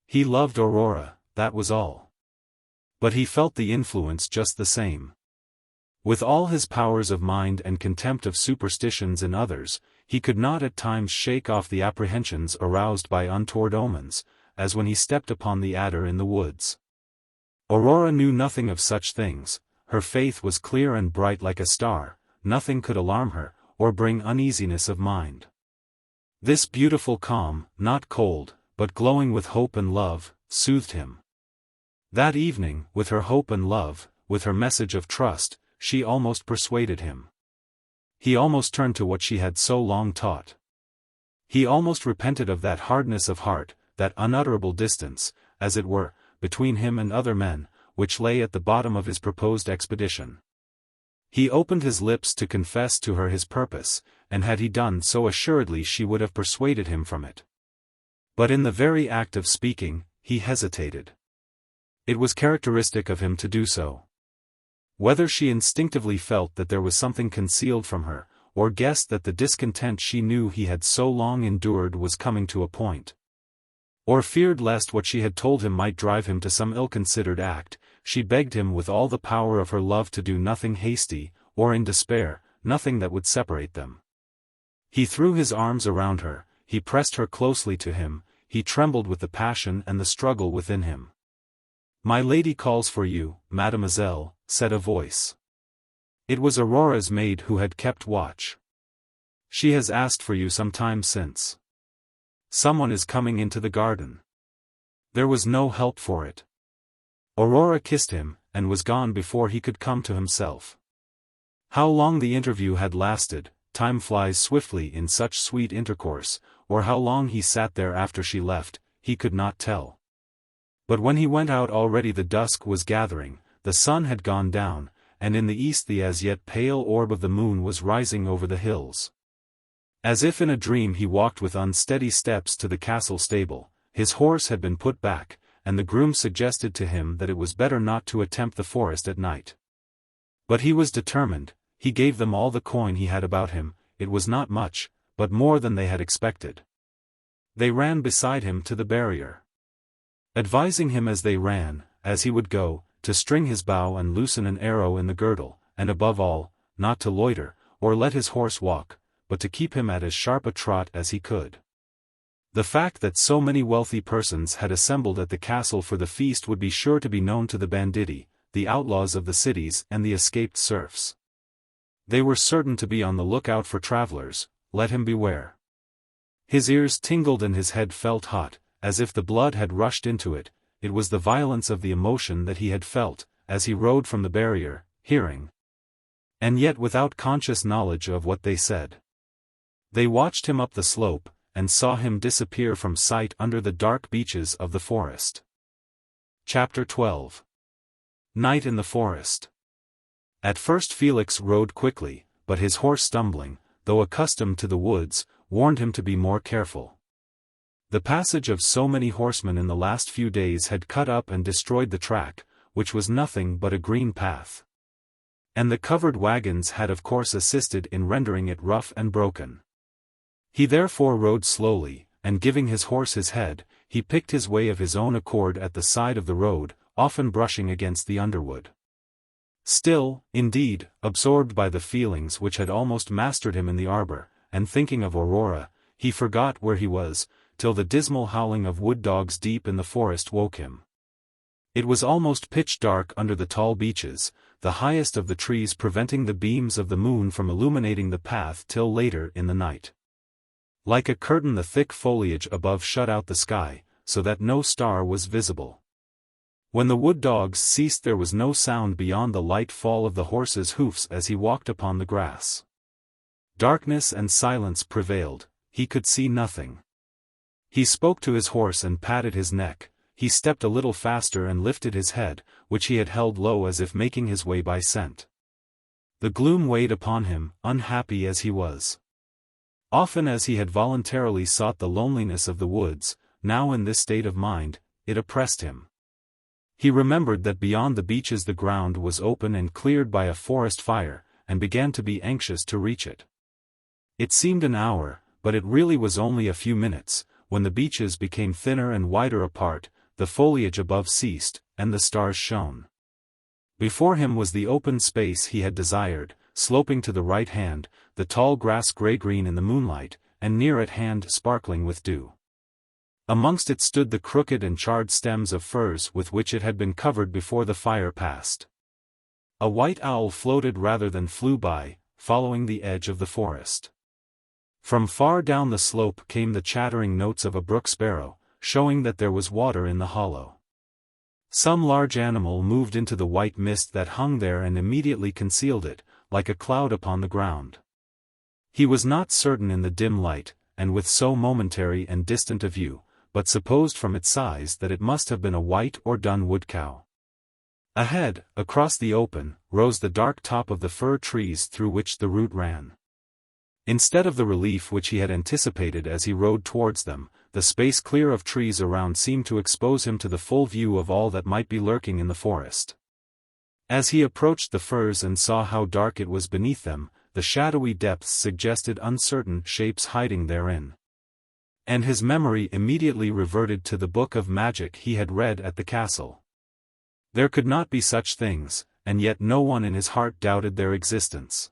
He loved Aurora, that was all. But he felt the influence just the same. With all his powers of mind and contempt of superstitions in others, he could not at times shake off the apprehensions aroused by untoward omens, as when he stepped upon the adder in the woods. Aurora knew nothing of such things, her faith was clear and bright like a star, nothing could alarm her, or bring uneasiness of mind. This beautiful calm, not cold, but glowing with hope and love, soothed him. That evening, with her hope and love, with her message of trust, she almost persuaded him. He almost turned to what she had so long taught. He almost repented of that hardness of heart, that unutterable distance, as it were, between him and other men, which lay at the bottom of his proposed expedition. He opened his lips to confess to her his purpose, and had he done so assuredly she would have persuaded him from it. But in the very act of speaking, he hesitated. It was characteristic of him to do so. Whether she instinctively felt that there was something concealed from her, or guessed that the discontent she knew he had so long endured was coming to a point, or feared lest what she had told him might drive him to some ill-considered act, she begged him with all the power of her love to do nothing hasty, or in despair, nothing that would separate them. He threw his arms around her, he pressed her closely to him, he trembled with the passion and the struggle within him. "My lady calls for you, mademoiselle," said a voice. It was Aurora's maid who had kept watch. "She has asked for you some time since. Someone is coming into the garden." There was no help for it. Aurora kissed him, and was gone before he could come to himself. How long the interview had lasted, time flies swiftly in such sweet intercourse, or how long he sat there after she left, he could not tell. But when he went out already the dusk was gathering, the sun had gone down, and in the east the as yet pale orb of the moon was rising over the hills. As if in a dream he walked with unsteady steps to the castle stable, his horse had been put back, and the groom suggested to him that it was better not to attempt the forest at night. But he was determined. He gave them all the coin he had about him. It was not much, but more than they had expected. They ran beside him to the barrier, advising him as they ran, as he would go, to string his bow and loosen an arrow in the girdle, and above all, not to loiter, or let his horse walk, but to keep him at as sharp a trot as he could. The fact that so many wealthy persons had assembled at the castle for the feast would be sure to be known to the banditti, the outlaws of the cities and the escaped serfs. They were certain to be on the lookout for travelers. Let him beware. His ears tingled and his head felt hot, as if the blood had rushed into it. It was the violence of the emotion that he had felt, as he rode from the barrier, hearing, and yet without conscious knowledge of what they said. They watched him up the slope, and saw him disappear from sight under the dark beeches of the forest. Chapter 12. Night in the Forest. At first Felix rode quickly, but his horse stumbling, though accustomed to the woods, warned him to be more careful. The passage of so many horsemen in the last few days had cut up and destroyed the track, which was nothing but a green path. And the covered wagons had of course assisted in rendering it rough and broken. He therefore rode slowly, and giving his horse his head, he picked his way of his own accord at the side of the road, often brushing against the underwood. Still, indeed, absorbed by the feelings which had almost mastered him in the arbor, and thinking of Aurora, he forgot where he was, till the dismal howling of wood dogs deep in the forest woke him. It was almost pitch dark under the tall beeches, the highest of the trees preventing the beams of the moon from illuminating the path till later in the night. Like a curtain the thick foliage above shut out the sky, so that no star was visible. When the wood dogs ceased there was no sound beyond the light fall of the horse's hoofs as he walked upon the grass. Darkness and silence prevailed. He could see nothing. He spoke to his horse and patted his neck. He stepped a little faster and lifted his head, which he had held low as if making his way by scent. The gloom weighed upon him, unhappy as he was. Often as he had voluntarily sought the loneliness of the woods, now in this state of mind, it oppressed him. He remembered that beyond the beeches the ground was open and cleared by a forest fire, and began to be anxious to reach it. It seemed an hour, but it really was only a few minutes, when the beeches became thinner and wider apart, the foliage above ceased, and the stars shone. Before him was the open space he had desired, sloping to the right hand, the tall grass grey-green in the moonlight, and near at hand sparkling with dew. Amongst it stood the crooked and charred stems of firs with which it had been covered before the fire passed. A white owl floated rather than flew by, following the edge of the forest. From far down the slope came the chattering notes of a brook sparrow, showing that there was water in the hollow. Some large animal moved into the white mist that hung there and immediately concealed it, like a cloud upon the ground. He was not certain in the dim light, and with so momentary and distant a view, but supposed from its size that it must have been a white or dun wood cow. Ahead, across the open, rose the dark top of the fir trees through which the route ran. Instead of the relief which he had anticipated as he rode towards them, the space clear of trees around seemed to expose him to the full view of all that might be lurking in the forest. As he approached the firs and saw how dark it was beneath them, the shadowy depths suggested uncertain shapes hiding therein. And his memory immediately reverted to the book of magic he had read at the castle. There could not be such things, and yet no one in his heart doubted their existence.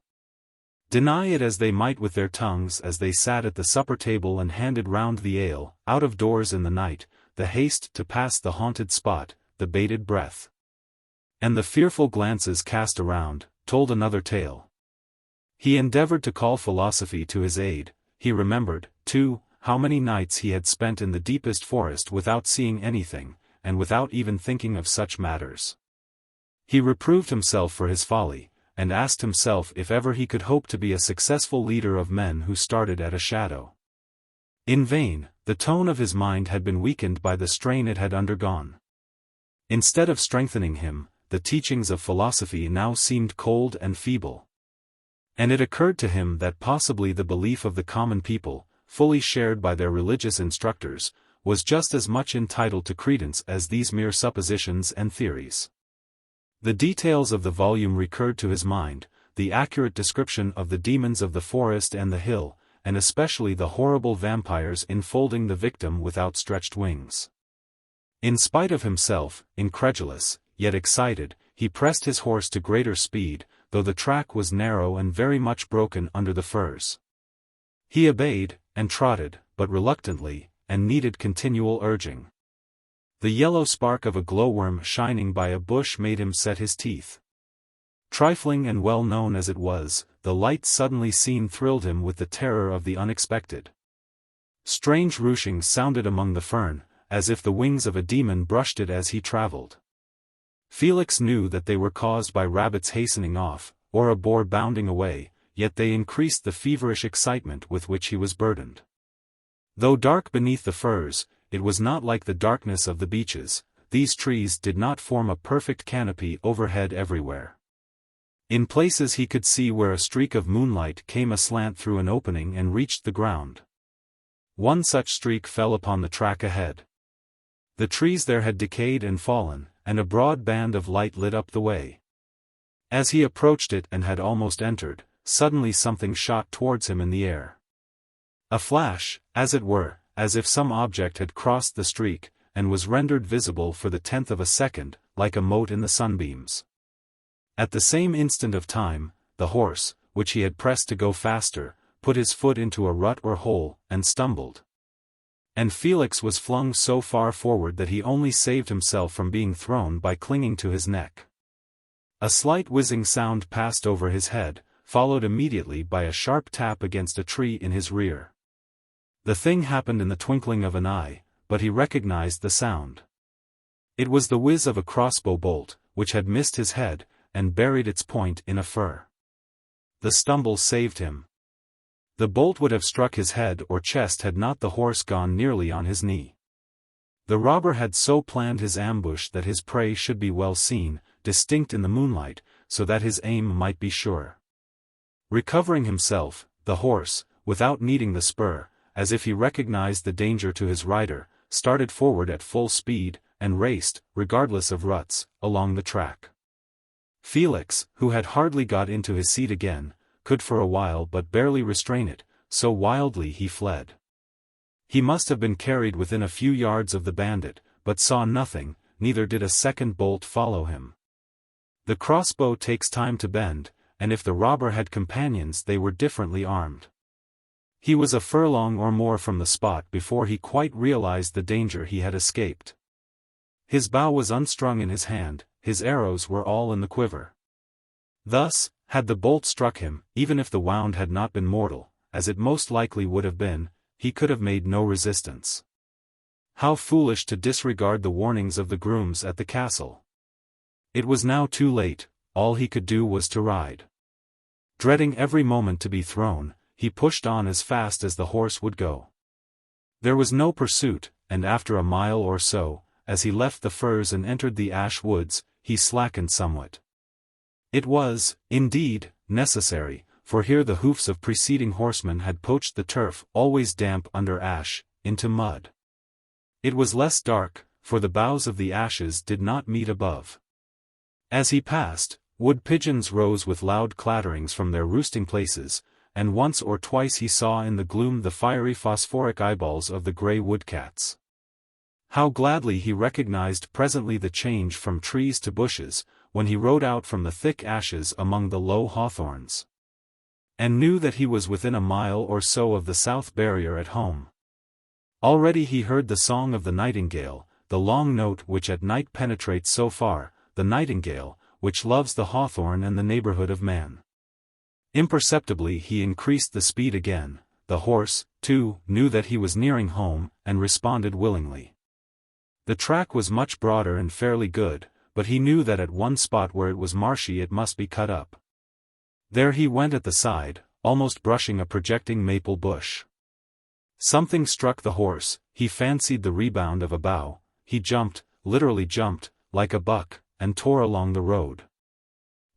Deny it as they might with their tongues as they sat at the supper table and handed round the ale, out of doors in the night, the haste to pass the haunted spot, the bated breath, and the fearful glances cast around, told another tale. He endeavored to call philosophy to his aid. He remembered, too, how many nights he had spent in the deepest forest without seeing anything, and without even thinking of such matters. He reproved himself for his folly, and asked himself if ever he could hope to be a successful leader of men who started at a shadow. In vain. The tone of his mind had been weakened by the strain it had undergone. Instead of strengthening him, the teachings of philosophy now seemed cold and feeble. And it occurred to him that possibly the belief of the common people, fully shared by their religious instructors, was just as much entitled to credence as these mere suppositions and theories. The details of the volume recurred to his mind, the accurate description of the demons of the forest and the hill, and especially the horrible vampires enfolding the victim with outstretched wings. In spite of himself, incredulous, yet excited, he pressed his horse to greater speed, though the track was narrow and very much broken under the firs. He obeyed, and trotted, but reluctantly, and needed continual urging. The yellow spark of a glowworm shining by a bush made him set his teeth. Trifling and well known as it was, the light suddenly seen thrilled him with the terror of the unexpected. Strange rushings sounded among the fern, as if the wings of a demon brushed it as he traveled. Felix knew that they were caused by rabbits hastening off, or a boar bounding away, yet they increased the feverish excitement with which he was burdened. Though dark beneath the firs, it was not like the darkness of the beeches. These trees did not form a perfect canopy overhead everywhere. In places he could see where a streak of moonlight came aslant through an opening and reached the ground. One such streak fell upon the track ahead. The trees there had decayed and fallen, and a broad band of light lit up the way. As he approached it and had almost entered, suddenly something shot towards him in the air. A flash, as it were, as if some object had crossed the streak, and was rendered visible for the 10th of a second, like a mote in the sunbeams. At the same instant of time, the horse, which he had pressed to go faster, put his foot into a rut or hole, and stumbled. And Felix was flung so far forward that he only saved himself from being thrown by clinging to his neck. A slight whizzing sound passed over his head, followed immediately by a sharp tap against a tree in his rear. The thing happened in the twinkling of an eye, but he recognized the sound. It was the whiz of a crossbow bolt, which had missed his head, and buried its point in a fir. The stumble saved him. The bolt would have struck his head or chest had not the horse gone nearly on his knee. The robber had so planned his ambush that his prey should be well seen, distinct in the moonlight, so that his aim might be sure. Recovering himself, the horse, without needing the spur, as if he recognized the danger to his rider, started forward at full speed, and raced, regardless of ruts, along the track. Felix, who had hardly got into his seat again, could for a while but barely restrain it, so wildly he fled. He must have been carried within a few yards of the bandit, but saw nothing, neither did a second bolt follow him. The crossbow takes time to bend, and if the robber had companions they were differently armed. He was a furlong or more from the spot before he quite realized the danger he had escaped. His bow was unstrung in his hand, his arrows were all in the quiver. Thus, had the bolt struck him, even if the wound had not been mortal, as it most likely would have been, he could have made no resistance. How foolish to disregard the warnings of the grooms at the castle. It was now too late, all he could do was to ride. Dreading every moment to be thrown, he pushed on as fast as the horse would go. There was no pursuit, and after a mile or so, as he left the firs and entered the ash woods, he slackened somewhat. It was, indeed, necessary, for here the hoofs of preceding horsemen had poached the turf, always damp under ash, into mud. It was less dark, for the boughs of the ashes did not meet above. As he passed, wood pigeons rose with loud clatterings from their roosting places, and once or twice he saw in the gloom the fiery phosphoric eyeballs of the grey woodcats. How gladly he recognized presently the change from trees to bushes, when he rode out from the thick ashes among the low hawthorns. And knew that he was within a mile or so of the south barrier at home. Already he heard the song of the nightingale, the long note which at night penetrates so far, the nightingale, which loves the hawthorn and the neighborhood of man. Imperceptibly he increased the speed again. The horse, too, knew that he was nearing home, and responded willingly. The track was much broader and fairly good, but he knew that at one spot where it was marshy it must be cut up. There he went at the side, almost brushing a projecting maple bush. Something struck the horse, he fancied the rebound of a bough, he jumped, literally jumped, like a buck, and tore along the road.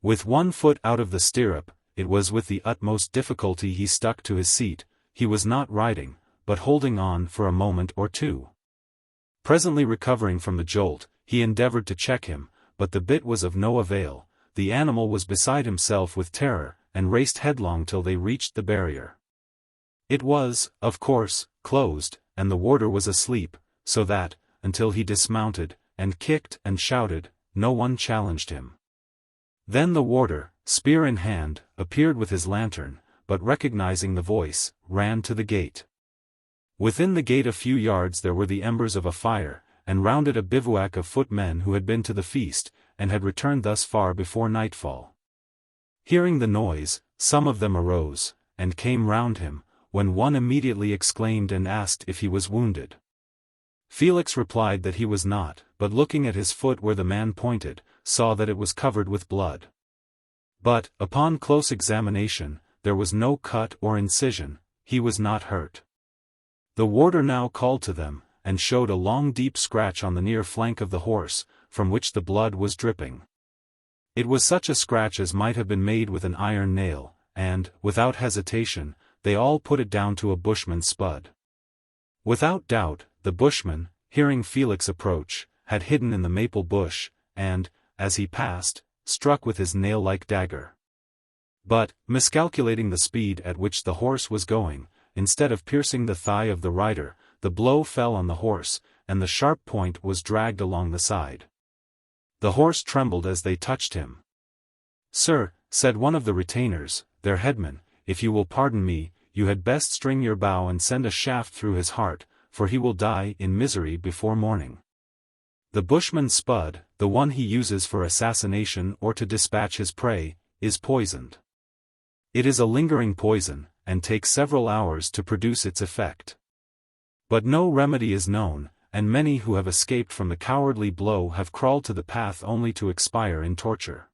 With one foot out of the stirrup, it was with the utmost difficulty he stuck to his seat. He was not riding, but holding on for a moment or two. Presently recovering from the jolt, he endeavored to check him, but the bit was of no avail. The animal was beside himself with terror, and raced headlong till they reached the barrier. It was, of course, closed, and the warder was asleep, so that, until he dismounted, and kicked and shouted, no one challenged him. Then the warder, spear in hand, appeared with his lantern, but recognizing the voice, ran to the gate. Within the gate a few yards there were the embers of a fire, and round it a bivouac of footmen who had been to the feast, and had returned thus far before nightfall. Hearing the noise, some of them arose, and came round him, when one immediately exclaimed and asked if he was wounded. Felix replied that he was not, but looking at his foot where the man pointed, saw that it was covered with blood. But, upon close examination, there was no cut or incision, he was not hurt. The warder now called to them, and showed a long deep scratch on the near flank of the horse, from which the blood was dripping. It was such a scratch as might have been made with an iron nail, and, without hesitation, they all put it down to a bushman's spud. Without doubt, the bushman, hearing Felix approach, had hidden in the maple bush, and, as he passed, struck with his nail-like dagger. But, miscalculating the speed at which the horse was going, instead of piercing the thigh of the rider, the blow fell on the horse, and the sharp point was dragged along the side. The horse trembled as they touched him. "Sir," said one of the retainers, their headman, "if you will pardon me, you had best string your bow and send a shaft through his heart, for he will die in misery before morning." The bushman's spud, the one he uses for assassination or to dispatch his prey, is poisoned. It is a lingering poison, and takes several hours to produce its effect. But no remedy is known, and many who have escaped from the cowardly blow have crawled to the path only to expire in torture.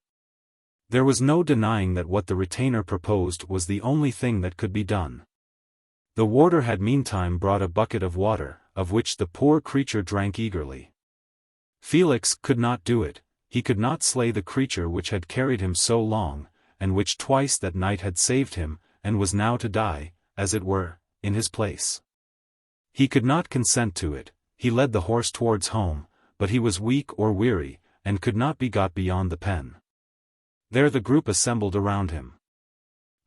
There was no denying that what the retainer proposed was the only thing that could be done. The warder had meantime brought a bucket of water, of which the poor creature drank eagerly. Felix could not do it, he could not slay the creature which had carried him so long, and which twice that night had saved him, and was now to die, as it were, in his place. He could not consent to it. He led the horse towards home, but he was weak or weary, and could not be got beyond the pen. There the group assembled around him.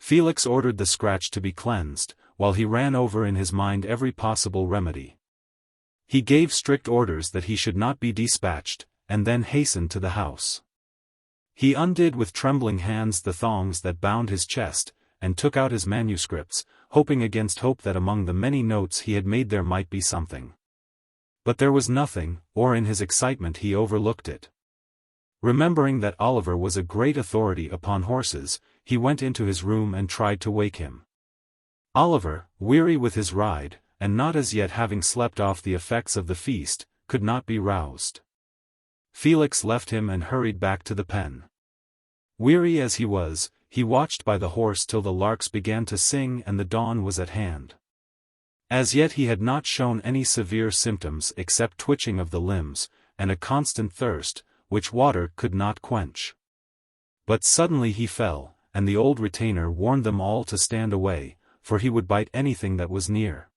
Felix ordered the scratch to be cleansed, while he ran over in his mind every possible remedy. He gave strict orders that he should not be dispatched, and then hastened to the house. He undid with trembling hands the thongs that bound his chest, and took out his manuscripts, hoping against hope that among the many notes he had made there might be something. But there was nothing, or in his excitement he overlooked it. Remembering that Oliver was a great authority upon horses, he went into his room and tried to wake him. Oliver, weary with his ride, and not as yet having slept off the effects of the feast, could not be roused. Felix left him and hurried back to the pen. Weary as he was, he watched by the horse till the larks began to sing and the dawn was at hand. As yet he had not shown any severe symptoms except twitching of the limbs, and a constant thirst, which water could not quench. But suddenly he fell, and the old retainer warned them all to stand away, for he would bite anything that was near.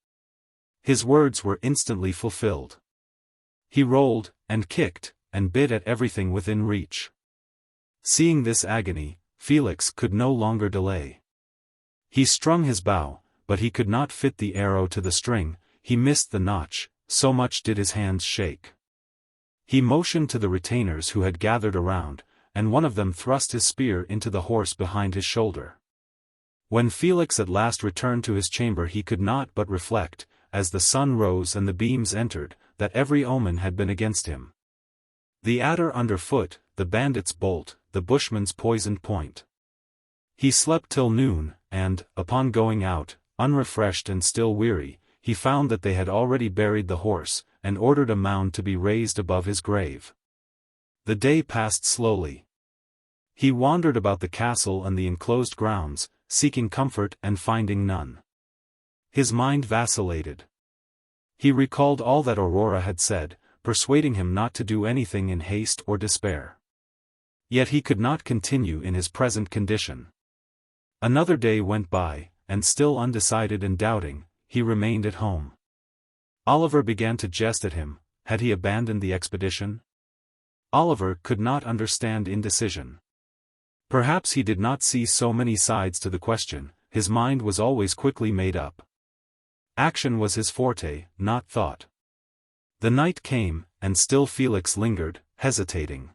His words were instantly fulfilled. He rolled, and kicked, and bit at everything within reach. Seeing this agony, Felix could no longer delay. He strung his bow, but he could not fit the arrow to the string, he missed the notch, so much did his hands shake. He motioned to the retainers who had gathered around, and one of them thrust his spear into the horse behind his shoulder. When Felix at last returned to his chamber he could not but reflect, as the sun rose and the beams entered, that every omen had been against him. The adder underfoot, the bandit's bolt, the bushman's poisoned point. He slept till noon, and, upon going out, unrefreshed and still weary, he found that they had already buried the horse, and ordered a mound to be raised above his grave. The day passed slowly. He wandered about the castle and the enclosed grounds, seeking comfort and finding none. His mind vacillated. He recalled all that Aurora had said, persuading him not to do anything in haste or despair. Yet he could not continue in his present condition. Another day went by, and still undecided and doubting, he remained at home. Oliver began to jest at him, had he abandoned the expedition? Oliver could not understand indecision. Perhaps he did not see so many sides to the question, his mind was always quickly made up. Action was his forte, not thought. The night came, and still Felix lingered, hesitating.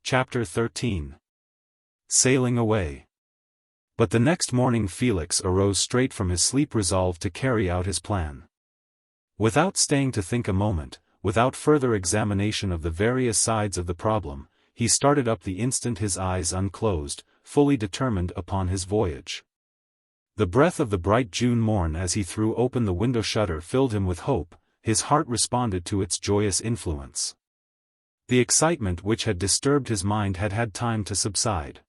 Chapter 13. Sailing away. But the next morning Felix arose straight from his sleep resolved to carry out his plan. Without staying to think a moment, without further examination of the various sides of the problem, he started up the instant his eyes unclosed, fully determined upon his voyage. The breath of the bright June morn as he threw open the window shutter filled him with hope, his heart responded to its joyous influence. The excitement which had disturbed his mind had had time to subside.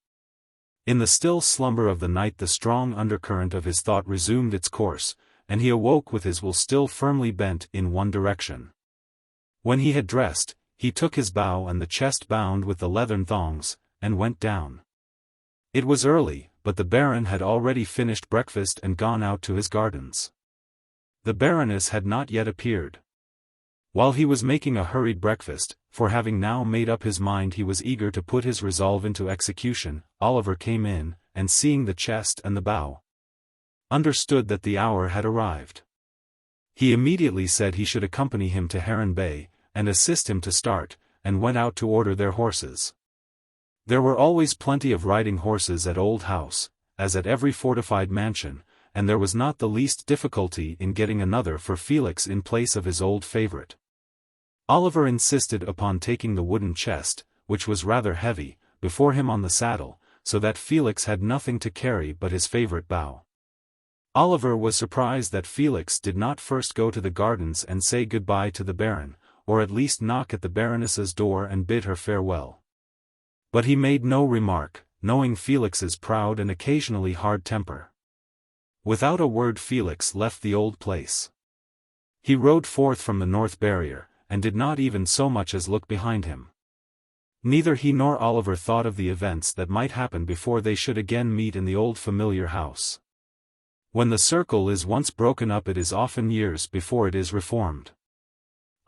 In the still slumber of the night the strong undercurrent of his thought resumed its course, and he awoke with his will still firmly bent in one direction. When he had dressed, he took his bow and the chest bound with the leathern thongs, and went down. It was early, but the Baron had already finished breakfast and gone out to his gardens. The Baroness had not yet appeared. While he was making a hurried breakfast, for having now made up his mind he was eager to put his resolve into execution, Oliver came in, and seeing the chest and the bow, understood that the hour had arrived. He immediately said he should accompany him to Heron Bay, and assist him to start, and went out to order their horses. There were always plenty of riding horses at Old House, as at every fortified mansion, and there was not the least difficulty in getting another for Felix in place of his old favorite. Oliver insisted upon taking the wooden chest, which was rather heavy, before him on the saddle, so that Felix had nothing to carry but his favorite bow. Oliver was surprised that Felix did not first go to the gardens and say goodbye to the Baron, or at least knock at the Baroness's door and bid her farewell. But he made no remark, knowing Felix's proud and occasionally hard temper. Without a word Felix left the old place. He rode forth from the north barrier, and did not even so much as look behind him. Neither he nor Oliver thought of the events that might happen before they should again meet in the old familiar house. When the circle is once broken up it is often years before it is reformed.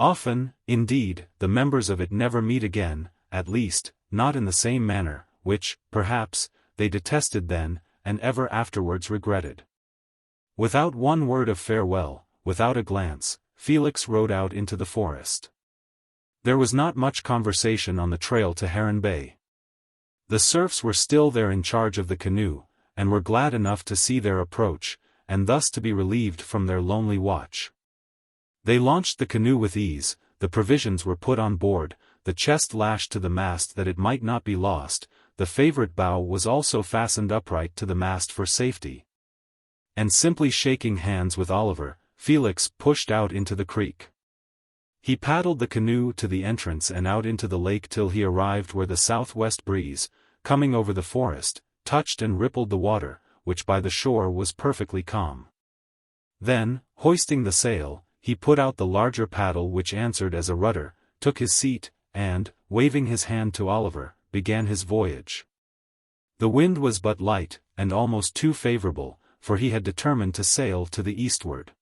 Often, indeed, the members of it never meet again, at least, not in the same manner, which, perhaps, they detested then, and ever afterwards regretted. Without one word of farewell, without a glance, Felix rode out into the forest. There was not much conversation on the trail to Heron Bay. The serfs were still there in charge of the canoe, and were glad enough to see their approach, and thus to be relieved from their lonely watch. They launched the canoe with ease, the provisions were put on board, the chest lashed to the mast that it might not be lost, the favorite bow was also fastened upright to the mast for safety. And simply shaking hands with Oliver, Felix pushed out into the creek. He paddled the canoe to the entrance and out into the lake till he arrived where the southwest breeze, coming over the forest, touched and rippled the water, which by the shore was perfectly calm. Then, hoisting the sail, he put out the larger paddle which answered as a rudder, took his seat, and, waving his hand to Oliver, began his voyage. The wind was but light, and almost too favorable, for he had determined to sail to the eastward.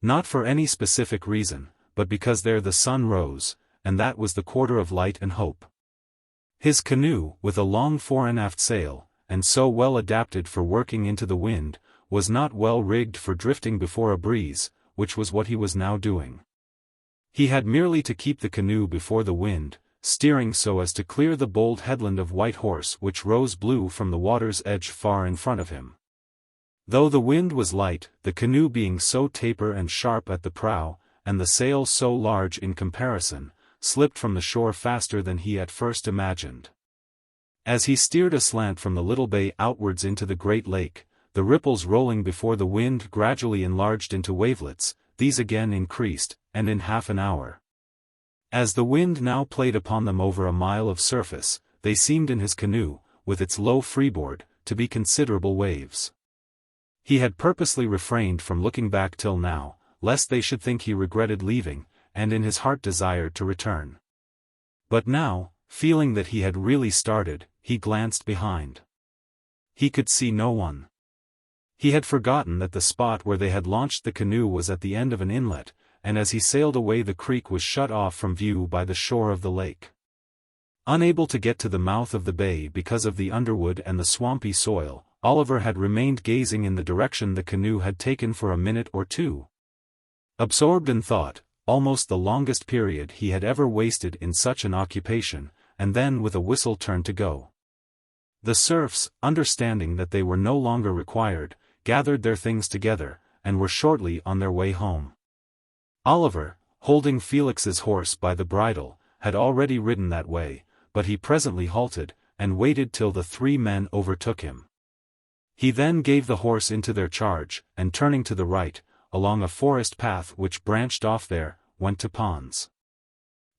Not for any specific reason, but because there the sun rose, and that was the quarter of light and hope. His canoe, with a long fore and aft sail, and so well adapted for working into the wind, was not well rigged for drifting before a breeze, which was what he was now doing. He had merely to keep the canoe before the wind, steering so as to clear the bold headland of White Horse which rose blue from the water's edge far in front of him. Though the wind was light, the canoe being so taper and sharp at the prow, and the sail so large in comparison, slipped from the shore faster than he at first imagined. As he steered aslant from the little bay outwards into the great lake, the ripples rolling before the wind gradually enlarged into wavelets, these again increased, and in half an hour. As the wind now played upon them over a mile of surface, they seemed in his canoe, with its low freeboard, to be considerable waves. He had purposely refrained from looking back till now, lest they should think he regretted leaving, and in his heart desired to return. But now, feeling that he had really started, he glanced behind. He could see no one. He had forgotten that the spot where they had launched the canoe was at the end of an inlet, and as he sailed away the creek was shut off from view by the shore of the lake. Unable to get to the mouth of the bay because of the underwood and the swampy soil, Oliver had remained gazing in the direction the canoe had taken for a minute or two. Absorbed in thought, almost the longest period he had ever wasted in such an occupation, and then with a whistle turned to go. The serfs, understanding that they were no longer required, gathered their things together, and were shortly on their way home. Oliver, holding Felix's horse by the bridle, had already ridden that way, but he presently halted, and waited till the three men overtook him. He then gave the horse into their charge, and turning to the right, along a forest path which branched off there, went to ponds.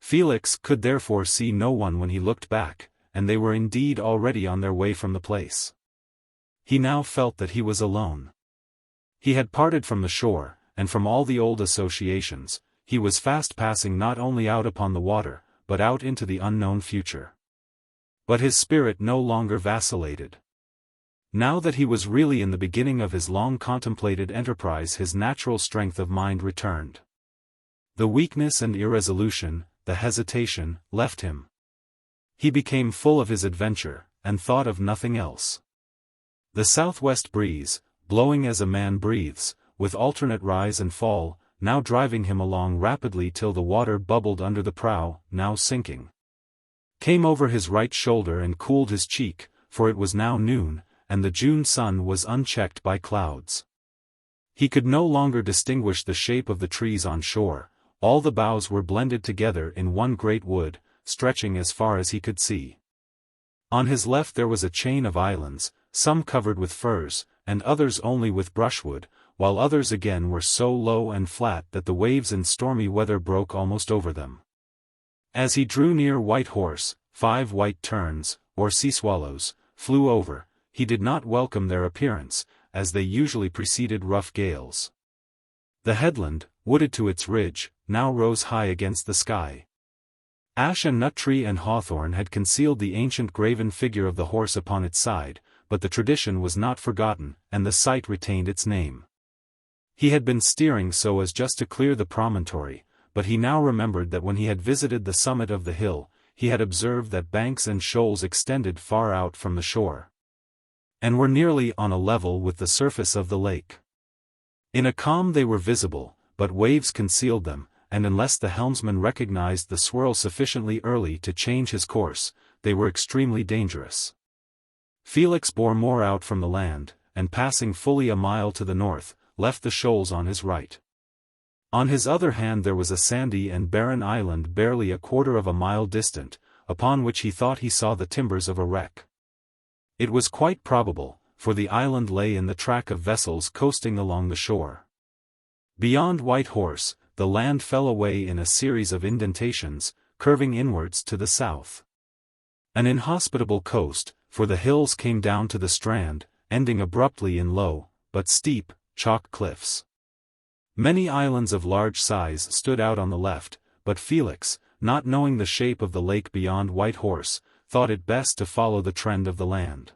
Felix could therefore see no one when he looked back, and they were indeed already on their way from the place. He now felt that he was alone. He had parted from the shore, and from all the old associations. He was fast passing not only out upon the water, but out into the unknown future. But his spirit no longer vacillated. Now that he was really in the beginning of his long-contemplated enterprise, his natural strength of mind returned. The weakness and irresolution, the hesitation, left him. He became full of his adventure, and thought of nothing else. The southwest breeze, blowing as a man breathes, with alternate rise and fall, now driving him along rapidly till the water bubbled under the prow, now sinking, came over his right shoulder and cooled his cheek, for it was now noon, and the June sun was unchecked by clouds. He could no longer distinguish the shape of the trees on shore. All the boughs were blended together in one great wood, stretching as far as he could see. On his left there was a chain of islands, some covered with firs, and others only with brushwood, while others again were so low and flat that the waves in stormy weather broke almost over them. As he drew near White Horse, 5 white terns, or sea swallows, flew over. He did not welcome their appearance, as they usually preceded rough gales. The headland, wooded to its ridge, now rose high against the sky. Ash and nut tree and hawthorn had concealed the ancient graven figure of the horse upon its side, but the tradition was not forgotten, and the site retained its name. He had been steering so as just to clear the promontory, but he now remembered that when he had visited the summit of the hill, he had observed that banks and shoals extended far out from the shore, and were nearly on a level with the surface of the lake. In a calm they were visible, but waves concealed them, and unless the helmsman recognized the swirl sufficiently early to change his course, they were extremely dangerous. Felix bore more out from the land, and passing fully a mile to the north, left the shoals on his right. On his other hand there was a sandy and barren island barely a quarter of a mile distant, upon which he thought he saw the timbers of a wreck. It was quite probable, for the island lay in the track of vessels coasting along the shore. Beyond White Horse, the land fell away in a series of indentations, curving inwards to the south. An inhospitable coast, for the hills came down to the strand, ending abruptly in low, but steep, chalk cliffs. Many islands of large size stood out on the left, but Felix, not knowing the shape of the lake beyond White Horse, thought it best to follow the trend of the land.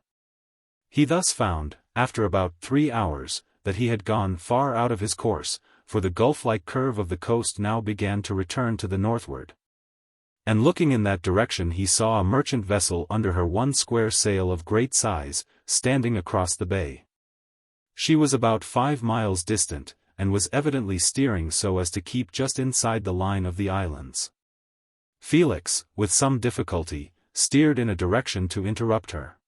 He thus found, after about 3 hours, that he had gone far out of his course, for the gulf-like curve of the coast now began to return to the northward. And looking in that direction he saw a merchant vessel under her one square sail of great size, standing across the bay. She was about 5 miles distant, and was evidently steering so as to keep just inside the line of the islands. Felix, with some difficulty, steered in a direction to interrupt her.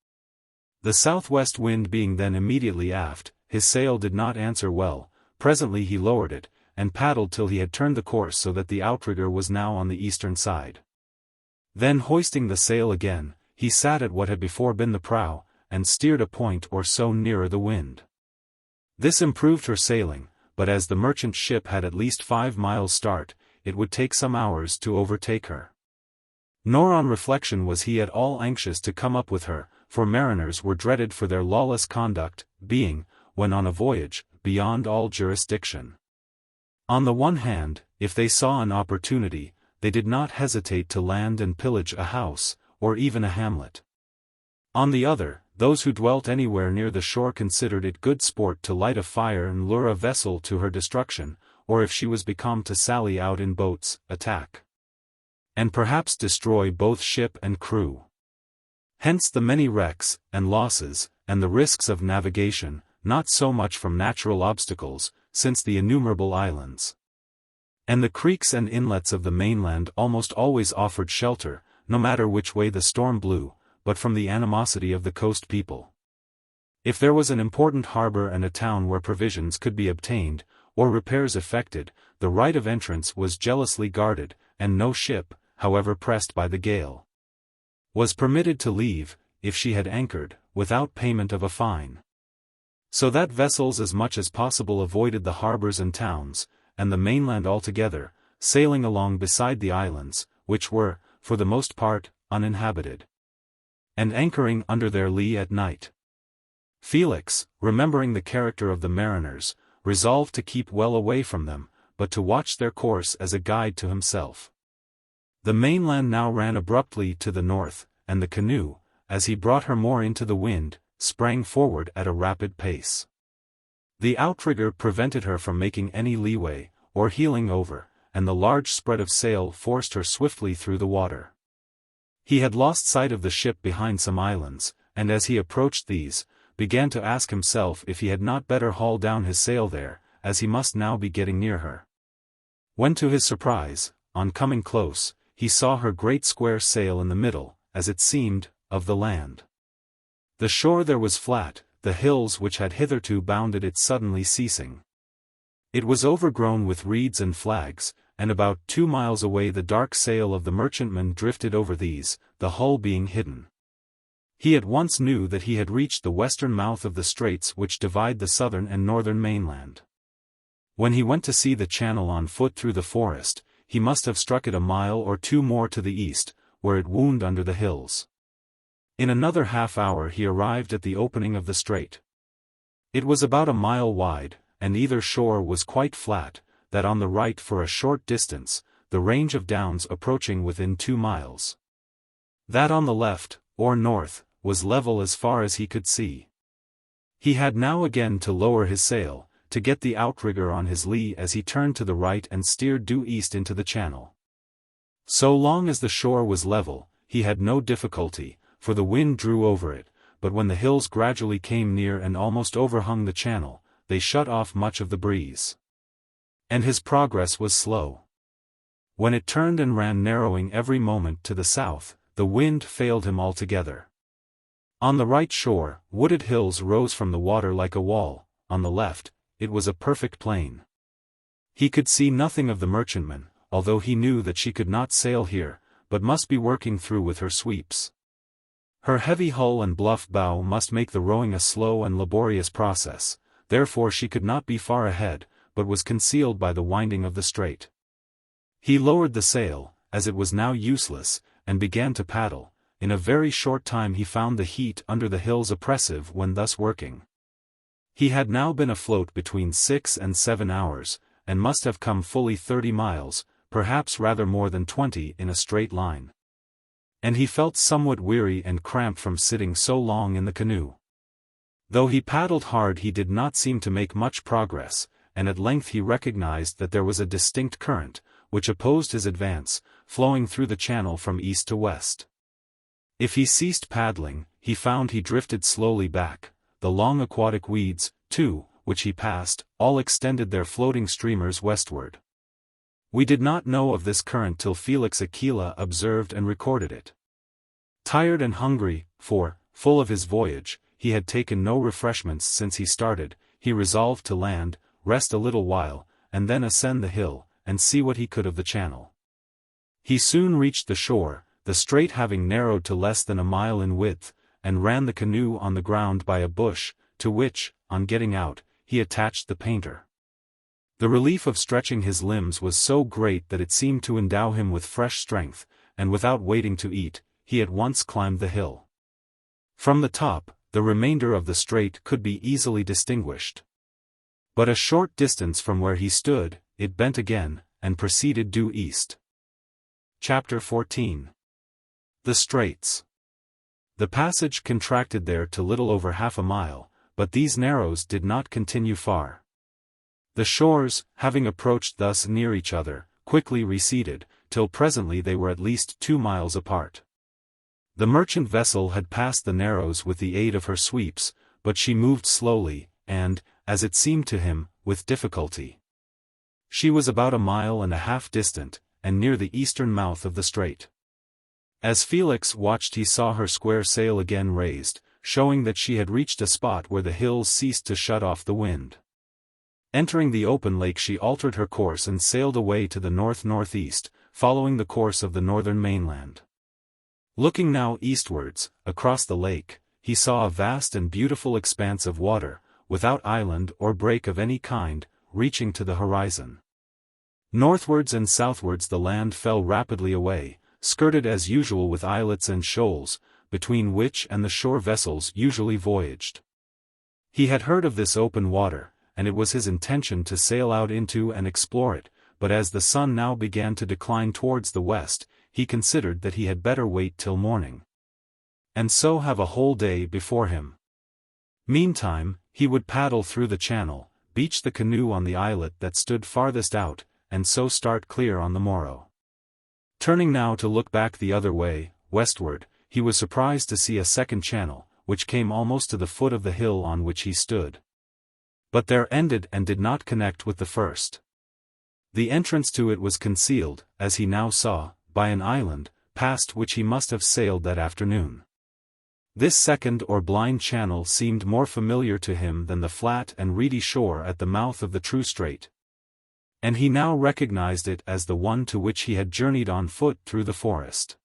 The southwest wind being then immediately aft, his sail did not answer well. Presently he lowered it, and paddled till he had turned the course so that the outrigger was now on the eastern side. Then hoisting the sail again, he sat at what had before been the prow, and steered a point or so nearer the wind. This improved her sailing, but as the merchant ship had at least 5 miles start, it would take some hours to overtake her. Nor on reflection was he at all anxious to come up with her, for mariners were dreaded for their lawless conduct, being, when on a voyage, beyond all jurisdiction. On the one hand, if they saw an opportunity, they did not hesitate to land and pillage a house, or even a hamlet. On the other, those who dwelt anywhere near the shore considered it good sport to light a fire and lure a vessel to her destruction, or if she was become to sally out in boats, attack, and perhaps destroy both ship and crew. Hence the many wrecks, and losses, and the risks of navigation, not so much from natural obstacles, since the innumerable islands and the creeks and inlets of the mainland almost always offered shelter, no matter which way the storm blew, but from the animosity of the coast people. If there was an important harbor and a town where provisions could be obtained, or repairs effected, the right of entrance was jealously guarded, and no ship, however pressed by the gale, was permitted to leave, if she had anchored, without payment of a fine. So that vessels as much as possible avoided the harbors and towns, and the mainland altogether, sailing along beside the islands, which were, for the most part, uninhabited, and anchoring under their lee at night. Felix, remembering the character of the mariners, resolved to keep well away from them, but to watch their course as a guide to himself. The mainland now ran abruptly to the north, and the Canoe, as he brought her more into the wind, sprang forward at a rapid pace. The outrigger prevented her from making any leeway, or heeling over, and the large spread of sail forced her swiftly through the water. He had lost sight of the ship behind some islands, and as he approached these, began to ask himself if he had not better haul down his sail there, as he must now be getting near her. When to his surprise, on coming close, he saw her great square sail in the middle, as it seemed, of the land. The shore there was flat, the hills which had hitherto bounded it suddenly ceasing. It was overgrown with reeds and flags, and about 2 miles away the dark sail of the merchantman drifted over these, the hull being hidden. He at once knew that he had reached the western mouth of the straits which divide the southern and northern mainland. When he went to see the channel on foot through the forest, he must have struck it a mile or 2 more to the east, where it wound under the hills. In another half-hour he arrived at the opening of the strait. It was about a mile wide, and either shore was quite flat, that on the right for a short distance, the range of downs approaching within 2 miles. That on the left, or north, was level as far as he could see. He had now again to lower his sail, to get the outrigger on his lee as he turned to the right and steered due east into the channel. So long as the shore was level, he had no difficulty, for the wind drew over it, but when the hills gradually came near and almost overhung the channel, they shut off much of the breeze. And his progress was slow. When it turned and ran narrowing every moment to the south, the wind failed him altogether. On the right shore, wooded hills rose from the water like a wall, on the left, it was a perfect plain. He could see nothing of the merchantman, although he knew that she could not sail here, but must be working through with her sweeps. Her heavy hull and bluff bow must make the rowing a slow and laborious process, therefore she could not be far ahead, but was concealed by the winding of the strait. He lowered the sail, as it was now useless, and began to paddle. In a very short time he found the heat under the hills oppressive when thus working. He had now been afloat between 6 and 7 hours, and must have come fully 30 miles, perhaps rather more than 20 in a straight line. And he felt somewhat weary and cramped from sitting so long in the canoe. Though he paddled hard he did not seem to make much progress, and at length he recognized that there was a distinct current, which opposed his advance, flowing through the channel from east to west. If he ceased paddling, he found he drifted slowly back. The long aquatic weeds, too, which he passed, all extended their floating streamers westward. We did not know of this current till Felix Aquila observed and recorded it. Tired and hungry, for, full of his voyage, he had taken no refreshments since he started, he resolved to land, rest a little while, and then ascend the hill, and see what he could of the channel. He soon reached the shore, the strait having narrowed to less than a mile in width, and ran the canoe on the ground by a bush, to which, on getting out, he attached the painter. The relief of stretching his limbs was so great that it seemed to endow him with fresh strength, and without waiting to eat, he at once climbed the hill. From the top, the remainder of the strait could be easily distinguished. But a short distance from where he stood, it bent again, and proceeded due east. Chapter 14. The Straits. The passage contracted there to little over half a mile, but these narrows did not continue far. The shores, having approached thus near each other, quickly receded, till presently they were at least 2 miles apart. The merchant vessel had passed the narrows with the aid of her sweeps, but she moved slowly, and, as it seemed to him, with difficulty. She was about 1.5 miles distant, and near the eastern mouth of the strait. As Felix watched he saw her square sail again raised, showing that she had reached a spot where the hills ceased to shut off the wind. Entering the open lake she altered her course and sailed away to the north-northeast, following the course of the northern mainland. Looking now eastwards, across the lake, he saw a vast and beautiful expanse of water, without island or break of any kind, reaching to the horizon. Northwards and southwards the land fell rapidly away, skirted as usual with islets and shoals, between which and the shore vessels usually voyaged. He had heard of this open water, and it was his intention to sail out into and explore it, but as the sun now began to decline towards the west, he considered that he had better wait till morning, and so have a whole day before him. Meantime, he would paddle through the channel, beach the canoe on the islet that stood farthest out, and so start clear on the morrow. Turning now to look back the other way, westward, he was surprised to see a second channel, which came almost to the foot of the hill on which he stood. But there ended and did not connect with the first. The entrance to it was concealed, as he now saw, by an island, past which he must have sailed that afternoon. This second or blind channel seemed more familiar to him than the flat and reedy shore at the mouth of the true strait. And he now recognized it as the one to which he had journeyed on foot through the forest.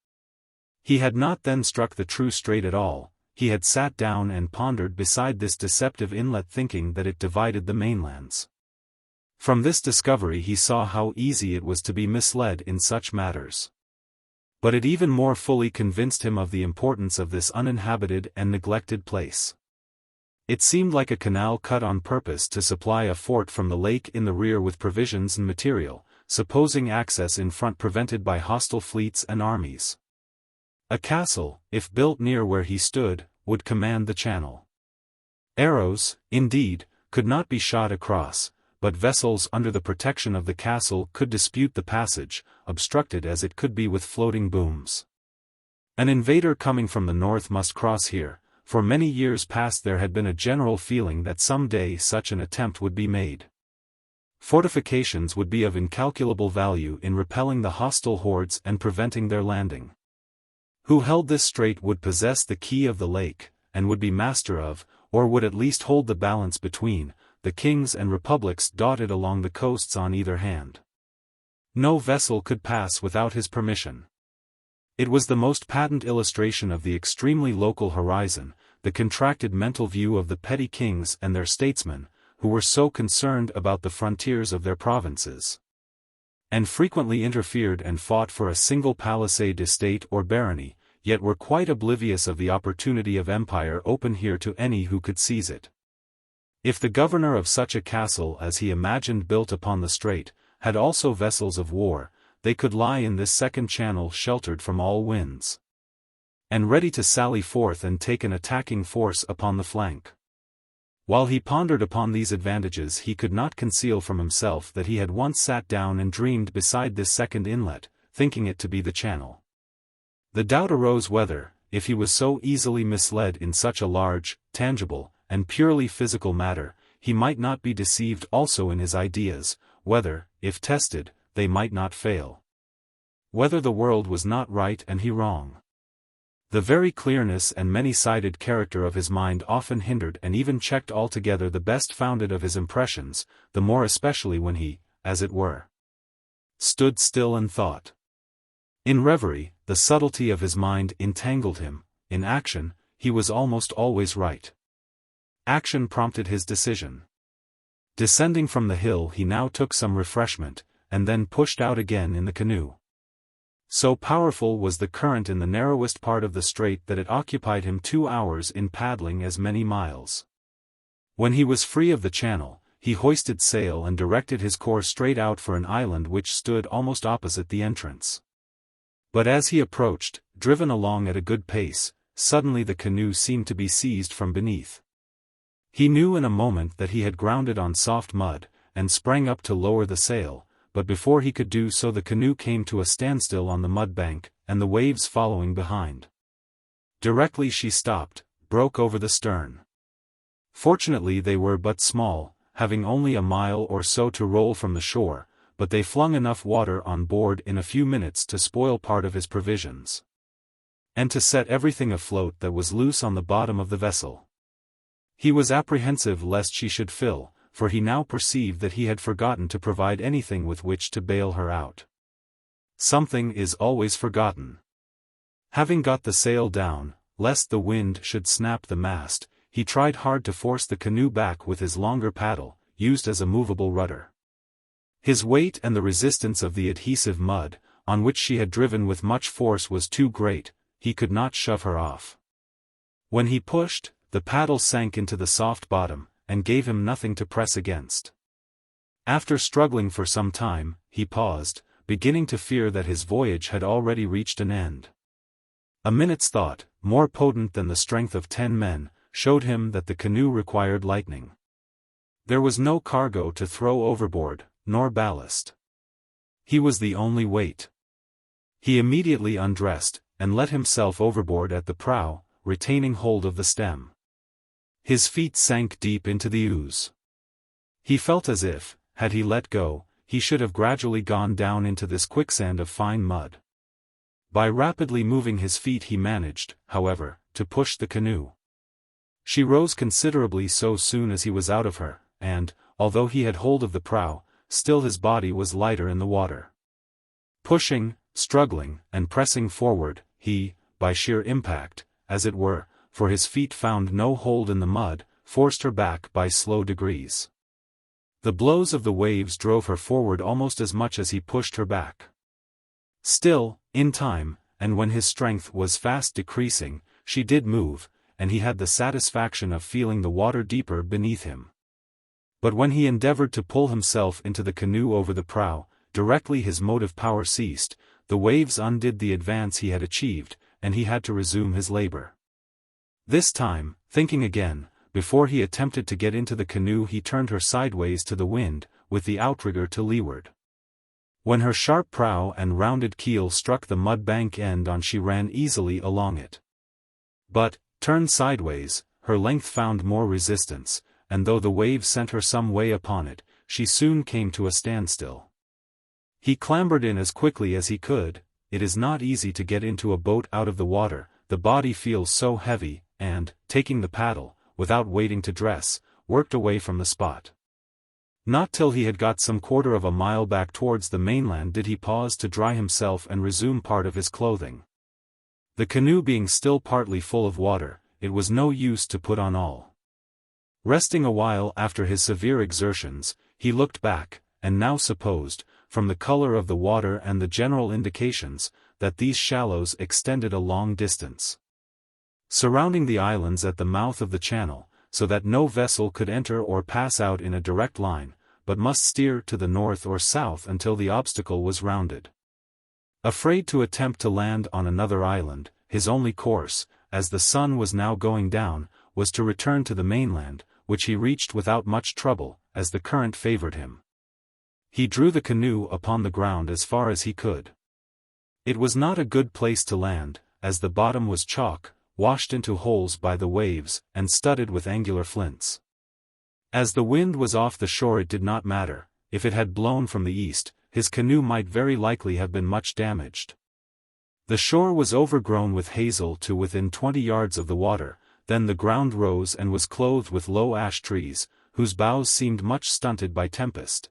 He had not then struck the true strait at all, he had sat down and pondered beside this deceptive inlet thinking that it divided the mainlands. From this discovery he saw how easy it was to be misled in such matters. But it even more fully convinced him of the importance of this uninhabited and neglected place. It seemed like a canal cut on purpose to supply a fort from the lake in the rear with provisions and material, supposing access in front prevented by hostile fleets and armies. A castle, if built near where he stood, would command the channel. Arrows, indeed, could not be shot across, but vessels under the protection of the castle could dispute the passage, obstructed as it could be with floating booms. An invader coming from the north must cross here. For many years past there had been a general feeling that some day such an attempt would be made. Fortifications would be of incalculable value in repelling the hostile hordes and preventing their landing. Who held this strait would possess the key of the lake, and would be master of, or would at least hold the balance between, the kings and republics dotted along the coasts on either hand. No vessel could pass without his permission. It was the most patent illustration of the extremely local horizon, the contracted mental view of the petty kings and their statesmen, who were so concerned about the frontiers of their provinces, and frequently interfered and fought for a single palisade estate or barony, yet were quite oblivious of the opportunity of empire open here to any who could seize it. If the governor of such a castle as he imagined built upon the strait, had also vessels of war, they could lie in this second channel sheltered from all winds, and ready to sally forth and take an attacking force upon the flank. While he pondered upon these advantages he could not conceal from himself that he had once sat down and dreamed beside this second inlet, thinking it to be the channel. The doubt arose whether, if he was so easily misled in such a large, tangible, and purely physical matter, he might not be deceived also in his ideas, whether, if tested, they might not fail. Whether the world was not right and he wrong. The very clearness and many-sided character of his mind often hindered and even checked altogether the best founded of his impressions, the more especially when he, as it were, stood still and thought. In reverie, the subtlety of his mind entangled him; in action, he was almost always right. Action prompted his decision. Descending from the hill he now took some refreshment, and then pushed out again in the canoe. So powerful was the current in the narrowest part of the strait that it occupied him 2 hours in paddling as many miles. When he was free of the channel, he hoisted sail and directed his course straight out for an island which stood almost opposite the entrance. But as he approached, driven along at a good pace, suddenly the canoe seemed to be seized from beneath. He knew in a moment that he had grounded on soft mud, and sprang up to lower the sail, but before he could do so the canoe came to a standstill on the mud bank, and the waves following behind. Directly she stopped, broke over the stern. Fortunately they were but small, having only a mile or so to roll from the shore, but they flung enough water on board in a few minutes to spoil part of his provisions, and to set everything afloat that was loose on the bottom of the vessel. He was apprehensive lest she should fill, for he now perceived that he had forgotten to provide anything with which to bail her out. Something is always forgotten. Having got the sail down, lest the wind should snap the mast, he tried hard to force the canoe back with his longer paddle, used as a movable rudder. His weight and the resistance of the adhesive mud, on which she had driven with much force, was too great. He could not shove her off. When he pushed, the paddle sank into the soft bottom, and gave him nothing to press against. After struggling for some time, he paused, beginning to fear that his voyage had already reached an end. A minute's thought, more potent than the strength of 10 men, showed him that the canoe required lightning. There was no cargo to throw overboard, nor ballast. He was the only weight. He immediately undressed, and let himself overboard at the prow, retaining hold of the stem. His feet sank deep into the ooze. He felt as if, had he let go, he should have gradually gone down into this quicksand of fine mud. By rapidly moving his feet he managed, however, to push the canoe. She rose considerably so soon as he was out of her, and, although he had hold of the prow, still his body was lighter in the water. Pushing, struggling, and pressing forward, he, by sheer impact, as it were, for his feet found no hold in the mud, forced her back by slow degrees. The blows of the waves drove her forward almost as much as he pushed her back. Still, in time, and when his strength was fast decreasing, she did move, and he had the satisfaction of feeling the water deeper beneath him. But when he endeavored to pull himself into the canoe over the prow, directly his motive power ceased, the waves undid the advance he had achieved, and he had to resume his labor. This time, thinking again, before he attempted to get into the canoe he turned her sideways to the wind, with the outrigger to leeward. When her sharp prow and rounded keel struck the mud bank end on she ran easily along it. But, turned sideways, her length found more resistance, and though the waves sent her some way upon it, she soon came to a standstill. He clambered in as quickly as he could. It is not easy to get into a boat out of the water, the body feels so heavy, and, taking the paddle, without waiting to dress, worked away from the spot. Not till he had got some quarter of a mile back towards the mainland did he pause to dry himself and resume part of his clothing. The canoe being still partly full of water, it was no use to put on all. Resting a while after his severe exertions, he looked back, and now supposed, from the color of the water and the general indications, that these shallows extended a long distance, surrounding the islands at the mouth of the channel, so that no vessel could enter or pass out in a direct line, but must steer to the north or south until the obstacle was rounded. Afraid to attempt to land on another island, his only course, as the sun was now going down, was to return to the mainland, which he reached without much trouble, as the current favored him. He drew the canoe upon the ground as far as he could. It was not a good place to land, as the bottom was chalk, washed into holes by the waves, and studded with angular flints. As the wind was off the shore it did not matter. If it had blown from the east, his canoe might very likely have been much damaged. The shore was overgrown with hazel to within 20 yards of the water, then the ground rose and was clothed with low ash trees, whose boughs seemed much stunted by tempest,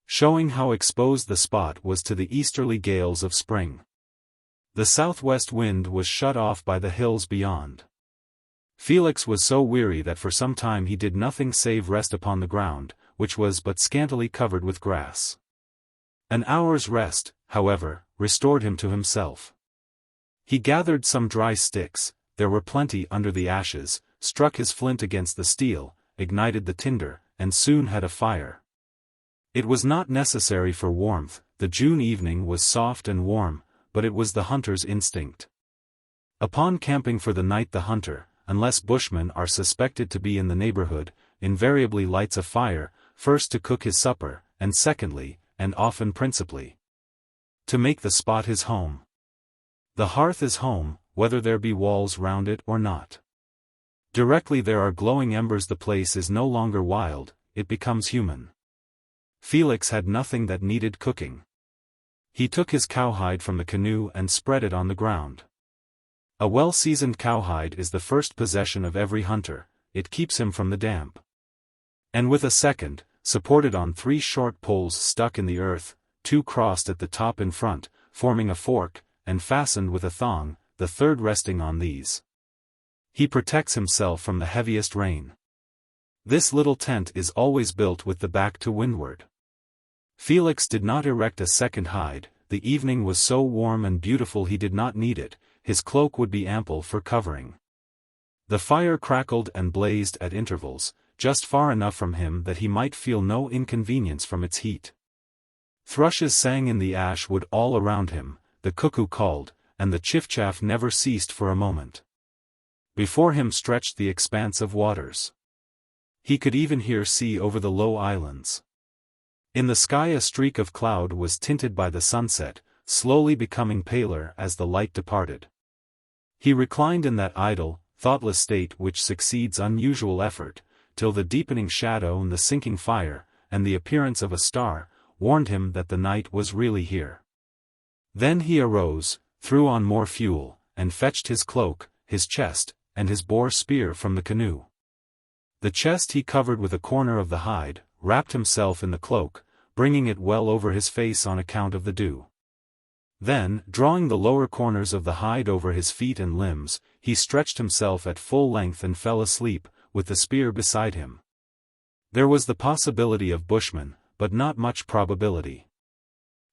showing how exposed the spot was to the easterly gales of spring. The southwest wind was shut off by the hills beyond. Felix was so weary that for some time he did nothing save rest upon the ground, which was but scantily covered with grass. An hour's rest, however, restored him to himself. He gathered some dry sticks, there were plenty under the ashes, struck his flint against the steel, ignited the tinder, and soon had a fire. It was not necessary for warmth, the June evening was soft and warm, but it was the hunter's instinct. Upon camping for the night the hunter, unless bushmen are suspected to be in the neighborhood, invariably lights a fire, first to cook his supper, and secondly, and often principally, to make the spot his home. The hearth is home, whether there be walls round it or not. Directly there are glowing embers the place is no longer wild, it becomes human. Felix had nothing that needed cooking. He took his cowhide from the canoe and spread it on the ground. A well-seasoned cowhide is the first possession of every hunter, it keeps him from the damp. And with a second, supported on 3 short poles stuck in the earth, 2 crossed at the top in front, forming a fork, and fastened with a thong, the third resting on these. He protects himself from the heaviest rain. This little tent is always built with the back to windward. Felix did not erect a second hide, the evening was so warm and beautiful he did not need it, his cloak would be ample for covering. The fire crackled and blazed at intervals, just far enough from him that he might feel no inconvenience from its heat. Thrushes sang in the ash wood all around him, the cuckoo called, and the chiffchaff never ceased for a moment. Before him stretched the expanse of waters. He could even hear sea over the low islands. In the sky a streak of cloud was tinted by the sunset, slowly becoming paler as the light departed. He reclined in that idle, thoughtless state which succeeds unusual effort, till the deepening shadow and the sinking fire, and the appearance of a star, warned him that the night was really here. Then he arose, threw on more fuel, and fetched his cloak, his chest, and his boar spear from the canoe. The chest he covered with a corner of the hide, wrapped himself in the cloak, bringing it well over his face on account of the dew. Then, drawing the lower corners of the hide over his feet and limbs, he stretched himself at full length and fell asleep, with the spear beside him. There was the possibility of bushmen, but not much probability.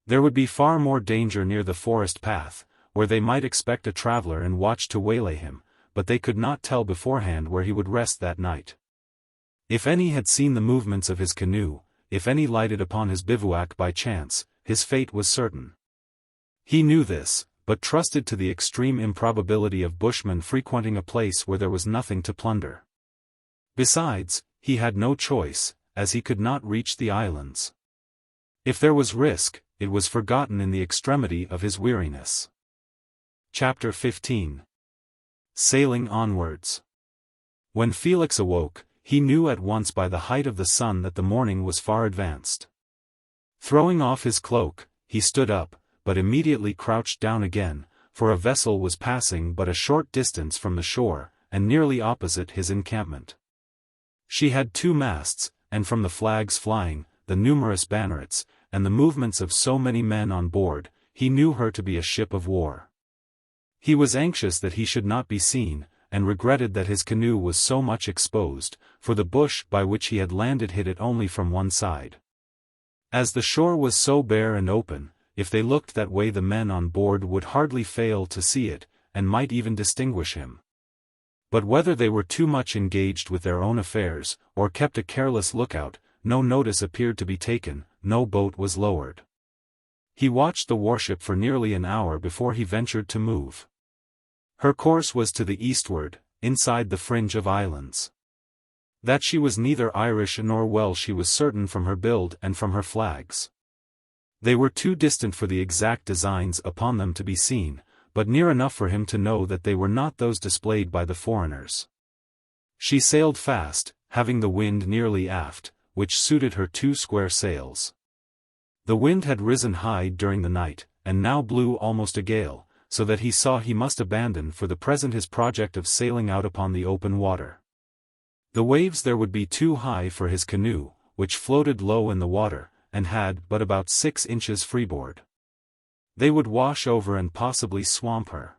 There would be far more danger near the forest path, where they might expect a traveler and watch to waylay him, but they could not tell beforehand where he would rest that night. If any had seen the movements of his canoe, if any lighted upon his bivouac by chance, his fate was certain. He knew this, but trusted to the extreme improbability of bushmen frequenting a place where there was nothing to plunder. Besides, he had no choice, as he could not reach the islands. If there was risk, it was forgotten in the extremity of his weariness. Chapter 15. Sailing onwards. When Felix awoke, he knew at once by the height of the sun that the morning was far advanced. Throwing off his cloak, he stood up, but immediately crouched down again, for a vessel was passing but a short distance from the shore, and nearly opposite his encampment. She had 2 masts, and from the flags flying, the numerous bannerets, and the movements of so many men on board, he knew her to be a ship of war. He was anxious that he should not be seen, and regretted that his canoe was so much exposed, for the bush by which he had landed hid it only from one side. As the shore was so bare and open, if they looked that way the men on board would hardly fail to see it, and might even distinguish him. But whether they were too much engaged with their own affairs, or kept a careless lookout, no notice appeared to be taken, no boat was lowered. He watched the warship for nearly an hour before he ventured to move. Her course was to the eastward, inside the fringe of islands. That she was neither Irish nor Welsh he was certain from her build and from her flags. They were too distant for the exact designs upon them to be seen, but near enough for him to know that they were not those displayed by the foreigners. She sailed fast, having the wind nearly aft, which suited her 2 square sails. The wind had risen high during the night, and now blew almost a gale, so that he saw he must abandon for the present his project of sailing out upon the open water. The waves there would be too high for his canoe, which floated low in the water, and had but about 6 inches freeboard. They would wash over and possibly swamp her.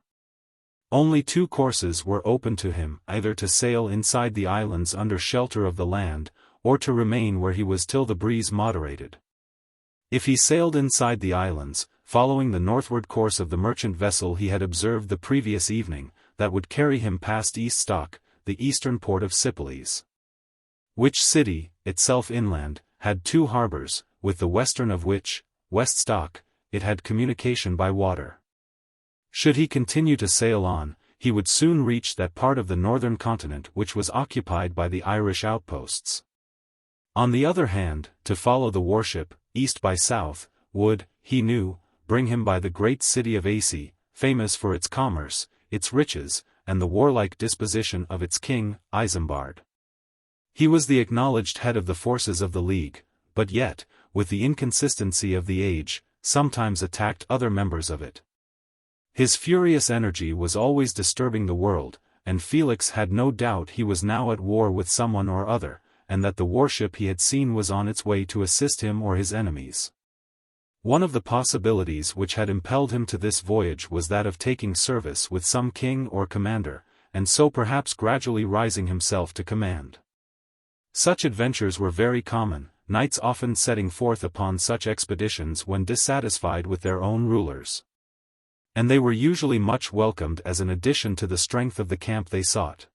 Only 2 courses were open to him, either to sail inside the islands under shelter of the land, or to remain where he was till the breeze moderated. If he sailed inside the islands, following the northward course of the merchant vessel he had observed the previous evening, that would carry him past East Stock, the eastern port of Sicily. Which city, itself inland, had 2 harbors, with the western of which, West Stock, it had communication by water. Should he continue to sail on, he would soon reach that part of the northern continent which was occupied by the Irish outposts. On the other hand, to follow the warship, east by south, would, he knew, bring him by the great city of Aci, famous for its commerce, its riches, and the warlike disposition of its king, Isambard. He was the acknowledged head of the forces of the League, but yet, with the inconsistency of the age, sometimes attacked other members of it. His furious energy was always disturbing the world, and Felix had no doubt he was now at war with someone or other, and that the warship he had seen was on its way to assist him or his enemies. One of the possibilities which had impelled him to this voyage was that of taking service with some king or commander, and so perhaps gradually rising himself to command. Such adventures were very common, knights often setting forth upon such expeditions when dissatisfied with their own rulers. And they were usually much welcomed as an addition to the strength of the camp they sought.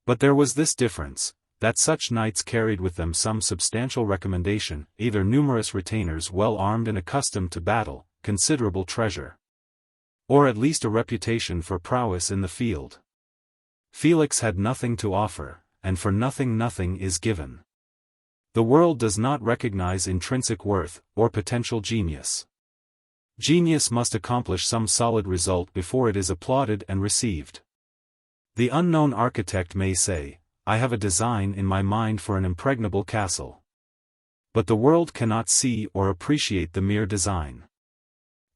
But there was this difference, that such knights carried with them some substantial recommendation, either numerous retainers well armed and accustomed to battle, considerable treasure, or at least a reputation for prowess in the field. Felix had nothing to offer, and for nothing nothing is given. The world does not recognize intrinsic worth, or potential genius. Genius must accomplish some solid result before it is applauded and received. The unknown architect may say, "I have a design in my mind for an impregnable castle." But the world cannot see or appreciate the mere design.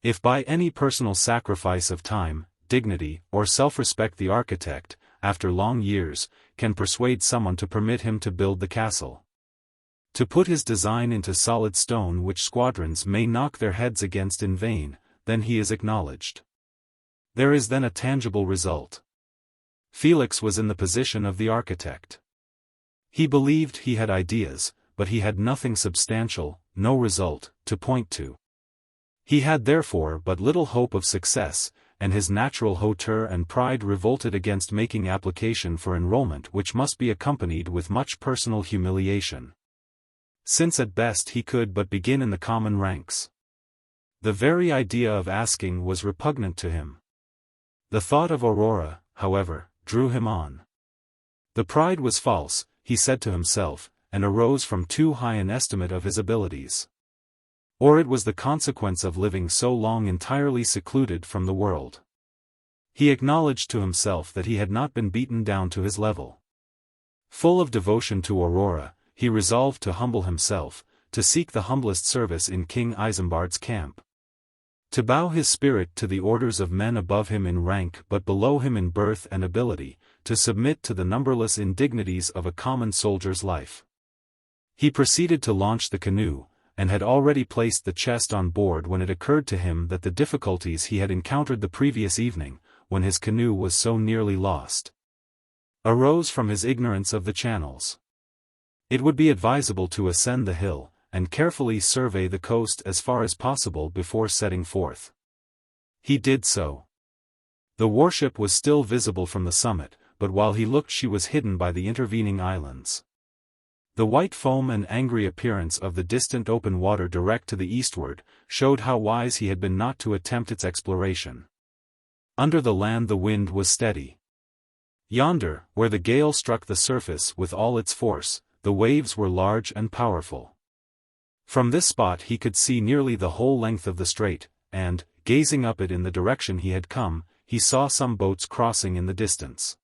If by any personal sacrifice of time, dignity, or self-respect the architect, after long years, can persuade someone to permit him to build the castle, to put his design into solid stone which squadrons may knock their heads against in vain, then he is acknowledged. There is then a tangible result. Felix was in the position of the architect. He believed he had ideas, but he had nothing substantial, no result, to point to. He had therefore but little hope of success, and his natural hauteur and pride revolted against making application for enrollment which must be accompanied with much personal humiliation, since at best he could but begin in the common ranks. The very idea of asking was repugnant to him. The thought of Aurora, however, drew him on. The pride was false, he said to himself, and arose from too high an estimate of his abilities. Or it was the consequence of living so long entirely secluded from the world. He acknowledged to himself that he had not been beaten down to his level. Full of devotion to Aurora, he resolved to humble himself, to seek the humblest service in King Isambard's camp, to bow his spirit to the orders of men above him in rank but below him in birth and ability, to submit to the numberless indignities of a common soldier's life. He proceeded to launch the canoe, and had already placed the chest on board when it occurred to him that the difficulties he had encountered the previous evening, when his canoe was so nearly lost, arose from his ignorance of the channels. It would be advisable to ascend the hill, and carefully survey the coast as far as possible before setting forth. He did so. The warship was still visible from the summit, but while he looked she was hidden by the intervening islands. The white foam and angry appearance of the distant open water direct to the eastward, showed how wise he had been not to attempt its exploration. Under the land the wind was steady. Yonder, where the gale struck the surface with all its force, the waves were large and powerful. From this spot he could see nearly the whole length of the strait, and, gazing up it in the direction he had come, he saw some boats crossing in the distance.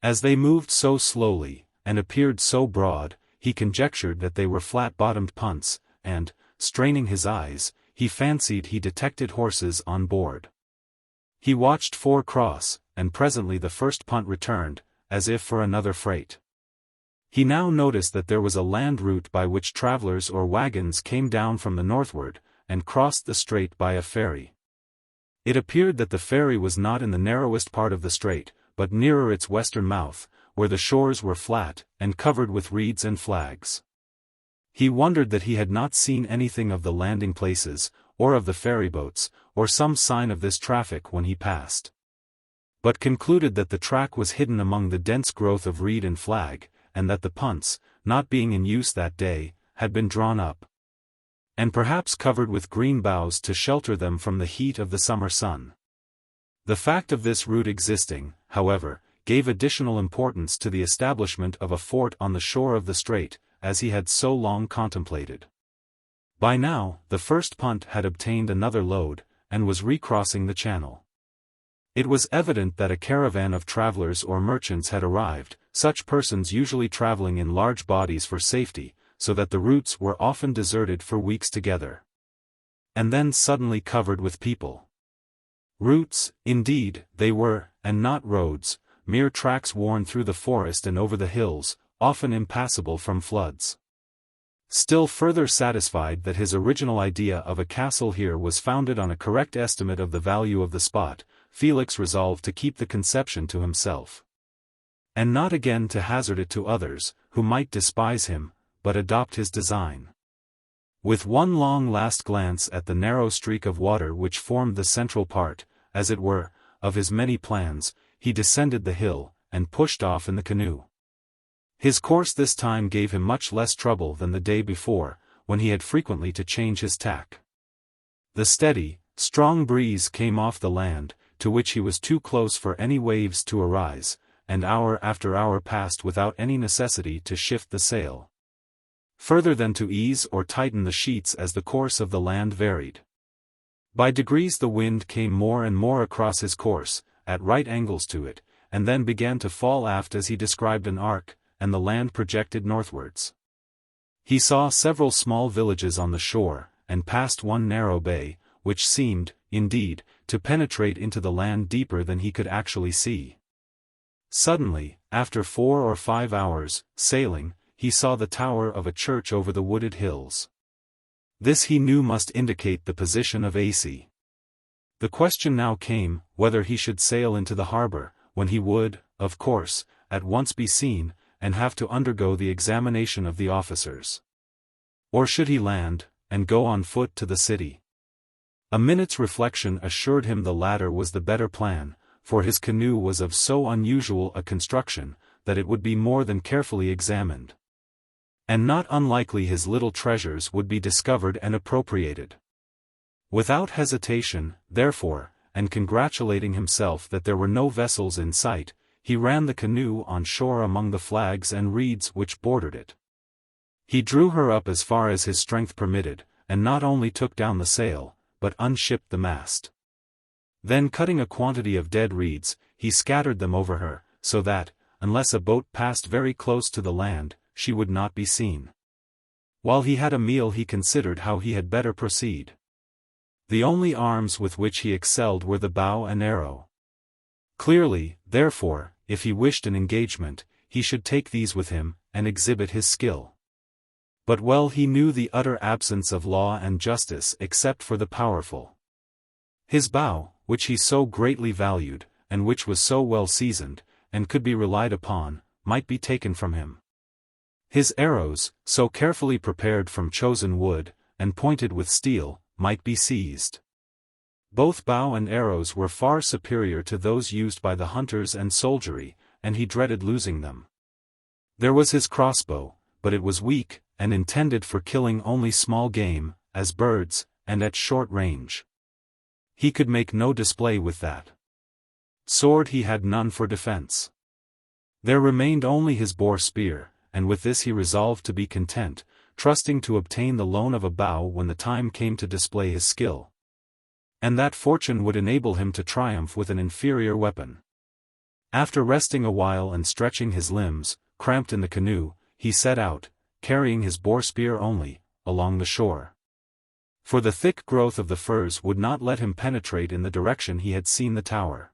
As they moved so slowly, and appeared so broad, he conjectured that they were flat-bottomed punts, and, straining his eyes, he fancied he detected horses on board. He watched 4 cross, and presently the first punt returned, as if for another freight. He now noticed that there was a land route by which travelers or wagons came down from the northward, and crossed the strait by a ferry. It appeared that the ferry was not in the narrowest part of the strait, but nearer its western mouth, where the shores were flat, and covered with reeds and flags. He wondered that he had not seen anything of the landing places, or of the ferryboats, or some sign of this traffic when he passed, but concluded that the track was hidden among the dense growth of reed and flag, and that the punts, not being in use that day, had been drawn up, and perhaps covered with green boughs to shelter them from the heat of the summer sun. The fact of this route existing, however, gave additional importance to the establishment of a fort on the shore of the strait, as he had so long contemplated. By now, the first punt had obtained another load, and was recrossing the channel. It was evident that a caravan of travelers or merchants had arrived, such persons usually traveling in large bodies for safety, so that the routes were often deserted for weeks together. And then suddenly covered with people. Routes, indeed, they were, and not roads, mere tracks worn through the forest and over the hills, often impassable from floods. Still further satisfied that his original idea of a castle here was founded on a correct estimate of the value of the spot, Felix resolved to keep the conception to himself. And not again to hazard it to others, who might despise him, but adopt his design. With one long last glance at the narrow streak of water which formed the central part, as it were, of his many plans, he descended the hill, and pushed off in the canoe. His course this time gave him much less trouble than the day before, when he had frequently to change his tack. The steady, strong breeze came off the land, to which he was too close for any waves to arise, and hour after hour passed without any necessity to shift the sail, further than to ease or tighten the sheets as the course of the land varied. By degrees the wind came more and more across his course, at right angles to it, and then began to fall aft as he described an arc, and the land projected northwards. He saw several small villages on the shore, and passed one narrow bay, which seemed, indeed, to penetrate into the land deeper than he could actually see. Suddenly, after 4 or 5 hours' sailing, he saw the tower of a church over the wooded hills. This he knew must indicate the position of XVIII. The question now came, whether he should sail into the harbor, when he would, of course, at once be seen, and have to undergo the examination of the officers. Or should he land, and go on foot to the city? A minute's reflection assured him the latter was the better plan, for his canoe was of so unusual a construction, that it would be more than carefully examined. And not unlikely his little treasures would be discovered and appropriated. Without hesitation, therefore, and congratulating himself that there were no vessels in sight, he ran the canoe on shore among the flags and reeds which bordered it. He drew her up as far as his strength permitted, and not only took down the sail, but unshipped the mast. Then cutting a quantity of dead reeds, he scattered them over her, so that, unless a boat passed very close to the land, she would not be seen. While he had a meal he considered how he had better proceed. The only arms with which he excelled were the bow and arrow. Clearly, therefore, if he wished an engagement, he should take these with him, and exhibit his skill. But well he knew the utter absence of law and justice except for the powerful. His bow, which he so greatly valued, and which was so well seasoned, and could be relied upon, might be taken from him. His arrows, so carefully prepared from chosen wood, and pointed with steel, might be seized. Both bow and arrows were far superior to those used by the hunters and soldiery, and he dreaded losing them. There was his crossbow, but it was weak, and intended for killing only small game, as birds, and at short range. He could make no display with that. Sword he had none for defense. There remained only his boar spear, and with this he resolved to be content, trusting to obtain the loan of a bow when the time came to display his skill. And that fortune would enable him to triumph with an inferior weapon. After resting a while and stretching his limbs, cramped in the canoe, he set out, carrying his boar spear only, along the shore. For the thick growth of the firs would not let him penetrate in the direction he had seen the tower.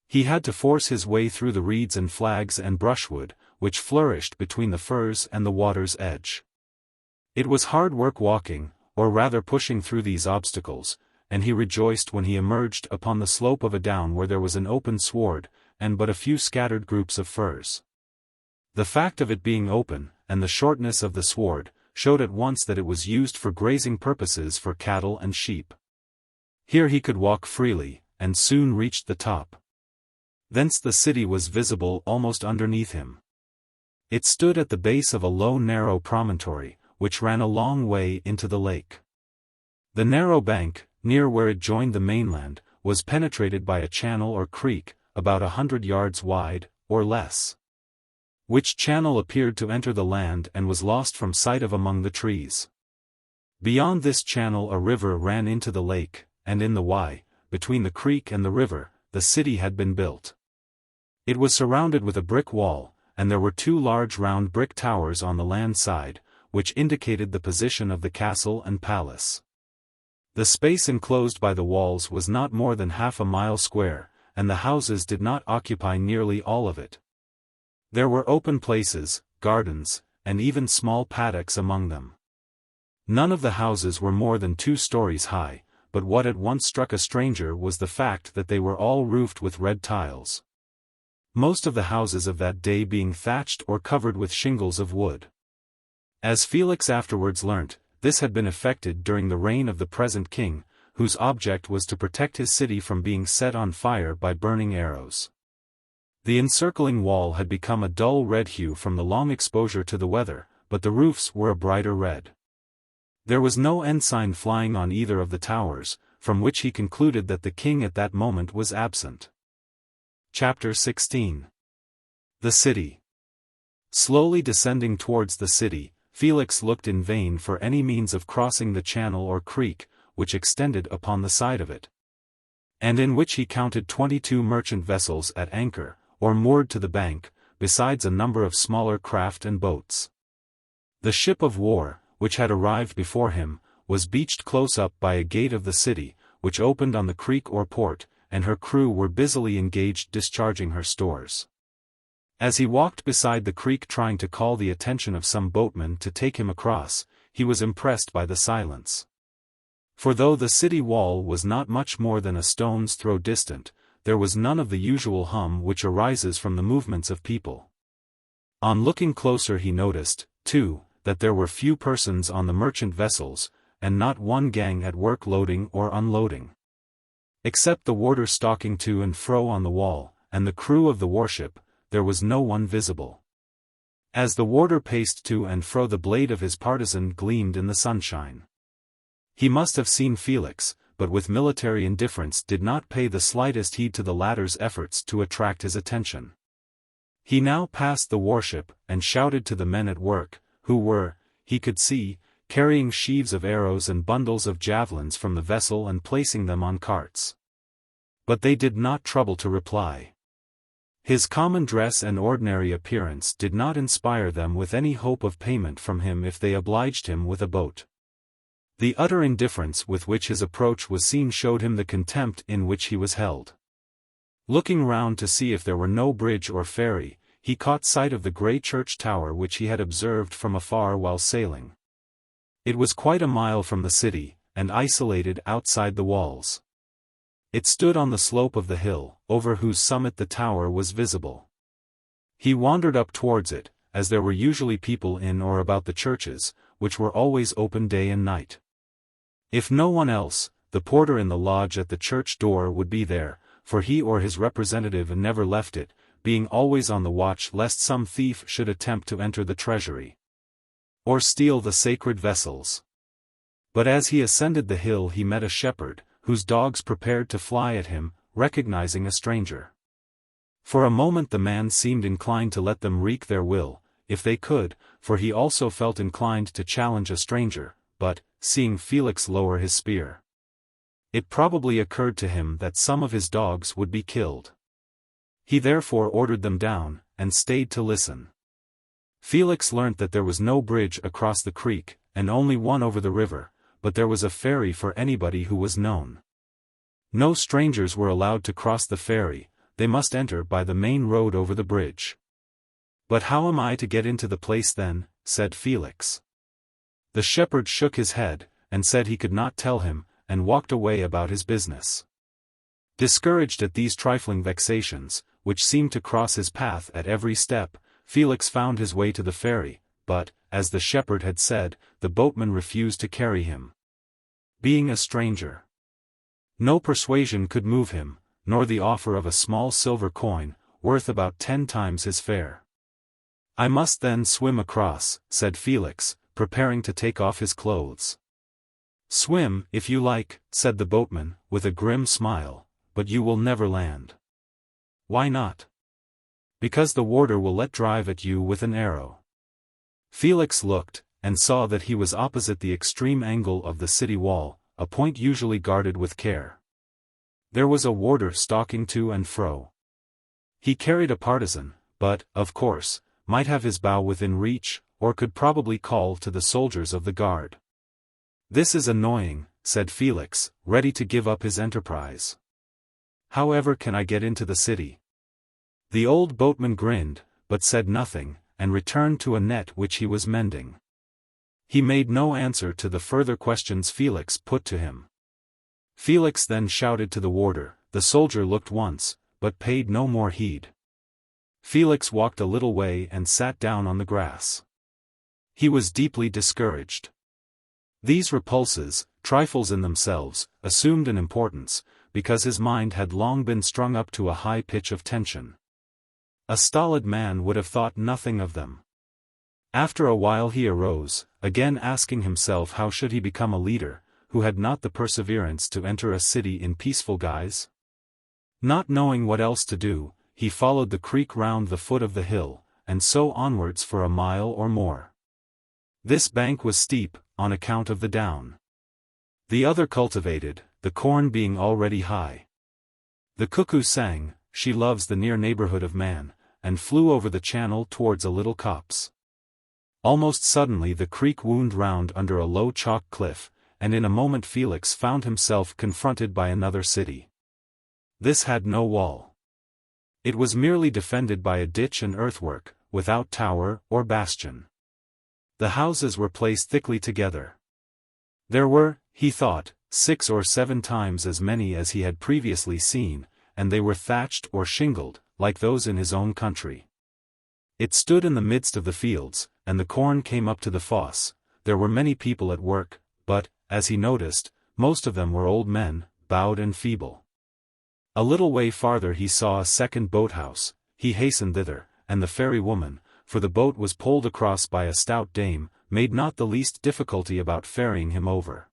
He had to force his way through the reeds and flags and brushwood, which flourished between the firs and the water's edge. It was hard work walking, or rather pushing through these obstacles, and he rejoiced when he emerged upon the slope of a down where there was an open sward, and but a few scattered groups of firs. The fact of it being open, and the shortness of the sward, showed at once that it was used for grazing purposes for cattle and sheep. Here he could walk freely, and soon reached the top. Thence the city was visible almost underneath him. It stood at the base of a low narrow promontory, which ran a long way into the lake. The narrow bank, near where it joined the mainland, was penetrated by a channel or creek, about 100 yards wide, or less. which channel appeared to enter the land and was lost from sight of among the trees. Beyond this channel a river ran into the lake, and in the between the creek and the river, the city had been built. It was surrounded with a brick wall, and there were 2 large round brick towers on the land side, which indicated the position of the castle and palace. The space enclosed by the walls was not more than half a mile square, and the houses did not occupy nearly all of it. There were open places, gardens, and even small paddocks among them. None of the houses were more than 2 stories high, but what at once struck a stranger was the fact that they were all roofed with red tiles. Most of the houses of that day being thatched or covered with shingles of wood. As Felix afterwards learnt, this had been effected during the reign of the present king, whose object was to protect his city from being set on fire by burning arrows. The encircling wall had become a dull red hue from the long exposure to the weather, but the roofs were a brighter red. There was no ensign flying on either of the towers, from which he concluded that the king at that moment was absent. Chapter 16. The City. Slowly descending towards the city, Felix looked in vain for any means of crossing the channel or creek, which extended upon the side of it, and in which he counted 22 merchant vessels at anchor, or moored to the bank, besides a number of smaller craft and boats. The ship of war, which had arrived before him, was beached close up by a gate of the city, which opened on the creek or port, and her crew were busily engaged discharging her stores. As he walked beside the creek trying to call the attention of some boatman to take him across, he was impressed by the silence. For though the city wall was not much more than a stone's throw distant, there was none of the usual hum which arises from the movements of people. On looking closer he noticed, too, that there were few persons on the merchant vessels, and not one gang at work loading or unloading. Except the warder stalking to and fro on the wall, and the crew of the warship, there was no one visible. As the warder paced to and fro, the blade of his partisan gleamed in the sunshine. He must have seen Felix, but with military indifference did not pay the slightest heed to the latter's efforts to attract his attention. He now passed the warship, and shouted to the men at work, who were, he could see, carrying sheaves of arrows and bundles of javelins from the vessel and placing them on carts. But they did not trouble to reply. His common dress and ordinary appearance did not inspire them with any hope of payment from him if they obliged him with a boat. The utter indifference with which his approach was seen showed him the contempt in which he was held. Looking round to see if there were no bridge or ferry, he caught sight of the grey church tower which he had observed from afar while sailing. It was quite a mile from the city, and isolated outside the walls. It stood on the slope of the hill, over whose summit the tower was visible. He wandered up towards it, as there were usually people in or about the churches, which were always open day and night. If no one else, the porter in the lodge at the church door would be there, for he or his representative never left it, being always on the watch lest some thief should attempt to enter the treasury, or steal the sacred vessels. But as he ascended the hill he met a shepherd, whose dogs prepared to fly at him, recognizing a stranger. For a moment the man seemed inclined to let them wreak their will, if they could, for he also felt inclined to challenge a stranger, but, seeing Felix lower his spear, it probably occurred to him that some of his dogs would be killed. He therefore ordered them down, and stayed to listen. Felix learnt that there was no bridge across the creek, and only one over the river, but there was a ferry for anybody who was known. No strangers were allowed to cross the ferry, they must enter by the main road over the bridge. "But how am I to get into the place then?" said Felix. The shepherd shook his head, and said he could not tell him, and walked away about his business. Discouraged at these trifling vexations, which seemed to cross his path at every step, Felix found his way to the ferry, but, as the shepherd had said, the boatman refused to carry him. Being a stranger, no persuasion could move him, nor the offer of a small silver coin, worth about 10 times his fare. "I must then swim across," said Felix, preparing to take off his clothes. "Swim, if you like," said the boatman, with a grim smile, "but you will never land." "Why not?" Because the warder will let drive at you with an arrow. Felix looked, and saw that he was opposite the extreme angle of the city wall, a point usually guarded with care. There was a warder stalking to and fro. He carried a partisan, but, of course, might have his bow within reach, or could probably call to the soldiers of the guard. "This is annoying," said Felix, ready to give up his enterprise. "However can I get into the city?" The old boatman grinned, but said nothing, and returned to a net which he was mending. He made no answer to the further questions Felix put to him. Felix then shouted to the warder. The soldier looked once, but paid no more heed. Felix walked a little way and sat down on the grass. He was deeply discouraged. These repulses, trifles in themselves, assumed an importance, because his mind had long been strung up to a high pitch of tension. A stolid man would have thought nothing of them. After a while he arose, again asking himself how should he become a leader, who had not the perseverance to enter a city in peaceful guise? Not knowing what else to do, he followed the creek round the foot of the hill, and so onwards for a mile or more. This bank was steep, on account of the down. The other cultivated, the corn being already high. The cuckoo sang, she loves the near neighborhood of man, and flew over the channel towards a little copse. Almost suddenly the creek wound round under a low chalk cliff, and in a moment Felix found himself confronted by another city. This had no wall. It was merely defended by a ditch and earthwork, without tower or bastion. The houses were placed thickly together. There were, he thought, 6 or 7 times as many as he had previously seen, and they were thatched or shingled, like those in his own country. It stood in the midst of the fields, and the corn came up to the fosse. There were many people at work, but, as he noticed, most of them were old men, bowed and feeble. A little way farther he saw a second boathouse. He hastened thither, and the ferry woman, for the boat was poled across by a stout dame, made not the least difficulty about ferrying him over.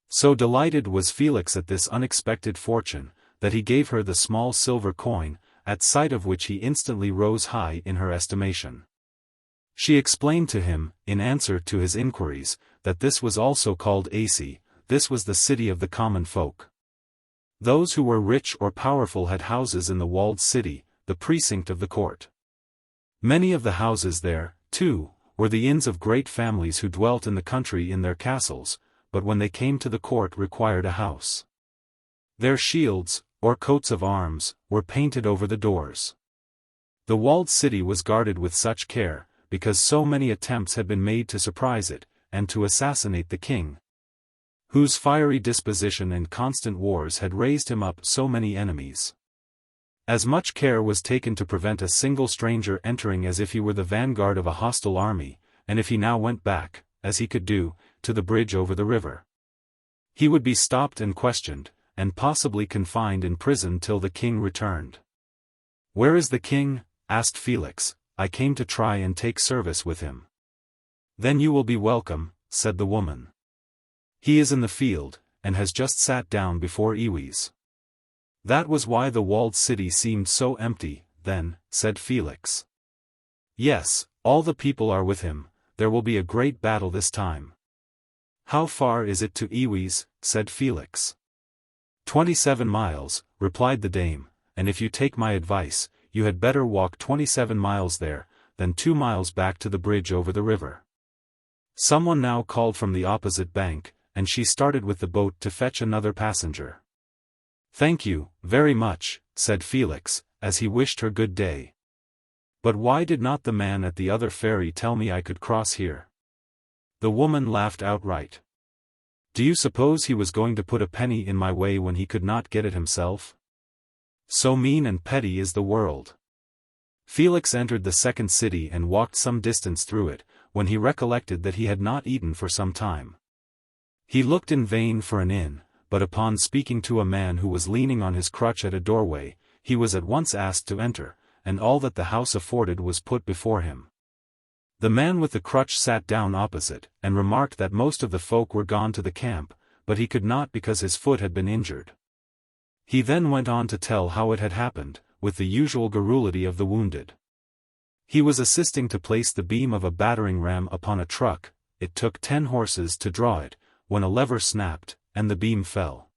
So delighted was Felix at this unexpected fortune, that he gave her the small silver coin, at sight of which he instantly rose high in her estimation. She explained to him, in answer to his inquiries, that this was also called Aci, this was the city of the common folk. Those who were rich or powerful had houses in the walled city, the precinct of the court. Many of the houses there, too, were the inns of great families who dwelt in the country in their castles, but when they came to the court required a house. Their shields, or coats of arms, were painted over the doors. The walled city was guarded with such care, because so many attempts had been made to surprise it, and to assassinate the king, whose fiery disposition and constant wars had raised him up so many enemies. As much care was taken to prevent a single stranger entering as if he were the vanguard of a hostile army, and if he now went back, as he could do, to the bridge over the river, he would be stopped and questioned, and possibly confined in prison till the king returned. "Where is the king?" asked Felix. "I came to try and take service with him." "Then you will be welcome," said the woman. "He is in the field, and has just sat down before Iwis." "That was why the walled city seemed so empty, then," said Felix. "Yes, all the people are with him. There will be a great battle this time." "How far is it to Iwis?" said Felix. 27 miles, replied the dame, "and if you take my advice, you had better walk 27 miles there, than 2 miles back to the bridge over the river." Someone now called from the opposite bank, and she started with the boat to fetch another passenger. "Thank you, very much," said Felix, as he wished her good day. "But why did not the man at the other ferry tell me I could cross here?" The woman laughed outright. "Do you suppose he was going to put a penny in my way when he could not get it himself? So mean and petty is the world." Felix entered the second city and walked some distance through it, when he recollected that he had not eaten for some time. He looked in vain for an inn, but upon speaking to a man who was leaning on his crutch at a doorway, he was at once asked to enter, and all that the house afforded was put before him. The man with the crutch sat down opposite, and remarked that most of the folk were gone to the camp, but he could not because his foot had been injured. He then went on to tell how it had happened, with the usual garrulity of the wounded. He was assisting to place the beam of a battering ram upon a truck. It took 10 horses to draw it, when a lever snapped, and the beam fell.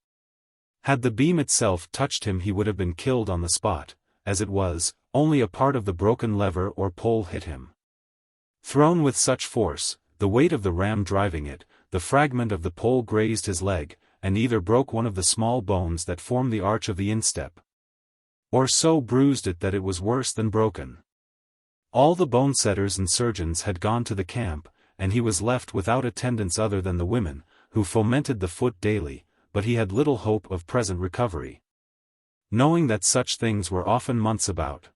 Had the beam itself touched him, he would have been killed on the spot. As it was, only a part of the broken lever or pole hit him. Thrown with such force, the weight of the ram driving it, the fragment of the pole grazed his leg, and either broke one of the small bones that form the arch of the instep, or so bruised it that it was worse than broken. All the bone-setters and surgeons had gone to the camp, and he was left without attendants other than the women, who fomented the foot daily, but he had little hope of present recovery, knowing that such things were often months about.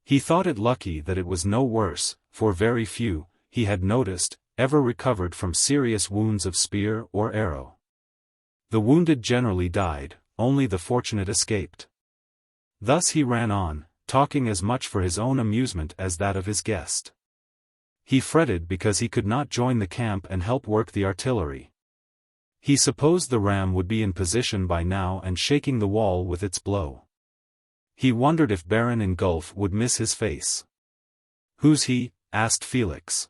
He thought it lucky that it was no worse, for very few, he had noticed, ever recovered from serious wounds of spear or arrow. The wounded generally died, only the fortunate escaped. Thus he ran on, talking as much for his own amusement as that of his guest. He fretted because he could not join the camp and help work the artillery. He supposed the ram would be in position by now and shaking the wall with its blow. He wondered if Baron in Gulf would miss his face. "Who's he?" asked Felix.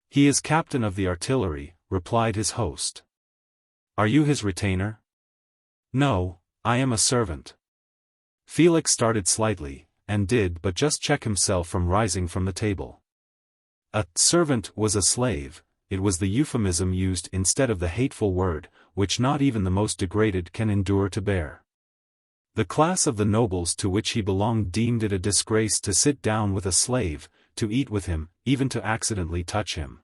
"He is captain of the artillery," replied his host. "Are you his retainer?" "No, I am a servant." Felix started slightly, and did but just check himself from rising from the table. A servant was a slave. It was the euphemism used instead of the hateful word, which not even the most degraded can endure to bear. The class of the nobles to which he belonged deemed it a disgrace to sit down with a slave, to eat with him, even to accidentally touch him.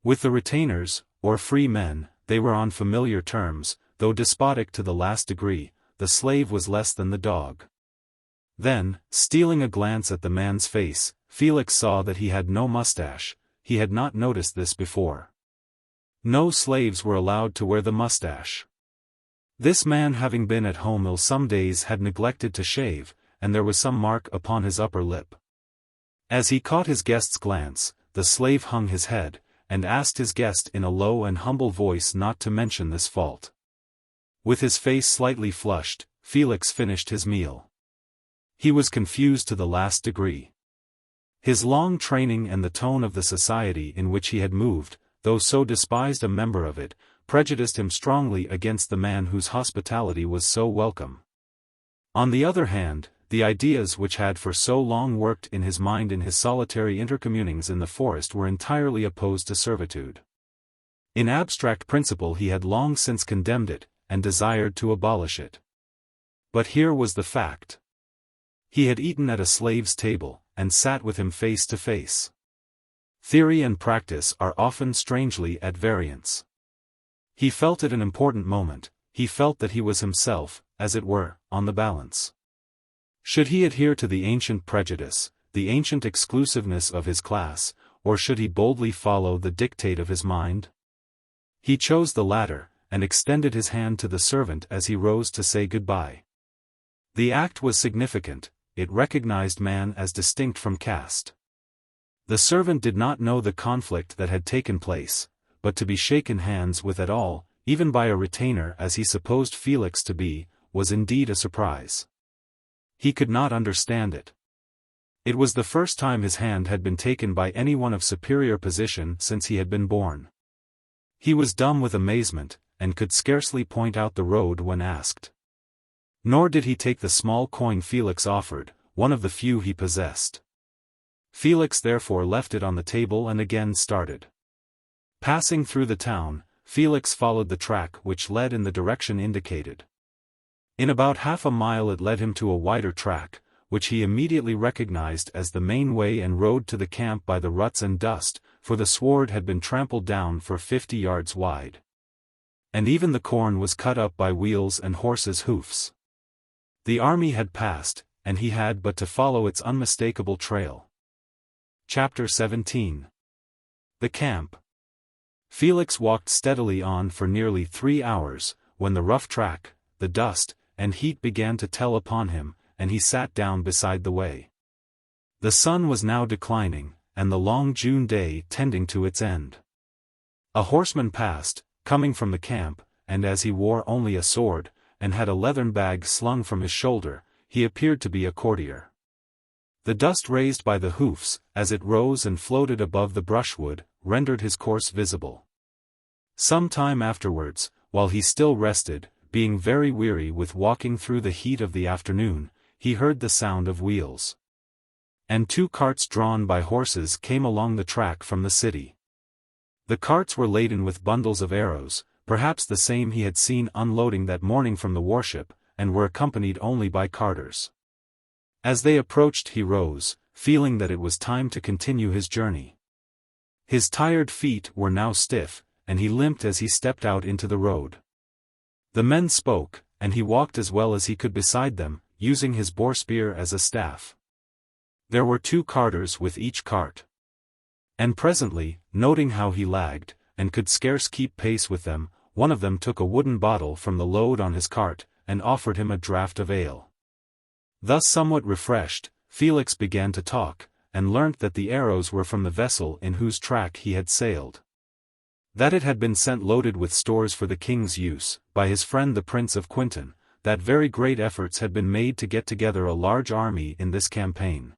With the retainers, or free men, they were on familiar terms, though despotic to the last degree. The slave was less than the dog. Then, stealing a glance at the man's face, Felix saw that he had no mustache. He had not noticed this before. No slaves were allowed to wear the mustache. This man, having been at home ill some days, had neglected to shave, and there was some mark upon his upper lip. As he caught his guest's glance, the slave hung his head, and asked his guest in a low and humble voice not to mention this fault. With his face slightly flushed, Felix finished his meal. He was confused to the last degree. His long training and the tone of the society in which he had moved, though so despised a member of it, prejudiced him strongly against the man whose hospitality was so welcome. On the other hand, the ideas which had for so long worked in his mind in his solitary intercommunings in the forest were entirely opposed to servitude. In abstract principle he had long since condemned it, and desired to abolish it. But here was the fact. He had eaten at a slave's table, and sat with him face to face. Theory and practice are often strangely at variance. He felt it an important moment. He felt that he was himself, as it were, on the balance. Should he adhere to the ancient prejudice, the ancient exclusiveness of his class, or should he boldly follow the dictate of his mind? He chose the latter, and extended his hand to the servant as he rose to say goodbye. The act was significant. It recognized man as distinct from caste. The servant did not know the conflict that had taken place, but to be shaken hands with at all, even by a retainer as he supposed Felix to be, was indeed a surprise. He could not understand it. It was the first time his hand had been taken by anyone of superior position since he had been born. He was dumb with amazement, and could scarcely point out the road when asked. Nor did he take the small coin Felix offered, one of the few he possessed. Felix therefore left it on the table and again started. Passing through the town, Felix followed the track which led in the direction indicated. In about half a mile it led him to a wider track, which he immediately recognized as the main way and rode to the camp by the ruts and dust, for the sward had been trampled down for 50 yards wide. And even the corn was cut up by wheels and horses' hoofs. The army had passed, and he had but to follow its unmistakable trail. Chapter 17. The Camp. Felix walked steadily on for nearly 3 hours, when the rough track, the dust, and heat began to tell upon him, and he sat down beside the way. The sun was now declining, and the long June day tending to its end. A horseman passed, coming from the camp, and as he wore only a sword, and had a leathern bag slung from his shoulder, he appeared to be a courtier. The dust raised by the hoofs, as it rose and floated above the brushwood, rendered his course visible. Some time afterwards, while he still rested, being very weary with walking through the heat of the afternoon, he heard the sound of wheels. And 2 carts drawn by horses came along the track from the city. The carts were laden with bundles of arrows, perhaps the same he had seen unloading that morning from the warship, and were accompanied only by carters. As they approached he rose, feeling that it was time to continue his journey. His tired feet were now stiff, and he limped as he stepped out into the road. The men spoke, and he walked as well as he could beside them, using his boar spear as a staff. There were 2 carters with each cart. And presently, noting how he lagged, and could scarce keep pace with them, one of them took a wooden bottle from the load on his cart, and offered him a draught of ale. Thus somewhat refreshed, Felix began to talk, and learnt that the arrows were from the vessel in whose track he had sailed. That it had been sent loaded with stores for the king's use, by his friend the Prince of Quinton, that very great efforts had been made to get together a large army in this campaign.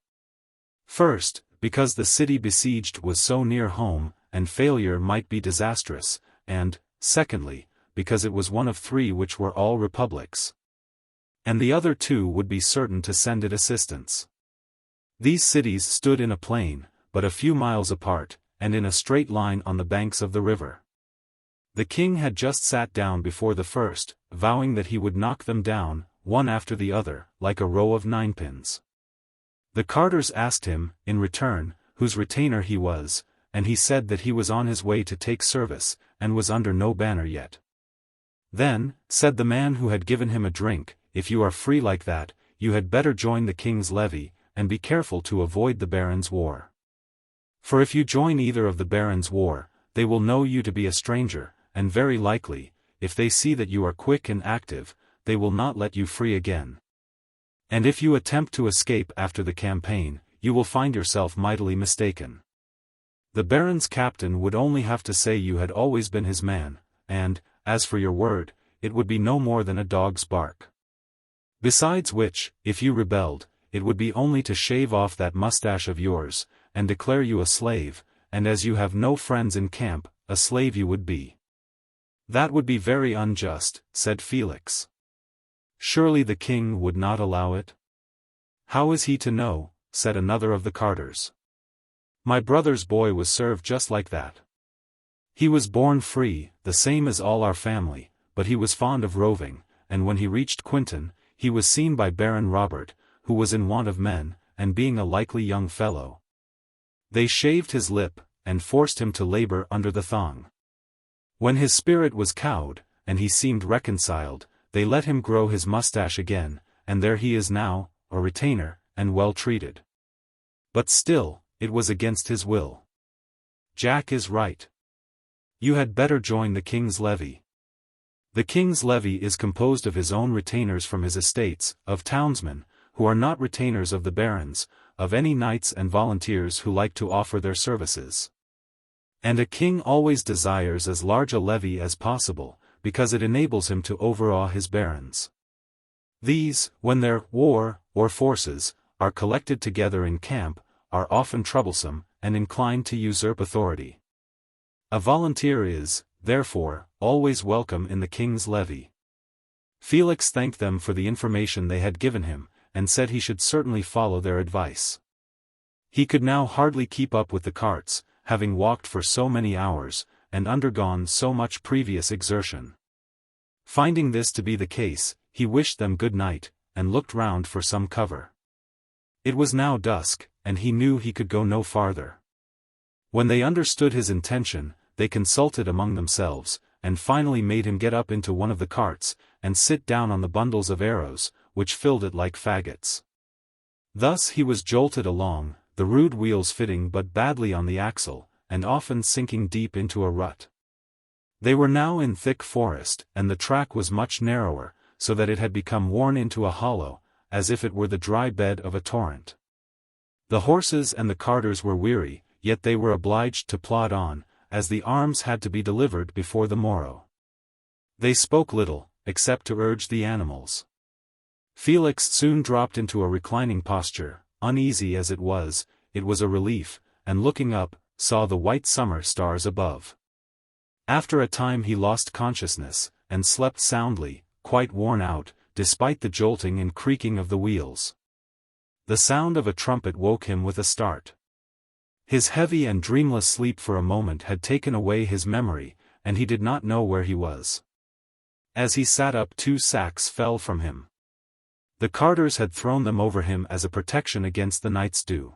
First, because the city besieged was so near home, and failure might be disastrous, and, secondly, because it was one of 3 which were all republics. And the other 2 would be certain to send it assistance. These cities stood in a plain, but a few miles apart, and in a straight line on the banks of the river. The king had just sat down before the first, vowing that he would knock them down, one after the other, like a row of ninepins. The carters asked him, in return, whose retainer he was, and he said that he was on his way to take service, and was under no banner yet. Then, said the man who had given him a drink, if you are free like that, you had better join the king's levy, and be careful to avoid the barons' war. For if you join either of the barons' war, they will know you to be a stranger, and very likely, if they see that you are quick and active, they will not let you free again. And if you attempt to escape after the campaign, you will find yourself mightily mistaken. The baron's captain would only have to say you had always been his man, and, as for your word, it would be no more than a dog's bark. Besides which, if you rebelled, it would be only to shave off that mustache of yours, and declare you a slave, and as you have no friends in camp, a slave you would be. That would be very unjust, said Felix. Surely the king would not allow it? How is he to know, said another of the carters. My brother's boy was served just like that. He was born free, the same as all our family, but he was fond of roving, and when he reached Quinton, he was seen by Baron Robert, who was in want of men, and being a likely young fellow. They shaved his lip, and forced him to labor under the thong. When his spirit was cowed, and he seemed reconciled, they let him grow his mustache again, and there he is now, a retainer, and well treated. But still, it was against his will. Jack is right. You had better join the king's levy. The king's levy is composed of his own retainers from his estates, of townsmen, who are not retainers of the barons, of any knights and volunteers who like to offer their services. And a king always desires as large a levy as possible, because it enables him to overawe his barons. These, when their war, or forces, are collected together in camp, are often troublesome, and inclined to usurp authority. A volunteer is, therefore, always welcome in the king's levy. Felix thanked them for the information they had given him, and said he should certainly follow their advice. He could now hardly keep up with the carts, having walked for so many hours, and undergone so much previous exertion. Finding this to be the case, he wished them good night, and looked round for some cover. It was now dusk, and he knew he could go no farther. When they understood his intention, they consulted among themselves, and finally made him get up into one of the carts, and sit down on the bundles of arrows, which filled it like faggots. Thus he was jolted along, the rude wheels fitting but badly on the axle, and often sinking deep into a rut. They were now in thick forest, and the track was much narrower, so that it had become worn into a hollow, as if it were the dry bed of a torrent. The horses and the carters were weary, yet they were obliged to plod on, as the arms had to be delivered before the morrow. They spoke little, except to urge the animals. Felix soon dropped into a reclining posture. Uneasy as it was a relief, and looking up, saw the white summer stars above. After a time he lost consciousness, and slept soundly, quite worn out, despite the jolting and creaking of the wheels. The sound of a trumpet woke him with a start. His heavy and dreamless sleep for a moment had taken away his memory, and he did not know where he was. As he sat up, 2 sacks fell from him. The carters had thrown them over him as a protection against the night's dew.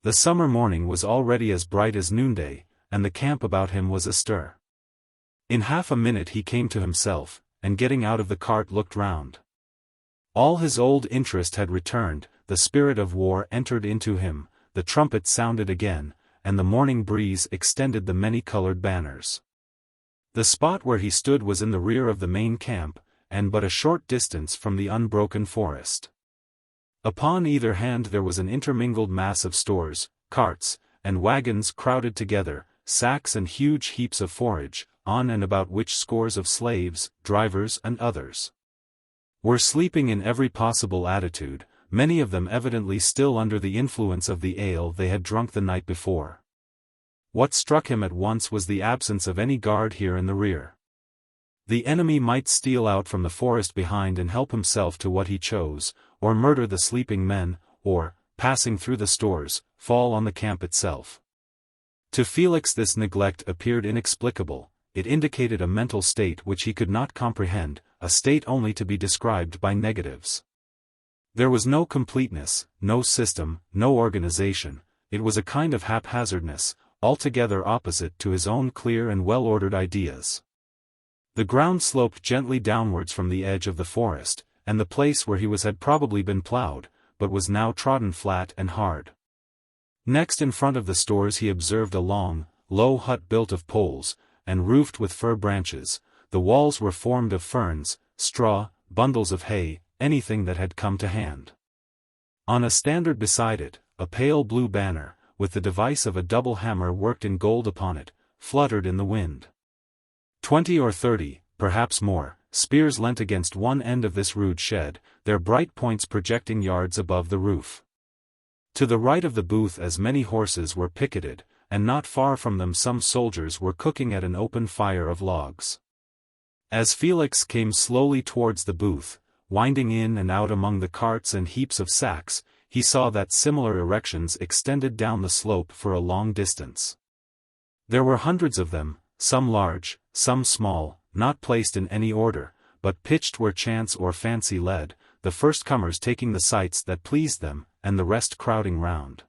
The summer morning was already as bright as noonday, and the camp about him was astir. In half a minute he came to himself, and getting out of the cart looked round. All his old interest had returned, the spirit of war entered into him, the trumpet sounded again, and the morning breeze extended the many-colored banners. The spot where he stood was in the rear of the main camp, and but a short distance from the unbroken forest. Upon either hand there was an intermingled mass of stores, carts, and wagons crowded together, sacks and huge heaps of forage, on and about which scores of slaves, drivers and others were sleeping in every possible attitude, many of them evidently still under the influence of the ale they had drunk the night before. What struck him at once was the absence of any guard here in the rear. The enemy might steal out from the forest behind and help himself to what he chose, or murder the sleeping men, or, passing through the stores, fall on the camp itself. To Felix this neglect appeared inexplicable. It indicated a mental state which he could not comprehend, a state only to be described by negatives. There was no completeness, no system, no organization, it was a kind of haphazardness, altogether opposite to his own clear and well-ordered ideas. The ground sloped gently downwards from the edge of the forest, and the place where he was had probably been plowed, but was now trodden flat and hard. Next in front of the stores he observed a long, low hut built of poles, and roofed with fir branches. The walls were formed of ferns, straw, bundles of hay, anything that had come to hand. On a standard beside it, a pale blue banner, with the device of a double hammer worked in gold upon it, fluttered in the wind. 20 or 30, perhaps more, spears leant against one end of this rude shed, their bright points projecting yards above the roof. To the right of the booth as many horses were picketed, and not far from them some soldiers were cooking at an open fire of logs. As Felix came slowly towards the booth, winding in and out among the carts and heaps of sacks, he saw that similar erections extended down the slope for a long distance. There were hundreds of them, some large, some small, not placed in any order, but pitched where chance or fancy led, the first comers taking the sites that pleased them, and the rest crowding round.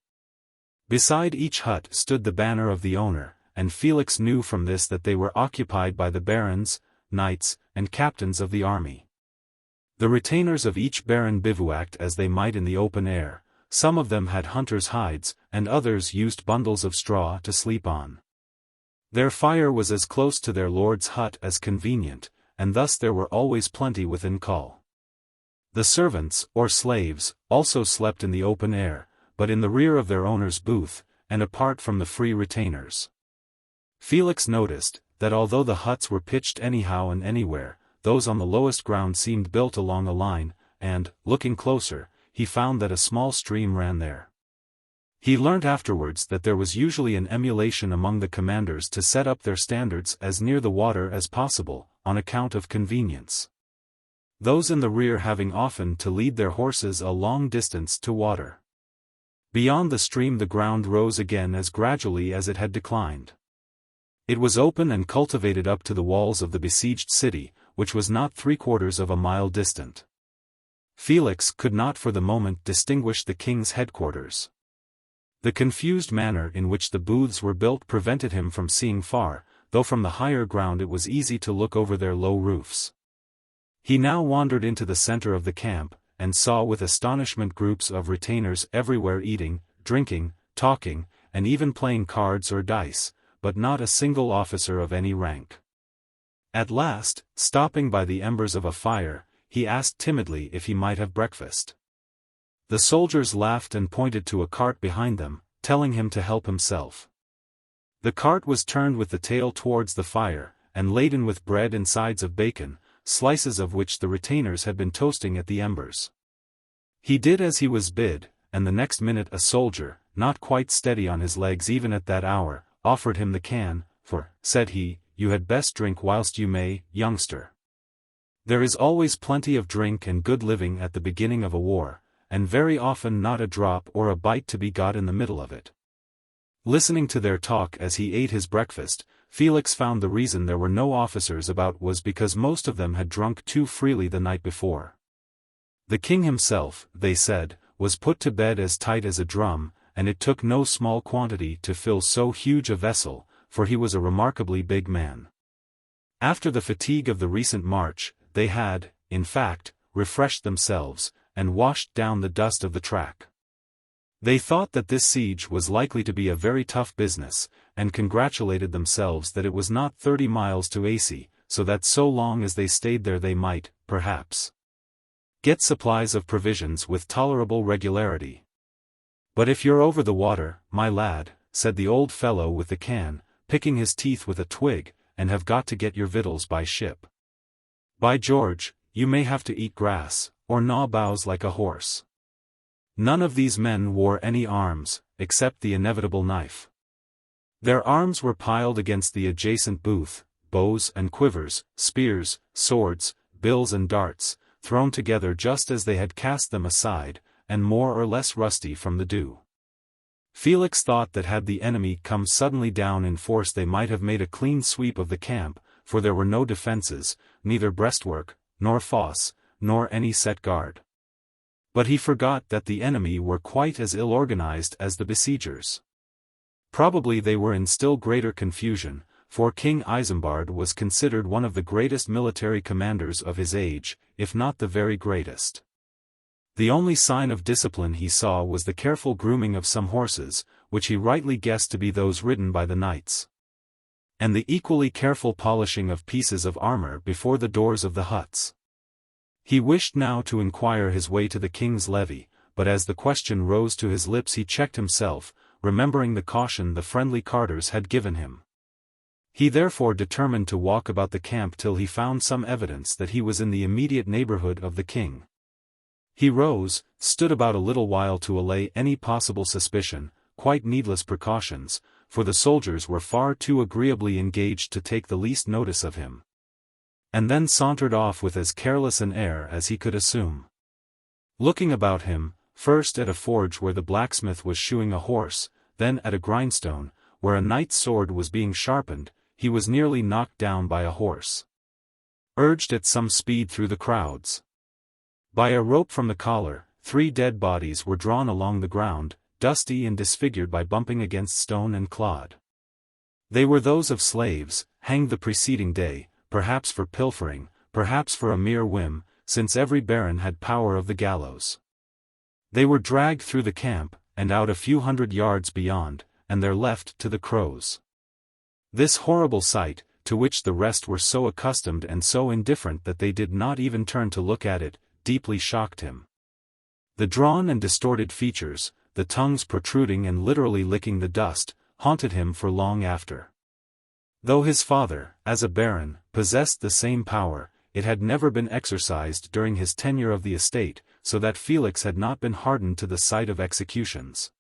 Beside each hut stood the banner of the owner, and Felix knew from this that they were occupied by the barons, knights, and captains of the army. The retainers of each baron bivouacked as they might in the open air, some of them had hunters' hides, and others used bundles of straw to sleep on. Their fire was as close to their lord's hut as convenient, and thus there were always plenty within call. The servants, or slaves, also slept in the open air, but in the rear of their owner's booth, and apart from the free retainers. Felix noticed, that although the huts were pitched anyhow and anywhere, those on the lowest ground seemed built along a line, and, looking closer, he found that a small stream ran there. He learnt afterwards that there was usually an emulation among the commanders to set up their standards as near the water as possible, on account of convenience. Those in the rear having often to lead their horses a long distance to water. Beyond the stream the ground rose again as gradually as it had declined. It was open and cultivated up to the walls of the besieged city, which was not 3/4 of a mile distant. Felix could not for the moment distinguish the king's headquarters. The confused manner in which the booths were built prevented him from seeing far, though from the higher ground it was easy to look over their low roofs. He now wandered into the center of the camp, and saw with astonishment groups of retainers everywhere eating, drinking, talking, and even playing cards or dice, but not a single officer of any rank. At last, stopping by the embers of a fire, he asked timidly if he might have breakfast. The soldiers laughed and pointed to a cart behind them, telling him to help himself. The cart was turned with the tail towards the fire, and laden with bread and sides of bacon, slices of which the retainers had been toasting at the embers. He did as he was bid, and the next minute a soldier, not quite steady on his legs even at that hour, offered him the can, for, said he, you had best drink whilst you may, youngster. There is always plenty of drink and good living at the beginning of a war, and very often not a drop or a bite to be got in the middle of it. Listening to their talk as he ate his breakfast, Felix found the reason there were no officers about was because most of them had drunk too freely the night before. The king himself, they said, was put to bed as tight as a drum, and it took no small quantity to fill so huge a vessel, for he was a remarkably big man. After the fatigue of the recent march, they had, in fact, refreshed themselves, and washed down the dust of the track. They thought that this siege was likely to be a very tough business, and congratulated themselves that it was not 30 miles to Aci, so that so long as they stayed there they might, perhaps, get supplies of provisions with tolerable regularity. But if you're over the water, my lad, said the old fellow with the can, picking his teeth with a twig, and have got to get your victuals by ship. By George, you may have to eat grass, or gnaw boughs like a horse. None of these men wore any arms, except the inevitable knife. Their arms were piled against the adjacent booth, bows and quivers, spears, swords, bills and darts, thrown together just as they had cast them aside, and more or less rusty from the dew. Felix thought that had the enemy come suddenly down in force they might have made a clean sweep of the camp, for there were no defences, neither breastwork, nor fosse, nor any set guard. But he forgot that the enemy were quite as ill-organized as the besiegers. Probably they were in still greater confusion, for King Isambard was considered one of the greatest military commanders of his age, if not the very greatest. The only sign of discipline he saw was the careful grooming of some horses, which he rightly guessed to be those ridden by the knights, and the equally careful polishing of pieces of armor before the doors of the huts. He wished now to inquire his way to the king's levy, but as the question rose to his lips he checked himself, remembering the caution the friendly carters had given him. He therefore determined to walk about the camp till he found some evidence that he was in the immediate neighborhood of the king. He rose, stood about a little while to allay any possible suspicion, quite needless precautions, for the soldiers were far too agreeably engaged to take the least notice of him, and then sauntered off with as careless an air as he could assume. Looking about him, first at a forge where the blacksmith was shoeing a horse, then at a grindstone, where a knight's sword was being sharpened, he was nearly knocked down by a horse, urged at some speed through the crowds. By a rope from the collar, 3 dead bodies were drawn along the ground, dusty and disfigured by bumping against stone and clod. They were those of slaves, hanged the preceding day, perhaps for pilfering, perhaps for a mere whim, since every baron had power of the gallows. They were dragged through the camp, and out a few hundred yards beyond, and there left to the crows. This horrible sight, to which the rest were so accustomed and so indifferent that they did not even turn to look at it, deeply shocked him. The drawn and distorted features, the tongues protruding and literally licking the dust, haunted him for long after. Though his father, as a baron, possessed the same power, it had never been exercised during his tenure of the estate, so that Felix had not been hardened to the sight of executions,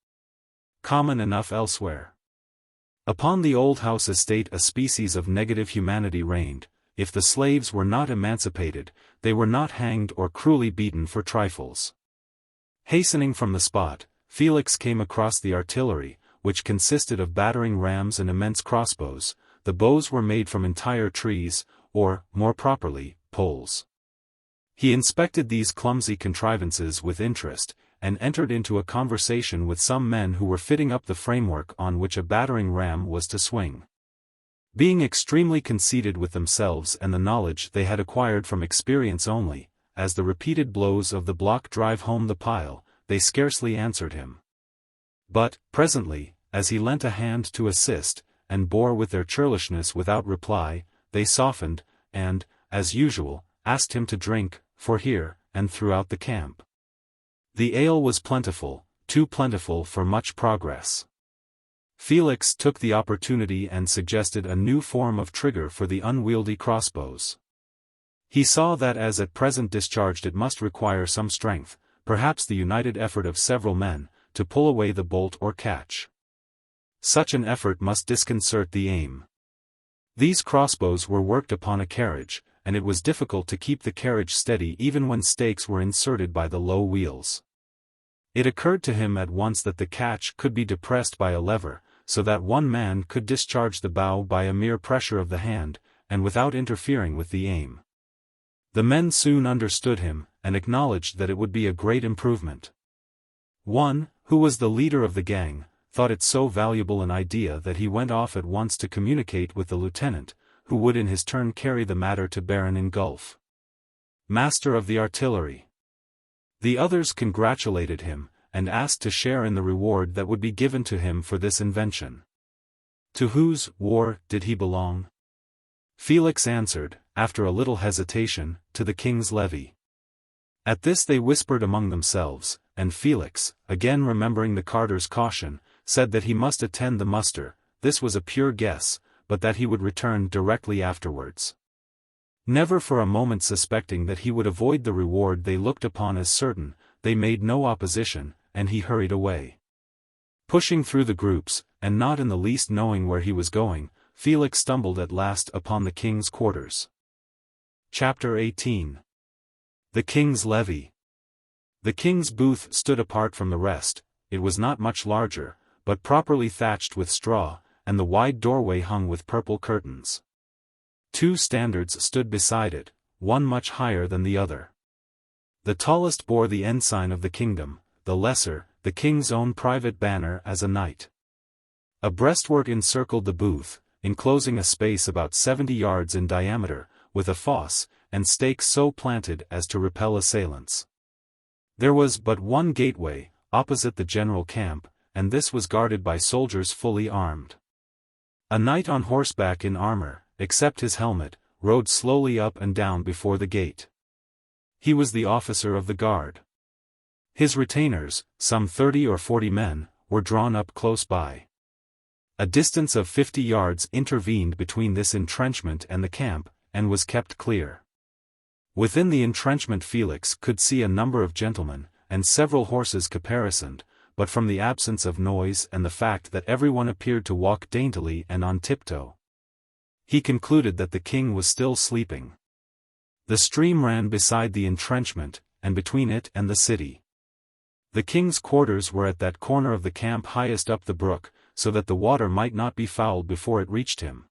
common enough elsewhere. Upon the old house estate a species of negative humanity reigned. If the slaves were not emancipated, they were not hanged or cruelly beaten for trifles. Hastening from the spot, Felix came across the artillery, which consisted of battering rams and immense crossbows. The bows were made from entire trees, or, more properly, poles. He inspected these clumsy contrivances with interest, and entered into a conversation with some men who were fitting up the framework on which a battering ram was to swing. Being extremely conceited with themselves and the knowledge they had acquired from experience only, as the repeated blows of the block drive home the pile, they scarcely answered him. But, presently, as he lent a hand to assist, and bore with their churlishness without reply, they softened, and, as usual, asked him to drink, for here, and throughout the camp, the ale was plentiful, too plentiful for much progress. Felix took the opportunity and suggested a new form of trigger for the unwieldy crossbows. He saw that as at present discharged it must require some strength, perhaps the united effort of several men, to pull away the bolt or catch. Such an effort must disconcert the aim. These crossbows were worked upon a carriage, and it was difficult to keep the carriage steady even when stakes were inserted by the low wheels. It occurred to him at once that the catch could be depressed by a lever, so that one man could discharge the bow by a mere pressure of the hand, and without interfering with the aim. The men soon understood him, and acknowledged that it would be a great improvement. One, who was the leader of the gang, thought it so valuable an idea that he went off at once to communicate with the lieutenant, who would in his turn carry the matter to Baron Ingulf, master of the artillery. The others congratulated him, and asked to share in the reward that would be given to him for this invention. To whose war did he belong? Felix answered, after a little hesitation, to the king's levy. At this they whispered among themselves, and Felix, again remembering the carter's caution, said that he must attend the muster. This was a pure guess, but that he would return directly afterwards. Never for a moment suspecting that he would avoid the reward they looked upon as certain, they made no opposition, and he hurried away. Pushing through the groups, and not in the least knowing where he was going, Felix stumbled at last upon the king's quarters. Chapter 18. The King's Levy. The king's booth stood apart from the rest. It was not much larger, but properly thatched with straw, and the wide doorway hung with purple curtains. 2 standards stood beside it, one much higher than the other. The tallest bore the ensign of the kingdom, the lesser, the king's own private banner as a knight. A breastwork encircled the booth, enclosing a space about 70 yards in diameter, with a fosse, and stakes so planted as to repel assailants. There was but one gateway, opposite the general camp, and this was guarded by soldiers fully armed. A knight on horseback in armor, except his helmet, rode slowly up and down before the gate. He was the officer of the guard. His retainers, some 30 or 40 men, were drawn up close by. A distance of 50 yards intervened between this entrenchment and the camp, and was kept clear. Within the entrenchment Felix could see a number of gentlemen, and several horses caparisoned, but from the absence of noise and the fact that everyone appeared to walk daintily and on tiptoe, he concluded that the king was still sleeping. The stream ran beside the entrenchment, and between it and the city. The king's quarters were at that corner of the camp highest up the brook, so that the water might not be fouled before it reached him.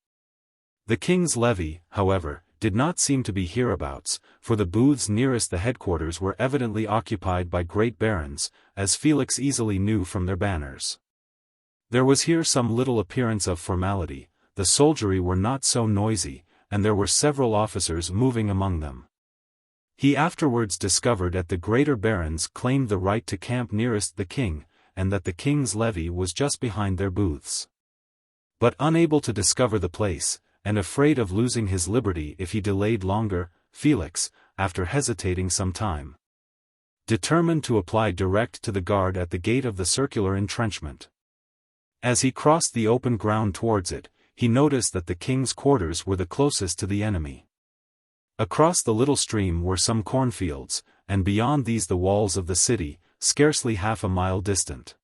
The king's levy, however, did not seem to be hereabouts, for the booths nearest the headquarters were evidently occupied by great barons, as Felix easily knew from their banners. There was here some little appearance of formality, the soldiery were not so noisy, and there were several officers moving among them. He afterwards discovered that the greater barons claimed the right to camp nearest the king, and that the king's levy was just behind their booths. But unable to discover the place, and afraid of losing his liberty if he delayed longer, Felix, after hesitating some time, determined to apply direct to the guard at the gate of the circular entrenchment. As he crossed the open ground towards it, he noticed that the king's quarters were the closest to the enemy. Across the little stream were some cornfields, and beyond these the walls of the city, scarcely half a mile distant.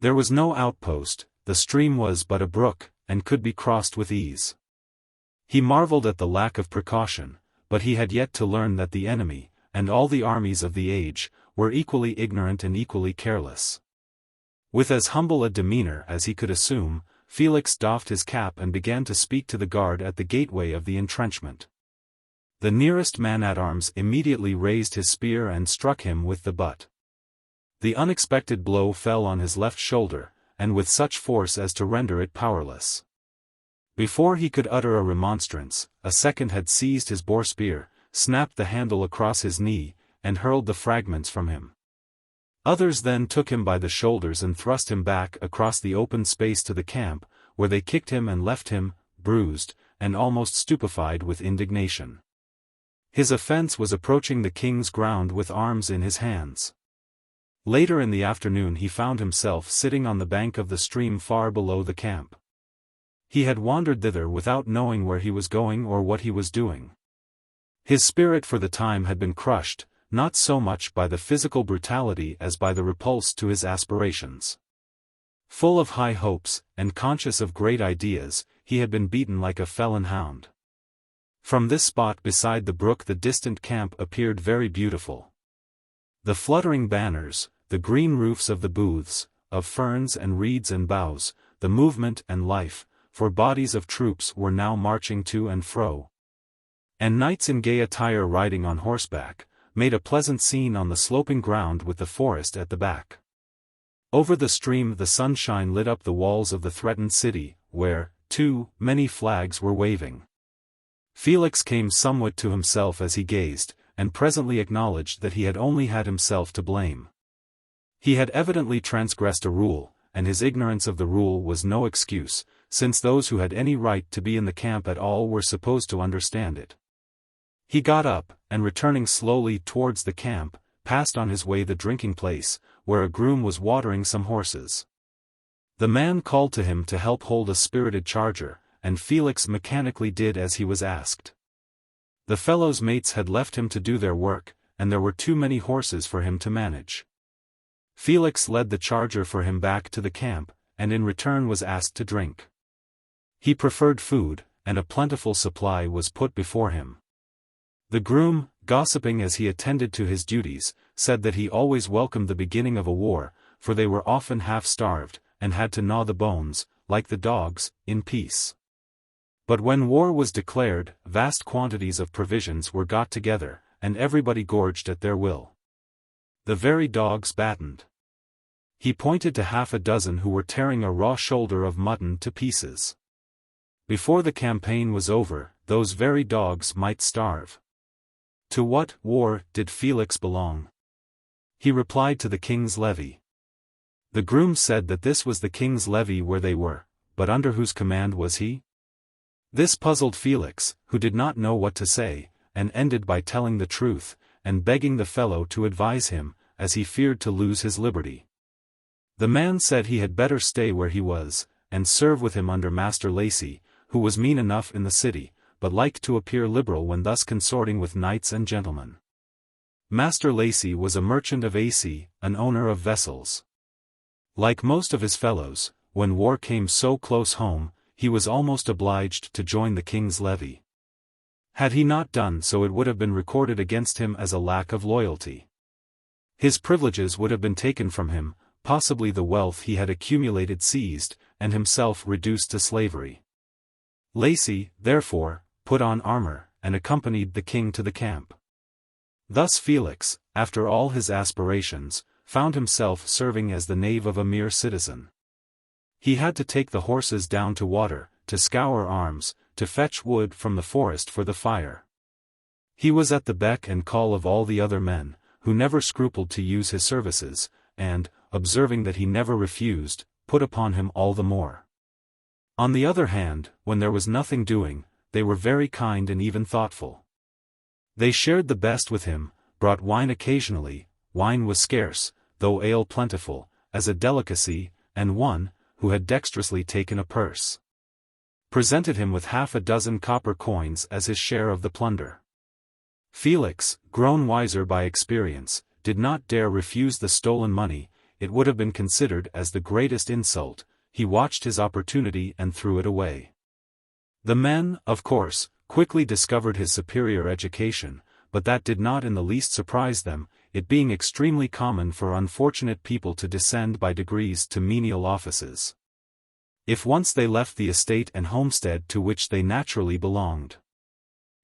There was no outpost, the stream was but a brook, and could be crossed with ease. He marveled at the lack of precaution, but he had yet to learn that the enemy, and all the armies of the age, were equally ignorant and equally careless. With as humble a demeanor as he could assume, Felix doffed his cap and began to speak to the guard at the gateway of the entrenchment. The nearest man-at-arms immediately raised his spear and struck him with the butt. The unexpected blow fell on his left shoulder, and with such force as to render it powerless. Before he could utter a remonstrance, a second had seized his boar spear, snapped the handle across his knee, and hurled the fragments from him. Others then took him by the shoulders and thrust him back across the open space to the camp, where they kicked him and left him, bruised, and almost stupefied with indignation. His offense was approaching the king's ground with arms in his hands. Later in the afternoon he found himself sitting on the bank of the stream far below the camp. He had wandered thither without knowing where he was going or what he was doing. His spirit for the time had been crushed, not so much by the physical brutality as by the repulse to his aspirations. Full of high hopes, and conscious of great ideas, he had been beaten like a felon hound. From this spot beside the brook the distant camp appeared very beautiful. The fluttering banners, the green roofs of the booths, of ferns and reeds and boughs, the movement and life, for bodies of troops were now marching to and fro. And knights in gay attire riding on horseback, made a pleasant scene on the sloping ground with the forest at the back. Over the stream the sunshine lit up the walls of the threatened city, where, too, many flags were waving. Felix came somewhat to himself as he gazed, and presently acknowledged that he had only had himself to blame. He had evidently transgressed a rule, and his ignorance of the rule was no excuse, since those who had any right to be in the camp at all were supposed to understand it. He got up, and returning slowly towards the camp, passed on his way the drinking place, where a groom was watering some horses. The man called to him to help hold a spirited charger, and Felix mechanically did as he was asked. The fellow's mates had left him to do their work, and there were too many horses for him to manage. Felix led the charger for him back to the camp, and in return was asked to drink. He preferred food, and a plentiful supply was put before him. The groom, gossiping as he attended to his duties, said that he always welcomed the beginning of a war, for they were often half-starved, and had to gnaw the bones, like the dogs, in peace. But when war was declared, vast quantities of provisions were got together, and everybody gorged at their will. The very dogs battened. He pointed to half a dozen who were tearing a raw shoulder of mutton to pieces. Before the campaign was over, those very dogs might starve. To what war did Felix belong? He replied to the king's levy. The groom said that this was the king's levy where they were, but under whose command was he? This puzzled Felix, who did not know what to say, and ended by telling the truth, and begging the fellow to advise him, as he feared to lose his liberty. The man said he had better stay where he was, and serve with him under Master Lacy, who was mean enough in the city, but liked to appear liberal when thus consorting with knights and gentlemen. Master Lacy was a merchant of Ac, an owner of vessels. Like most of his fellows, when war came so close home, he was almost obliged to join the king's levy. Had he not done so it would have been recorded against him as a lack of loyalty. His privileges would have been taken from him, possibly the wealth he had accumulated seized, and himself reduced to slavery. Lacy, therefore, put on armor, and accompanied the king to the camp. Thus Felix, after all his aspirations, found himself serving as the knave of a mere citizen. He had to take the horses down to water, to scour arms, to fetch wood from the forest for the fire. He was at the beck and call of all the other men, who never scrupled to use his services, and, observing that he never refused, put upon him all the more. On the other hand, when there was nothing doing, they were very kind and even thoughtful. They shared the best with him, brought wine occasionally, wine was scarce, though ale plentiful, as a delicacy, and one, who had dexterously taken a purse, presented him with half a dozen copper coins as his share of the plunder. Felix, grown wiser by experience, did not dare refuse the stolen money, it would have been considered as the greatest insult. He watched his opportunity and threw it away. The men, of course, quickly discovered his superior education, but that did not in the least surprise them, it being extremely common for unfortunate people to descend by degrees to menial offices. If once they left the estate and homestead to which they naturally belonged.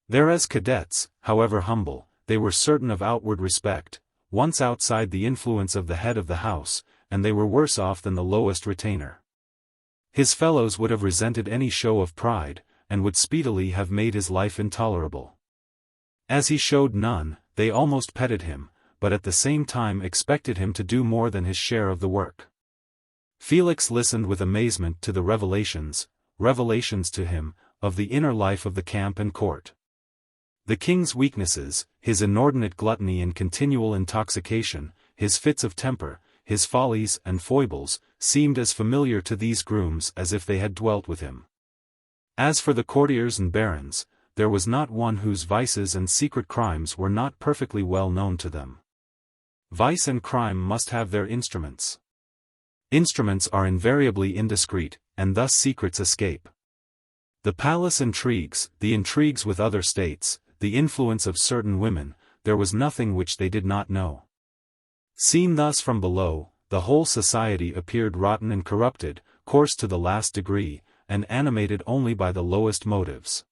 Thereas cadets, however humble, they were certain of outward respect, once outside the influence of the head of the house, and they were worse off than the lowest retainer. His fellows would have resented any show of pride, and would speedily have made his life intolerable. As he showed none, they almost petted him, but at the same time expected him to do more than his share of the work. Felix listened with amazement to the revelations to him, of the inner life of the camp and court. The king's weaknesses, his inordinate gluttony and continual intoxication, his fits of temper, his follies and foibles, seemed as familiar to these grooms as if they had dwelt with him. As for the courtiers and barons, there was not one whose vices and secret crimes were not perfectly well known to them. Vice and crime must have their instruments. Instruments are invariably indiscreet, and thus secrets escape. The palace intrigues, the intrigues with other states, the influence of certain women, there was nothing which they did not know. Seen thus from below, the whole society appeared rotten and corrupted, coarse to the last degree, and animated only by the lowest motives.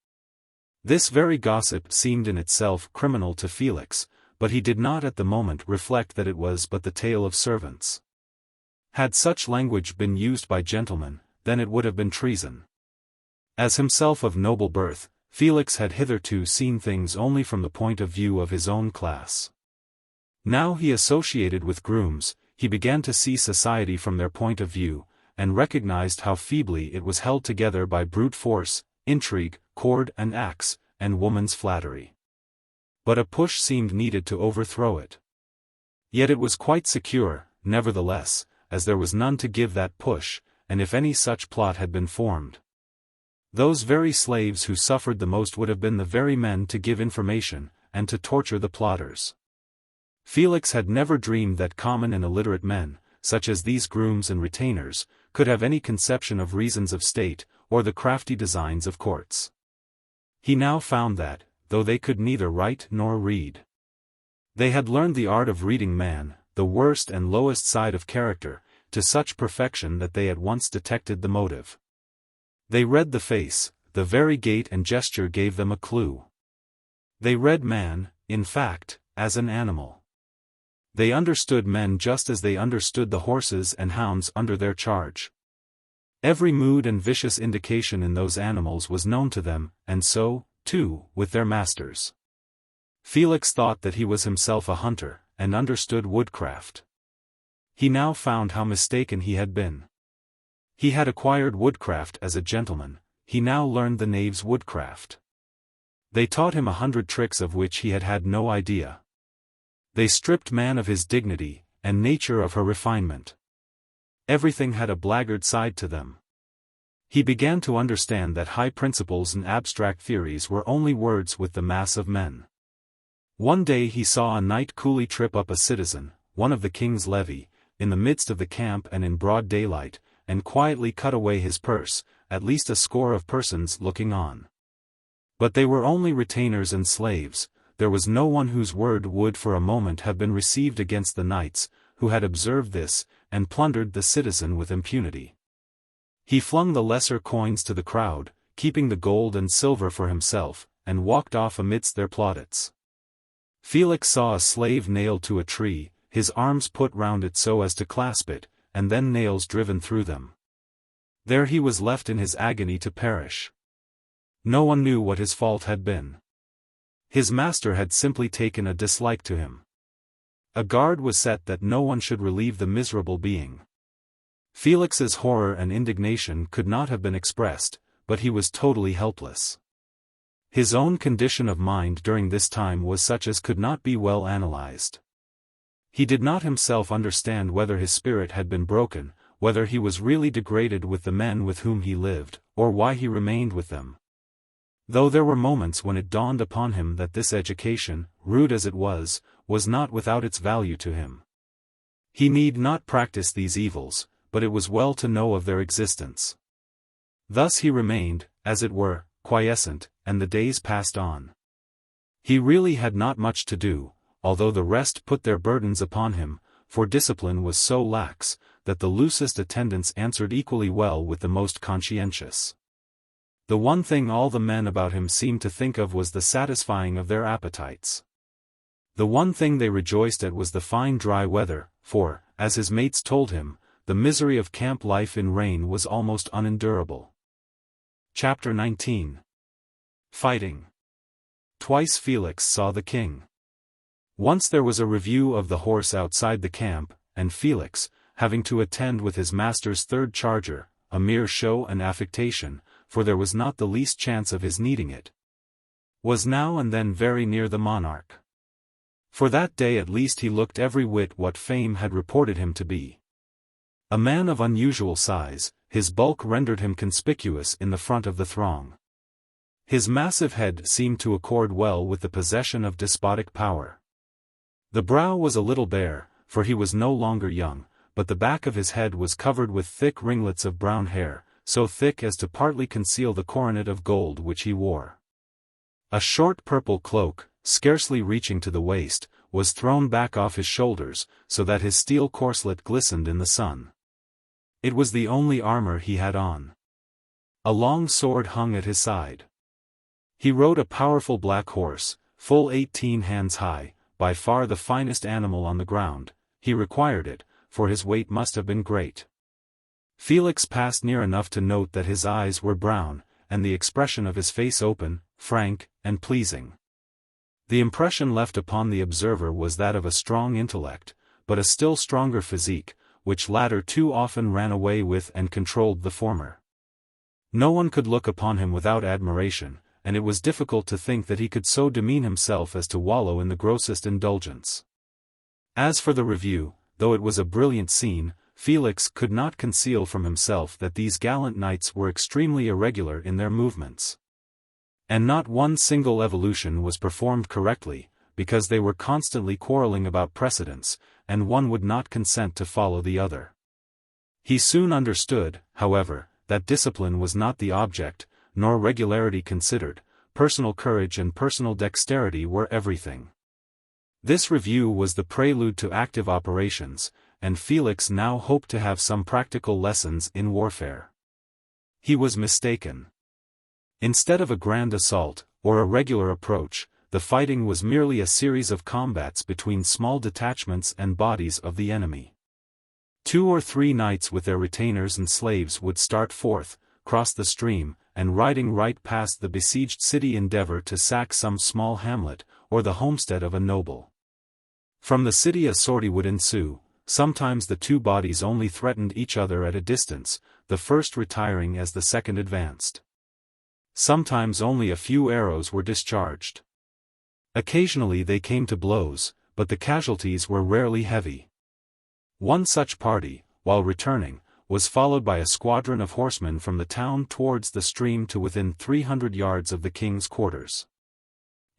This very gossip seemed in itself criminal to Felix, but he did not at the moment reflect that it was but the tale of servants. Had such language been used by gentlemen, then it would have been treason. As himself of noble birth, Felix had hitherto seen things only from the point of view of his own class. Now he associated with grooms, he began to see society from their point of view, and recognized how feebly it was held together by brute force, intrigue, cord and axe, and woman's flattery. But a push seemed needed to overthrow it. Yet it was quite secure, nevertheless, as there was none to give that push, and if any such plot had been formed, those very slaves who suffered the most would have been the very men to give information, and to torture the plotters. Felix had never dreamed that common and illiterate men, such as these grooms and retainers, could have any conception of reasons of state, or the crafty designs of courts. He now found that, though they could neither write nor read, they had learned the art of reading man, the worst and lowest side of character, to such perfection that they at once detected the motive. They read the face, the very gait and gesture gave them a clue. They read man, in fact, as an animal. They understood men just as they understood the horses and hounds under their charge. Every mood and vicious indication in those animals was known to them, and so, too, with their masters. Felix thought that he was himself a hunter, and understood woodcraft. He now found how mistaken he had been. He had acquired woodcraft as a gentleman, he now learned the knave's woodcraft. They taught him 100 tricks of which he had had no idea. They stripped man of his dignity, and nature of her refinement. Everything had a blackguard side to them. He began to understand that high principles and abstract theories were only words with the mass of men. One day he saw a knight coolly trip up a citizen, one of the king's levy, in the midst of the camp and in broad daylight, and quietly cut away his purse, at least a score of persons looking on. But they were only retainers and slaves, there was no one whose word would for a moment have been received against the knights, who had observed this, and plundered the citizen with impunity. He flung the lesser coins to the crowd, keeping the gold and silver for himself, and walked off amidst their plaudits. Felix saw a slave nailed to a tree, his arms put round it so as to clasp it, and then nails driven through them. There he was left in his agony to perish. No one knew what his fault had been. His master had simply taken a dislike to him. A guard was set that no one should relieve the miserable being. Felix's horror and indignation could not have been expressed, but he was totally helpless. His own condition of mind during this time was such as could not be well analyzed. He did not himself understand whether his spirit had been broken, whether he was really degraded with the men with whom he lived, or why he remained with them. Though there were moments when it dawned upon him that this education, rude as it was not without its value to him. He need not practice these evils, but it was well to know of their existence. Thus he remained, as it were, quiescent, and the days passed on. He really had not much to do, although the rest put their burdens upon him, for discipline was so lax, that the loosest attendants answered equally well with the most conscientious. The one thing all the men about him seemed to think of was the satisfying of their appetites. The one thing they rejoiced at was the fine dry weather, for, as his mates told him, the misery of camp life in rain was almost unendurable. Chapter 19. Fighting. Twice Felix saw the king. Once there was a review of the horse outside the camp, and Felix, having to attend with his master's third charger, a mere show and affectation, for there was not the least chance of his needing it, was now and then very near the monarch. For that day at least he looked every whit what fame had reported him to be. A man of unusual size, his bulk rendered him conspicuous in the front of the throng. His massive head seemed to accord well with the possession of despotic power. The brow was a little bare, for he was no longer young, but the back of his head was covered with thick ringlets of brown hair, so thick as to partly conceal the coronet of gold which he wore. A short purple cloak, scarcely reaching to the waist, was thrown back off his shoulders, so that his steel corselet glistened in the sun. It was the only armor he had on. A long sword hung at his side. He rode a powerful black horse, full 18 hands high, by far the finest animal on the ground. He required it, for his weight must have been great. Felix passed near enough to note that his eyes were brown, and the expression of his face open, frank, and pleasing. The impression left upon the observer was that of a strong intellect, but a still stronger physique, which latter too often ran away with and controlled the former. No one could look upon him without admiration, and it was difficult to think that he could so demean himself as to wallow in the grossest indulgence. As for the review, though it was a brilliant scene, Felix could not conceal from himself that these gallant knights were extremely irregular in their movements. And not one single evolution was performed correctly, because they were constantly quarreling about precedence, and one would not consent to follow the other. He soon understood, however, that discipline was not the object, nor regularity considered. Personal courage and personal dexterity were everything. This review was the prelude to active operations, and Felix now hoped to have some practical lessons in warfare. He was mistaken. Instead of a grand assault, or a regular approach, the fighting was merely a series of combats between small detachments and bodies of the enemy. 2 or 3 knights with their retainers and slaves would start forth, cross the stream, and riding right past the besieged city endeavor to sack some small hamlet, or the homestead of a noble. From the city a sortie would ensue. Sometimes the 2 bodies only threatened each other at a distance, the first retiring as the second advanced. Sometimes only a few arrows were discharged. Occasionally they came to blows, but the casualties were rarely heavy. One such party, while returning, was followed by a squadron of horsemen from the town towards the stream to within 300 yards of the king's quarters.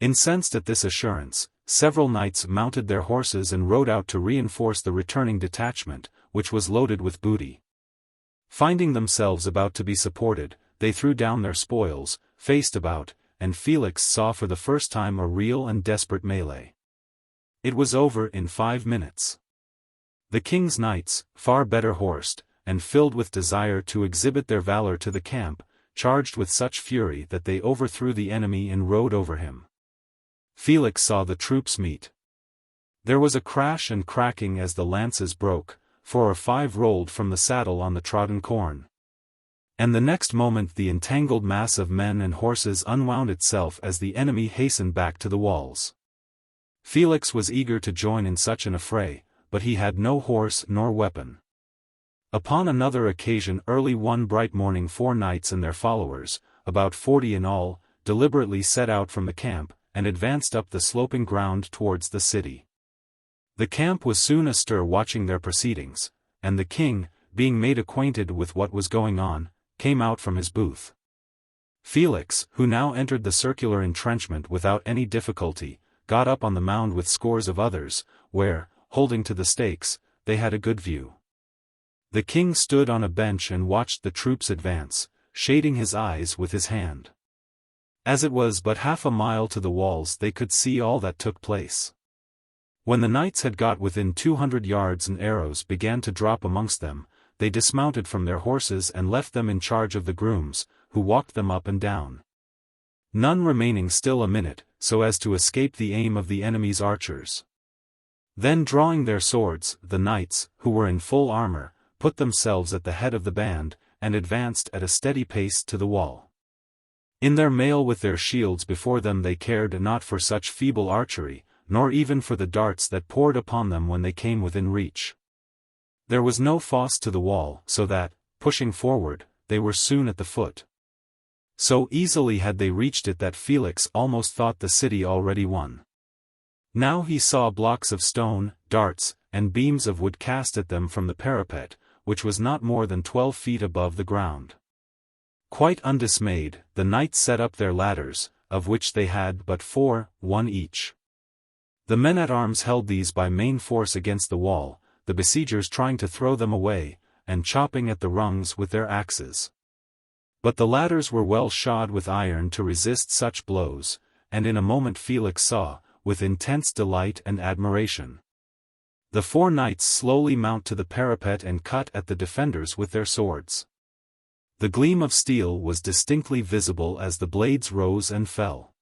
Incensed at this assurance, several knights mounted their horses and rode out to reinforce the returning detachment, which was loaded with booty. Finding themselves about to be supported, they threw down their spoils, faced about, and Felix saw for the first time a real and desperate melee. It was over in 5 minutes. The king's knights, far better horsed, and filled with desire to exhibit their valor to the camp, charged with such fury that they overthrew the enemy and rode over him. Felix saw the troops meet. There was a crash and cracking as the lances broke, 4 or 5 rolled from the saddle on the trodden corn. And the next moment the entangled mass of men and horses unwound itself as the enemy hastened back to the walls. Felix was eager to join in such an affray, but he had no horse nor weapon. Upon another occasion early one bright morning 4 knights and their followers, about 40 in all, deliberately set out from the camp, and advanced up the sloping ground towards the city. The camp was soon astir watching their proceedings, and the king, being made acquainted with what was going on, came out from his booth. Felix, who now entered the circular entrenchment without any difficulty, got up on the mound with scores of others, where, holding to the stakes, they had a good view. The king stood on a bench and watched the troops advance, shading his eyes with his hand. As it was but half a mile to the walls they could see all that took place. When the knights had got within 200 yards and arrows began to drop amongst them, they dismounted from their horses and left them in charge of the grooms, who walked them up and down. None remaining still a minute, so as to escape the aim of the enemy's archers. Then drawing their swords, the knights, who were in full armor, put themselves at the head of the band, and advanced at a steady pace to the wall. In their mail with their shields before them they cared not for such feeble archery, nor even for the darts that poured upon them when they came within reach. There was no fosse to the wall, so that, pushing forward, they were soon at the foot. So easily had they reached it that Felix almost thought the city already won. Now he saw blocks of stone, darts, and beams of wood cast at them from the parapet, which was not more than 12 feet above the ground. Quite undismayed, the knights set up their ladders, of which they had but 4, one each. The men-at-arms held these by main force against the wall, the besiegers trying to throw them away, and chopping at the rungs with their axes. But the ladders were well shod with iron to resist such blows, and in a moment Felix saw, with intense delight and admiration, the 4 knights slowly mount to the parapet and cut at the defenders with their swords. The gleam of steel was distinctly visible as the blades rose and fell.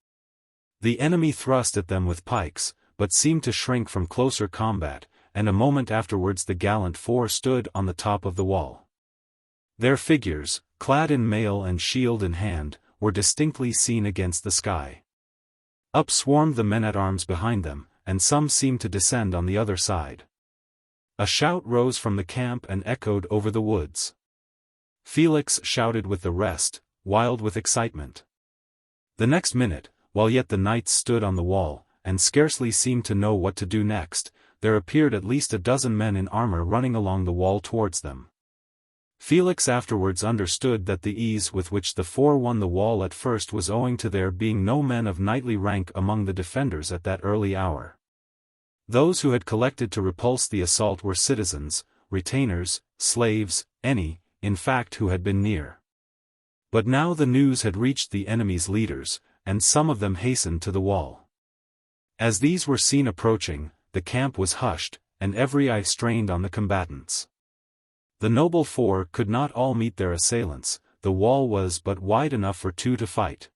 The enemy thrust at them with pikes, but seemed to shrink from closer combat, and a moment afterwards the gallant 4 stood on the top of the wall. Their figures, clad in mail and shield in hand, were distinctly seen against the sky. Up swarmed the men-at-arms behind them, and some seemed to descend on the other side. A shout rose from the camp and echoed over the woods. Felix shouted with the rest, wild with excitement. The next minute, while yet the knights stood on the wall, and scarcely seemed to know what to do next, there appeared at least a dozen men in armor running along the wall towards them. Felix afterwards understood that the ease with which the 4 won the wall at first was owing to there being no men of knightly rank among the defenders at that early hour. Those who had collected to repulse the assault were citizens, retainers, slaves, any, in fact, who had been near. But now the news had reached the enemy's leaders, and some of them hastened to the wall. As these were seen approaching, the camp was hushed, and every eye strained on the combatants. The noble 4 could not all meet their assailants, the wall was but wide enough for 2 to fight.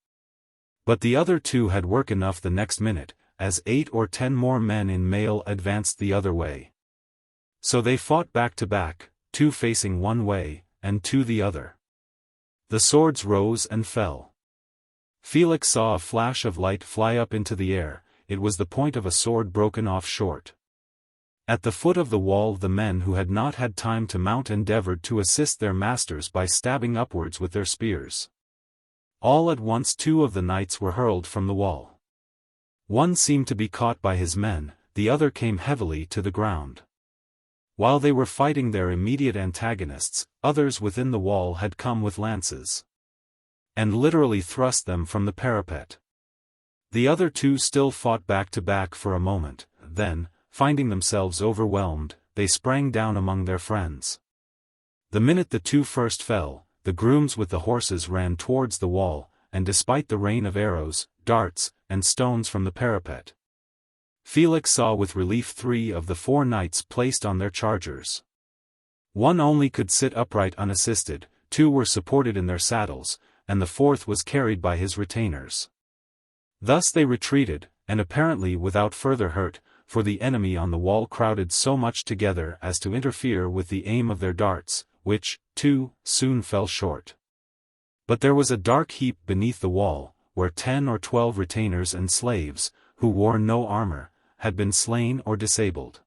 But the other 2 had work enough the next minute, as 8 or 10 more men in mail advanced the other way. So they fought back to back, 2 facing one way, and 2 the other. The swords rose and fell. Felix saw a flash of light fly up into the air, it was the point of a sword broken off short. At the foot of the wall the men who had not had time to mount endeavored to assist their masters by stabbing upwards with their spears. All at once 2 of the knights were hurled from the wall. One seemed to be caught by his men, the other came heavily to the ground. While they were fighting their immediate antagonists, others within the wall had come with lances, and literally thrust them from the parapet. The other 2 still fought back to back for a moment, then, finding themselves overwhelmed, they sprang down among their friends. The minute the 2 first fell, the grooms with the horses ran towards the wall, and despite the rain of arrows, darts, and stones from the parapet, Felix saw with relief 3 of the 4 knights placed on their chargers. One only could sit upright unassisted, 2 were supported in their saddles, and the 4th was carried by his retainers. Thus they retreated, and apparently without further hurt, for the enemy on the wall crowded so much together as to interfere with the aim of their darts, which, too, soon fell short. But there was a dark heap beneath the wall, where 10 or 12 retainers and slaves, who wore no armor, had been slain or disabled.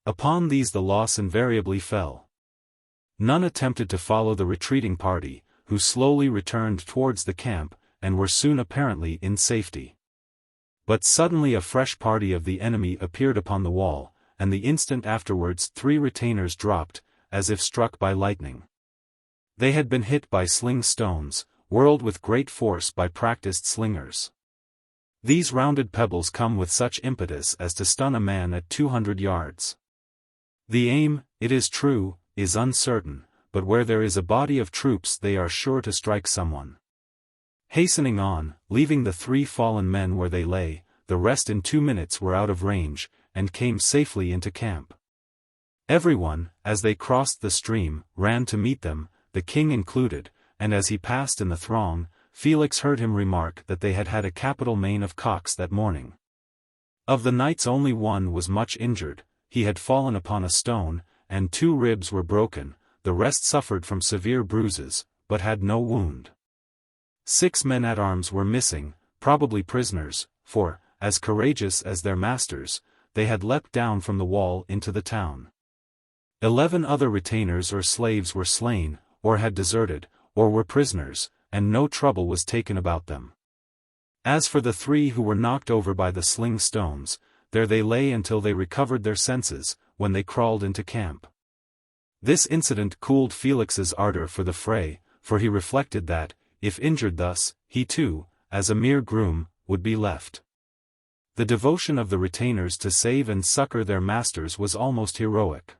Upon these the loss invariably fell. None attempted to follow the retreating party, who slowly returned towards the camp, and were soon apparently in safety. But suddenly a fresh party of the enemy appeared upon the wall, and the instant afterwards 3 retainers dropped, as if struck by lightning. They had been hit by sling stones, whirled with great force by practiced slingers. These rounded pebbles come with such impetus as to stun a man at 200 yards. The aim, it is true, is uncertain, but where there is a body of troops they are sure to strike someone. Hastening on, leaving the 3 fallen men where they lay, the rest in 2 minutes were out of range, and came safely into camp. Everyone, as they crossed the stream, ran to meet them, the king included, and as he passed in the throng, Felix heard him remark that they had had a capital main of cocks that morning. Of the knights only one was much injured, he had fallen upon a stone, and 2 ribs were broken, the rest suffered from severe bruises, but had no wound. 6 men-at-arms were missing, probably prisoners, for, as courageous as their masters, they had leapt down from the wall into the town. 11 other retainers or slaves were slain, or had deserted, or were prisoners, and no trouble was taken about them. As for the 3 who were knocked over by the sling stones, there they lay until they recovered their senses, when they crawled into camp. This incident cooled Felix's ardor for the fray, for he reflected that, if injured thus, he too, as a mere groom, would be left. The devotion of the retainers to save and succor their masters was almost heroic.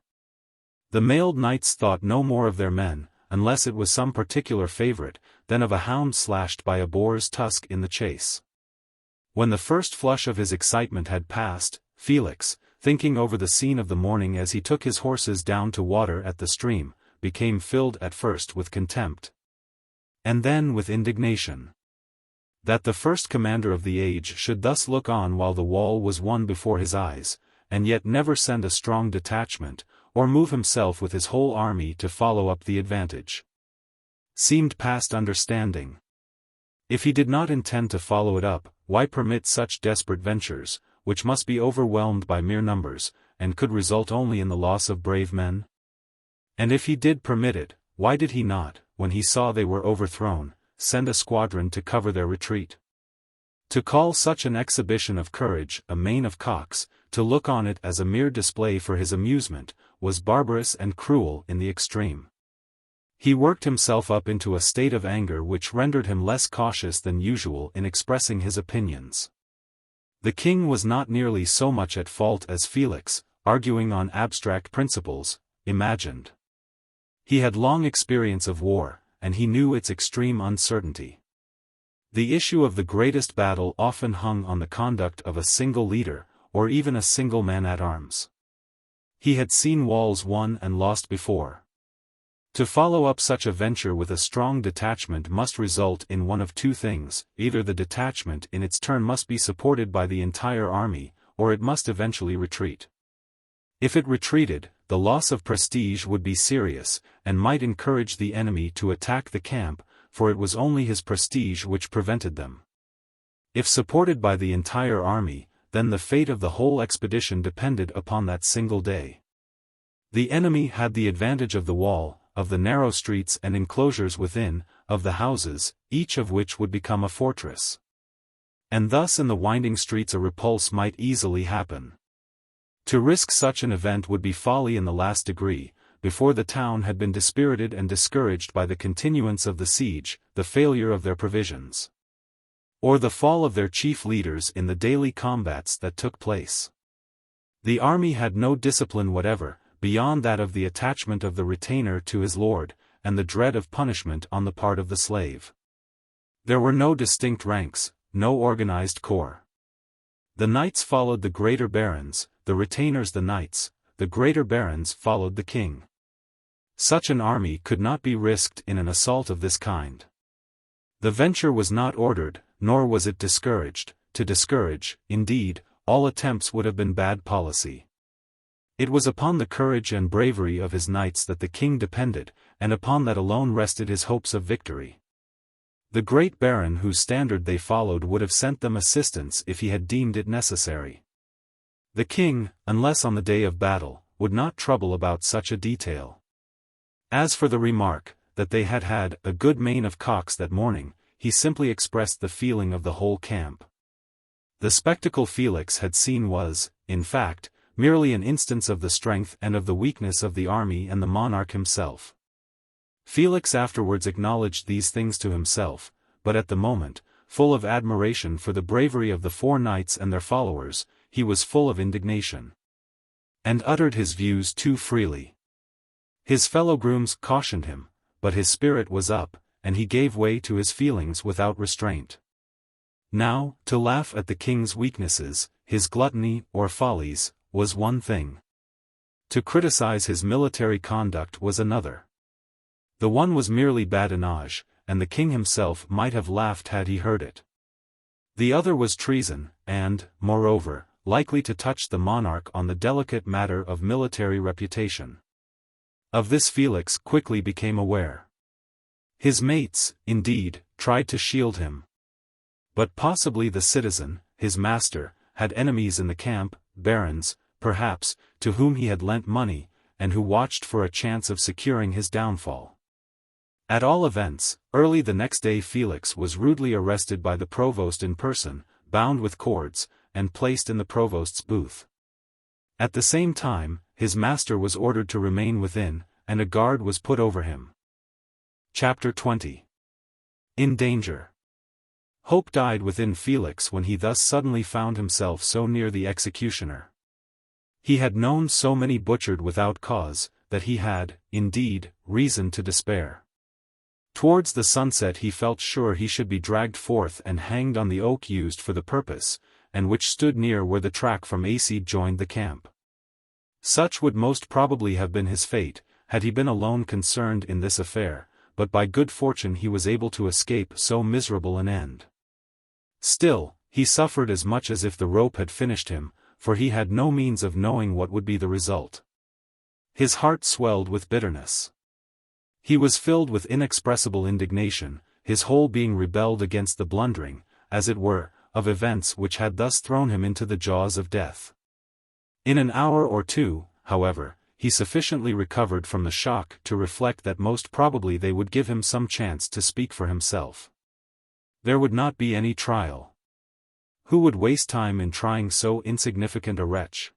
The mailed knights thought no more of their men, unless it was some particular favorite, than of a hound slashed by a boar's tusk in the chase. When the first flush of his excitement had passed, Felix, thinking over the scene of the morning as he took his horses down to water at the stream, became filled at first with contempt, and then with indignation. That the first commander of the age should thus look on while the wall was won before his eyes, and yet never send a strong detachment, or move himself with his whole army to follow up the advantage, seemed past understanding. If he did not intend to follow it up, why permit such desperate ventures, which must be overwhelmed by mere numbers, and could result only in the loss of brave men? And if he did permit it, why did he not, when he saw they were overthrown, send a squadron to cover their retreat? To call such an exhibition of courage a main of cocks, to look on it as a mere display for his amusement, was barbarous and cruel in the extreme. He worked himself up into a state of anger which rendered him less cautious than usual in expressing his opinions. The king was not nearly so much at fault as Felix, arguing on abstract principles, imagined. He had long experience of war, and he knew its extreme uncertainty. The issue of the greatest battle often hung on the conduct of a single leader, or even a single man-at-arms. He had seen walls won and lost before. To follow up such a venture with a strong detachment must result in one of two things: either the detachment in its turn must be supported by the entire army, or it must eventually retreat. If it retreated, the loss of prestige would be serious, and might encourage the enemy to attack the camp, for it was only his prestige which prevented them. If supported by the entire army, then the fate of the whole expedition depended upon that single day. The enemy had the advantage of the wall, of the narrow streets and enclosures within, of the houses, each of which would become a fortress. And thus in the winding streets a repulse might easily happen. To risk such an event would be folly in the last degree, before the town had been dispirited and discouraged by the continuance of the siege, the failure of their provisions, or the fall of their chief leaders in the daily combats that took place. The army had no discipline whatever, beyond that of the attachment of the retainer to his lord, and the dread of punishment on the part of the slave. There were no distinct ranks, no organized corps. The knights followed the greater barons, the retainers the knights, the greater barons followed the king. Such an army could not be risked in an assault of this kind. The venture was not ordered, nor was it discouraged. To discourage, indeed, all attempts would have been bad policy. It was upon the courage and bravery of his knights that the king depended, and upon that alone rested his hopes of victory. The great baron whose standard they followed would have sent them assistance if he had deemed it necessary. The king, unless on the day of battle, would not trouble about such a detail. As for the remark, that they had had a good main of cocks that morning, he simply expressed the feeling of the whole camp. The spectacle Felix had seen was, in fact, merely an instance of the strength and of the weakness of the army and the monarch himself. Felix afterwards acknowledged these things to himself, but at the moment, full of admiration for the bravery of the four knights and their followers, he was full of indignation, and uttered his views too freely. His fellow grooms cautioned him, but his spirit was up, and he gave way to his feelings without restraint. Now, to laugh at the king's weaknesses, his gluttony or follies, was one thing. To criticize his military conduct was another. The one was merely badinage, and the king himself might have laughed had he heard it. The other was treason, and, moreover, likely to touch the monarch on the delicate matter of military reputation. Of this Felix quickly became aware. His mates, indeed, tried to shield him. But possibly the citizen, his master, had enemies in the camp, barons, perhaps, to whom he had lent money, and who watched for a chance of securing his downfall. At all events, early the next day Felix was rudely arrested by the provost in person, bound with cords, and placed in the provost's booth. At the same time, his master was ordered to remain within, and a guard was put over him. Chapter 20. In danger. Hope died within Felix when he thus suddenly found himself so near the executioner. He had known so many butchered without cause, that he had, indeed, reason to despair. Towards the sunset he felt sure he should be dragged forth and hanged on the oak used for the purpose, and which stood near where the track from XVIII joined the camp. Such would most probably have been his fate, had he been alone concerned in this affair, but by good fortune he was able to escape so miserable an end. Still, he suffered as much as if the rope had finished him, for he had no means of knowing what would be the result. His heart swelled with bitterness. He was filled with inexpressible indignation, his whole being rebelled against the blundering, as it were, of events which had thus thrown him into the jaws of death. In an hour or two, however, he sufficiently recovered from the shock to reflect that most probably they would give him some chance to speak for himself. There would not be any trial. Who would waste time in trying so insignificant a wretch?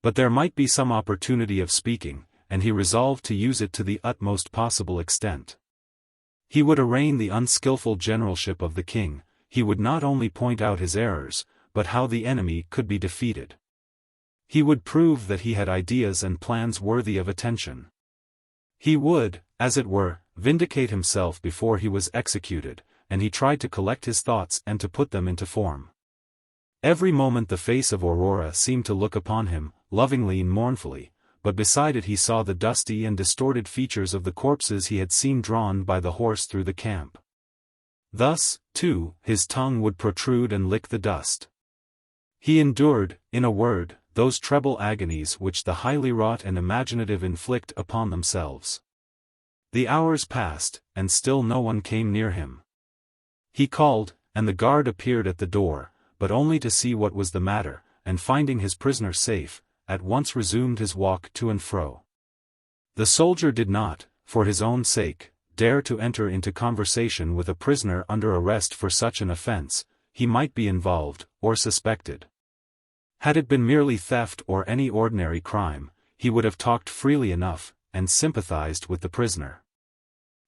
But there might be some opportunity of speaking, and he resolved to use it to the utmost possible extent. He would arraign the unskillful generalship of the king, he would not only point out his errors, but how the enemy could be defeated. He would prove that he had ideas and plans worthy of attention. He would, as it were, vindicate himself before he was executed, and he tried to collect his thoughts and to put them into form. Every moment the face of Aurora seemed to look upon him, lovingly and mournfully, but beside it he saw the dusty and distorted features of the corpses he had seen drawn by the horse through the camp. Thus, too, his tongue would protrude and lick the dust. He endured, in a word, those treble agonies which the highly wrought and imaginative inflict upon themselves. The hours passed, and still no one came near him. He called, and the guard appeared at the door, but only to see what was the matter, and finding his prisoner safe, at once resumed his walk to and fro. The soldier did not, for his own sake, dare to enter into conversation with a prisoner under arrest for such an offense. He might be involved, or suspected. Had it been merely theft or any ordinary crime, he would have talked freely enough, and sympathized with the prisoner.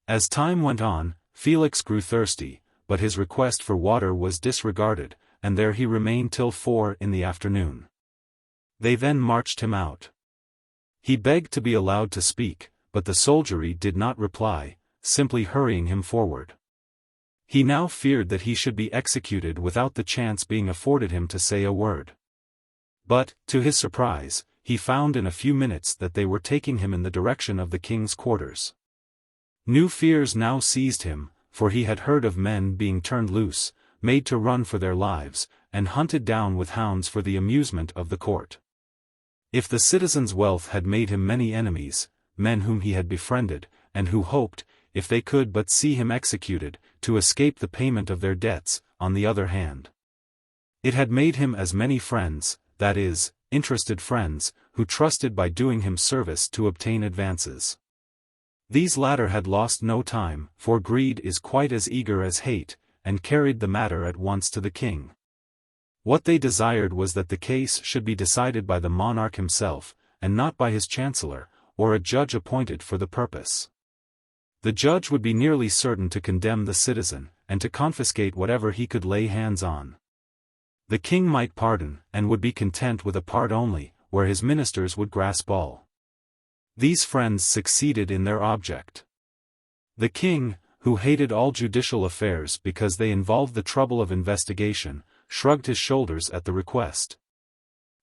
As time went on, Felix grew thirsty, but his request for water was disregarded, and there he remained till 4 in the afternoon. They then marched him out. He begged to be allowed to speak, but the soldiery did not reply, simply hurrying him forward. He now feared that he should be executed without the chance being afforded him to say a word. But, to his surprise, he found in a few minutes that they were taking him in the direction of the king's quarters. New fears now seized him, for he had heard of men being turned loose, made to run for their lives, and hunted down with hounds for the amusement of the court. If the citizen's wealth had made him many enemies, men whom he had befriended, and who hoped, if they could but see him executed, to escape the payment of their debts, on the other hand, it had made him as many friends, that is, interested friends, who trusted by doing him service to obtain advances. These latter had lost no time, for greed is quite as eager as hate, and carried the matter at once to the king. What they desired was that the case should be decided by the monarch himself, and not by his chancellor, or a judge appointed for the purpose. The judge would be nearly certain to condemn the citizen, and to confiscate whatever he could lay hands on. The king might pardon, and would be content with a part only, where his ministers would grasp all. These friends succeeded in their object. The king, who hated all judicial affairs because they involved the trouble of investigation, shrugged his shoulders at the request.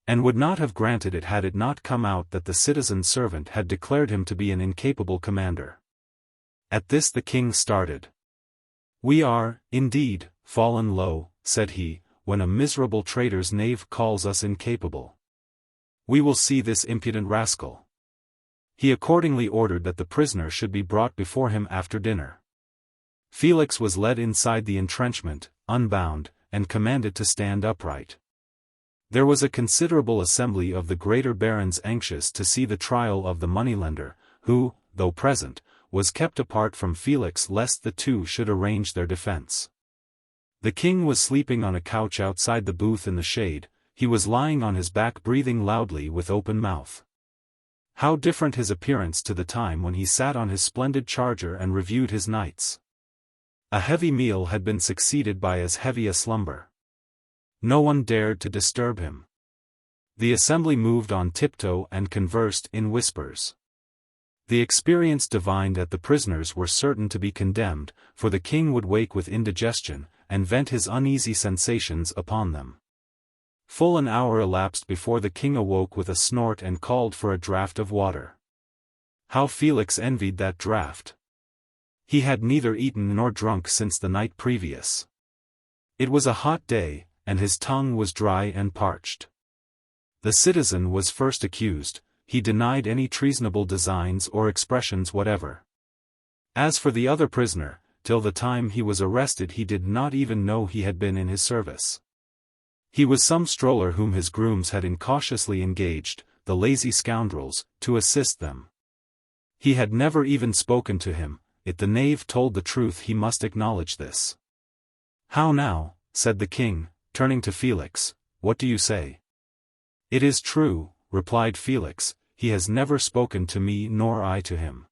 And would not have granted it had it not come out that the citizen's servant had declared him to be an incapable commander. At this the king started. "We are, indeed, fallen low," said he, "when a miserable traitor's knave calls us incapable. We will see this impudent rascal." He accordingly ordered that the prisoner should be brought before him after dinner. Felix was led inside the entrenchment, unbound, and commanded to stand upright. There was a considerable assembly of the greater barons anxious to see the trial of the moneylender, who, though present, was kept apart from Felix lest the two should arrange their defense. The king was sleeping on a couch outside the booth in the shade. He was lying on his back breathing loudly with open mouth. How different his appearance to the time when he sat on his splendid charger and reviewed his knights. A heavy meal had been succeeded by as heavy a slumber. No one dared to disturb him. The assembly moved on tiptoe and conversed in whispers. The experienced divined that the prisoners were certain to be condemned, for the king would wake with indigestion, and vent his uneasy sensations upon them. Full an hour elapsed before the king awoke with a snort and called for a draught of water. How Felix envied that draught! He had neither eaten nor drunk since the night previous. It was a hot day, and his tongue was dry and parched. The citizen was first accused. He denied any treasonable designs or expressions whatever. As for the other prisoner, till the time he was arrested he did not even know he had been in his service. He was some stroller whom his grooms had incautiously engaged, the lazy scoundrels, to assist them. He had never even spoken to him, yet the knave told the truth. He must acknowledge this. "How now," said the king, turning to Felix, "what do you say?" "It is true," replied Felix, "he has never spoken to me nor I to him.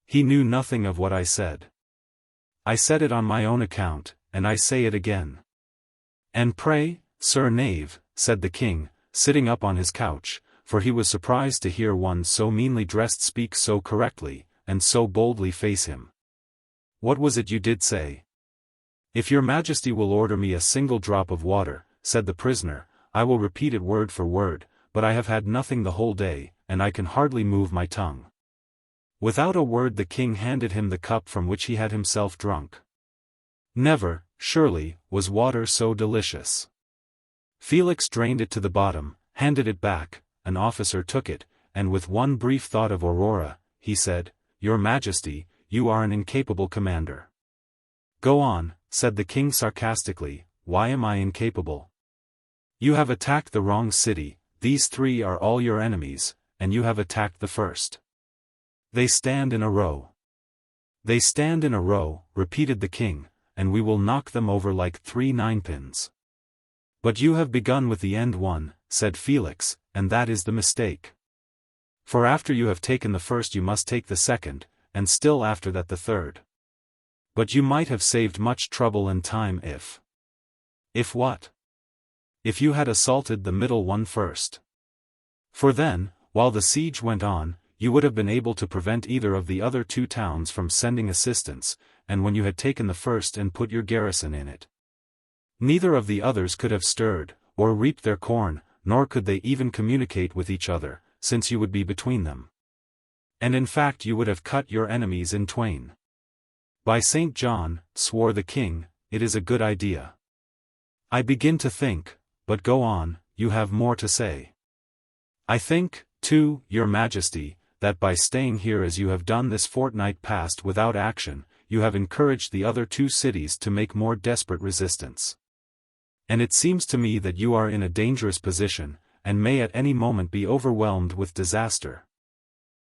He knew nothing of what I said. I said it on my own account, and I say it again." "And pray, Sir Knave," said the king, sitting up on his couch, for he was surprised to hear one so meanly dressed speak so correctly, and so boldly face him. "What was it you did say?" "If your majesty will order me a single drop of water," said the prisoner, "I will repeat it word for word, but I have had nothing the whole day, and I can hardly move my tongue." Without a word the king handed him the cup from which he had himself drunk. Never, surely, was water so delicious. Felix drained it to the bottom, handed it back, an officer took it, and with one brief thought of Aurora, he said, "Your Majesty, you are an incapable commander." "Go on," said the king sarcastically, "why am I incapable?" "You have attacked the wrong city, these three are all your enemies, and you have attacked the first. They stand in a row." "They stand in a row," repeated the king, "and we will knock them over like 3 ninepins. "But you have begun with the end one," said Felix, "and that is the mistake. For after you have taken the first you must take the second, and still after that the third. But you might have saved much trouble and time if—" "If what?" "If you had assaulted the middle one first. For then, while the siege went on, you would have been able to prevent either of the other 2 towns from sending assistance, and when you had taken the first and put your garrison in it, neither of the others could have stirred, or reaped their corn, nor could they even communicate with each other, since you would be between them. And in fact you would have cut your enemies in twain." "By St. John," swore the king, "it is a good idea. I begin to think, but go on, you have more to say." "I think, too, your Majesty, that by staying here as you have done this fortnight past without action, you have encouraged the other 2 cities to make more desperate resistance. And it seems to me that you are in a dangerous position, and may at any moment be overwhelmed with disaster.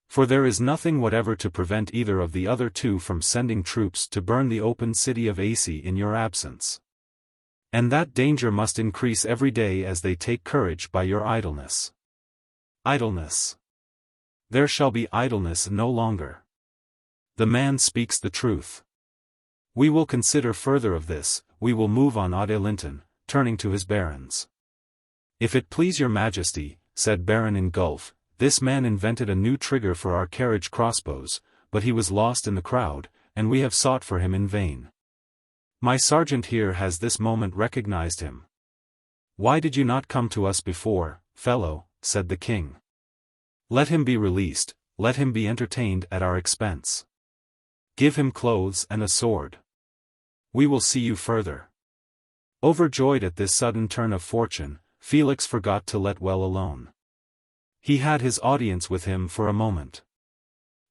For there is nothing whatever to prevent either of the other 2 from sending troops to burn the open city of XVIII in your absence. And that danger must increase every day as they take courage by your idleness." "Idleness? There shall be idleness no longer. The man speaks the truth. We will consider further of this, we will move on Audiolinton," turning to his barons. "If it please your Majesty," said Baron Ingulf, "this man invented a new trigger for our carriage crossbows, but he was lost in the crowd, and we have sought for him in vain. My sergeant here has this moment recognized him." "Why did you not come to us before, fellow?" said the king. "Let him be released, let him be entertained at our expense. Give him clothes and a sword. We will see you further." Overjoyed at this sudden turn of fortune, Felix forgot to let well alone. He had his audience with him for a moment.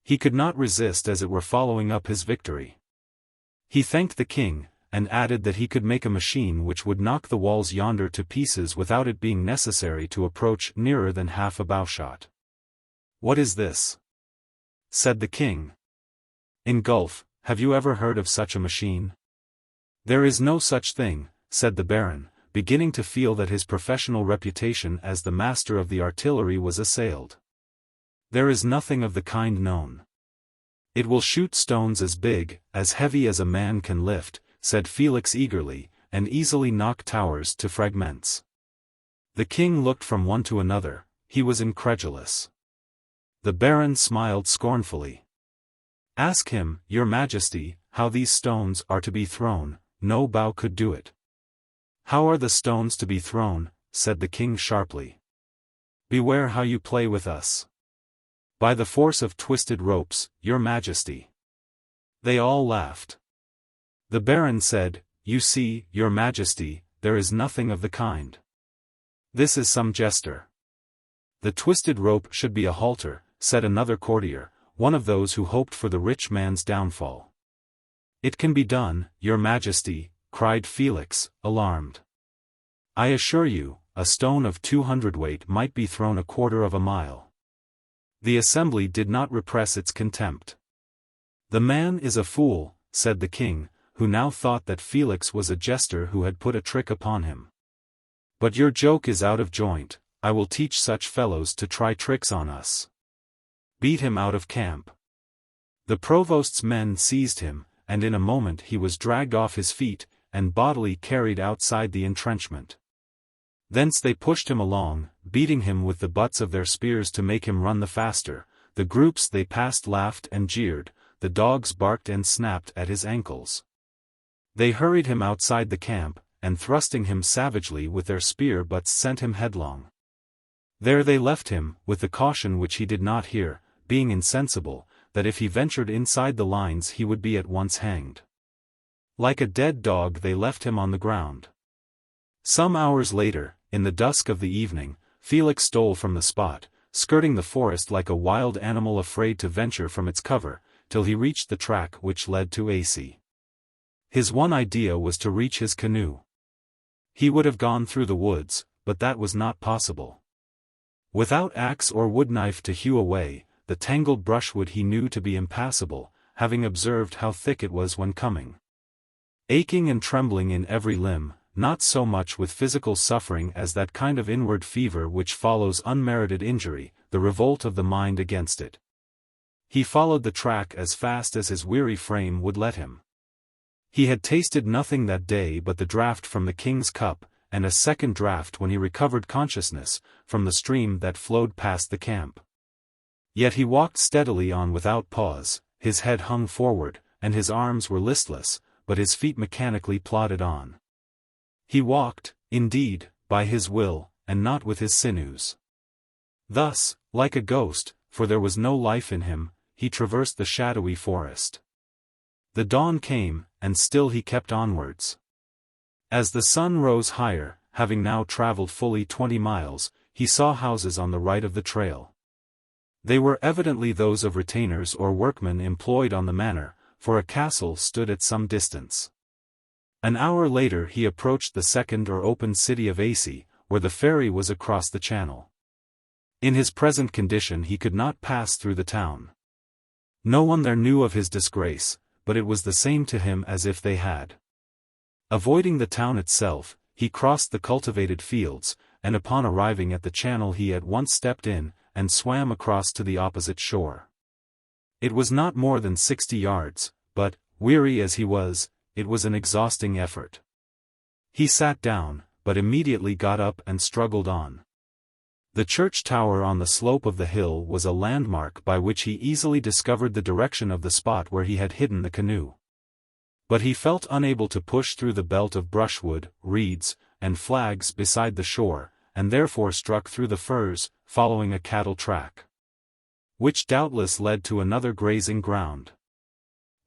He could not resist as it were following up his victory. He thanked the king, and added that he could make a machine which would knock the walls yonder to pieces without it being necessary to approach nearer than half a bowshot. "What is this?" said the king. "Ingulf, have you ever heard of such a machine?" "There is no such thing," said the baron, beginning to feel that his professional reputation as the master of the artillery was assailed. There is nothing of the kind known. It will shoot stones as big, as heavy as a man can lift, said Felix eagerly, and easily knock towers to fragments. The king looked from one to another, he was incredulous. The baron smiled scornfully. Ask him, your majesty, how these stones are to be thrown, no bow could do it. How are the stones to be thrown, said the king sharply. Beware how you play with us. By the force of twisted ropes, your majesty. They all laughed. The baron said, you see, your majesty, there is nothing of the kind. This is some jester. The twisted rope should be a halter, said another courtier, one of those who hoped for the rich man's downfall. It can be done, your majesty, cried Felix, alarmed. I assure you, a stone of 200 weight might be thrown a quarter of a mile. The assembly did not repress its contempt. The man is a fool, said the king, who now thought that Felix was a jester who had put a trick upon him. But your joke is out of joint, I will teach such fellows to try tricks on us. Beat him out of camp. The provost's men seized him, and in a moment he was dragged off his feet, and bodily carried outside the entrenchment. Thence they pushed him along, beating him with the butts of their spears to make him run the faster. The groups they passed laughed and jeered, the dogs barked and snapped at his ankles. They hurried him outside the camp, and thrusting him savagely with their spear butts sent him headlong. There they left him, with the caution which he did not hear, being insensible, that if he ventured inside the lines he would be at once hanged. Like a dead dog they left him on the ground. Some hours later, in the dusk of the evening, Felix stole from the spot, skirting the forest like a wild animal afraid to venture from its cover, till he reached the track which led to XIII. His one idea was to reach his canoe. He would have gone through the woods, but that was not possible. Without axe or wood knife to hew away, the tangled brushwood he knew to be impassable, having observed how thick it was when coming. Aching and trembling in every limb, not so much with physical suffering as that kind of inward fever which follows unmerited injury, the revolt of the mind against it. He followed the track as fast as his weary frame would let him. He had tasted nothing that day but the draught from the king's cup, and a second draught when he recovered consciousness, from the stream that flowed past the camp. Yet he walked steadily on without pause, his head hung forward, and his arms were listless, but his feet mechanically plodded on. He walked, indeed, by his will, and not with his sinews. Thus, like a ghost, for there was no life in him, he traversed the shadowy forest. The dawn came, and still he kept onwards. As the sun rose higher, having now traveled fully 20 miles, he saw houses on the right of the trail. They were evidently those of retainers or workmen employed on the manor, for a castle stood at some distance. An hour later he approached the second or open city of XIII, where the ferry was across the channel. In his present condition he could not pass through the town. No one there knew of his disgrace, but it was the same to him as if they had. Avoiding the town itself, he crossed the cultivated fields, and upon arriving at the channel he at once stepped in, and swam across to the opposite shore. It was not more than 60 yards, but, weary as he was, it was an exhausting effort. He sat down, but immediately got up and struggled on. The church tower on the slope of the hill was a landmark by which he easily discovered the direction of the spot where he had hidden the canoe. But he felt unable to push through the belt of brushwood, reeds, and flags beside the shore, and therefore struck through the firs, following a cattle track, which doubtless led to another grazing ground.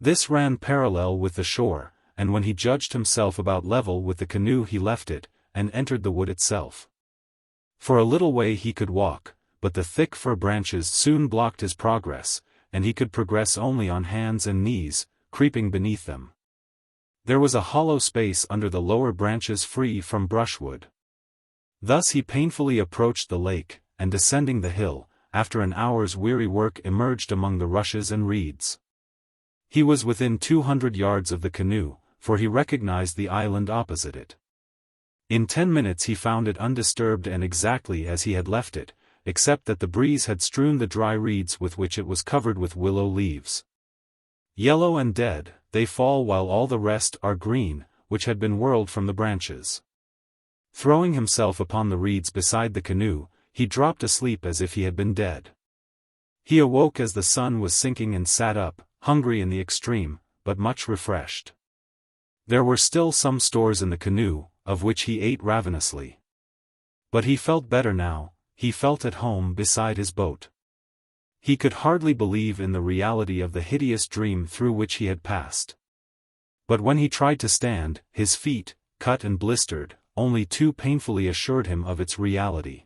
This ran parallel with the shore, and when he judged himself about level with the canoe he left it, and entered the wood itself. For a little way he could walk, but the thick fir branches soon blocked his progress, and he could progress only on hands and knees, creeping beneath them. There was a hollow space under the lower branches free from brushwood. Thus he painfully approached the lake, and descending the hill, after an hour's weary work emerged among the rushes and reeds. He was within 200 yards of the canoe, for he recognized the island opposite it. In 10 minutes he found it undisturbed and exactly as he had left it, except that the breeze had strewn the dry reeds with which it was covered with willow leaves. Yellow and dead, they fall while all the rest are green, which had been whirled from the branches. Throwing himself upon the reeds beside the canoe, he dropped asleep as if he had been dead. He awoke as the sun was sinking and sat up, hungry in the extreme, but much refreshed. There were still some stores in the canoe, of which he ate ravenously. But he felt better now, he felt at home beside his boat. He could hardly believe in the reality of the hideous dream through which he had passed. But when he tried to stand, his feet, cut and blistered, only too painfully assured him of its reality.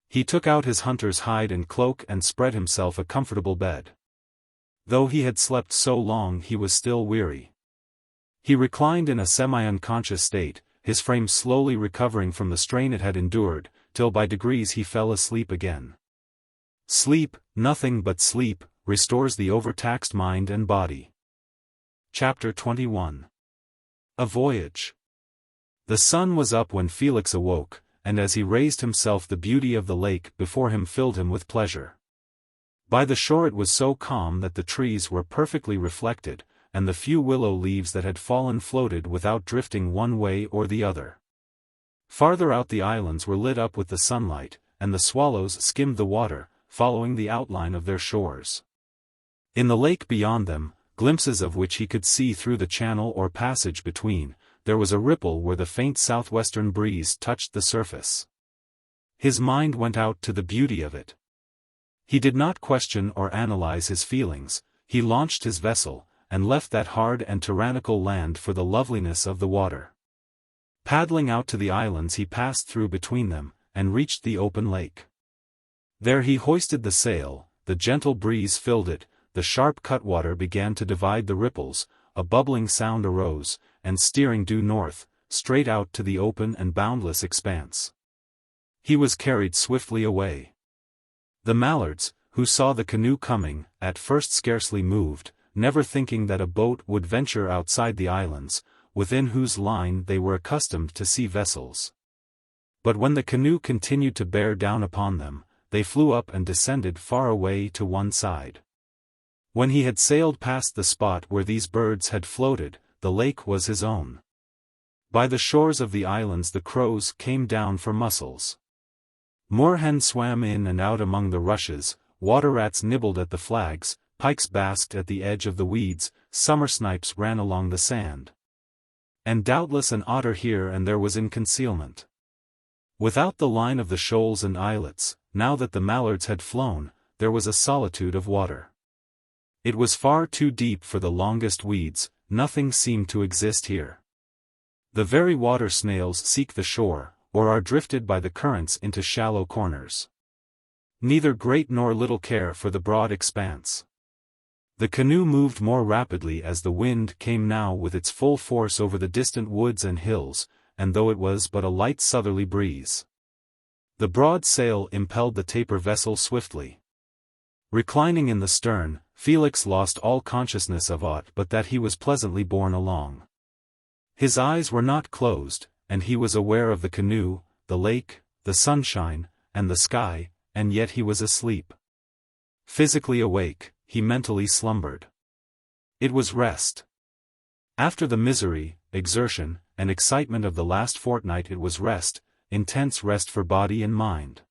He took out his hunter's hide and cloak and spread himself a comfortable bed. Though he had slept so long he was still weary. He reclined in a semi-unconscious state, his frame slowly recovering from the strain it had endured, till by degrees he fell asleep again. Sleep, nothing but sleep, restores the overtaxed mind and body. Chapter 21. A Voyage. The sun was up when Felix awoke, and as he raised himself the beauty of the lake before him filled him with pleasure. By the shore it was so calm that the trees were perfectly reflected, and the few willow leaves that had fallen floated without drifting one way or the other. Farther out the islands were lit up with the sunlight, and the swallows skimmed the water, following the outline of their shores. In the lake beyond them, glimpses of which he could see through the channel or passage between, there was a ripple where the faint southwestern breeze touched the surface. His mind went out to the beauty of it. He did not question or analyze his feelings, he launched his vessel, and left that hard and tyrannical land for the loveliness of the water. Paddling out to the islands he passed through between them, and reached the open lake. There he hoisted the sail, the gentle breeze filled it, the sharp cutwater began to divide the ripples, a bubbling sound arose, and steering due north, straight out to the open and boundless expanse. He was carried swiftly away. The mallards, who saw the canoe coming, at first scarcely moved, never thinking that a boat would venture outside the islands, within whose line they were accustomed to see vessels. But when the canoe continued to bear down upon them, they flew up and descended far away to one side. When he had sailed past the spot where these birds had floated, the lake was his own. By the shores of the islands the crows came down for mussels. Moorhen swam in and out among the rushes, water rats nibbled at the flags, pikes basked at the edge of the weeds, summer snipes ran along the sand. And doubtless an otter here and there was in concealment. Without the line of the shoals and islets, now that the mallards had flown, there was a solitude of water. It was far too deep for the longest weeds, nothing seemed to exist here. The very water snails seek the shore, or are drifted by the currents into shallow corners. Neither great nor little care for the broad expanse. The canoe moved more rapidly as the wind came now with its full force over the distant woods and hills, and though it was but a light southerly breeze, the broad sail impelled the taper vessel swiftly. Reclining in the stern, Felix lost all consciousness of aught but that he was pleasantly borne along. His eyes were not closed, and he was aware of the canoe, the lake, the sunshine, and the sky, and yet he was asleep. Physically awake, he mentally slumbered. It was rest. After the misery, exertion, and excitement of the last fortnight it was rest, intense rest for body and mind.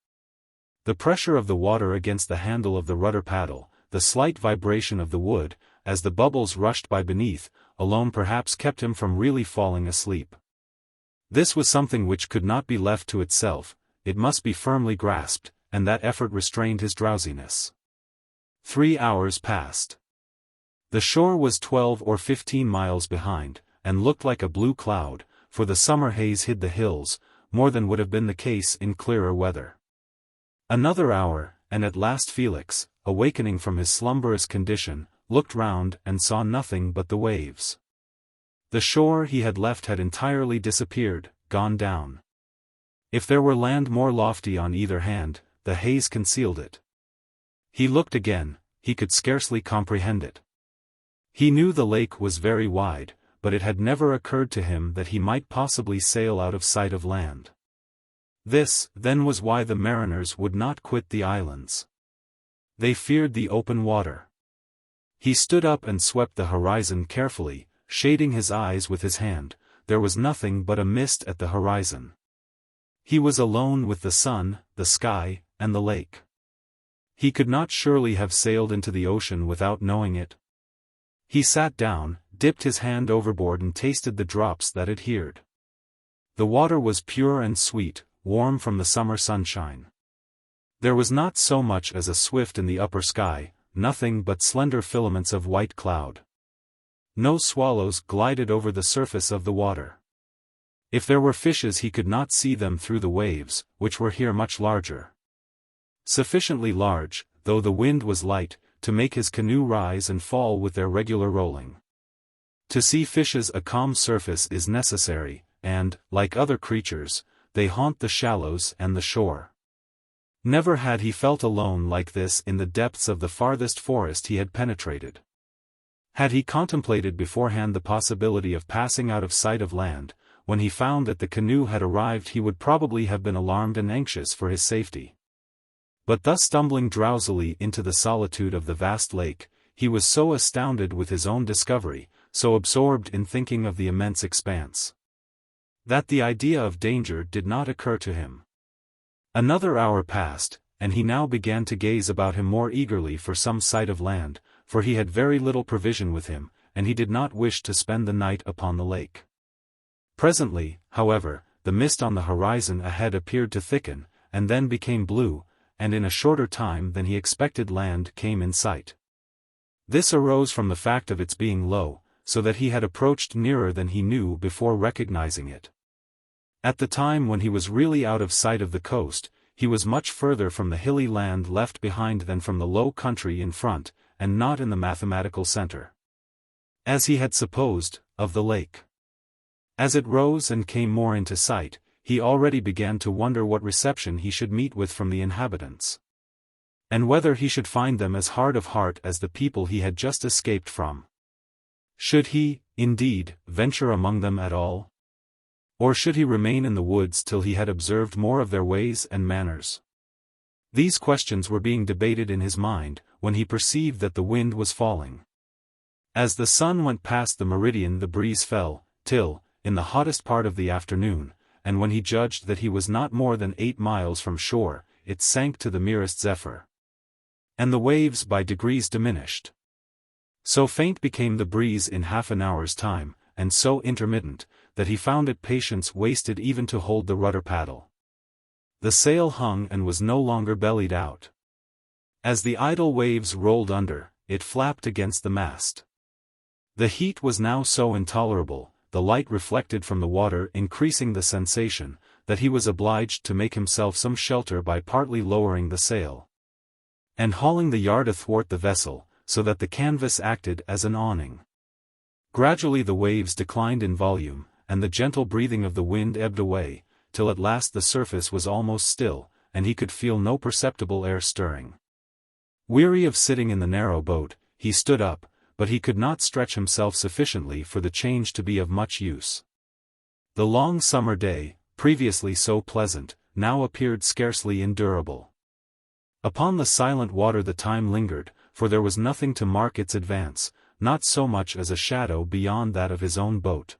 The pressure of the water against the handle of the rudder paddle, the slight vibration of the wood, as the bubbles rushed by beneath, alone perhaps kept him from really falling asleep. This was something which could not be left to itself, it must be firmly grasped, and that effort restrained his drowsiness. 3 hours passed. The shore was 12 or 15 miles behind, and looked like a blue cloud, for the summer haze hid the hills, more than would have been the case in clearer weather. Another hour, and at last Felix, awakening from his slumberous condition, looked round and saw nothing but the waves. The shore he had left had entirely disappeared, gone down. If there were land more lofty on either hand, the haze concealed it. He looked again, he could scarcely comprehend it. He knew the lake was very wide, but it had never occurred to him that he might possibly sail out of sight of land. This, then, was why the mariners would not quit the islands. They feared the open water. He stood up and swept the horizon carefully, shading his eyes with his hand. There was nothing but a mist at the horizon. He was alone with the sun, the sky, and the lake. He could not surely have sailed into the ocean without knowing it. He sat down, dipped his hand overboard and tasted the drops that adhered. The water was pure and sweet, warm from the summer sunshine. There was not so much as a swift in the upper sky, nothing but slender filaments of white cloud. No swallows glided over the surface of the water. If there were fishes he could not see them through the waves, which were here much larger. Sufficiently large, though the wind was light, to make his canoe rise and fall with their regular rolling. To see fishes a calm surface is necessary, and, like other creatures, they haunt the shallows and the shore. Never had he felt alone like this in the depths of the farthest forest he had penetrated. Had he contemplated beforehand the possibility of passing out of sight of land, when he found that the canoe had arrived he would probably have been alarmed and anxious for his safety. But thus stumbling drowsily into the solitude of the vast lake, he was so astounded with his own discovery, so absorbed in thinking of the immense expanse, that the idea of danger did not occur to him. Another hour passed, and he now began to gaze about him more eagerly for some sight of land, for he had very little provision with him, and he did not wish to spend the night upon the lake. Presently, however, the mist on the horizon ahead appeared to thicken, and then became blue, and in a shorter time than he expected land came in sight. This arose from the fact of its being low, so that he had approached nearer than he knew before recognizing it. At the time when he was really out of sight of the coast, he was much further from the hilly land left behind than from the low country in front, and not in the mathematical center, as he had supposed, of the lake. As it rose and came more into sight, he already began to wonder what reception he should meet with from the inhabitants, and whether he should find them as hard of heart as the people he had just escaped from. Should he, indeed, venture among them at all? Or should he remain in the woods till he had observed more of their ways and manners? These questions were being debated in his mind, when he perceived that the wind was falling. As the sun went past the meridian the breeze fell, till, in the hottest part of the afternoon, and when he judged that he was not more than 8 miles from shore, it sank to the merest zephyr. And the waves by degrees diminished. So faint became the breeze in half an hour's time, and so intermittent, that he found it patience wasted even to hold the rudder paddle. The sail hung and was no longer bellied out. As the idle waves rolled under, it flapped against the mast. The heat was now so intolerable, the light reflected from the water increasing the sensation, that he was obliged to make himself some shelter by partly lowering the sail, and hauling the yard athwart the vessel, so that the canvas acted as an awning. Gradually the waves declined in volume, and the gentle breathing of the wind ebbed away, till at last the surface was almost still, and he could feel no perceptible air stirring. Weary of sitting in the narrow boat, he stood up, but he could not stretch himself sufficiently for the change to be of much use. The long summer day, previously so pleasant, now appeared scarcely endurable. Upon the silent water the time lingered, for there was nothing to mark its advance, not so much as a shadow beyond that of his own boat.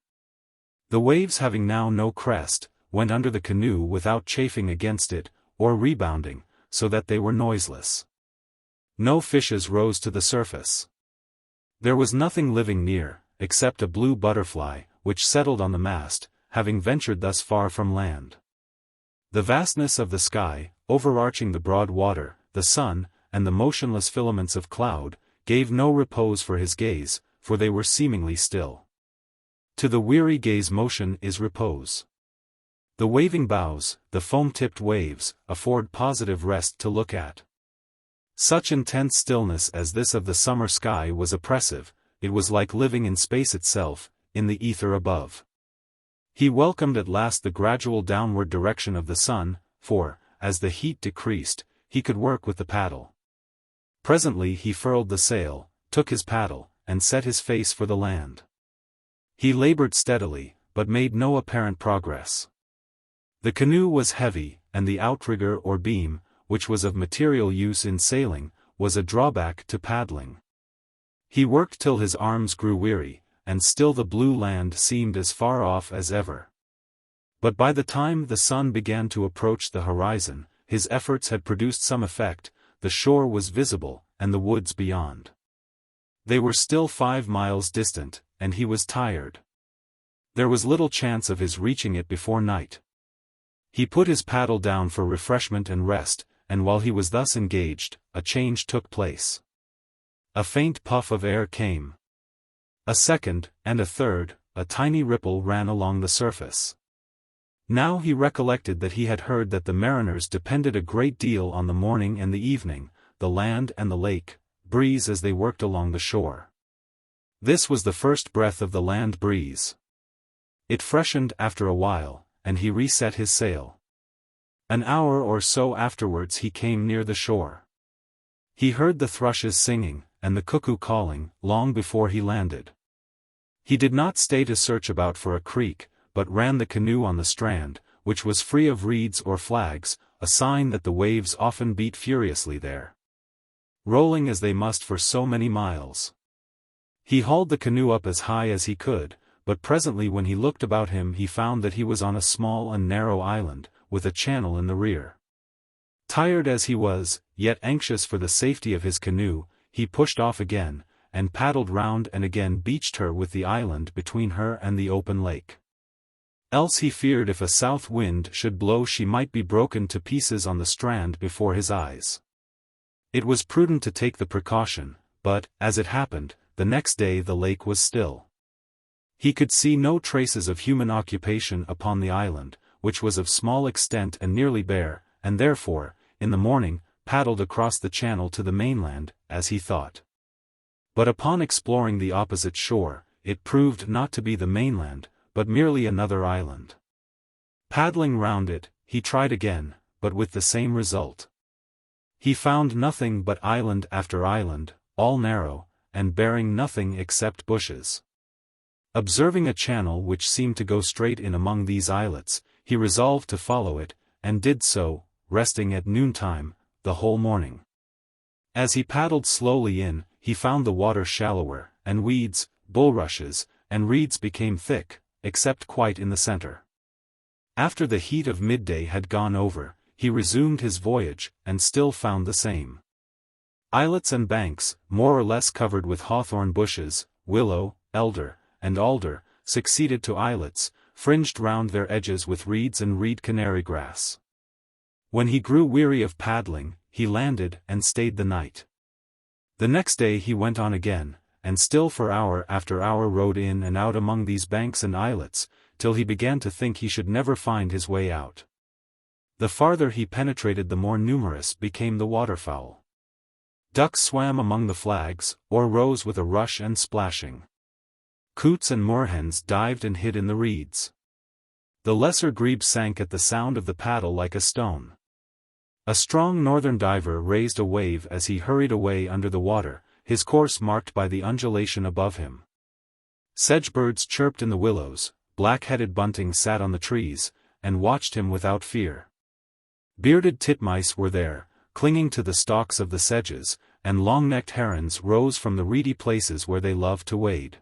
The waves having now no crest, went under the canoe without chafing against it, or rebounding, so that they were noiseless. No fishes rose to the surface. There was nothing living near, except a blue butterfly, which settled on the mast, having ventured thus far from land. The vastness of the sky, overarching the broad water, the sun, and the motionless filaments of cloud, gave no repose for his gaze, for they were seemingly still. To the weary gaze motion is repose. The waving boughs, the foam-tipped waves, afford positive rest to look at. Such intense stillness as this of the summer sky was oppressive, it was like living in space itself, in the ether above. He welcomed at last the gradual downward direction of the sun, for, as the heat decreased, he could work with the paddle. Presently he furled the sail, took his paddle, and set his face for the land. He labored steadily, but made no apparent progress. The canoe was heavy, and the outrigger or beam, which was of material use in sailing, was a drawback to paddling. He worked till his arms grew weary, and still the blue land seemed as far off as ever. But by the time the sun began to approach the horizon, his efforts had produced some effect. The shore was visible, and the woods beyond. They were still 5 miles distant, and he was tired. There was little chance of his reaching it before night. He put his paddle down for refreshment and rest, and while he was thus engaged, a change took place. A faint puff of air came. A second, and a third, a tiny ripple ran along the surface. Now he recollected that he had heard that the mariners depended a great deal on the morning and the evening, the land and the lake, breeze as they worked along the shore. This was the first breath of the land breeze. It freshened after a while, and he reset his sail. An hour or so afterwards he came near the shore. He heard the thrushes singing, and the cuckoo calling, long before he landed. He did not stay to search about for a creek, but ran the canoe on the strand, which was free of reeds or flags, a sign that the waves often beat furiously there, rolling as they must for so many miles. He hauled the canoe up as high as he could, but presently when he looked about him he found that he was on a small and narrow island, with a channel in the rear. Tired as he was, yet anxious for the safety of his canoe, he pushed off again, and paddled round and again beached her with the island between her and the open lake. Else he feared if a south wind should blow she might be broken to pieces on the strand before his eyes. It was prudent to take the precaution, but, as it happened, the next day the lake was still. He could see no traces of human occupation upon the island, which was of small extent and nearly bare, and therefore, in the morning, paddled across the channel to the mainland, as he thought. But upon exploring the opposite shore, it proved not to be the mainland, but merely another island. Paddling round it, he tried again, but with the same result. He found nothing but island after island, all narrow, and bearing nothing except bushes. Observing a channel which seemed to go straight in among these islets, he resolved to follow it, and did so, resting at noontime, the whole morning. As he paddled slowly in, he found the water shallower, and weeds, bulrushes, and reeds became thick, except quite in the center. After the heat of midday had gone over, he resumed his voyage, and still found the same. Islets and banks, more or less covered with hawthorn bushes, willow, elder, and alder, succeeded to islets, fringed round their edges with reeds and reed canary grass. When he grew weary of paddling, he landed and stayed the night. The next day he went on again, and still for hour after hour rode in and out among these banks and islets, till he began to think he should never find his way out. The farther he penetrated the more numerous became the waterfowl. Ducks swam among the flags, or rose with a rush and splashing. Coots and moorhens dived and hid in the reeds. The lesser grebe sank at the sound of the paddle like a stone. A strong northern diver raised a wave as he hurried away under the water, his course marked by the undulation above him. Sedgebirds chirped in the willows, black-headed bunting sat on the trees, and watched him without fear. Bearded titmice were there, clinging to the stalks of the sedges, and long-necked herons rose from the reedy places where they loved to wade.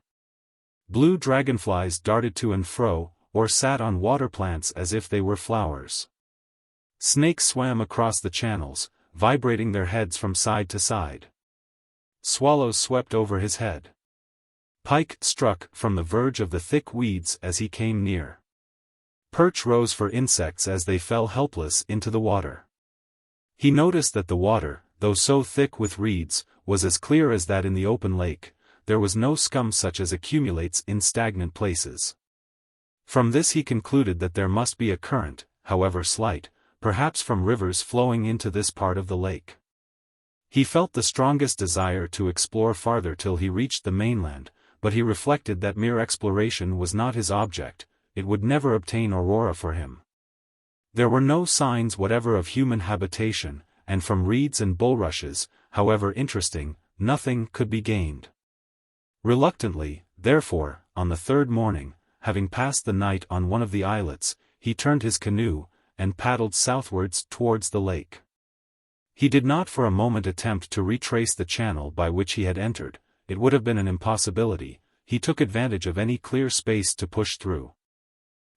Blue dragonflies darted to and fro, or sat on water plants as if they were flowers. Snakes swam across the channels, vibrating their heads from side to side. Swallows swept over his head. Pike struck from the verge of the thick weeds as he came near. Perch rose for insects as they fell helpless into the water. He noticed that the water, though so thick with reeds, was as clear as that in the open lake. There was no scum such as accumulates in stagnant places. From this he concluded that there must be a current, however slight, perhaps from rivers flowing into this part of the lake. He felt the strongest desire to explore farther till he reached the mainland, but he reflected that mere exploration was not his object, it would never obtain Aurora for him. There were no signs whatever of human habitation, and from reeds and bulrushes, however interesting, nothing could be gained. Reluctantly, therefore, on the third morning, having passed the night on one of the islets, he turned his canoe, and paddled southwards towards the lake. He did not for a moment attempt to retrace the channel by which he had entered, it would have been an impossibility. He took advantage of any clear space to push through.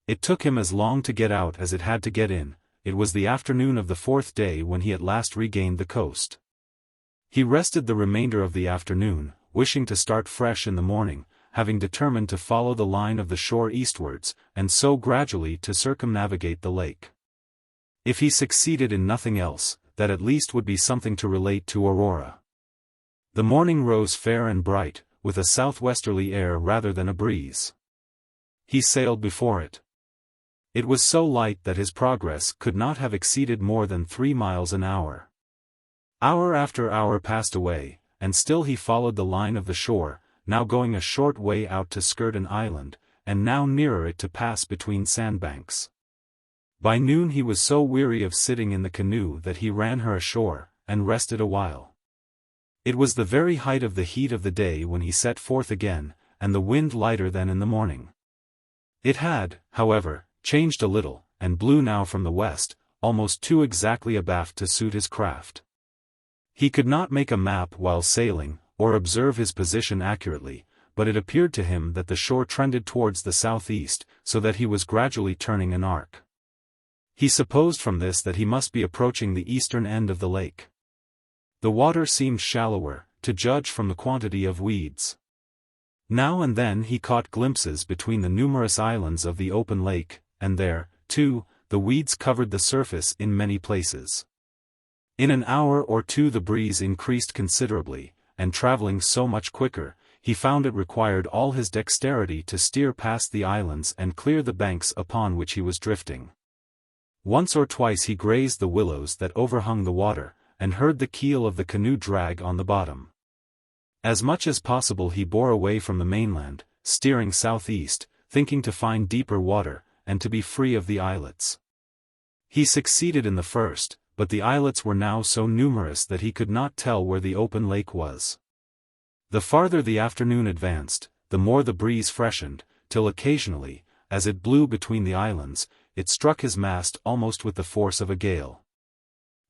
It took him as long to get out as it had to get in. It was the afternoon of the fourth day when he at last regained the coast. He rested the remainder of the afternoon, wishing to start fresh in the morning, having determined to follow the line of the shore eastwards, and so gradually to circumnavigate the lake. If he succeeded in nothing else, that at least would be something to relate to Aurora. The morning rose fair and bright, with a southwesterly air rather than a breeze. He sailed before it. It was so light that his progress could not have exceeded more than 3 miles an hour. Hour after hour passed away, and still he followed the line of the shore, now going a short way out to skirt an island, and now nearer it to pass between sandbanks. By noon he was so weary of sitting in the canoe that he ran her ashore, and rested a while. It was the very height of the heat of the day when he set forth again, and the wind lighter than in the morning. It had, however, changed a little, and blew now from the west, almost too exactly abaft to suit his craft. He could not make a map while sailing, or observe his position accurately, but it appeared to him that the shore trended towards the southeast, so that he was gradually turning an arc. He supposed from this that he must be approaching the eastern end of the lake. The water seemed shallower, to judge from the quantity of weeds. Now and then he caught glimpses between the numerous islands of the open lake, and there, too, the weeds covered the surface in many places. In an hour or two the breeze increased considerably, and traveling so much quicker, he found it required all his dexterity to steer past the islands and clear the banks upon which he was drifting. Once or twice he grazed the willows that overhung the water, and heard the keel of the canoe drag on the bottom. As much as possible he bore away from the mainland, steering southeast, thinking to find deeper water, and to be free of the islets. He succeeded in the first, but the islets were now so numerous that he could not tell where the open lake was. The farther the afternoon advanced, the more the breeze freshened, till occasionally, as it blew between the islands, it struck his mast almost with the force of a gale.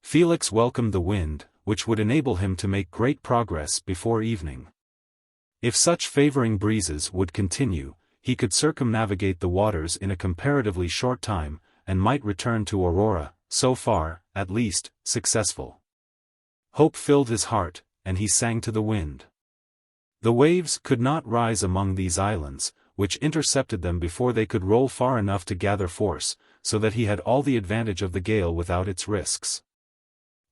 Felix welcomed the wind, which would enable him to make great progress before evening. If such favoring breezes would continue, he could circumnavigate the waters in a comparatively short time, and might return to Aurora, so far, at least, successful. Hope filled his heart, and he sang to the wind. The waves could not rise among these islands, which intercepted them before they could roll far enough to gather force, so that he had all the advantage of the gale without its risks.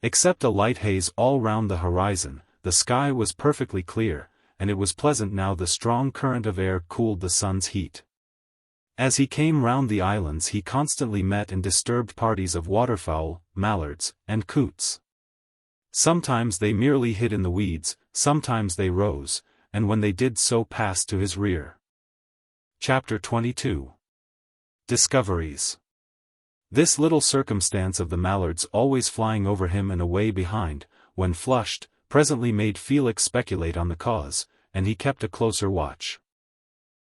Except a light haze all round the horizon, the sky was perfectly clear, and it was pleasant now the strong current of air cooled the sun's heat. As he came round the islands he constantly met and disturbed parties of waterfowl, mallards, and coots. Sometimes they merely hid in the weeds, sometimes they rose, and when they did so passed to his rear. Chapter 22. Discoveries. This little circumstance of the mallards always flying over him and away behind, when flushed, presently made Felix speculate on the cause, and he kept a closer watch.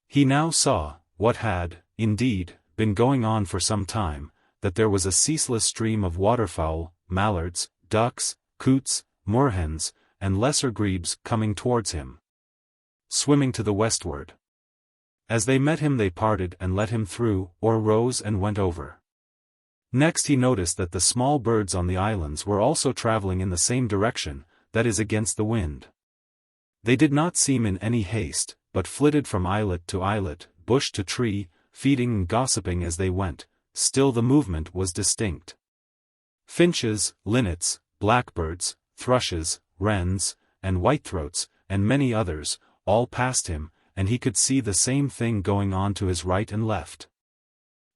He now saw, what had, indeed, been going on for some time, that there was a ceaseless stream of waterfowl, mallards, ducks, coots, moorhens, and lesser grebes coming towards him, swimming to the westward. As they met him they parted and let him through, or rose and went over. Next he noticed that the small birds on the islands were also traveling in the same direction, that is against the wind. They did not seem in any haste, but flitted from islet to islet, bush to tree, feeding and gossiping as they went, still the movement was distinct. Finches, linnets, blackbirds, thrushes, wrens, and whitethroats, and many others, all passed him, and he could see the same thing going on to his right and left.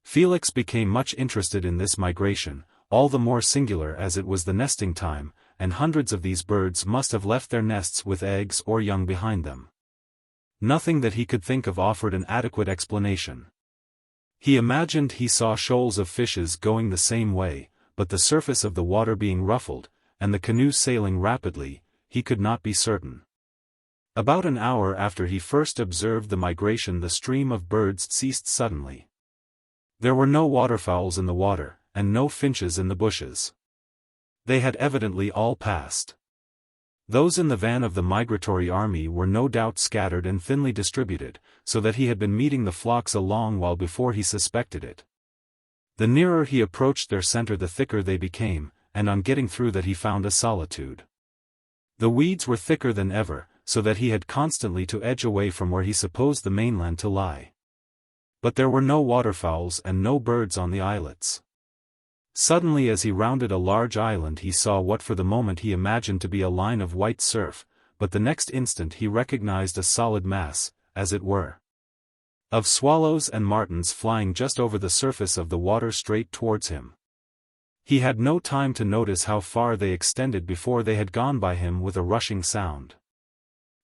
Felix became much interested in this migration, all the more singular as it was the nesting time, and hundreds of these birds must have left their nests with eggs or young behind them. Nothing that he could think of offered an adequate explanation. He imagined he saw shoals of fishes going the same way, but the surface of the water being ruffled, and the canoe sailing rapidly, he could not be certain. About an hour after he first observed the migration the stream of birds ceased suddenly. There were no waterfowls in the water, and no finches in the bushes. They had evidently all passed. Those in the van of the migratory army were no doubt scattered and thinly distributed, so that he had been meeting the flocks a long while before he suspected it. The nearer he approached their center the thicker they became, and on getting through that he found a solitude. The weeds were thicker than ever, so that he had constantly to edge away from where he supposed the mainland to lie. But there were no waterfowls and no birds on the islets. Suddenly as he rounded a large island he saw what for the moment he imagined to be a line of white surf, but the next instant he recognized a solid mass, as it were, of swallows and martins flying just over the surface of the water straight towards him. He had no time to notice how far they extended before they had gone by him with a rushing sound.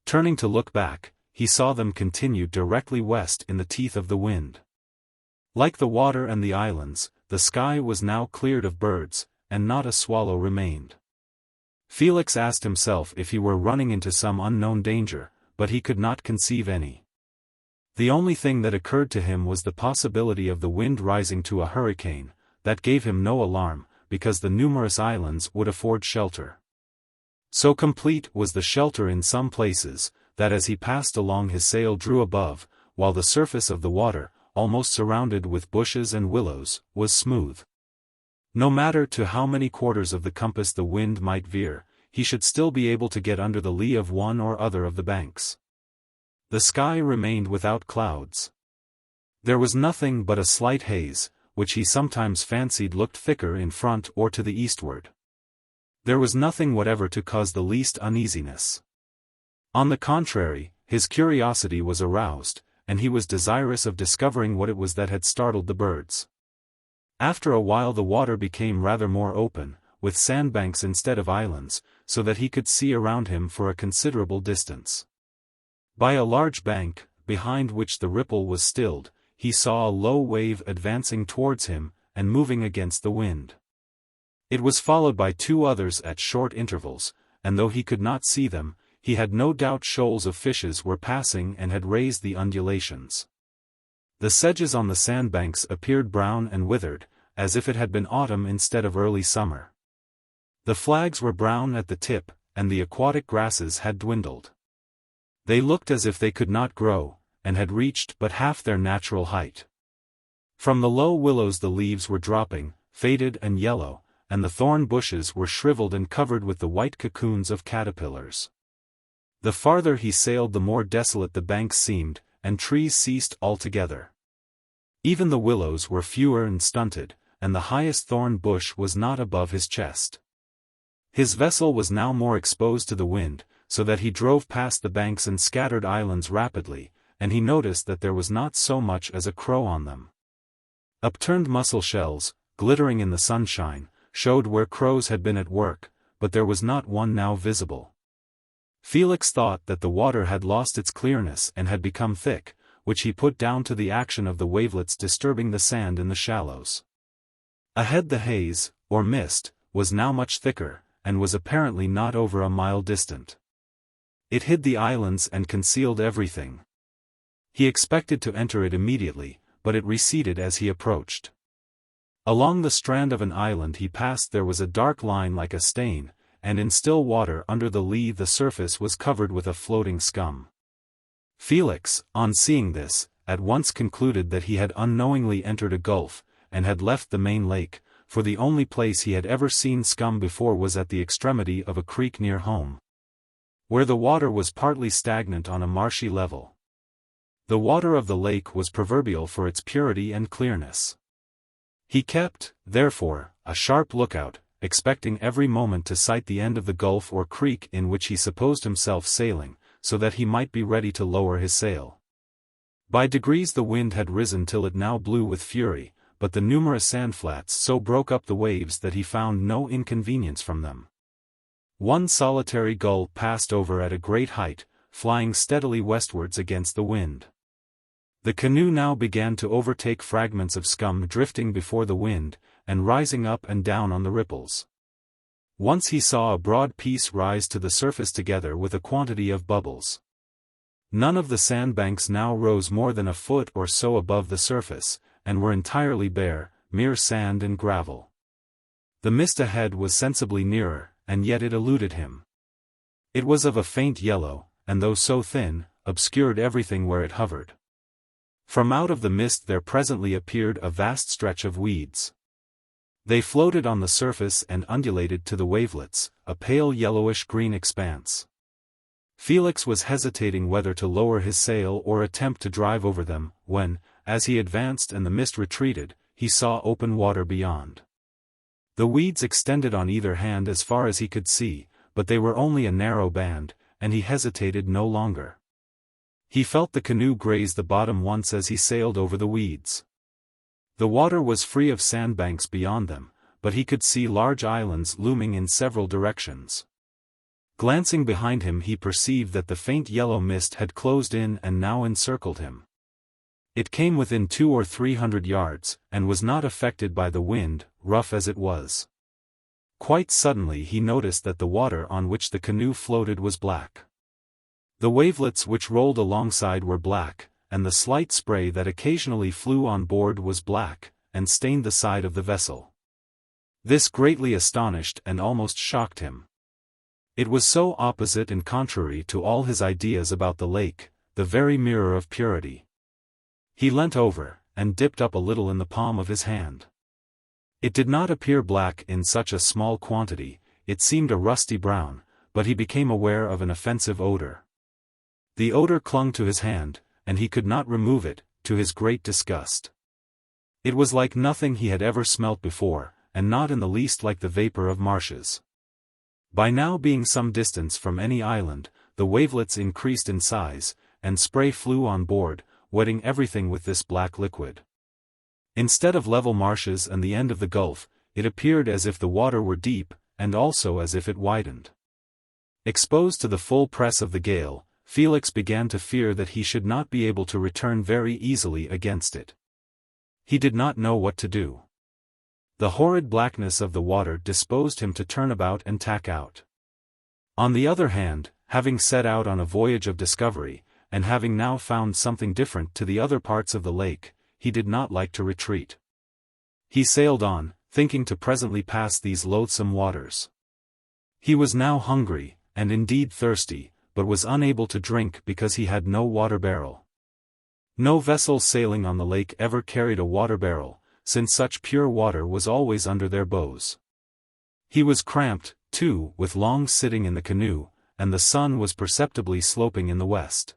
Turning to look back, he saw them continue directly west in the teeth of the wind. Like the water and the islands, the sky was now cleared of birds, and not a swallow remained. Felix asked himself if he were running into some unknown danger, but he could not conceive any. The only thing that occurred to him was the possibility of the wind rising to a hurricane. That gave him no alarm, because the numerous islands would afford shelter. So complete was the shelter in some places, that as he passed along his sail drew above, while the surface of the water, almost surrounded with bushes and willows, was smooth. No matter to how many quarters of the compass the wind might veer, he should still be able to get under the lee of one or other of the banks. The sky remained without clouds. There was nothing but a slight haze, which he sometimes fancied looked thicker in front or to the eastward. There was nothing whatever to cause the least uneasiness. On the contrary, his curiosity was aroused, and he was desirous of discovering what it was that had startled the birds. After a while the water became rather more open, with sandbanks instead of islands, so that he could see around him for a considerable distance. By a large bank, behind which the ripple was stilled, he saw a low wave advancing towards him, and moving against the wind. It was followed by two others at short intervals, and though he could not see them, he had no doubt shoals of fishes were passing and had raised the undulations. The sedges on the sandbanks appeared brown and withered, as if it had been autumn instead of early summer. The flags were brown at the tip, and the aquatic grasses had dwindled. They looked as if they could not grow, and had reached but half their natural height. From the low willows the leaves were dropping, faded and yellow, and the thorn bushes were shriveled and covered with the white cocoons of caterpillars. The farther he sailed the more desolate the banks seemed, and trees ceased altogether. Even the willows were fewer and stunted, and the highest thorn bush was not above his chest. His vessel was now more exposed to the wind, so that he drove past the banks and scattered islands rapidly, and he noticed that there was not so much as a crow on them. Upturned mussel shells, glittering in the sunshine, showed where crows had been at work, but there was not one now visible. Felix thought that the water had lost its clearness and had become thick, which he put down to the action of the wavelets disturbing the sand in the shallows. Ahead the haze, or mist, was now much thicker, and was apparently not over a mile distant. It hid the islands and concealed everything. He expected to enter it immediately, but it receded as he approached. Along the strand of an island he passed there was a dark line like a stain, and in still water under the lee the surface was covered with a floating scum. Felix, on seeing this, at once concluded that he had unknowingly entered a gulf, and had left the main lake, for the only place he had ever seen scum before was at the extremity of a creek near home, where the water was partly stagnant on a marshy level. The water of the lake was proverbial for its purity and clearness. He kept, therefore, a sharp lookout, expecting every moment to sight the end of the gulf or creek in which he supposed himself sailing, so that he might be ready to lower his sail. By degrees the wind had risen till it now blew with fury, but the numerous sandflats so broke up the waves that he found no inconvenience from them. One solitary gull passed over at a great height, flying steadily westwards against the wind. The canoe now began to overtake fragments of scum drifting before the wind, and rising up and down on the ripples. Once he saw a broad piece rise to the surface together with a quantity of bubbles. None of the sandbanks now rose more than a foot or so above the surface, and were entirely bare, mere sand and gravel. The mist ahead was sensibly nearer, and yet it eluded him. It was of a faint yellow, and though so thin, obscured everything where it hovered. From out of the mist there presently appeared a vast stretch of weeds. They floated on the surface and undulated to the wavelets, a pale yellowish-green expanse. Felix was hesitating whether to lower his sail or attempt to drive over them, when, as he advanced and the mist retreated, he saw open water beyond. The weeds extended on either hand as far as he could see, but they were only a narrow band, and he hesitated no longer. He felt the canoe graze the bottom once as he sailed over the weeds. The water was free of sandbanks beyond them, but he could see large islands looming in several directions. Glancing behind him he perceived that the faint yellow mist had closed in and now encircled him. It came within 200 or 300 yards, and was not affected by the wind, rough as it was. Quite suddenly he noticed that the water on which the canoe floated was black. The wavelets which rolled alongside were black, and the slight spray that occasionally flew on board was black, and stained the side of the vessel. This greatly astonished and almost shocked him. It was so opposite and contrary to all his ideas about the lake, the very mirror of purity. He leant over, and dipped up a little in the palm of his hand. It did not appear black in such a small quantity, it seemed a rusty brown, but he became aware of an offensive odor. The odor clung to his hand, and he could not remove it, to his great disgust. It was like nothing he had ever smelt before, and not in the least like the vapor of marshes. By now being some distance from any island, the wavelets increased in size, and spray flew on board, wetting everything with this black liquid. Instead of level marshes and the end of the gulf, it appeared as if the water were deep, and also as if it widened. Exposed to the full press of the gale, Felix began to fear that he should not be able to return very easily against it. He did not know what to do. The horrid blackness of the water disposed him to turn about and tack out. On the other hand, having set out on a voyage of discovery, and having now found something different to the other parts of the lake, he did not like to retreat. He sailed on, thinking to presently pass these loathsome waters. He was now hungry, and indeed thirsty, but was unable to drink because he had no water barrel. No vessel sailing on the lake ever carried a water barrel, since such pure water was always under their bows. He was cramped, too, with long sitting in the canoe, and the sun was perceptibly sloping in the west.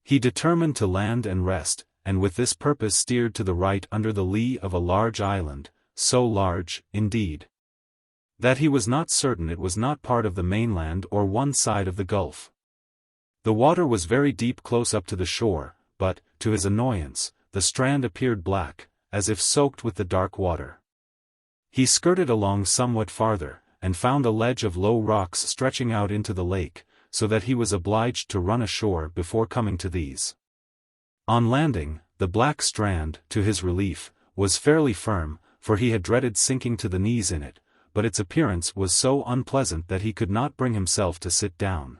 He determined to land and rest, and with this purpose steered to the right under the lee of a large island, so large, indeed, that he was not certain it was not part of the mainland or one side of the gulf. The water was very deep close up to the shore, but, to his annoyance, the strand appeared black, as if soaked with the dark water. He skirted along somewhat farther, and found a ledge of low rocks stretching out into the lake, so that he was obliged to run ashore before coming to these. On landing, the black strand, to his relief, was fairly firm, for he had dreaded sinking to the knees in it, but its appearance was so unpleasant that he could not bring himself to sit down.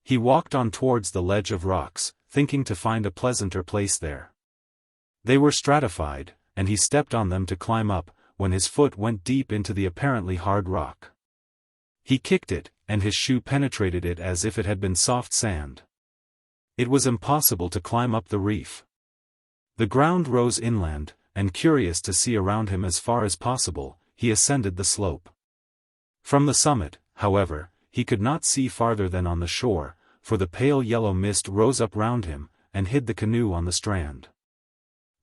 He walked on towards the ledge of rocks, thinking to find a pleasanter place there. They were stratified, and he stepped on them to climb up, when his foot went deep into the apparently hard rock. He kicked it, and his shoe penetrated it as if it had been soft sand. It was impossible to climb up the reef. The ground rose inland, and curious to see around him as far as possible, he ascended the slope. From the summit, however, he could not see farther than on the shore, for the pale yellow mist rose up round him, and hid the canoe on the strand.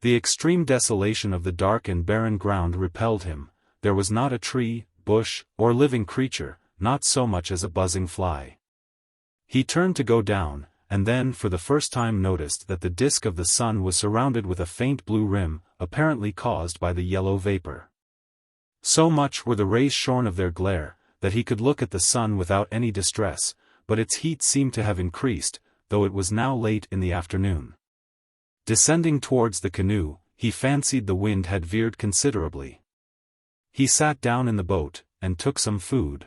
The extreme desolation of the dark and barren ground repelled him. There was not a tree, bush, or living creature, not so much as a buzzing fly. He turned to go down, and then for the first time noticed that the disk of the sun was surrounded with a faint blue rim, apparently caused by the yellow vapor. So much were the rays shorn of their glare, that he could look at the sun without any distress, but its heat seemed to have increased, though it was now late in the afternoon. Descending towards the canoe, he fancied the wind had veered considerably. He sat down in the boat, and took some food.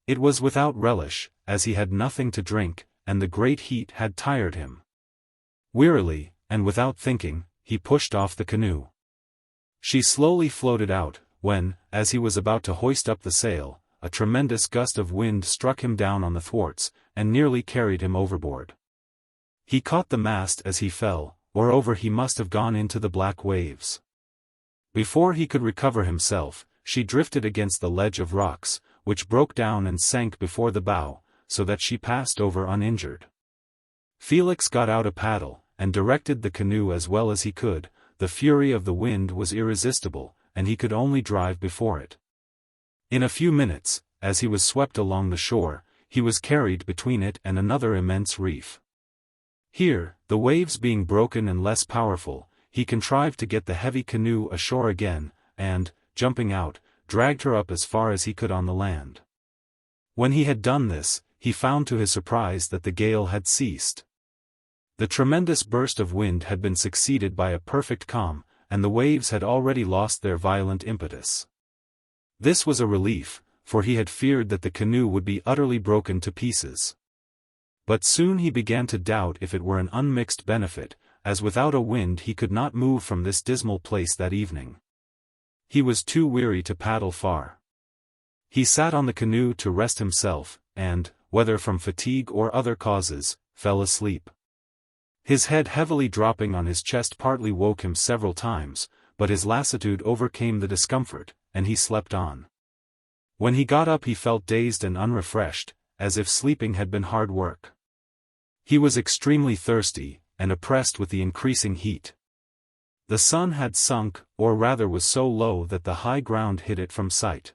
It was without relish, as he had nothing to drink, and the great heat had tired him. Wearily, and without thinking, he pushed off the canoe. She slowly floated out, when, as he was about to hoist up the sail, a tremendous gust of wind struck him down on the thwarts, and nearly carried him overboard. He caught the mast as he fell, or over he must have gone into the black waves. Before he could recover himself, she drifted against the ledge of rocks, which broke down and sank before the bow, so that she passed over uninjured. Felix got out a paddle, and directed the canoe as well as he could. The fury of the wind was irresistible, and he could only drive before it. In a few minutes, as he was swept along the shore, he was carried between it and another immense reef. Here, the waves being broken and less powerful, he contrived to get the heavy canoe ashore again, and, jumping out, dragged her up as far as he could on the land. When he had done this, he found to his surprise that the gale had ceased. The tremendous burst of wind had been succeeded by a perfect calm, and the waves had already lost their violent impetus. This was a relief, for he had feared that the canoe would be utterly broken to pieces. But soon he began to doubt if it were an unmixed benefit, as without a wind he could not move from this dismal place that evening. He was too weary to paddle far. He sat on the canoe to rest himself, and, whether from fatigue or other causes, fell asleep. His head heavily dropping on his chest partly woke him several times, but his lassitude overcame the discomfort, and he slept on. When he got up he felt dazed and unrefreshed, as if sleeping had been hard work. He was extremely thirsty, and oppressed with the increasing heat. The sun had sunk, or rather was so low that the high ground hid it from sight.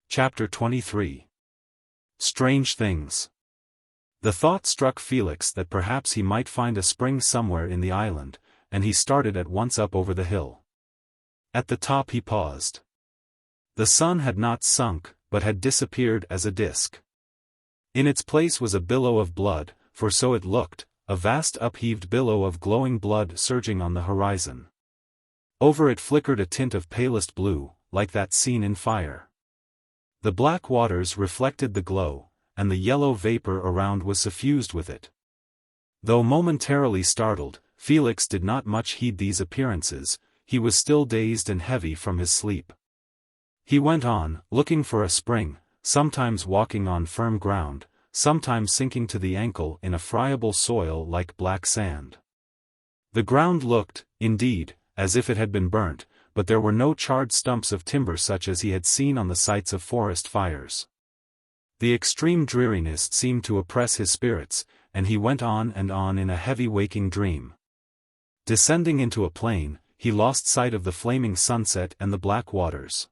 Chapter 23. Strange Things. The thought struck Felix that perhaps he might find a spring somewhere in the island, and he started at once up over the hill. At the top he paused. The sun had not sunk, but had disappeared as a disk. In its place was a billow of blood, for so it looked, a vast upheaved billow of glowing blood surging on the horizon. Over it flickered a tint of palest blue, like that seen in fire. The black waters reflected the glow, and the yellow vapor around was suffused with it. Though momentarily startled, Felix did not much heed these appearances. He was still dazed and heavy from his sleep. He went on, looking for a spring, sometimes walking on firm ground, sometimes sinking to the ankle in a friable soil like black sand. The ground looked, indeed, as if it had been burnt, but there were no charred stumps of timber such as he had seen on the sites of forest fires. The extreme dreariness seemed to oppress his spirits, and he went on and on in a heavy waking dream. Descending into a plain, he lost sight of the flaming sunset and the black waters.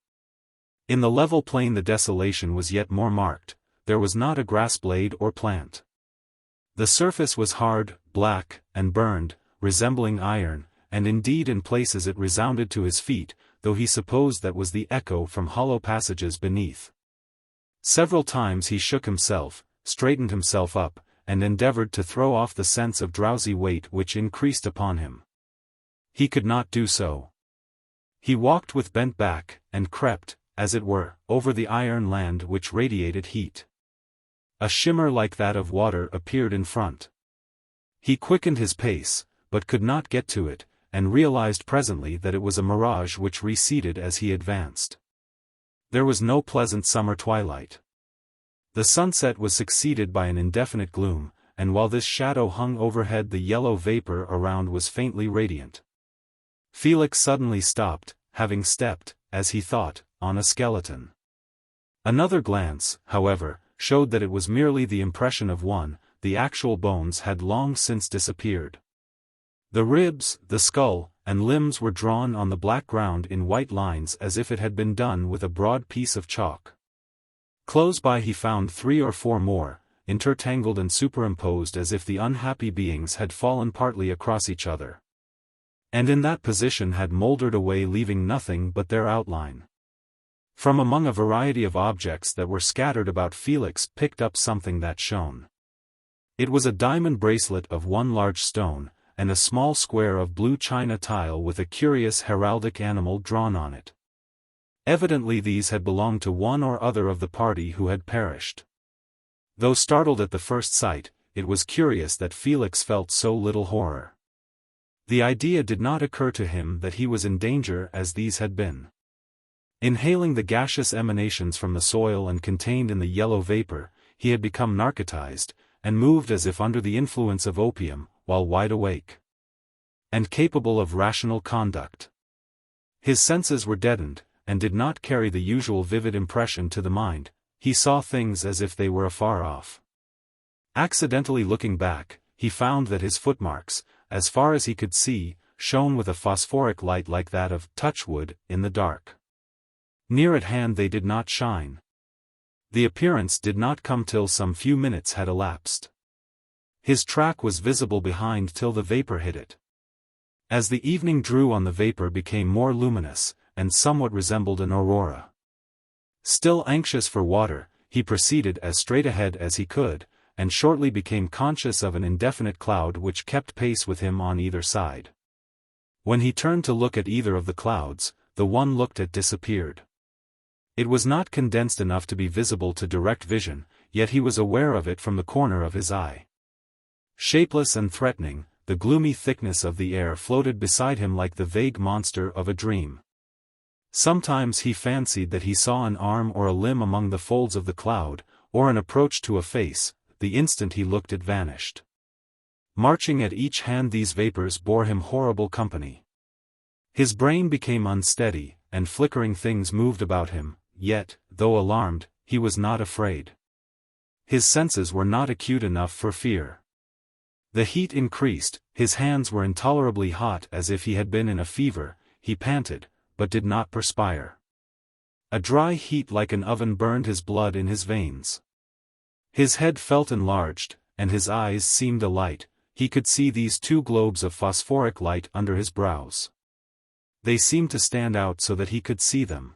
In the level plain the desolation was yet more marked. There was not a grass blade or plant. The surface was hard, black, and burned, resembling iron, and indeed in places it resounded to his feet, though he supposed that was the echo from hollow passages beneath. Several times he shook himself, straightened himself up, and endeavored to throw off the sense of drowsy weight which increased upon him. He could not do so. He walked with bent back, and crept, as it were, over the iron land which radiated heat. A shimmer like that of water appeared in front. He quickened his pace, but could not get to it, and realized presently that it was a mirage which receded as he advanced. There was no pleasant summer twilight. The sunset was succeeded by an indefinite gloom, and while this shadow hung overhead the yellow vapor around was faintly radiant. Felix suddenly stopped, having stepped, as he thought, on a skeleton. Another glance, however, showed that it was merely the impression of one. The actual bones had long since disappeared. The ribs, the skull, and limbs were drawn on the black ground in white lines as if it had been done with a broad piece of chalk. Close by he found 3 or 4 more, intertangled and superimposed as if the unhappy beings had fallen partly across each other, and in that position had mouldered away, leaving nothing but their outline. From among a variety of objects that were scattered about, Felix picked up something that shone. It was a diamond bracelet of one large stone, and a small square of blue china tile with a curious heraldic animal drawn on it. Evidently these had belonged to one or other of the party who had perished. Though startled at the first sight, it was curious that Felix felt so little horror. The idea did not occur to him that he was in danger as these had been. Inhaling the gaseous emanations from the soil and contained in the yellow vapor, he had become narcotized, and moved as if under the influence of opium, while wide awake and capable of rational conduct. His senses were deadened, and did not carry the usual vivid impression to the mind. He saw things as if they were afar off. Accidentally looking back, he found that his footmarks, as far as he could see, shone with a phosphoric light like that of touchwood in the dark. Near at hand they did not shine. The appearance did not come till some few minutes had elapsed. His track was visible behind till the vapor hid it. As the evening drew on, the vapor became more luminous, and somewhat resembled an aurora. Still anxious for water, he proceeded as straight ahead as he could, and shortly became conscious of an indefinite cloud which kept pace with him on either side. When he turned to look at either of the clouds, the one looked at disappeared. It was not condensed enough to be visible to direct vision, yet he was aware of it from the corner of his eye. Shapeless and threatening, the gloomy thickness of the air floated beside him like the vague monster of a dream. Sometimes he fancied that he saw an arm or a limb among the folds of the cloud, or an approach to a face. The instant he looked it vanished. Marching at each hand, these vapors bore him horrible company. His brain became unsteady, and flickering things moved about him, yet, though alarmed, he was not afraid. His senses were not acute enough for fear. The heat increased, his hands were intolerably hot as if he had been in a fever, he panted, but did not perspire. A dry heat like an oven burned his blood in his veins. His head felt enlarged, and his eyes seemed alight. He could see these two globes of phosphoric light under his brows. They seemed to stand out so that he could see them.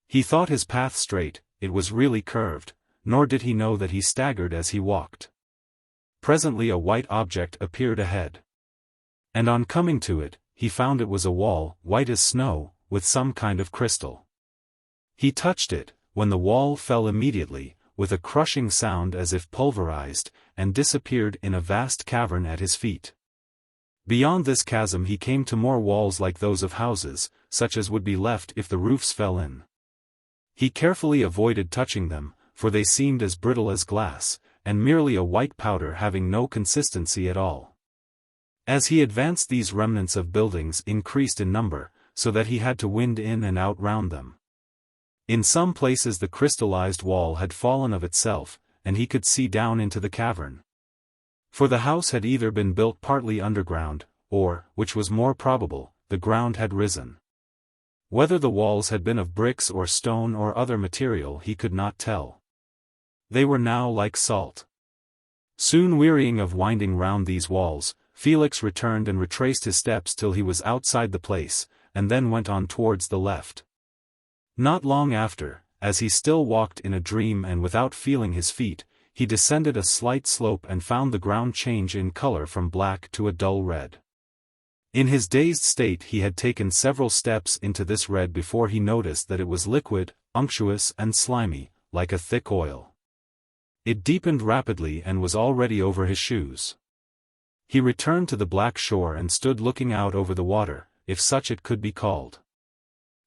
He thought his path straight, it was really curved, nor did he know that he staggered as he walked. Presently a white object appeared ahead. And on coming to it, he found it was a wall, white as snow, with some kind of crystal. He touched it, when the wall fell immediately, with a crushing sound as if pulverized, and disappeared in a vast cavern at his feet. Beyond this chasm he came to more walls like those of houses, such as would be left if the roofs fell in. He carefully avoided touching them, for they seemed as brittle as glass, and merely a white powder having no consistency at all. As he advanced, these remnants of buildings increased in number, so that he had to wind in and out round them. In some places the crystallized wall had fallen of itself, and he could see down into the cavern. For the house had either been built partly underground, or, which was more probable, the ground had risen. Whether the walls had been of bricks or stone or other material he could not tell. They were now like salt. Soon wearying of winding round these walls, Felix returned and retraced his steps till he was outside the place, and then went on towards the left. Not long after, as he still walked in a dream and without feeling his feet, he descended a slight slope and found the ground change in color from black to a dull red. In his dazed state he had taken several steps into this red before he noticed that it was liquid, unctuous and slimy, like a thick oil. It deepened rapidly and was already over his shoes. He returned to the black shore and stood looking out over the water, if such it could be called.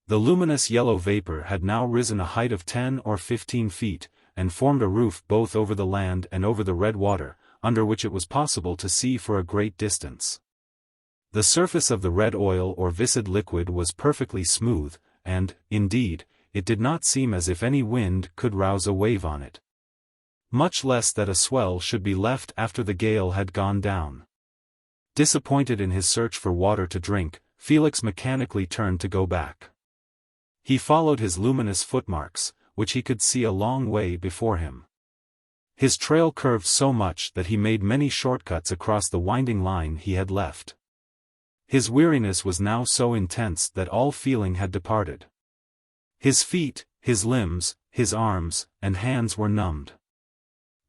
The luminous yellow vapor had now risen a height of 10 or 15 feet, and formed a roof both over the land and over the red water, under which it was possible to see for a great distance. The surface of the red oil or viscid liquid was perfectly smooth, and, indeed, it did not seem as if any wind could rouse a wave on it. Much less that a swell should be left after the gale had gone down. Disappointed in his search for water to drink, Felix mechanically turned to go back. He followed his luminous footmarks, which he could see a long way before him. His trail curved so much that he made many shortcuts across the winding line he had left. His weariness was now so intense that all feeling had departed. His feet, his limbs, his arms, and hands were numbed.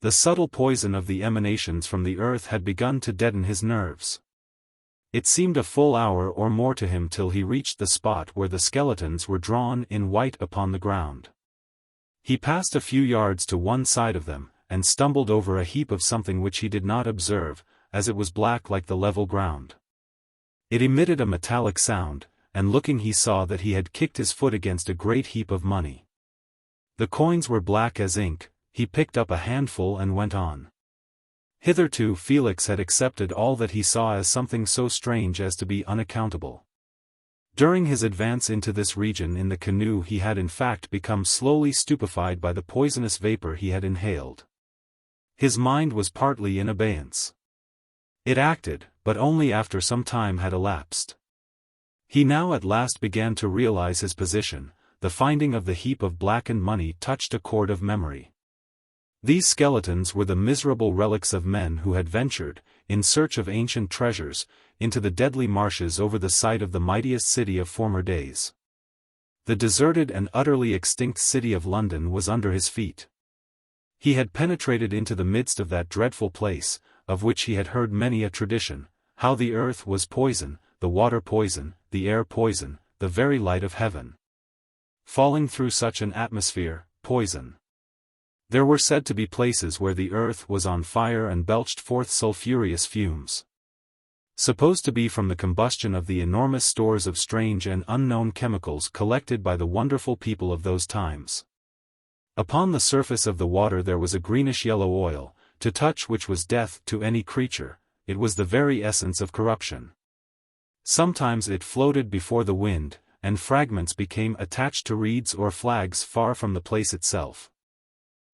The subtle poison of the emanations from the earth had begun to deaden his nerves. It seemed a full hour or more to him till he reached the spot where the skeletons were drawn in white upon the ground. He passed a few yards to one side of them, and stumbled over a heap of something which he did not observe, as it was black like the level ground. It emitted a metallic sound, and looking he saw that he had kicked his foot against a great heap of money. The coins were black as ink. He picked up a handful and went on. Hitherto Felix had accepted all that he saw as something so strange as to be unaccountable. During his advance into this region in the canoe he had in fact become slowly stupefied by the poisonous vapor he had inhaled. His mind was partly in abeyance. It acted, but only after some time had elapsed. He now at last began to realize his position. The finding of the heap of blackened money touched a chord of memory. These skeletons were the miserable relics of men who had ventured, in search of ancient treasures, into the deadly marshes over the site of the mightiest city of former days. The deserted and utterly extinct city of London was under his feet. He had penetrated into the midst of that dreadful place, of which he had heard many a tradition, how the earth was poison, the water poison, the air poison, the very light of heaven. Falling through such an atmosphere, poison. There were said to be places where the earth was on fire and belched forth sulphurous fumes. Supposed to be from the combustion of the enormous stores of strange and unknown chemicals collected by the wonderful people of those times. Upon the surface of the water there was a greenish-yellow oil, to touch which was death to any creature. It was the very essence of corruption. Sometimes it floated before the wind, and fragments became attached to reeds or flags far from the place itself.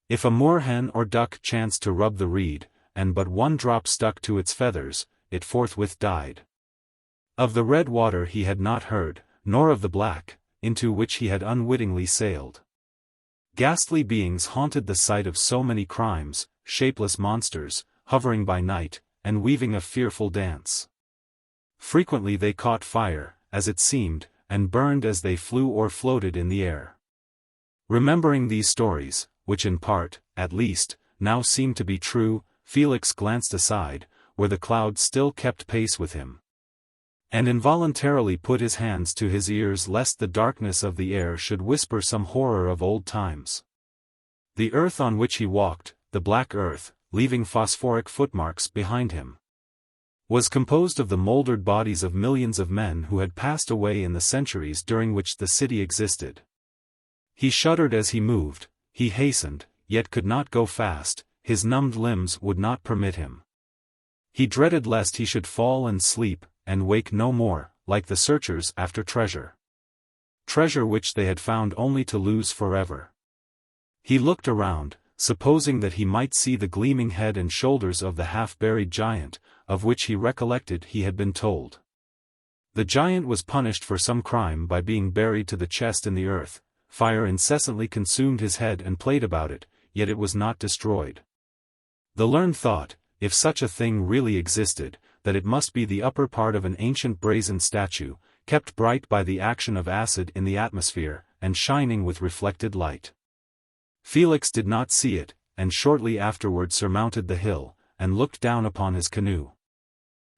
If a moorhen or duck chanced to rub the reed, and but one drop stuck to its feathers, it forthwith died. Of the red water he had not heard, nor of the black, into which he had unwittingly sailed. Ghastly beings haunted the site of so many crimes, shapeless monsters, hovering by night, and weaving a fearful dance. Frequently they caught fire, as it seemed, and burned as they flew or floated in the air. Remembering these stories, which in part, at least, now seemed to be true, Felix glanced aside, where the clouds still kept pace with him, and involuntarily put his hands to his ears lest the darkness of the air should whisper some horror of old times. The earth on which he walked, the black earth, leaving phosphoric footmarks behind him, was composed of the mouldered bodies of millions of men who had passed away in the centuries during which the city existed. He shuddered as he moved, he hastened, yet could not go fast, his numbed limbs would not permit him. He dreaded lest he should fall and sleep, and wake no more, like the searchers after treasure. Treasure which they had found only to lose forever. He looked around, supposing that he might see the gleaming head and shoulders of the half-buried giant, of which he recollected he had been told. The giant was punished for some crime by being buried to the chest in the earth. Fire incessantly consumed his head and played about it, yet it was not destroyed. The learned thought, if such a thing really existed, that it must be the upper part of an ancient brazen statue, kept bright by the action of acid in the atmosphere, and shining with reflected light. Felix did not see it, and shortly afterward surmounted the hill, and looked down upon his canoe.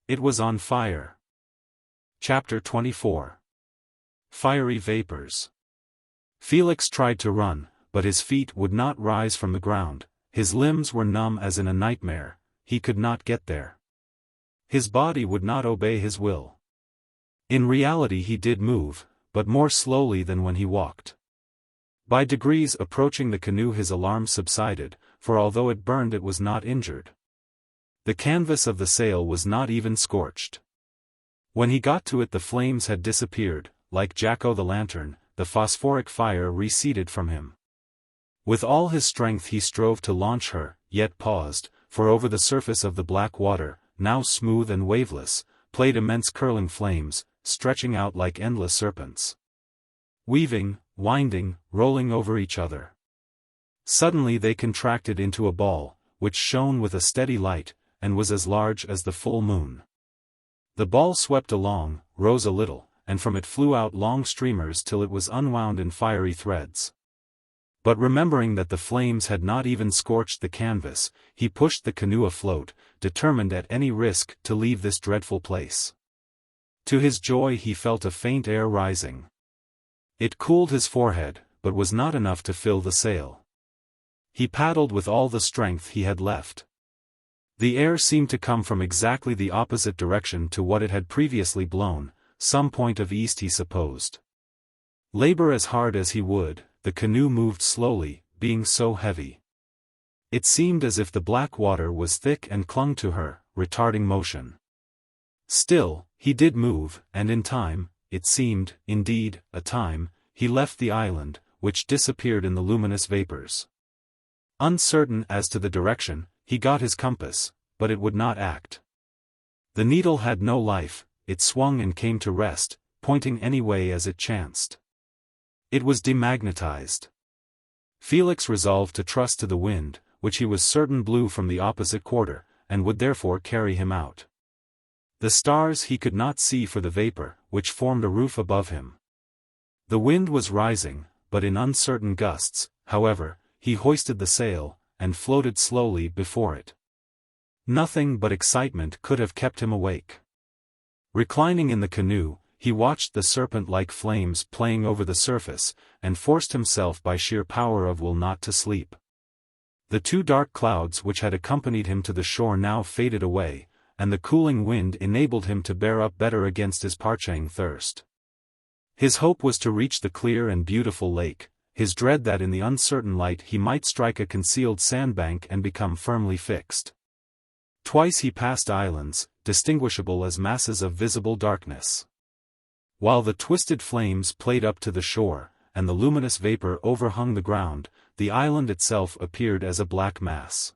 It was on fire. Chapter 24. Fiery Vapors. Felix tried to run, but his feet would not rise from the ground, his limbs were numb as in a nightmare, he could not get there. His body would not obey his will. In reality he did move, but more slowly than when he walked. By degrees approaching the canoe his alarm subsided, for although it burned it was not injured. The canvas of the sail was not even scorched. When he got to it the flames had disappeared, like Jacko the lantern, the phosphoric fire receded from him. With all his strength he strove to launch her, yet paused, for over the surface of the black water, now smooth and waveless, played immense curling flames, stretching out like endless serpents. Weaving, winding, rolling over each other. Suddenly they contracted into a ball, which shone with a steady light, and was as large as the full moon. The ball swept along, rose a little, and from it flew out long streamers till it was unwound in fiery threads. But remembering that the flames had not even scorched the canvas, he pushed the canoe afloat, determined at any risk to leave this dreadful place. To his joy he felt a faint air rising. It cooled his forehead, but was not enough to fill the sail. He paddled with all the strength he had left. The air seemed to come from exactly the opposite direction to what it had previously blown, some point of east he supposed. Labor as hard as he would, the canoe moved slowly, being so heavy. It seemed as if the black water was thick and clung to her, retarding motion. Still, he did move, and in time, it seemed, indeed, a time, he left the island, which disappeared in the luminous vapors. Uncertain as to the direction, he got his compass, but it would not act. The needle had no life, it swung and came to rest, pointing any way as it chanced. It was demagnetized. Felix resolved to trust to the wind, which he was certain blew from the opposite quarter, and would therefore carry him out. The stars he could not see for the vapor, which formed a roof above him. The wind was rising, but in uncertain gusts. However, he hoisted the sail, and floated slowly before it. Nothing but excitement could have kept him awake. Reclining in the canoe, he watched the serpent-like flames playing over the surface, and forced himself by sheer power of will not to sleep. The two dark clouds which had accompanied him to the shore now faded away, and the cooling wind enabled him to bear up better against his parching thirst. His hope was to reach the clear and beautiful lake, his dread that in the uncertain light he might strike a concealed sandbank and become firmly fixed. Twice he passed islands, distinguishable as masses of visible darkness. While the twisted flames played up to the shore, and the luminous vapor overhung the ground, the island itself appeared as a black mass.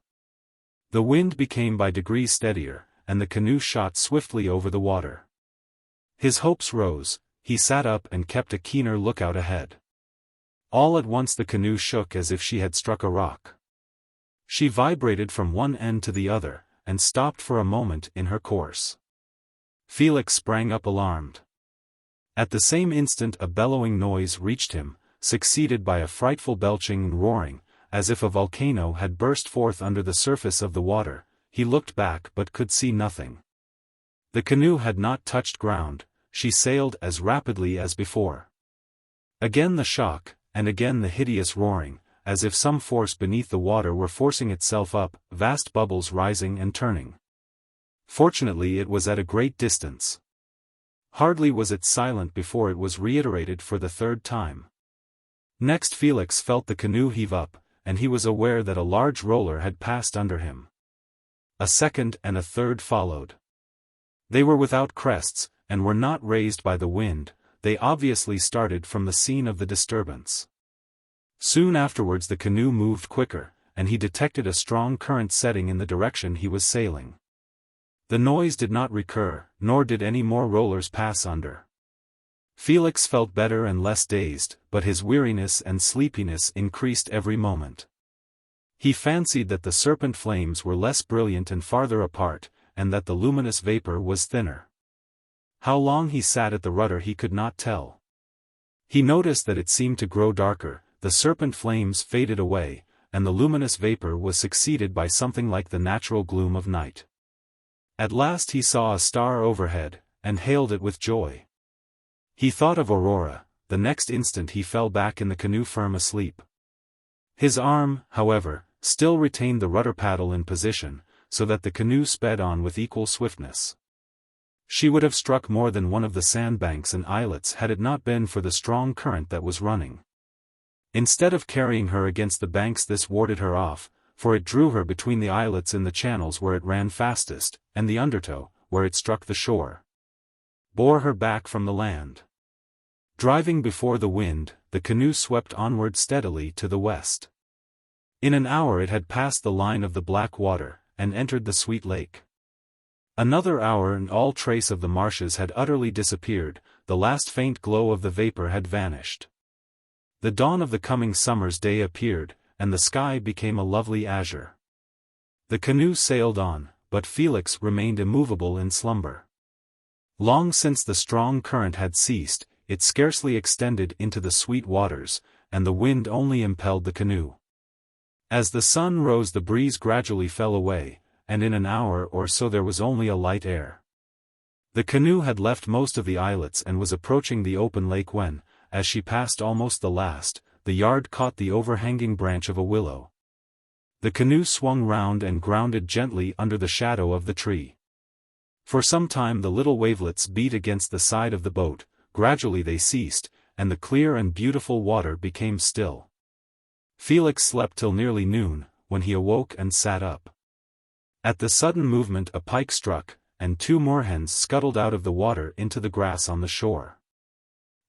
The wind became by degrees steadier, and the canoe shot swiftly over the water. His hopes rose, he sat up and kept a keener lookout ahead. All at once the canoe shook as if she had struck a rock. She vibrated from one end to the other, and stopped for a moment in her course. Felix sprang up alarmed. At the same instant a bellowing noise reached him, succeeded by a frightful belching and roaring, as if a volcano had burst forth under the surface of the water. He looked back but could see nothing. The canoe had not touched ground, she sailed as rapidly as before. Again the shock, and again the hideous roaring, as if some force beneath the water were forcing itself up, vast bubbles rising and turning. Fortunately it was at a great distance. Hardly was it silent before it was reiterated for the third time. Next Felix felt the canoe heave up, and he was aware that a large roller had passed under him. A second and a third followed. They were without crests, and were not raised by the wind, they obviously started from the scene of the disturbance. Soon afterwards the canoe moved quicker, and he detected a strong current setting in the direction he was sailing. The noise did not recur, nor did any more rollers pass under. Felix felt better and less dazed, but his weariness and sleepiness increased every moment. He fancied that the serpent flames were less brilliant and farther apart, and that the luminous vapor was thinner. How long he sat at the rudder he could not tell. He noticed that it seemed to grow darker, the serpent flames faded away, and the luminous vapor was succeeded by something like the natural gloom of night. At last he saw a star overhead, and hailed it with joy. He thought of Aurora. The next instant he fell back in the canoe firm asleep. His arm, however, still retained the rudder paddle in position, so that the canoe sped on with equal swiftness. She would have struck more than one of the sandbanks and islets had it not been for the strong current that was running. Instead of carrying her against the banks, this warded her off, for it drew her between the islets in the channels where it ran fastest, and the undertow, where it struck the shore. Bore her back from the land. Driving before the wind, the canoe swept onward steadily to the west. In an hour it had passed the line of the black water, and entered the sweet lake. Another hour and all trace of the marshes had utterly disappeared, the last faint glow of the vapor had vanished. The dawn of the coming summer's day appeared, and the sky became a lovely azure. The canoe sailed on, but Felix remained immovable in slumber. Long since the strong current had ceased, it scarcely extended into the sweet waters, and the wind only impelled the canoe. As the sun rose the breeze gradually fell away, and in an hour or so there was only a light air. The canoe had left most of the islets and was approaching the open lake when, as she passed almost the last, the yard caught the overhanging branch of a willow. The canoe swung round and grounded gently under the shadow of the tree. For some time the little wavelets beat against the side of the boat, gradually they ceased, and the clear and beautiful water became still. Felix slept till nearly noon, when he awoke and sat up. At the sudden movement a pike struck, and 2 moorhens scuttled out of the water into the grass on the shore.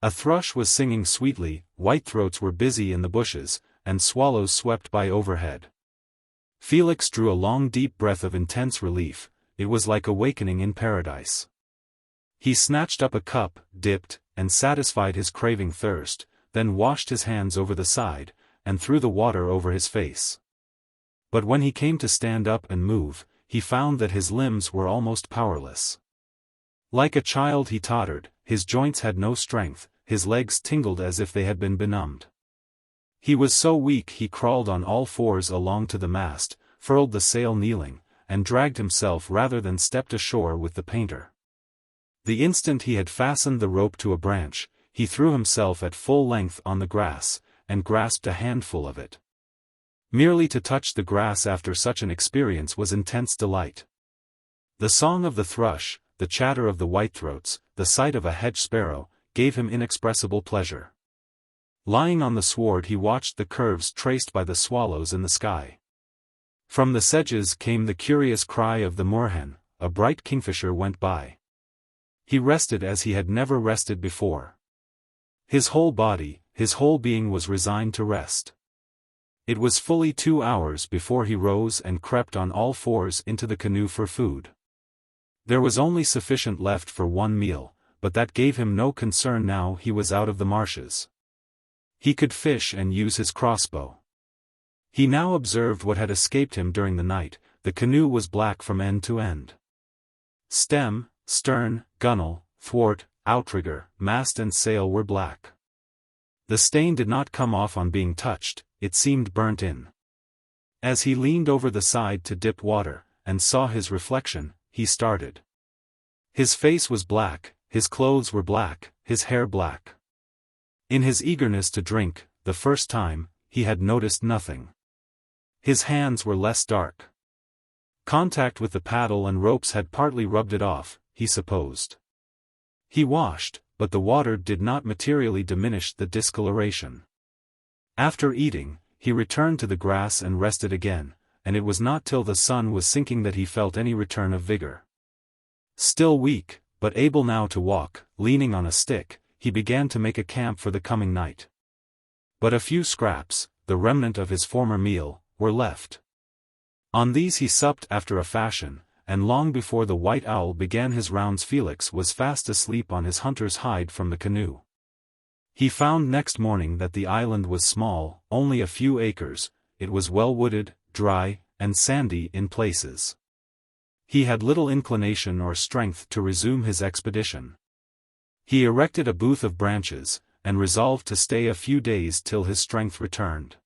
A thrush was singing sweetly, whitethroats were busy in the bushes, and swallows swept by overhead. Felix drew a long deep breath of intense relief. It was like awakening in paradise. He snatched up a cup, dipped, and satisfied his craving thirst, then washed his hands over the side, and threw the water over his face. But when he came to stand up and move, he found that his limbs were almost powerless. Like a child he tottered, his joints had no strength, his legs tingled as if they had been benumbed. He was so weak he crawled on all fours along to the mast, furled the sail kneeling, and dragged himself rather than stepped ashore with the painter. The instant he had fastened the rope to a branch, he threw himself at full length on the grass, and grasped a handful of it. Merely to touch the grass after such an experience was intense delight. The song of the thrush, the chatter of the whitethroats, the sight of a hedge sparrow, gave him inexpressible pleasure. Lying on the sward he watched the curves traced by the swallows in the sky. From the sedges came the curious cry of the moorhen, a bright kingfisher went by. He rested as he had never rested before. His whole body, his whole being was resigned to rest. It was fully 2 hours before he rose and crept on all fours into the canoe for food. There was only sufficient left for 1 meal, but that gave him no concern now he was out of the marshes. He could fish and use his crossbow. He now observed what had escaped him during the night. The canoe was black from end to end. Stem, stern, gunwale, thwart, outrigger, mast and sail were black. The stain did not come off on being touched, it seemed burnt in. As he leaned over the side to dip water, and saw his reflection, he started. His face was black, his clothes were black, his hair black. In his eagerness to drink, the first time, he had noticed nothing. His hands were less dark. Contact with the paddle and ropes had partly rubbed it off, he supposed. He washed, but the water did not materially diminish the discoloration. After eating, he returned to the grass and rested again, and it was not till the sun was sinking that he felt any return of vigor. Still weak, but able now to walk, leaning on a stick, he began to make a camp for the coming night. But a few scraps, the remnant of his former meal, were left. On these he supped after a fashion, and long before the white owl began his rounds Felix was fast asleep on his hunter's hide from the canoe. He found next morning that the island was small, only a few acres, it was well wooded, dry, and sandy in places. He had little inclination or strength to resume his expedition. He erected a booth of branches, and resolved to stay a few days till his strength returned.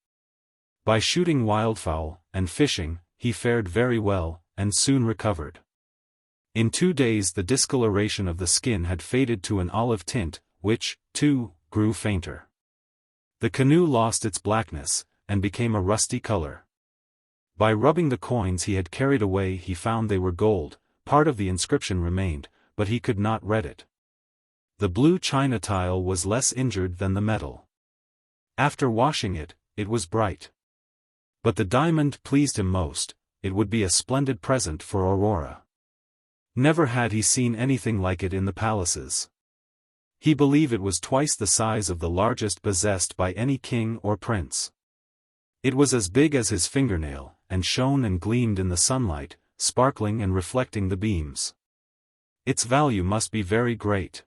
By shooting wildfowl, and fishing, he fared very well, and soon recovered. In 2 days the discoloration of the skin had faded to an olive tint, which, too, grew fainter. The canoe lost its blackness, and became a rusty color. By rubbing the coins he had carried away he found they were gold, part of the inscription remained, but he could not read it. The blue china tile was less injured than the metal. After washing it, it was bright. But the diamond pleased him most, it would be a splendid present for Aurora. Never had he seen anything like it in the palaces. He believed it was twice the size of the largest possessed by any king or prince. It was as big as his fingernail, and shone and gleamed in the sunlight, sparkling and reflecting the beams. Its value must be very great.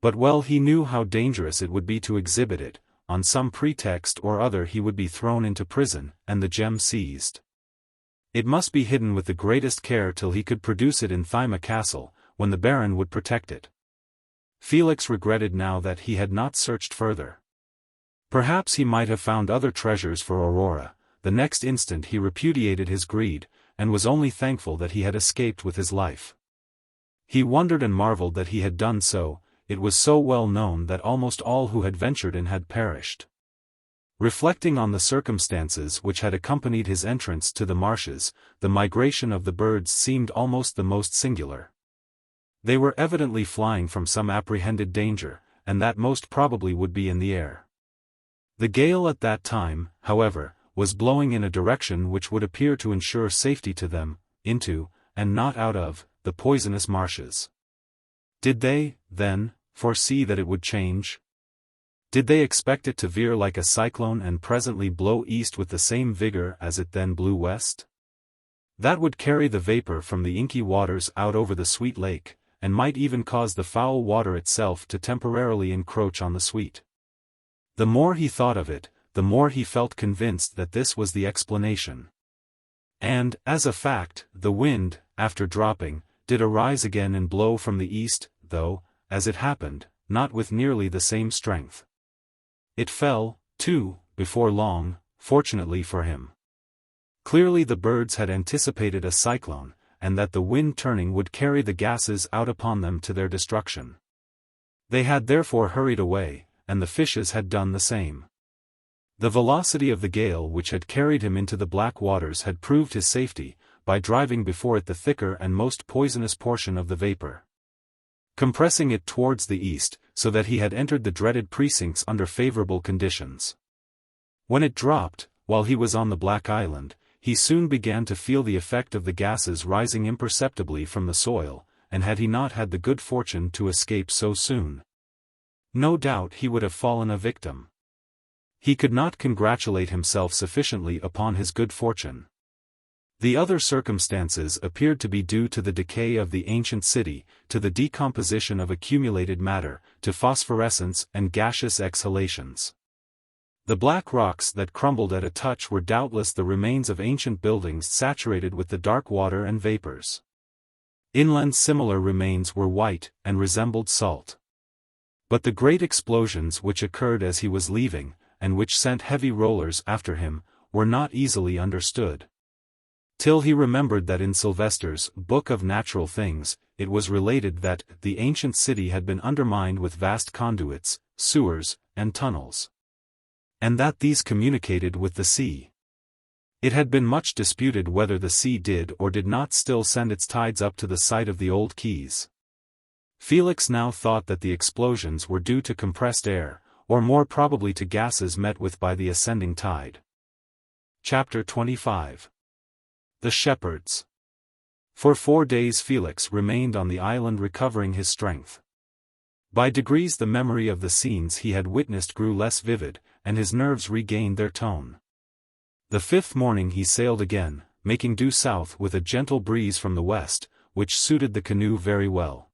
But well he knew how dangerous it would be to exhibit it, on some pretext or other he would be thrown into prison, and the gem seized. It must be hidden with the greatest care till he could produce it in Thyma castle, when the baron would protect it. Felix regretted now that he had not searched further. Perhaps he might have found other treasures for Aurora. The next instant he repudiated his greed, and was only thankful that he had escaped with his life. He wondered and marveled that he had done so, it was so well known that almost all who had ventured in had perished. Reflecting on the circumstances which had accompanied his entrance to the marshes, the migration of the birds seemed almost the most singular. They were evidently flying from some apprehended danger, and that most probably would be in the air. The gale at that time, however, was blowing in a direction which would appear to ensure safety to them, into, and not out of, the poisonous marshes. Did they, then, foresee that it would change? Did they expect it to veer like a cyclone and presently blow east with the same vigor as it then blew west? That would carry the vapor from the inky waters out over the sweet lake, and might even cause the foul water itself to temporarily encroach on the sweet. The more he thought of it, the more he felt convinced that this was the explanation. And, as a fact, the wind, after dropping, did arise again and blow from the east, though, as it happened, not with nearly the same strength. It fell, too, before long, fortunately for him. Clearly the birds had anticipated a cyclone, and that the wind turning would carry the gases out upon them to their destruction. They had therefore hurried away, and the fishes had done the same. The velocity of the gale which had carried him into the black waters had proved his safety, by driving before it the thicker and most poisonous portion of the vapor, compressing it towards the east, so that he had entered the dreaded precincts under favorable conditions. When it dropped, while he was on the Black Island, he soon began to feel the effect of the gases rising imperceptibly from the soil, and had he not had the good fortune to escape so soon, no doubt he would have fallen a victim. He could not congratulate himself sufficiently upon his good fortune. The other circumstances appeared to be due to the decay of the ancient city, to the decomposition of accumulated matter, to phosphorescence and gaseous exhalations. The black rocks that crumbled at a touch were doubtless the remains of ancient buildings saturated with the dark water and vapors. Inland similar remains were white, and resembled salt. But the great explosions which occurred as he was leaving, and which sent heavy rollers after him, were not easily understood. Till he remembered that in Sylvester's Book of Natural Things, it was related that the ancient city had been undermined with vast conduits, sewers, and tunnels, and that these communicated with the sea. It had been much disputed whether the sea did or did not still send its tides up to the site of the old quays. Felix now thought that the explosions were due to compressed air, or more probably to gases met with by the ascending tide. Chapter 25. The Shepherds. For 4 days Felix remained on the island recovering his strength. By degrees the memory of the scenes he had witnessed grew less vivid, and his nerves regained their tone. The 5th morning he sailed again, making due south with a gentle breeze from the west, which suited the canoe very well.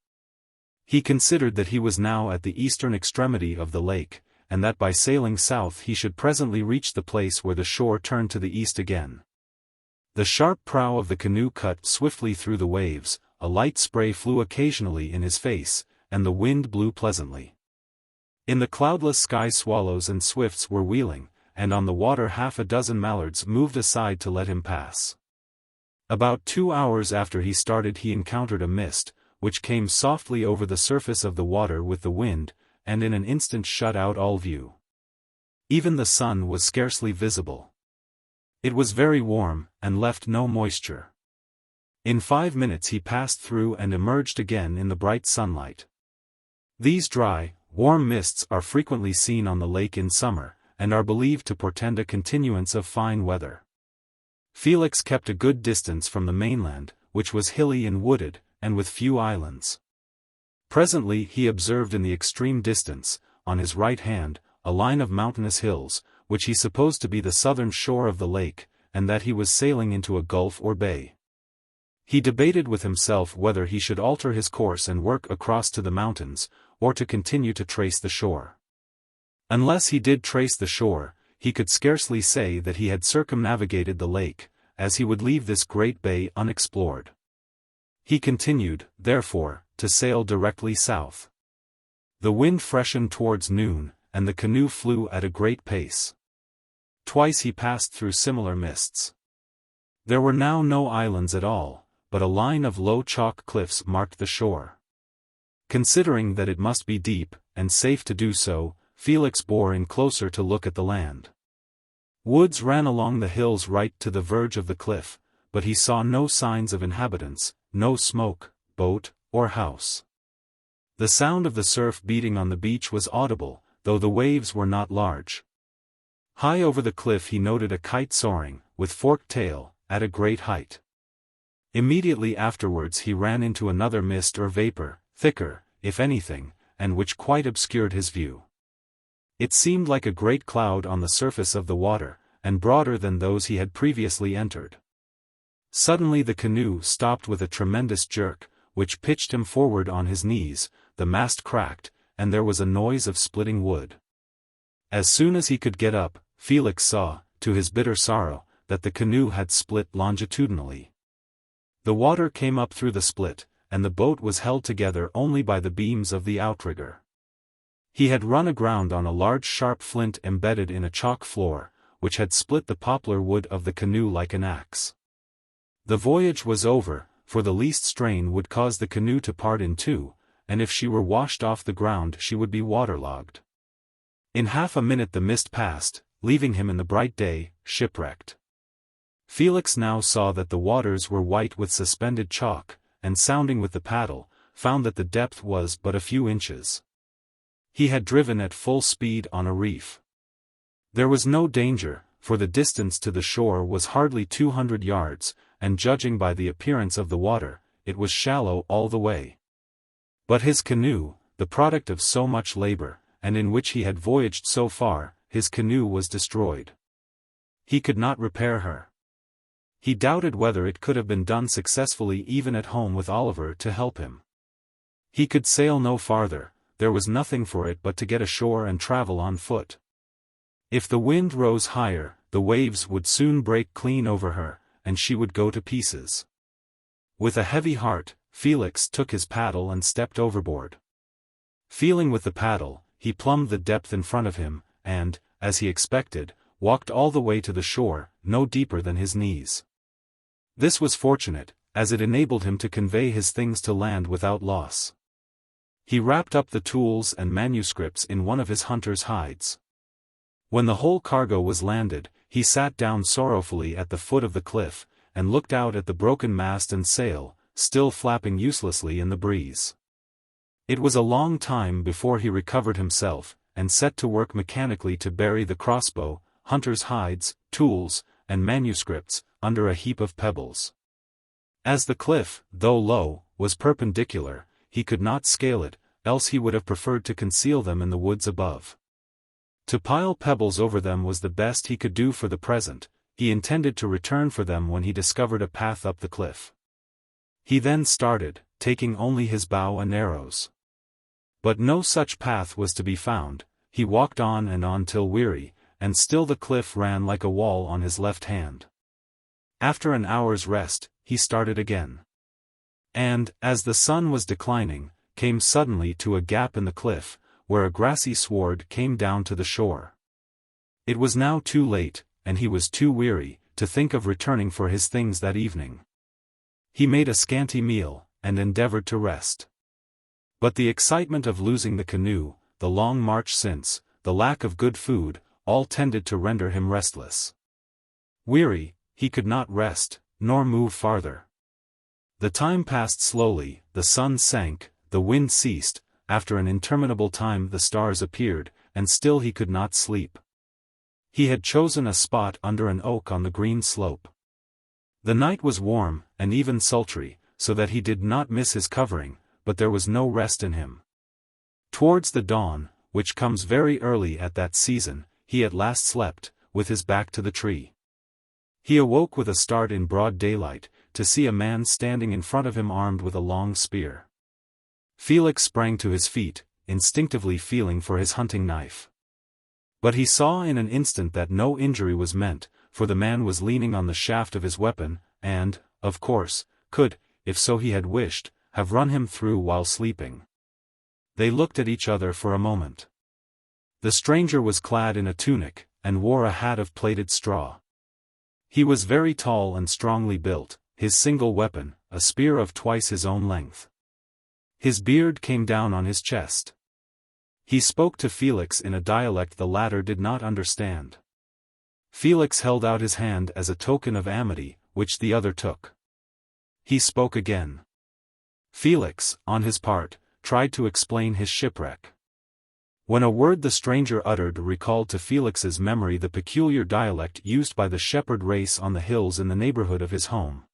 He considered that he was now at the eastern extremity of the lake, and that by sailing south he should presently reach the place where the shore turned to the east again. The sharp prow of the canoe cut swiftly through the waves, a light spray flew occasionally in his face, and the wind blew pleasantly. In the cloudless sky swallows and swifts were wheeling, and on the water half a dozen mallards moved aside to let him pass. About 2 hours after he started he encountered a mist, which came softly over the surface of the water with the wind, and in an instant shut out all view. Even the sun was scarcely visible. It was very warm, and left no moisture. In 5 minutes he passed through and emerged again in the bright sunlight. These dry, warm mists are frequently seen on the lake in summer, and are believed to portend a continuance of fine weather. Felix kept a good distance from the mainland, which was hilly and wooded, and with few islands. Presently he observed in the extreme distance, on his right hand, a line of mountainous hills, which he supposed to be the southern shore of the lake, and that he was sailing into a gulf or bay. He debated with himself whether he should alter his course and work across to the mountains, or to continue to trace the shore. Unless he did trace the shore, he could scarcely say that he had circumnavigated the lake, as he would leave this great bay unexplored. He continued, therefore, to sail directly south. The wind freshened towards noon, and the canoe flew at a great pace. Twice he passed through similar mists. There were now no islands at all, but a line of low chalk cliffs marked the shore. Considering that it must be deep, and safe to do so, Felix bore in closer to look at the land. Woods ran along the hills right to the verge of the cliff, but he saw no signs of inhabitants, no smoke, boat, or house. The sound of the surf beating on the beach was audible, though the waves were not large. High over the cliff he noted a kite soaring, with forked tail, at a great height. Immediately afterwards he ran into another mist or vapor, thicker, if anything, and which quite obscured his view. It seemed like a great cloud on the surface of the water, and broader than those he had previously entered. Suddenly the canoe stopped with a tremendous jerk, which pitched him forward on his knees, the mast cracked, and there was a noise of splitting wood. As soon as he could get up, Felix saw, to his bitter sorrow, that the canoe had split longitudinally. The water came up through the split, and the boat was held together only by the beams of the outrigger. He had run aground on a large sharp flint embedded in a chalk floor, which had split the poplar wood of the canoe like an axe. The voyage was over, for the least strain would cause the canoe to part in two, and if she were washed off the ground she would be waterlogged. In half a minute the mist passed, leaving him in the bright day, shipwrecked. Felix now saw that the waters were white with suspended chalk, and sounding with the paddle, found that the depth was but a few inches. He had driven at full speed on a reef. There was no danger, for the distance to the shore was hardly 200 yards, and judging by the appearance of the water, it was shallow all the way. But his canoe, the product of so much labor, and in which he had voyaged so far, his canoe was destroyed. He could not repair her. He doubted whether it could have been done successfully even at home with Oliver to help him. He could sail no farther, there was nothing for it but to get ashore and travel on foot. If the wind rose higher, the waves would soon break clean over her, and she would go to pieces. With a heavy heart, Felix took his paddle and stepped overboard. Feeling with the paddle, he plumbed the depth in front of him, and, as he expected, walked all the way to the shore, no deeper than his knees. This was fortunate, as it enabled him to convey his things to land without loss. He wrapped up the tools and manuscripts in one of his hunter's hides. When the whole cargo was landed, he sat down sorrowfully at the foot of the cliff, and looked out at the broken mast and sail, still flapping uselessly in the breeze. It was a long time before he recovered himself, and set to work mechanically to bury the crossbow, hunter's hides, tools, and manuscripts, under a heap of pebbles. As the cliff, though low, was perpendicular, he could not scale it, else he would have preferred to conceal them in the woods above. To pile pebbles over them was the best he could do for the present. He intended to return for them when he discovered a path up the cliff. He then started, taking only his bow and arrows. But no such path was to be found. He walked on and on till weary, and still the cliff ran like a wall on his left hand. After an hour's rest, he started again. And, as the sun was declining, came suddenly to a gap in the cliff, where a grassy sward came down to the shore. It was now too late, and he was too weary, to think of returning for his things that evening. He made a scanty meal, and endeavored to rest. But the excitement of losing the canoe, the long march since, the lack of good food, all tended to render him restless. Weary, he could not rest, nor move farther. The time passed slowly, the sun sank, the wind ceased, after an interminable time the stars appeared, and still he could not sleep. He had chosen a spot under an oak on the green slope. The night was warm, and even sultry, so that he did not miss his covering, but there was no rest in him. Towards the dawn, which comes very early at that season, he at last slept, with his back to the tree. He awoke with a start in broad daylight, to see a man standing in front of him armed with a long spear. Felix sprang to his feet, instinctively feeling for his hunting knife. But he saw in an instant that no injury was meant, for the man was leaning on the shaft of his weapon, and, of course, could, if so he had wished, have run him through while sleeping. They looked at each other for a moment. The stranger was clad in a tunic, and wore a hat of plaited straw. He was very tall and strongly built, his single weapon, a spear of twice his own length. His beard came down on his chest. He spoke to Felix in a dialect the latter did not understand. Felix held out his hand as a token of amity, which the other took. He spoke again. Felix, on his part, tried to explain his shipwreck. When a word the stranger uttered recalled to Felix's memory the peculiar dialect used by the shepherd race on the hills in the neighborhood of his home.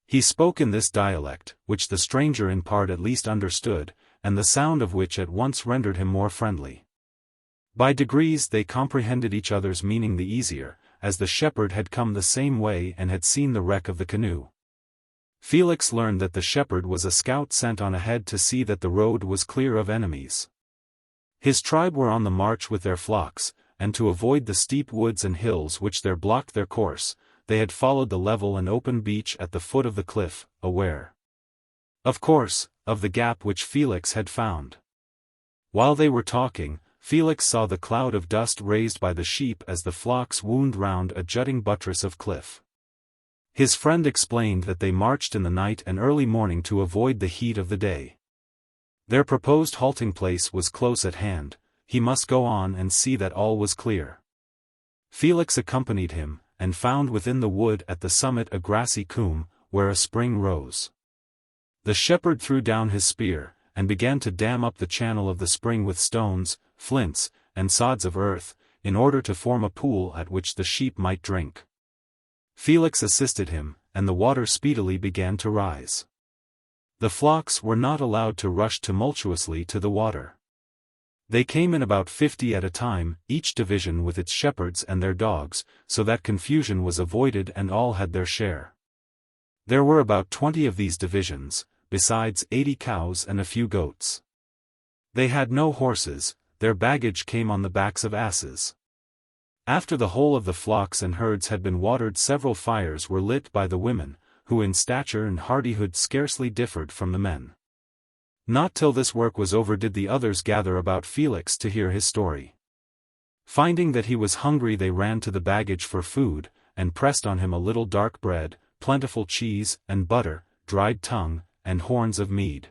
He spoke in this dialect, which the stranger in part at least understood, and the sound of which at once rendered him more friendly. By degrees they comprehended each other's meaning the easier, as the shepherd had come the same way and had seen the wreck of the canoe. Felix learned that the shepherd was a scout sent on ahead to see that the road was clear of enemies. His tribe were on the march with their flocks, and to avoid the steep woods and hills which there blocked their course, they had followed the level and open beach at the foot of the cliff, aware, of course, of the gap which Felix had found. While they were talking, Felix saw the cloud of dust raised by the sheep as the flocks wound round a jutting buttress of cliff. His friend explained that they marched in the night and early morning to avoid the heat of the day. Their proposed halting place was close at hand, he must go on and see that all was clear. Felix accompanied him, and found within the wood at the summit a grassy coombe, where a spring rose. The shepherd threw down his spear, and began to dam up the channel of the spring with stones, flints, and sods of earth, in order to form a pool at which the sheep might drink. Felix assisted him, and the water speedily began to rise. The flocks were not allowed to rush tumultuously to the water. They came in about 50 at a time, each division with its shepherds and their dogs, so that confusion was avoided and all had their share. There were about 20 of these divisions, besides 80 cows and a few goats. They had no horses, their baggage came on the backs of asses. After the whole of the flocks and herds had been watered, several fires were lit by the women, who in stature and hardihood scarcely differed from the men. Not till this work was over did the others gather about Felix to hear his story. Finding that he was hungry, they ran to the baggage for food, and pressed on him a little dark bread, plentiful cheese and butter, dried tongue, and horns of mead.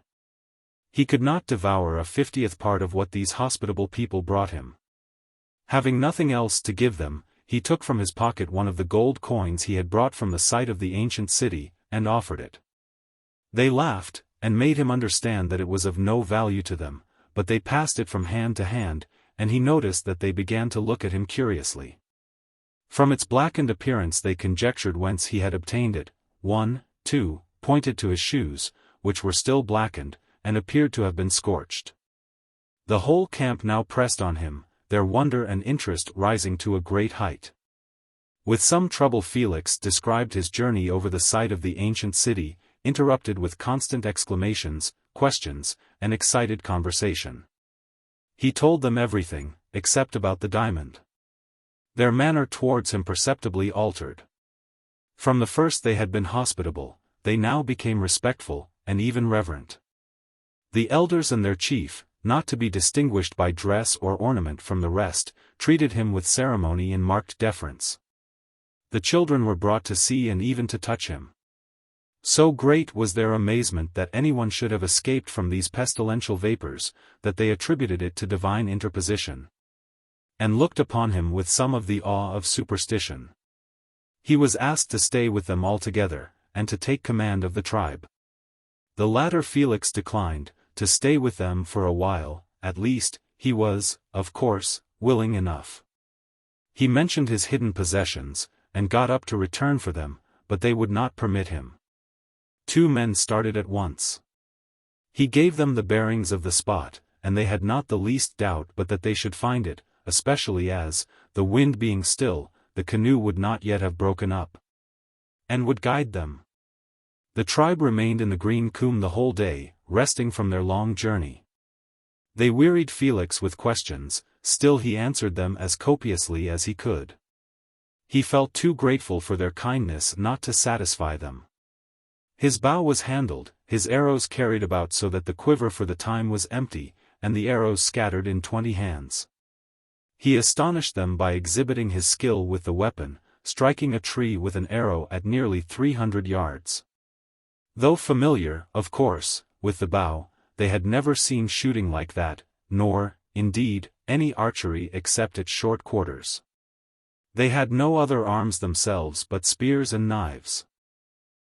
He could not devour a 50th part of what these hospitable people brought him. Having nothing else to give them, he took from his pocket one of the gold coins he had brought from the site of the ancient city, and offered it. They laughed, and made him understand that it was of no value to them, but they passed it from hand to hand, and he noticed that they began to look at him curiously. From its blackened appearance they conjectured whence he had obtained it. 1, 2, pointed to his shoes, which were still blackened, and appeared to have been scorched. The whole camp now pressed on him, their wonder and interest rising to a great height. With some trouble Felix described his journey over the site of the ancient city, interrupted with constant exclamations, questions, and excited conversation. He told them everything, except about the diamond. Their manner towards him perceptibly altered. From the first they had been hospitable, they now became respectful, and even reverent. The elders and their chief, not to be distinguished by dress or ornament from the rest, treated him with ceremony and marked deference. The children were brought to see and even to touch him. So great was their amazement that anyone should have escaped from these pestilential vapors, that they attributed it to divine interposition, and looked upon him with some of the awe of superstition. He was asked to stay with them altogether, and to take command of the tribe. The latter Felix declined, to stay with them for a while, at least, he was, of course, willing enough. He mentioned his hidden possessions, and got up to return for them, but they would not permit him. 2 men started at once. He gave them the bearings of the spot, and they had not the least doubt but that they should find it, especially as, the wind being still, the canoe would not yet have broken up, and would guide them. The tribe remained in the green coombe the whole day, resting from their long journey. They wearied Felix with questions, still he answered them as copiously as he could. He felt too grateful for their kindness not to satisfy them. His bow was handled, his arrows carried about so that the quiver for the time was empty, and the arrows scattered in 20 hands. He astonished them by exhibiting his skill with the weapon, striking a tree with an arrow at nearly 300 yards. Though familiar, of course, with the bow, they had never seen shooting like that, nor, indeed, any archery except at short quarters. They had no other arms themselves but spears and knives.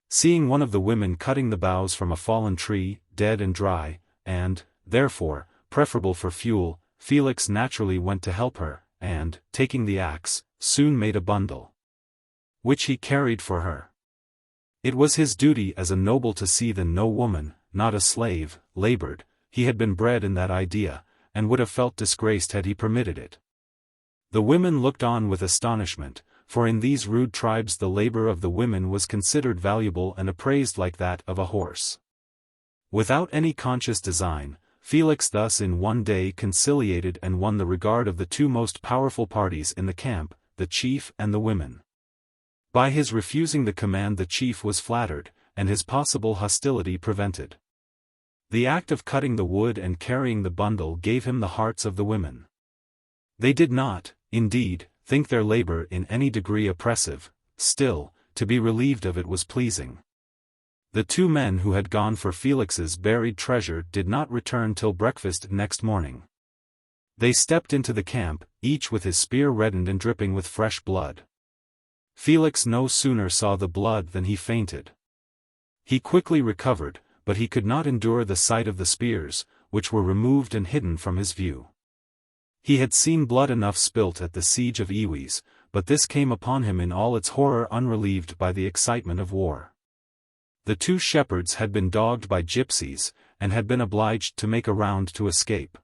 Seeing one of the women cutting the boughs from a fallen tree, dead and dry, and, therefore, preferable for fuel, Felix naturally went to help her, and, taking the axe, soon made a bundle, which he carried for her. It was his duty as a noble to see that no woman, not a slave, labored. He had been bred in that idea, and would have felt disgraced had he permitted it. The women looked on with astonishment, for in these rude tribes the labor of the women was considered valuable and appraised like that of a horse. Without any conscious design, Felix thus in one day conciliated and won the regard of the two most powerful parties in the camp, the chief and the women. By his refusing the command the chief was flattered, and his possible hostility prevented. The act of cutting the wood and carrying the bundle gave him the hearts of the women. They did not, indeed, think their labor in any degree oppressive, still, to be relieved of it was pleasing. The two men who had gone for Felix's buried treasure did not return till breakfast next morning. They stepped into the camp, each with his spear reddened and dripping with fresh blood. Felix no sooner saw the blood than he fainted. He quickly recovered, but he could not endure the sight of the spears, which were removed and hidden from his view. He had seen blood enough spilt at the siege of XVIII, but this came upon him in all its horror unrelieved by the excitement of war. The two shepherds had been dogged by gypsies, and had been obliged to make a round to escape.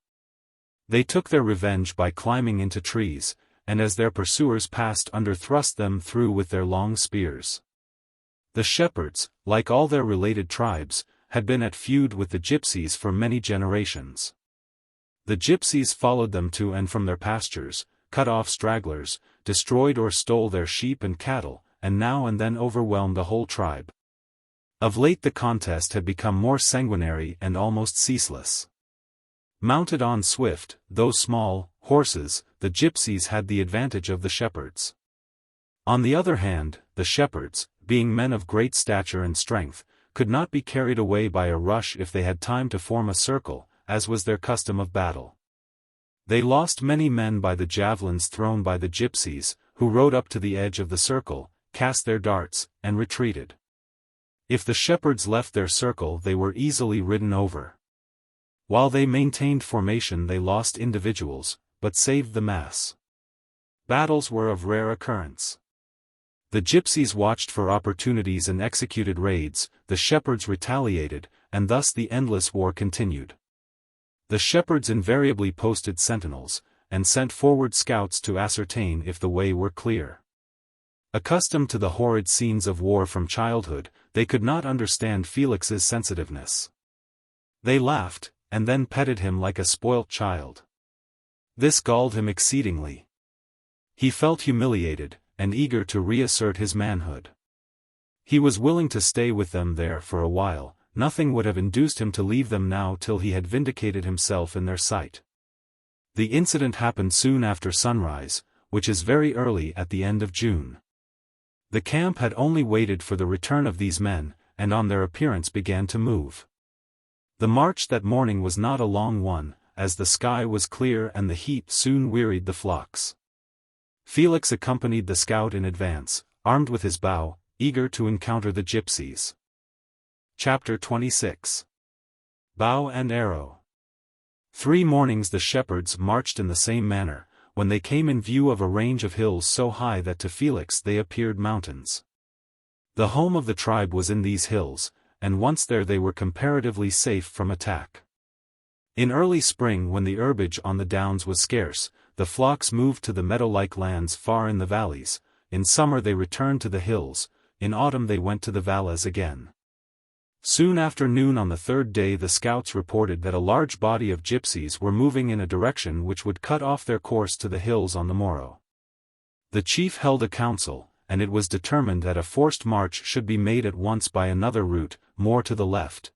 They took their revenge by climbing into trees, and as their pursuers passed under thrust them through with their long spears. The shepherds, like all their related tribes, had been at feud with the gypsies for many generations. The gypsies followed them to and from their pastures, cut off stragglers, destroyed or stole their sheep and cattle, and now and then overwhelmed a whole tribe. Of late the contest had become more sanguinary and almost ceaseless. Mounted on swift, though small, horses, the gypsies had the advantage of the shepherds. On the other hand, the shepherds, being men of great stature and strength, could not be carried away by a rush if they had time to form a circle, as was their custom of battle. They lost many men by the javelins thrown by the gypsies, who rode up to the edge of the circle, cast their darts, and retreated. If the shepherds left their circle they were easily ridden over. While they maintained formation they lost individuals, but saved the mass. Battles were of rare occurrence. The gypsies watched for opportunities and executed raids, the shepherds retaliated, and thus the endless war continued. The shepherds invariably posted sentinels, and sent forward scouts to ascertain if the way were clear. Accustomed to the horrid scenes of war from childhood, they could not understand Felix's sensitiveness. They laughed, and then petted him like a spoilt child. This galled him exceedingly. He felt humiliated, and eager to reassert his manhood. He was willing to stay with them there for a while. Nothing would have induced him to leave them now till he had vindicated himself in their sight. The incident happened soon after sunrise, which is very early at the end of June. The camp had only waited for the return of these men, and on their appearance began to move. The march that morning was not a long one, as the sky was clear and the heat soon wearied the flocks. Felix accompanied the scout in advance, armed with his bow, eager to encounter the gypsies. Chapter 26. Bow and Arrow. 3 mornings the shepherds marched in the same manner, when they came in view of a range of hills so high that to Felix they appeared mountains. The home of the tribe was in these hills, and once there they were comparatively safe from attack. In early spring when the herbage on the downs was scarce, the flocks moved to the meadow-like lands far in the valleys. In summer they returned to the hills, in autumn they went to the valleys again. Soon after noon on the 3rd day the scouts reported that a large body of gypsies were moving in a direction which would cut off their course to the hills on the morrow. The chief held a council, and it was determined that a forced march should be made at once by another route, more to the left.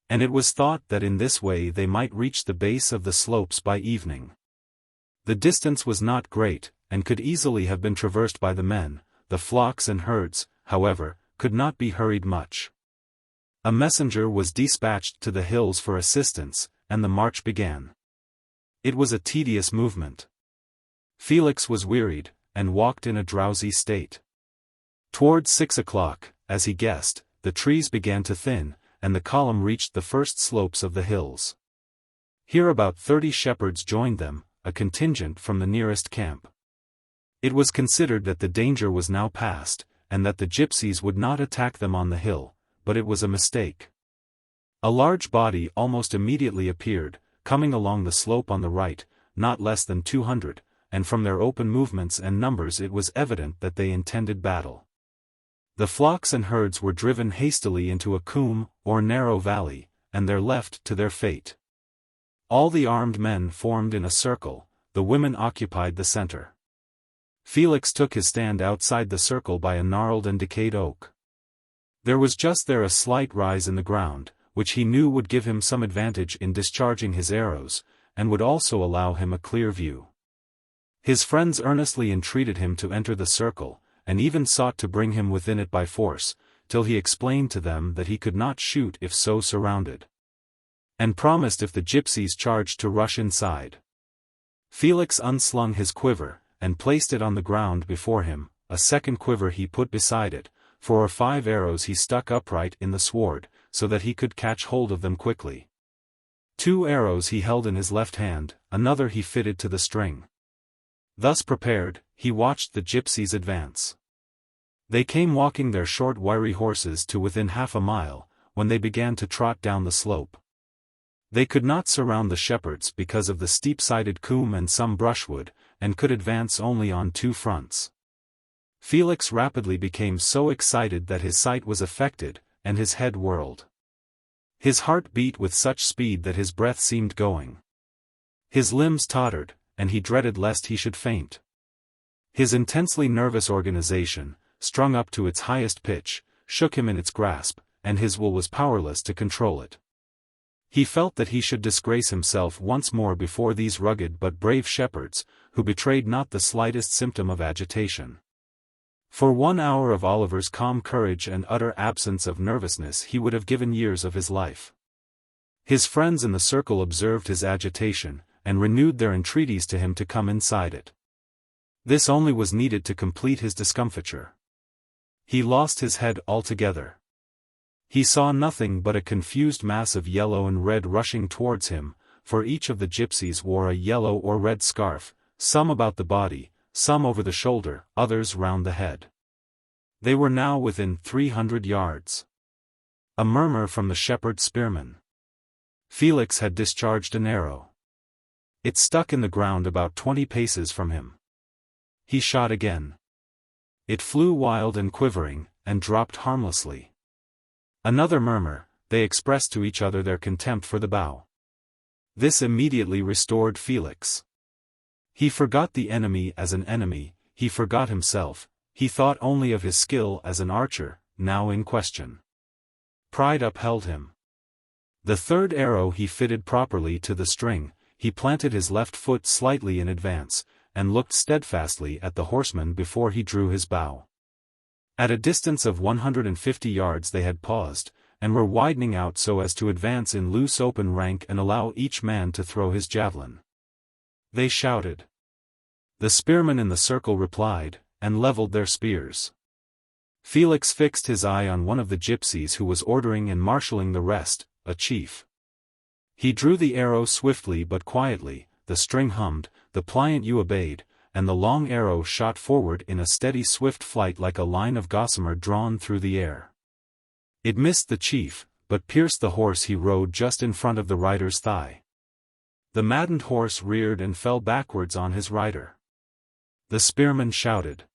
And it was thought that in this way they might reach the base of the slopes by evening. The distance was not great, and could easily have been traversed by the men. The flocks and herds, however, could not be hurried much. A messenger was dispatched to the hills for assistance, and the march began. It was a tedious movement. Felix was wearied, and walked in a drowsy state. Towards 6 o'clock, as he guessed, the trees began to thin, and the column reached the first slopes of the hills. Here about 30 shepherds joined them, a contingent from the nearest camp. It was considered that the danger was now past, and that the gypsies would not attack them on the hill, but it was a mistake. A large body almost immediately appeared, coming along the slope on the right, not less than 200, and from their open movements and numbers it was evident that they intended battle. The flocks and herds were driven hastily into a coombe, or narrow valley, and there left to their fate. All the armed men formed in a circle, the women occupied the center. Felix took his stand outside the circle by a gnarled and decayed oak. There was just there a slight rise in the ground, which he knew would give him some advantage in discharging his arrows, and would also allow him a clear view. His friends earnestly entreated him to enter the circle, and even sought to bring him within it by force, till he explained to them that he could not shoot if so surrounded, and promised if the gypsies charged to rush inside. Felix unslung his quiver, and placed it on the ground before him. A second quiver he put beside it, 4 or 5 arrows he stuck upright in the sward, so that he could catch hold of them quickly. 2 arrows he held in his left hand, another he fitted to the string. Thus prepared, he watched the gypsies advance. They came walking their short wiry horses to within half a mile, when they began to trot down the slope. They could not surround the shepherds because of the steep-sided coombe and some brushwood, and could advance only on 2 fronts. Felix rapidly became so excited that his sight was affected, and his head whirled. His heart beat with such speed that his breath seemed going. His limbs tottered, and he dreaded lest he should faint. His intensely nervous organization, strung up to its highest pitch, shook him in its grasp, and his will was powerless to control it. He felt that he should disgrace himself once more before these rugged but brave shepherds, who betrayed not the slightest symptom of agitation. For 1 hour of Oliver's calm courage and utter absence of nervousness he would have given years of his life. His friends in the circle observed his agitation, and renewed their entreaties to him to come inside it. This only was needed to complete his discomfiture. He lost his head altogether. He saw nothing but a confused mass of yellow and red rushing towards him, for each of the gypsies wore a yellow or red scarf, some about the body, some over the shoulder, others round the head. They were now within 300 yards. A murmur from the shepherd spearman. Felix had discharged an arrow. It stuck in the ground about 20 paces from him. He shot again. It flew wild and quivering, and dropped harmlessly. Another murmur, they expressed to each other their contempt for the bow. This immediately restored Felix. He forgot the enemy as an enemy, he forgot himself, he thought only of his skill as an archer, now in question. Pride upheld him. The 3rd arrow he fitted properly to the string, he planted his left foot slightly in advance, and looked steadfastly at the horseman before he drew his bow. At a distance of 150 yards they had paused, and were widening out so as to advance in loose open rank and allow each man to throw his javelin. They shouted. The spearmen in the circle replied, and leveled their spears. Felix fixed his eye on one of the gypsies who was ordering and marshalling the rest, a chief. He drew the arrow swiftly but quietly, the string hummed, the pliant yew obeyed, and the long arrow shot forward in a steady swift flight like a line of gossamer drawn through the air. It missed the chief, but pierced the horse he rode just in front of the rider's thigh. The maddened horse reared and fell backwards on his rider. The spearmen shouted.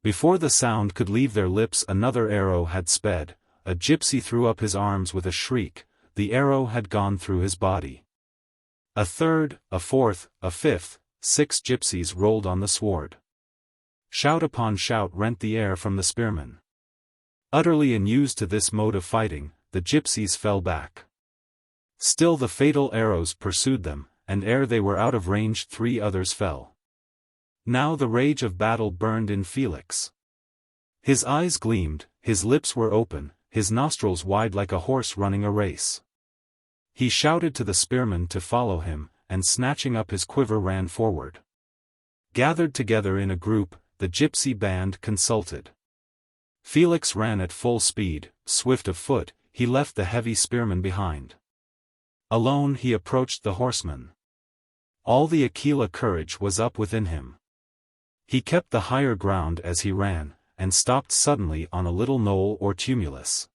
Before the sound could leave their lips another arrow had sped, a gypsy threw up his arms with a shriek, the arrow had gone through his body. A 3rd, a 4th, a 5th, 6 gypsies rolled on the sward. Shout upon shout rent the air from the spearmen. Utterly unused to this mode of fighting, the gypsies fell back. Still the fatal arrows pursued them, and ere they were out of range 3 others fell. Now the rage of battle burned in Felix. His eyes gleamed, his lips were open, his nostrils wide like a horse running a race. He shouted to the spearmen to follow him, and snatching up his quiver ran forward. Gathered together in a group, the gypsy band consulted. Felix ran at full speed, swift of foot, he left the heavy spearmen behind. Alone he approached the horsemen. All the Aquila courage was up within him. He kept the higher ground as he ran, and stopped suddenly on a little knoll or tumulus.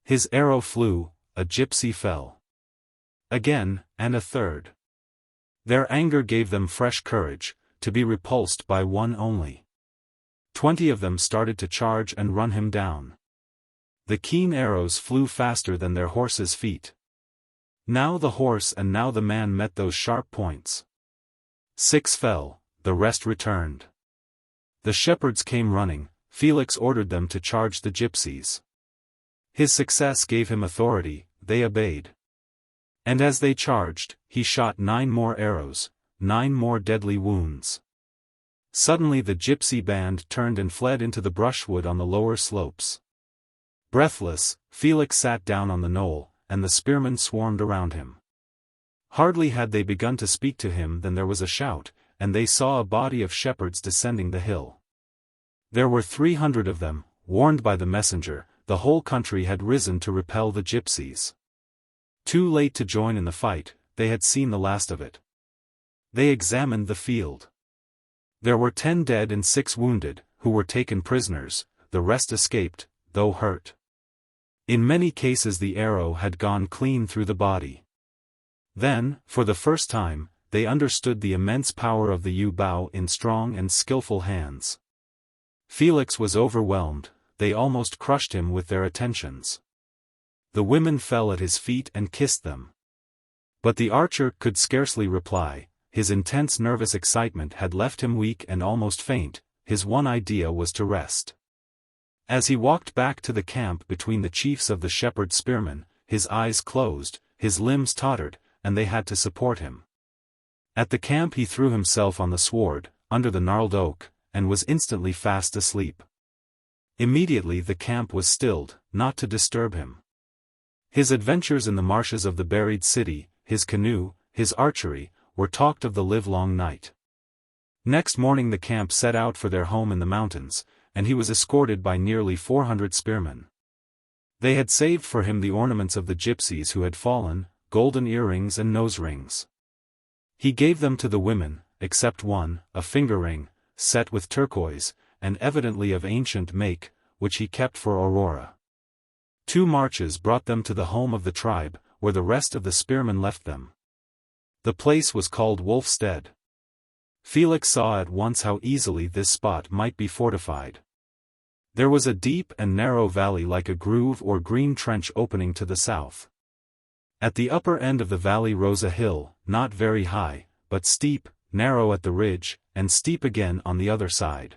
His arrow flew, a gypsy fell. Again, and a third. Their anger gave them fresh courage, to be repulsed by one only. 20 of them started to charge and run him down. The keen arrows flew faster than their horses' feet. Now the horse and now the man met those sharp points. 6 fell, the rest returned. The shepherds came running, Felix ordered them to charge the gypsies. His success gave him authority, they obeyed. And as they charged, he shot 9 more arrows, 9 more deadly wounds. Suddenly the gypsy band turned and fled into the brushwood on the lower slopes. Breathless, Felix sat down on the knoll, and the spearmen swarmed around him. Hardly had they begun to speak to him than there was a shout, and they saw a body of shepherds descending the hill. There were 300 of them. Warned by the messenger, the whole country had risen to repel the gypsies. Too late to join in the fight, they had seen the last of it. They examined the field. There were 10 dead and 6 wounded, who were taken prisoners, the rest escaped, though hurt. In many cases the arrow had gone clean through the body. Then, for the first time, they understood the immense power of the yew-bow in strong and skillful hands. Felix was overwhelmed, they almost crushed him with their attentions. The women fell at his feet and kissed them. But the archer could scarcely reply, his intense nervous excitement had left him weak and almost faint, his one idea was to rest. As he walked back to the camp between the chiefs of the shepherd spearmen, his eyes closed, his limbs tottered, and they had to support him. At the camp he threw himself on the sward, under the gnarled oak, and was instantly fast asleep. Immediately the camp was stilled, not to disturb him. His adventures in the marshes of the buried city, his canoe, his archery, were talked of the livelong night. Next morning the camp set out for their home in the mountains, and he was escorted by nearly 400 spearmen. They had saved for him the ornaments of the gypsies who had fallen, golden earrings and nose rings. He gave them to the women, except one, a finger ring, set with turquoise, and evidently of ancient make, which he kept for Aurora. 2 marches brought them to the home of the tribe, where the rest of the spearmen left them. The place was called Wolfstead. Felix saw at once how easily this spot might be fortified. There was a deep and narrow valley like a groove or green trench opening to the south. At the upper end of the valley rose a hill, not very high, but steep, narrow at the ridge, and steep again on the other side.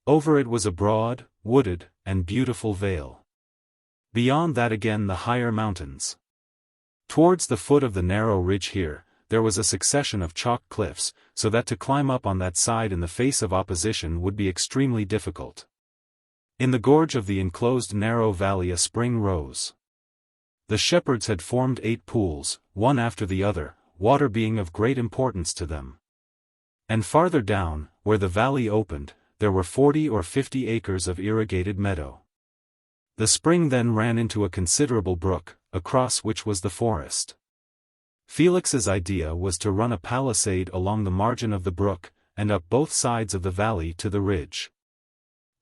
Over it was a broad, wooded, and beautiful vale. Beyond that again the higher mountains. Towards the foot of the narrow ridge here, there was a succession of chalk cliffs, so that to climb up on that side in the face of opposition would be extremely difficult. In the gorge of the enclosed narrow valley a spring rose. The shepherds had formed 8 pools, one after the other, water being of great importance to them. And farther down, where the valley opened, there were 40 or 50 acres of irrigated meadow. The spring then ran into a considerable brook, across which was the forest. Felix's idea was to run a palisade along the margin of the brook, and up both sides of the valley to the ridge.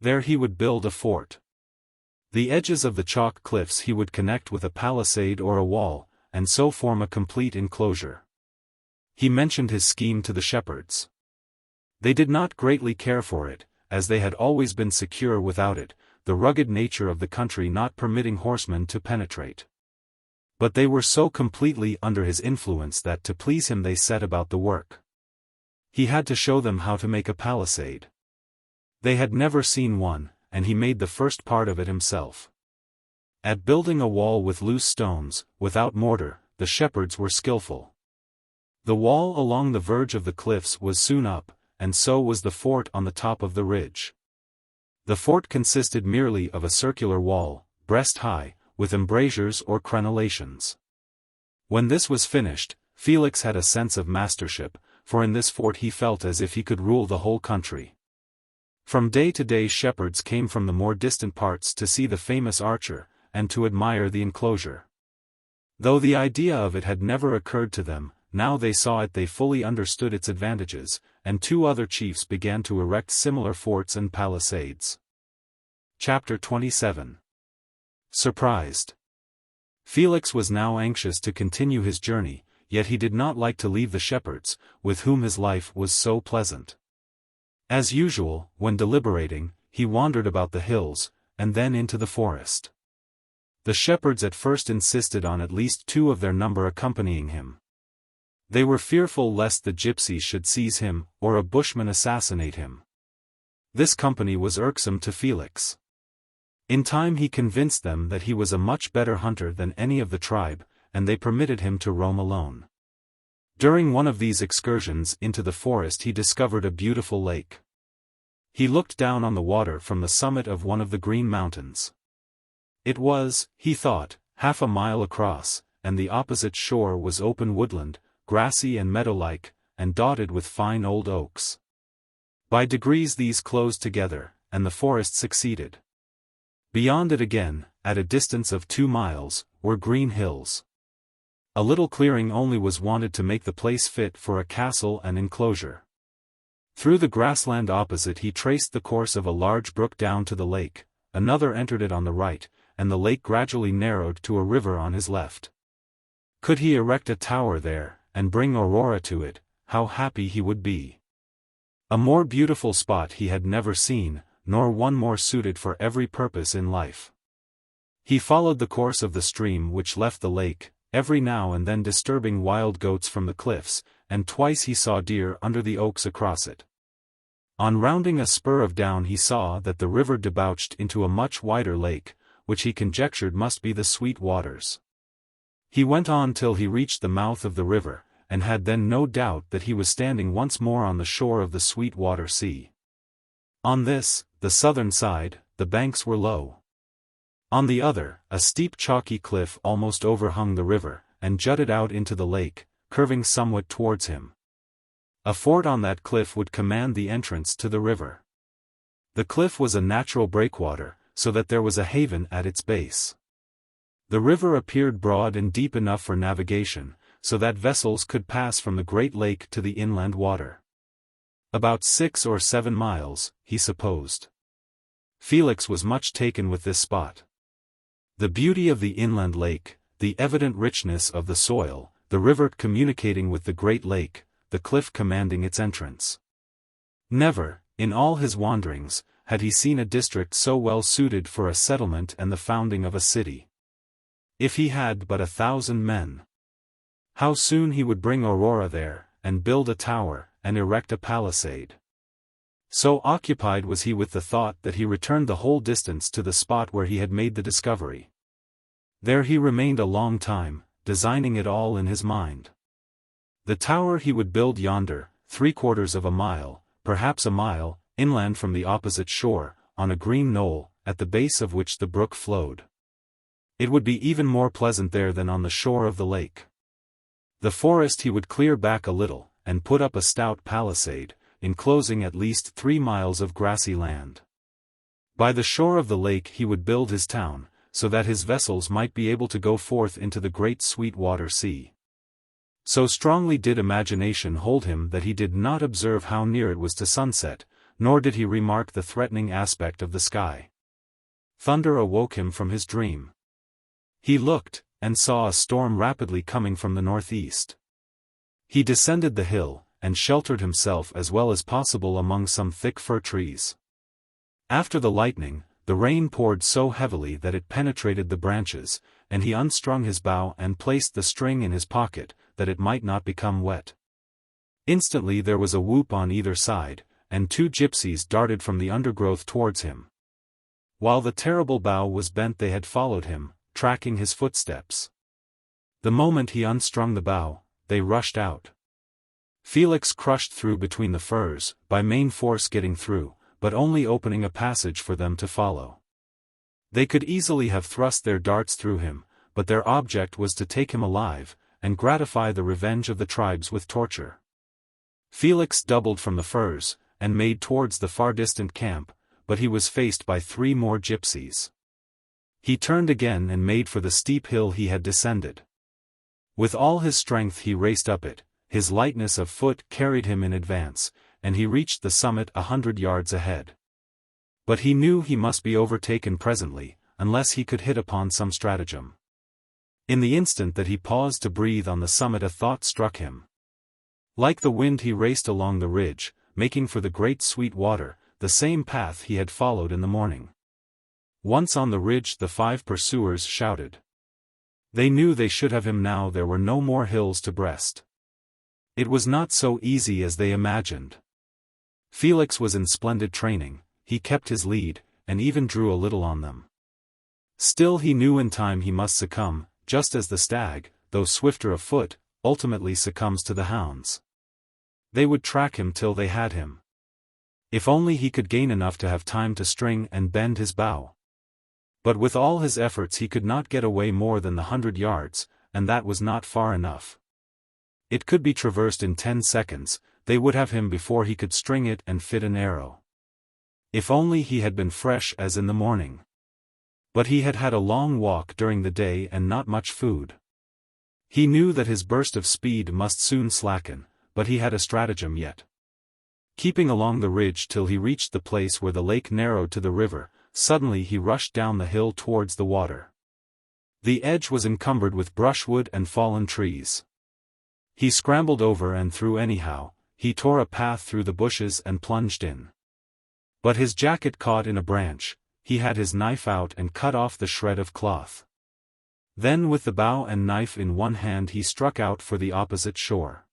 There he would build a fort. The edges of the chalk cliffs he would connect with a palisade or a wall, and so form a complete enclosure. He mentioned his scheme to the shepherds. They did not greatly care for it, as they had always been secure without it, the rugged nature of the country not permitting horsemen to penetrate. But they were so completely under his influence that to please him they set about the work. He had to show them how to make a palisade. They had never seen one, and he made the first part of it himself. At building a wall with loose stones, without mortar, the shepherds were skillful. The wall along the verge of the cliffs was soon up, and so was the fort on the top of the ridge. The fort consisted merely of a circular wall, breast-high, with embrasures or crenellations. When this was finished, Felix had a sense of mastership, for in this fort he felt as if he could rule the whole country. From day to day shepherds came from the more distant parts to see the famous archer, and to admire the enclosure. Though the idea of it had never occurred to them, now they saw it they fully understood its advantages, and 2 other chiefs began to erect similar forts and palisades. Chapter 27. Surprised. Felix was now anxious to continue his journey, yet he did not like to leave the shepherds, with whom his life was so pleasant. As usual, when deliberating, he wandered about the hills, and then into the forest. The shepherds at first insisted on at least 2 of their number accompanying him. They were fearful lest the gypsies should seize him, or a bushman assassinate him. This company was irksome to Felix. In time he convinced them that he was a much better hunter than any of the tribe, and they permitted him to roam alone. During one of these excursions into the forest he discovered a beautiful lake. He looked down on the water from the summit of one of the green mountains. It was, he thought, half a mile across, and the opposite shore was open woodland, grassy and meadow-like, and dotted with fine old oaks. By degrees these closed together, and the forest succeeded. Beyond it again, at a distance of 2 miles, were green hills. A little clearing only was wanted to make the place fit for a castle and enclosure. Through the grassland opposite he traced the course of a large brook down to the lake, another entered it on the right, and the lake gradually narrowed to a river on his left. Could he erect a tower there, and bring Aurora to it, how happy he would be. A more beautiful spot he had never seen, nor one more suited for every purpose in life. He followed the course of the stream which left the lake, every now and then disturbing wild goats from the cliffs, and twice he saw deer under the oaks across it. On rounding a spur of down he saw that the river debouched into a much wider lake, which he conjectured must be the Sweet Waters. He went on till he reached the mouth of the river, and had then no doubt that he was standing once more on the shore of the Sweet Water Sea. On this, the southern side, the banks were low. On the other, a steep chalky cliff almost overhung the river, and jutted out into the lake, curving somewhat towards him. A fort on that cliff would command the entrance to the river. The cliff was a natural breakwater, so that there was a haven at its base. The river appeared broad and deep enough for navigation, so that vessels could pass from the great lake to the inland water. About 6 or 7 miles, he supposed. Felix was much taken with this spot. The beauty of the inland lake, the evident richness of the soil, the river communicating with the great lake, the cliff commanding its entrance. Never, in all his wanderings, had he seen a district so well suited for a settlement and the founding of a city. If he had but 1,000 men. How soon he would bring Aurora there, and build a tower, and erect a palisade. So occupied was he with the thought that he returned the whole distance to the spot where he had made the discovery. There he remained a long time, designing it all in his mind. The tower he would build yonder, 3/4 of a mile, perhaps a mile, inland from the opposite shore, on a green knoll, at the base of which the brook flowed. It would be even more pleasant there than on the shore of the lake. The forest he would clear back a little, and put up a stout palisade, enclosing at least 3 miles of grassy land. By the shore of the lake he would build his town, so that his vessels might be able to go forth into the great Sweet Water Sea. So strongly did imagination hold him that he did not observe how near it was to sunset, nor did he remark the threatening aspect of the sky. Thunder awoke him from his dream. He looked, and saw a storm rapidly coming from the northeast. He descended the hill, and sheltered himself as well as possible among some thick fir trees. After the lightning, the rain poured so heavily that it penetrated the branches, and he unstrung his bow and placed the string in his pocket, that it might not become wet. Instantly there was a whoop on either side, and 2 gypsies darted from the undergrowth towards him. While the terrible bow was bent they had followed him, tracking his footsteps. The moment he unstrung the bow, they rushed out. Felix crushed through between the firs, by main force getting through, but only opening a passage for them to follow. They could easily have thrust their darts through him, but their object was to take him alive, and gratify the revenge of the tribes with torture. Felix doubled from the firs, and made towards the far distant camp, but he was faced by 3 more gypsies. He turned again and made for the steep hill he had descended. With all his strength he raced up it, his lightness of foot carried him in advance, and he reached the summit 100 yards ahead. But he knew he must be overtaken presently, unless he could hit upon some stratagem. In the instant that he paused to breathe on the summit, a thought struck him. Like the wind he raced along the ridge, making for the great sweet water, the same path he had followed in the morning. Once on the ridge the 5 pursuers shouted. They knew they should have him now. There were no more hills to breast. It was not so easy as they imagined. Felix was in splendid training, he kept his lead, and even drew a little on them. Still he knew in time he must succumb, just as the stag, though swifter of foot, ultimately succumbs to the hounds. They would track him till they had him. If only he could gain enough to have time to string and bend his bow. But with all his efforts he could not get away more than the 100 yards, and that was not far enough. It could be traversed in 10 seconds, they would have him before he could string it and fit an arrow. If only he had been fresh as in the morning. But he had had a long walk during the day and not much food. He knew that his burst of speed must soon slacken, but he had a stratagem yet. Keeping along the ridge till he reached the place where the lake narrowed to the river, suddenly he rushed down the hill towards the water. The edge was encumbered with brushwood and fallen trees. He scrambled over and through anyhow, he tore a path through the bushes and plunged in. But his jacket caught in a branch, he had his knife out and cut off the shred of cloth. Then with the bow and knife in one hand he struck out for the opposite shore.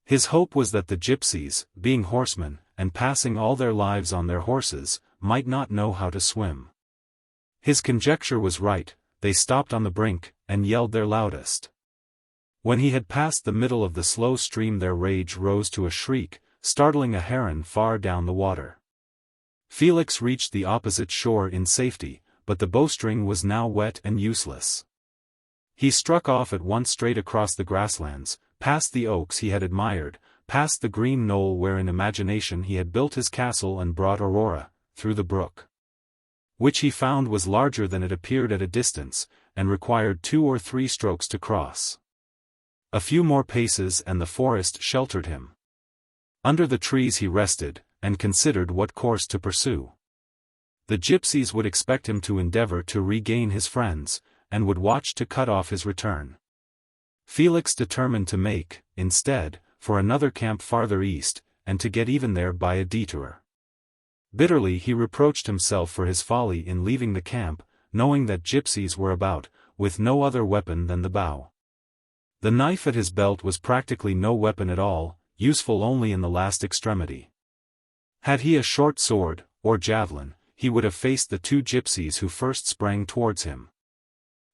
His hope was that the gypsies, being horsemen, and passing all their lives on their horses, might not know how to swim. His conjecture was right, they stopped on the brink, and yelled their loudest. When he had passed the middle of the slow stream their rage rose to a shriek, startling a heron far down the water. Felix reached the opposite shore in safety, but the bowstring was now wet and useless. He struck off at once straight across the grasslands, past the oaks he had admired, past the green knoll where in imagination he had built his castle, and brought Aurora, through the brook. Which he found was larger than it appeared at a distance, and required 2 or 3 strokes to cross. A few more paces and the forest sheltered him. Under the trees he rested, and considered what course to pursue. The gypsies would expect him to endeavor to regain his friends, and would watch to cut off his return. Felix determined to make, instead, for another camp farther east, and to get even there by a detour. Bitterly he reproached himself for his folly in leaving the camp, knowing that gypsies were about, with no other weapon than the bow. The knife at his belt was practically no weapon at all, useful only in the last extremity. Had he a short sword, or javelin, he would have faced the 2 gypsies who first sprang towards him.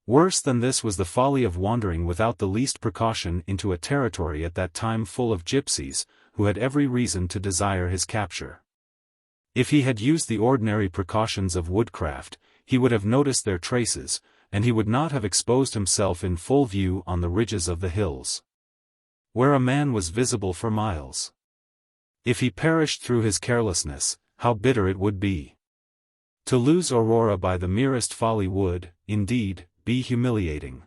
Worse than this was the folly of wandering without the least precaution into a territory at that time full of gypsies, who had every reason to desire his capture. If he had used the ordinary precautions of woodcraft, he would have noticed their traces, and he would not have exposed himself in full view on the ridges of the hills, where a man was visible for miles. If he perished through his carelessness, how bitter it would be. To lose Aurora by the merest folly would, indeed, be humiliating.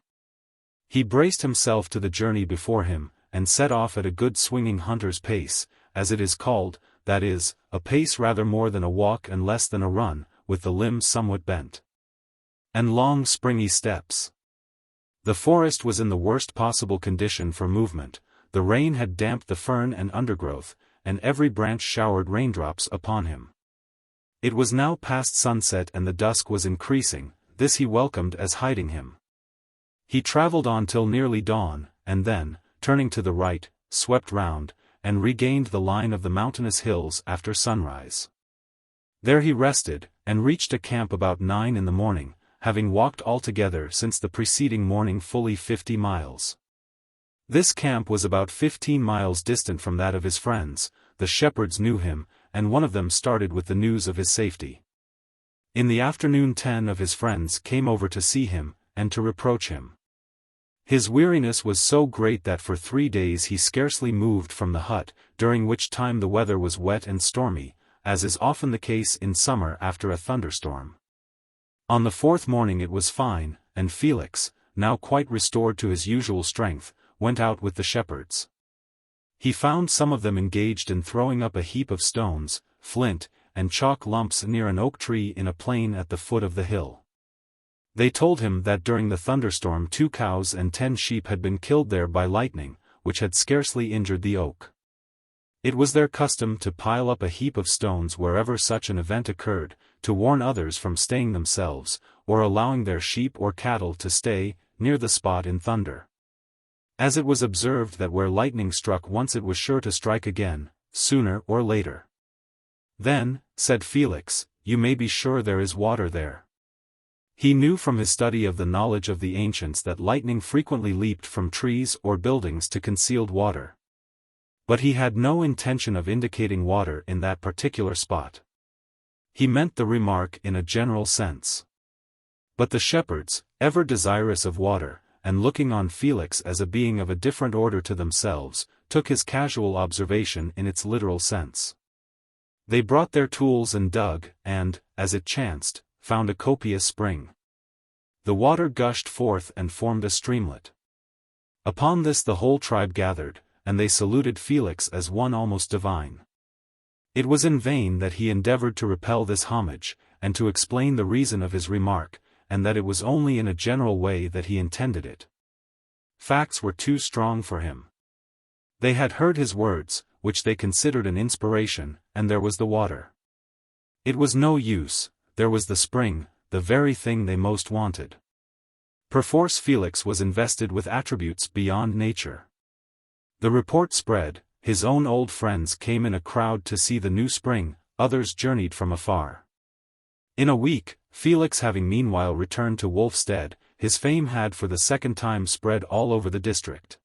He braced himself to the journey before him, and set off at a good swinging hunter's pace, as it is called, that is, a pace rather more than a walk and less than a run, with the limbs somewhat bent, and long springy steps. The forest was in the worst possible condition for movement, the rain had damped the fern and undergrowth, and every branch showered raindrops upon him. It was now past sunset and the dusk was increasing, this he welcomed as hiding him. He traveled on till nearly dawn, and then, turning to the right, swept round, and regained the line of the mountainous hills after sunrise. There he rested, and reached a camp about 9 in the morning, having walked altogether since the preceding morning fully 50 miles. This camp was about 15 miles distant from that of his friends. The shepherds knew him, and one of them started with the news of his safety. In the afternoon 10 of his friends came over to see him, and to reproach him. His weariness was so great that for 3 days he scarcely moved from the hut, during which time the weather was wet and stormy, as is often the case in summer after a thunderstorm. On the 4th morning it was fine, and Felix, now quite restored to his usual strength, went out with the shepherds. He found some of them engaged in throwing up a heap of stones, flint, and chalk lumps near an oak tree in a plain at the foot of the hill. They told him that during the thunderstorm 2 cows and 10 sheep had been killed there by lightning, which had scarcely injured the oak. It was their custom to pile up a heap of stones wherever such an event occurred, to warn others from staying themselves, or allowing their sheep or cattle to stay near the spot in thunder. As it was observed that where lightning struck once it was sure to strike again, sooner or later. Then, said Felix, you may be sure there is water there. He knew from his study of the knowledge of the ancients that lightning frequently leaped from trees or buildings to concealed water. But he had no intention of indicating water in that particular spot. He meant the remark in a general sense. But the shepherds, ever desirous of water, and looking on Felix as a being of a different order to themselves, took his casual observation in its literal sense. They brought their tools and dug, and, as it chanced, found a copious spring. The water gushed forth and formed a streamlet. Upon this the whole tribe gathered, and they saluted Felix as one almost divine. It was in vain that he endeavored to repel this homage, and to explain the reason of his remark, and that it was only in a general way that he intended it. Facts were too strong for him. They had heard his words, which they considered an inspiration, and there was the water. It was no use, there was the spring, the very thing they most wanted. Perforce Felix was invested with attributes beyond nature. The report spread, his own old friends came in a crowd to see the new spring, others journeyed from afar. In a week, Felix having meanwhile returned to Wolfstead, his fame had for the 2nd time spread all over the district.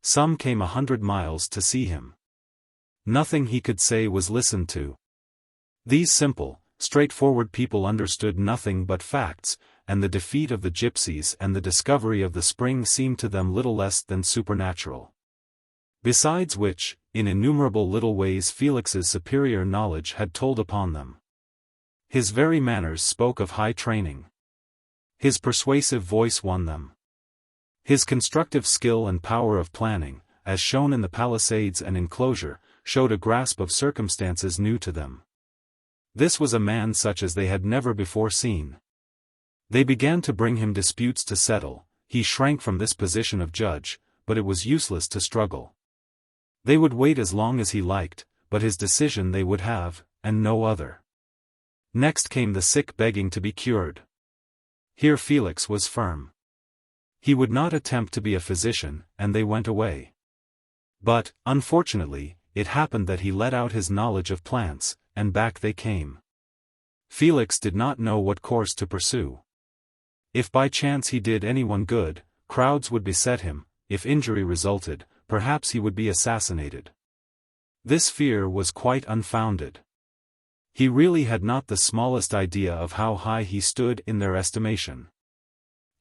Some came 100 miles to see him. Nothing he could say was listened to. These simple, straightforward people understood nothing but facts, and the defeat of the gypsies and the discovery of the spring seemed to them little less than supernatural. Besides which, in innumerable little ways Felix's superior knowledge had told upon them. His very manners spoke of high training. His persuasive voice won them. His constructive skill and power of planning, as shown in the palisades and enclosure, showed a grasp of circumstances new to them. This was a man such as they had never before seen. They began to bring him disputes to settle. He shrank from this position of judge, but it was useless to struggle. They would wait as long as he liked, but his decision they would have, and no other. Next came the sick begging to be cured. Here Felix was firm. He would not attempt to be a physician, and they went away. But, unfortunately, it happened that he let out his knowledge of plants, and back they came. Felix did not know what course to pursue. If by chance he did anyone good, crowds would beset him; if injury resulted, perhaps he would be assassinated. This fear was quite unfounded. He really had not the smallest idea of how high he stood in their estimation.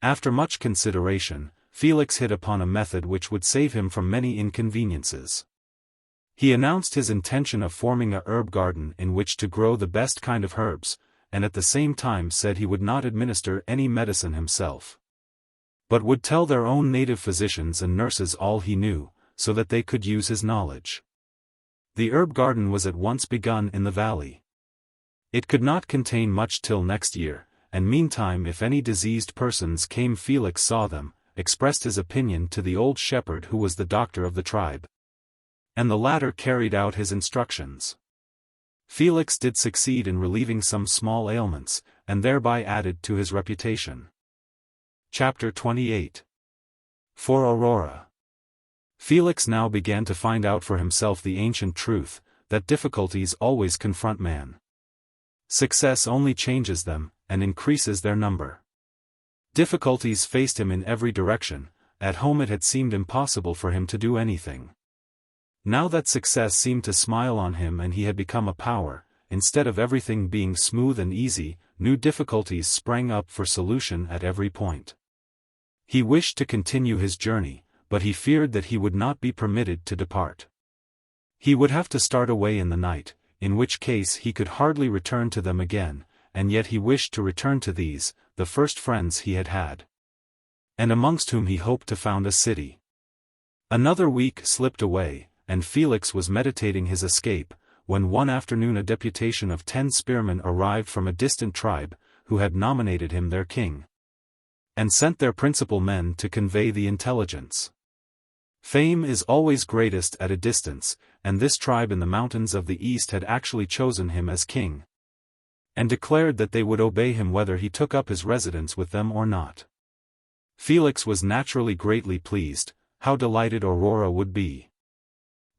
After much consideration, Felix hit upon a method which would save him from many inconveniences. He announced his intention of forming a herb garden in which to grow the best kind of herbs, and at the same time said he would not administer any medicine himself, but would tell their own native physicians and nurses all he knew, so that they could use his knowledge. The herb garden was at once begun in the valley. It could not contain much till next year, and meantime if any diseased persons came Felix saw them, expressed his opinion to the old shepherd who was the doctor of the tribe. And the latter carried out his instructions. Felix did succeed in relieving some small ailments, and thereby added to his reputation. Chapter 28. For Aurora. Felix now began to find out for himself the ancient truth, that difficulties always confront man. Success only changes them, and increases their number. Difficulties faced him in every direction. At home it had seemed impossible for him to do anything. Now that success seemed to smile on him and he had become a power, instead of everything being smooth and easy, new difficulties sprang up for solution at every point. He wished to continue his journey, but he feared that he would not be permitted to depart. He would have to start away in the night, in which case he could hardly return to them again, and yet he wished to return to these, the first friends he had had, and amongst whom he hoped to found a city. Another week slipped away, and Felix was meditating his escape, when one afternoon a deputation of 10 spearmen arrived from a distant tribe, who had nominated him their king, and sent their principal men to convey the intelligence. Fame is always greatest at a distance, and this tribe in the mountains of the east had actually chosen him as king, and declared that they would obey him whether he took up his residence with them or not. Felix was naturally greatly pleased. How delighted Aurora would be.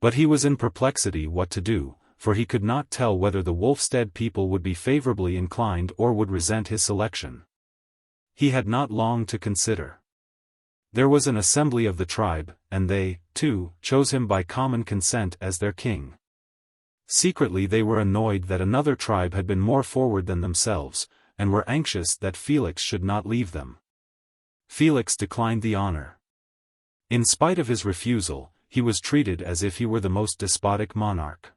But he was in perplexity what to do, for he could not tell whether the Wolfstead people would be favorably inclined or would resent his selection. He had not long to consider. There was an assembly of the tribe, and they, too, chose him by common consent as their king. Secretly they were annoyed that another tribe had been more forward than themselves, and were anxious that Felix should not leave them. Felix declined the honor. In spite of his refusal, he was treated as if he were the most despotic monarch.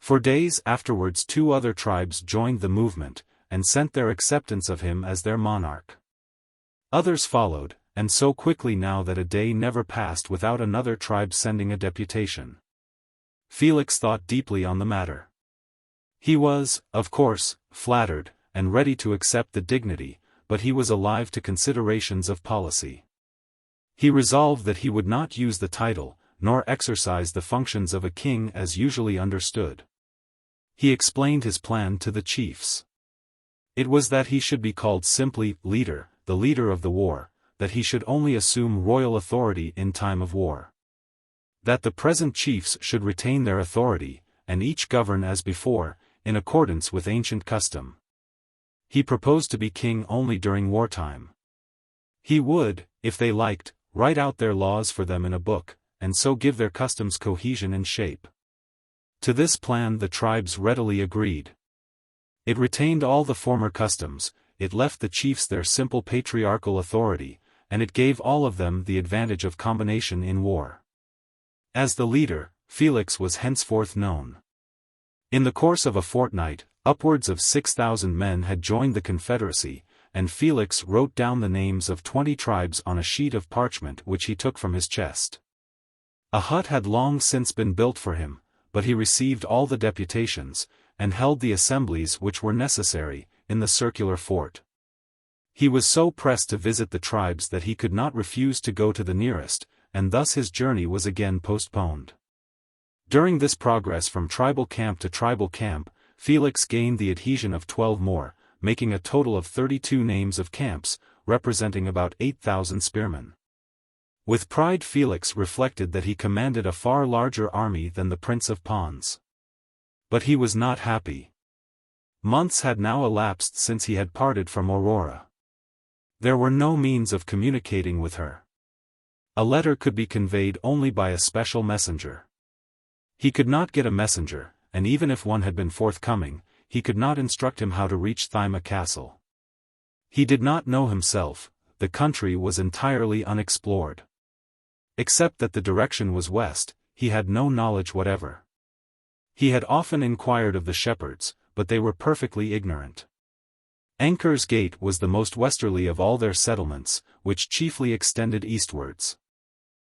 For days afterwards 2 other tribes joined the movement, and sent their acceptance of him as their monarch. Others followed, and so quickly now that a day never passed without another tribe sending a deputation. Felix thought deeply on the matter. He was, of course, flattered, and ready to accept the dignity, but he was alive to considerations of policy. He resolved that he would not use the title, nor exercise the functions of a king as usually understood. He explained his plan to the chiefs. It was that he should be called simply leader, the leader of the war, that he should only assume royal authority in time of war, that the present chiefs should retain their authority, and each govern as before, in accordance with ancient custom. He proposed to be king only during wartime. He would, if they liked, write out their laws for them in a book, and so give their customs cohesion and shape. To this plan the tribes readily agreed. It retained all the former customs, it left the chiefs their simple patriarchal authority, and it gave all of them the advantage of combination in war. As the leader, Felix was henceforth known. In the course of a fortnight, upwards of 6,000 men had joined the confederacy, and Felix wrote down the names of 20 tribes on a sheet of parchment which he took from his chest. A hut had long since been built for him, but he received all the deputations, and held the assemblies which were necessary, in the circular fort. He was so pressed to visit the tribes that he could not refuse to go to the nearest, and thus his journey was again postponed. During this progress from tribal camp to tribal camp, Felix gained the adhesion of 12 more, making a total of 32 names of camps, representing about 8,000 spearmen. With pride Felix reflected that he commanded a far larger army than the Prince of Pawns. But he was not happy. Months had now elapsed since he had parted from Aurora. There were no means of communicating with her. A letter could be conveyed only by a special messenger. He could not get a messenger, and even if one had been forthcoming, he could not instruct him how to reach Thyma castle. He did not know himself, the country was entirely unexplored. Except that the direction was west, he had no knowledge whatever. He had often inquired of the shepherds, but they were perfectly ignorant. Anchor's Gate was the most westerly of all their settlements, which chiefly extended eastwards.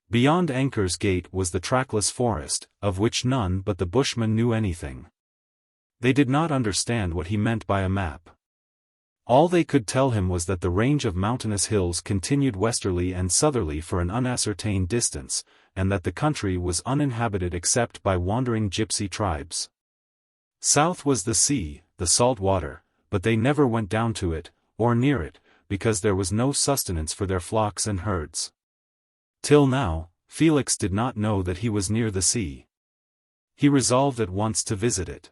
Beyond Anchor's Gate was the trackless forest, of which none but the bushmen knew anything. They did not understand what he meant by a map. All they could tell him was that the range of mountainous hills continued westerly and southerly for an unascertained distance, and that the country was uninhabited except by wandering gypsy tribes. South was the sea, the salt water, but they never went down to it, or near it, because there was no sustenance for their flocks and herds. Till now, Felix did not know that he was near the sea. He resolved at once to visit it.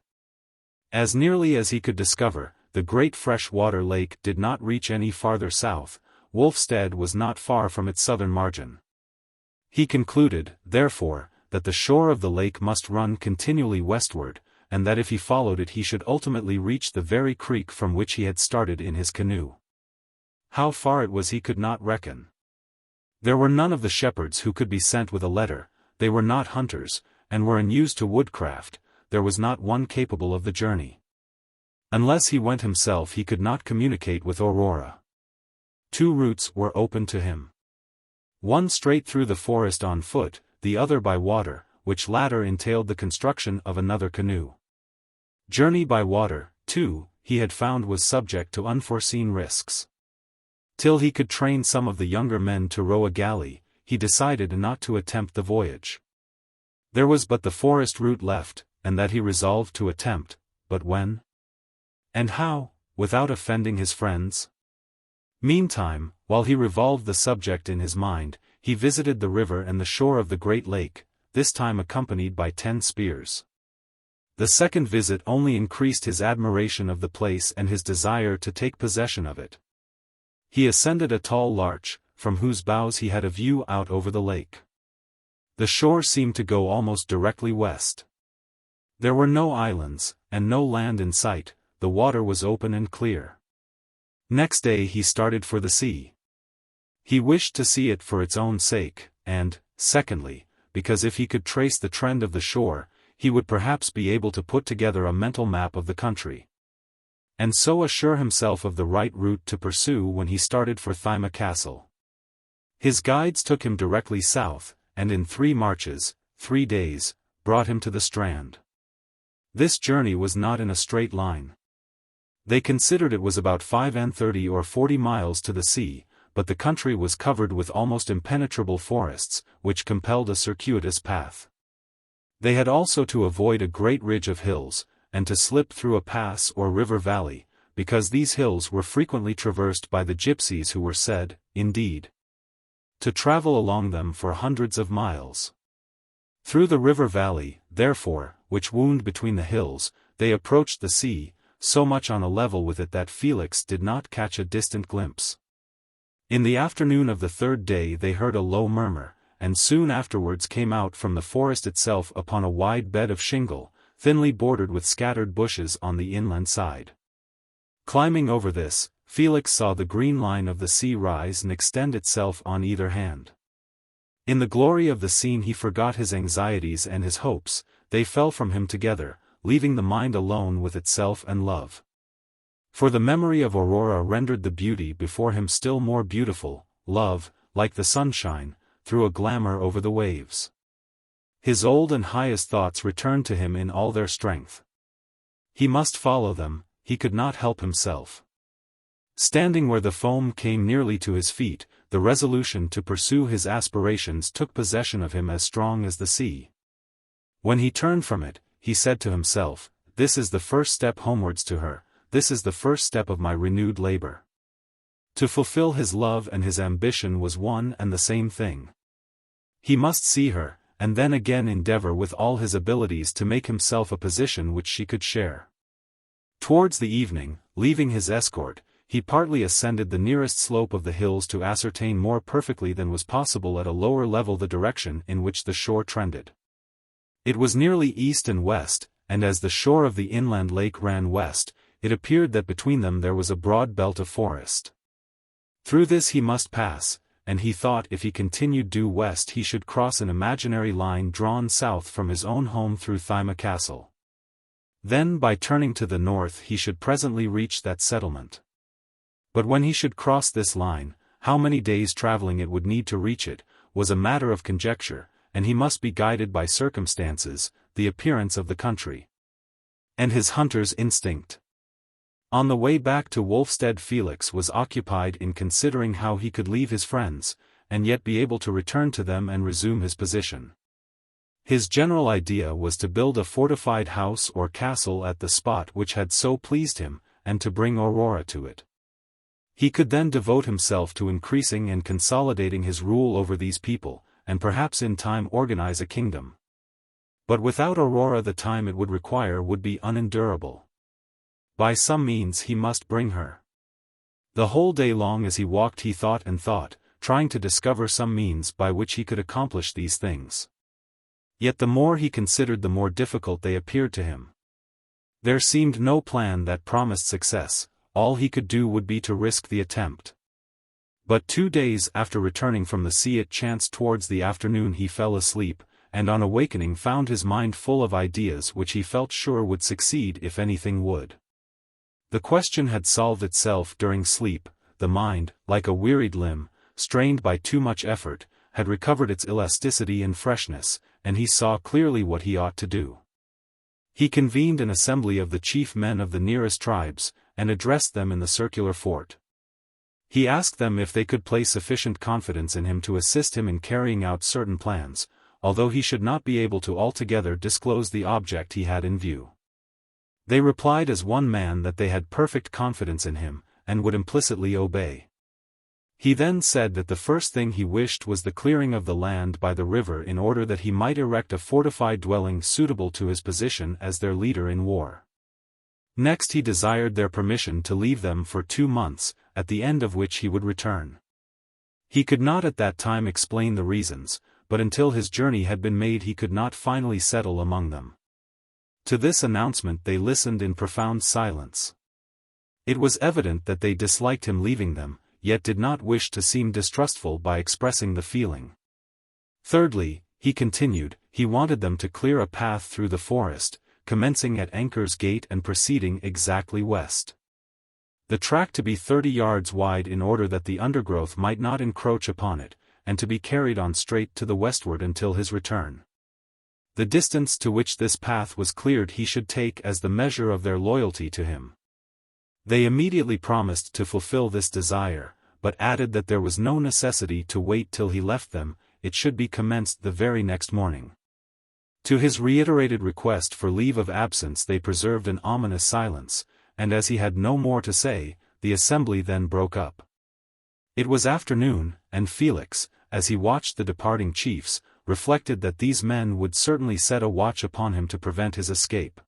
As nearly as he could discover, the great fresh-water lake did not reach any farther south. Wolfstead was not far from its southern margin. He concluded, therefore, that the shore of the lake must run continually westward, and that if he followed it he should ultimately reach the very creek from which he had started in his canoe. How far it was he could not reckon. There were none of the shepherds who could be sent with a letter, they were not hunters, and were unused to woodcraft, there was not one capable of the journey. Unless he went himself he could not communicate with Aurora. Two routes were open to him. One straight through the forest on foot, the other by water, which latter entailed the construction of another canoe. Journey by water, too, he had found was subject to unforeseen risks. Till he could train some of the younger men to row a galley, he decided not to attempt the voyage. There was but the forest route left, and that he resolved to attempt, but when? And how, without offending his friends? Meantime, while he revolved the subject in his mind, he visited the river and the shore of the great lake, this time accompanied by 10 spears. The second visit only increased his admiration of the place and his desire to take possession of it. He ascended a tall larch, from whose boughs he had a view out over the lake. The shore seemed to go almost directly west. There were no islands, and no land in sight, the water was open and clear. Next day he started for the sea. He wished to see it for its own sake, and, secondly, because if he could trace the trend of the shore, he would perhaps be able to put together a mental map of the country, and so assure himself of the right route to pursue when he started for Thyma Castle. His guides took him directly south, and in 3 marches, 3 days, brought him to the strand. This journey was not in a straight line. They considered it was about 35 or 40 miles to the sea, but the country was covered with almost impenetrable forests, which compelled a circuitous path. They had also to avoid a great ridge of hills, and to slip through a pass or river valley, because these hills were frequently traversed by the gypsies who were said, indeed, to travel along them for hundreds of miles. Through the river valley, therefore, which wound between the hills, they approached the sea, so much on a level with it that Felix did not catch a distant glimpse. In the afternoon of the 3rd day they heard a low murmur, and soon afterwards came out from the forest itself upon a wide bed of shingle, thinly bordered with scattered bushes on the inland side. Climbing over this, Felix saw the green line of the sea rise and extend itself on either hand. In the glory of the scene he forgot his anxieties and his hopes, they fell from him together, leaving the mind alone with itself and love. For the memory of Aurora rendered the beauty before him still more beautiful, love, like the sunshine, threw a glamour over the waves. His old and highest thoughts returned to him in all their strength. He must follow them, he could not help himself. Standing where the foam came nearly to his feet, the resolution to pursue his aspirations took possession of him as strong as the sea. When he turned from it, he said to himself, "This is the first step homewards to her, this is the first step of my renewed labor." To fulfill his love and his ambition was one and the same thing. He must see her, and then again endeavor with all his abilities to make himself a position which she could share. Towards the evening, leaving his escort, he partly ascended the nearest slope of the hills to ascertain more perfectly than was possible at a lower level the direction in which the shore trended. It was nearly east and west, and as the shore of the inland lake ran west, it appeared that between them there was a broad belt of forest. Through this he must pass, and he thought if he continued due west he should cross an imaginary line drawn south from his own home through Thyma Castle. Then by turning to the north he should presently reach that settlement. But when he should cross this line, how many days' traveling it would need to reach it, was a matter of conjecture, and he must be guided by circumstances, the appearance of the country, and his hunter's instinct. On the way back to Wolfstead Felix was occupied in considering how he could leave his friends, and yet be able to return to them and resume his position. His general idea was to build a fortified house or castle at the spot which had so pleased him, and to bring Aurora to it. He could then devote himself to increasing and consolidating his rule over these people, and perhaps in time organize a kingdom. But without Aurora the time it would require would be unendurable. By some means he must bring her. The whole day long as he walked he thought and thought, trying to discover some means by which he could accomplish these things. Yet the more he considered the more difficult they appeared to him. There seemed no plan that promised success, all he could do would be to risk the attempt. But 2 days after returning from the sea it chanced towards the afternoon he fell asleep, and on awakening found his mind full of ideas which he felt sure would succeed if anything would. The question had solved itself during sleep, the mind, like a wearied limb, strained by too much effort, had recovered its elasticity and freshness, and he saw clearly what he ought to do. He convened an assembly of the chief men of the nearest tribes, and addressed them in the circular fort. He asked them if they could place sufficient confidence in him to assist him in carrying out certain plans, although he should not be able to altogether disclose the object he had in view. They replied as one man that they had perfect confidence in him, and would implicitly obey. He then said that the first thing he wished was the clearing of the land by the river in order that he might erect a fortified dwelling suitable to his position as their leader in war. Next he desired their permission to leave them for 2 months, at the end of which he would return. He could not at that time explain the reasons, but until his journey had been made he could not finally settle among them. To this announcement they listened in profound silence. It was evident that they disliked him leaving them, yet did not wish to seem distrustful by expressing the feeling. Thirdly, he continued, he wanted them to clear a path through the forest, commencing at Anchor's Gate and proceeding exactly west. The track to be 30 yards wide in order that the undergrowth might not encroach upon it, and to be carried on straight to the westward until his return. The distance to which this path was cleared he should take as the measure of their loyalty to him. They immediately promised to fulfill this desire, but added that there was no necessity to wait till he left them, it should be commenced the very next morning. To his reiterated request for leave of absence they preserved an ominous silence, and as he had no more to say, the assembly then broke up. It was afternoon, and Felix, as he watched the departing chiefs, reflected that these men would certainly set a watch upon him to prevent his escape.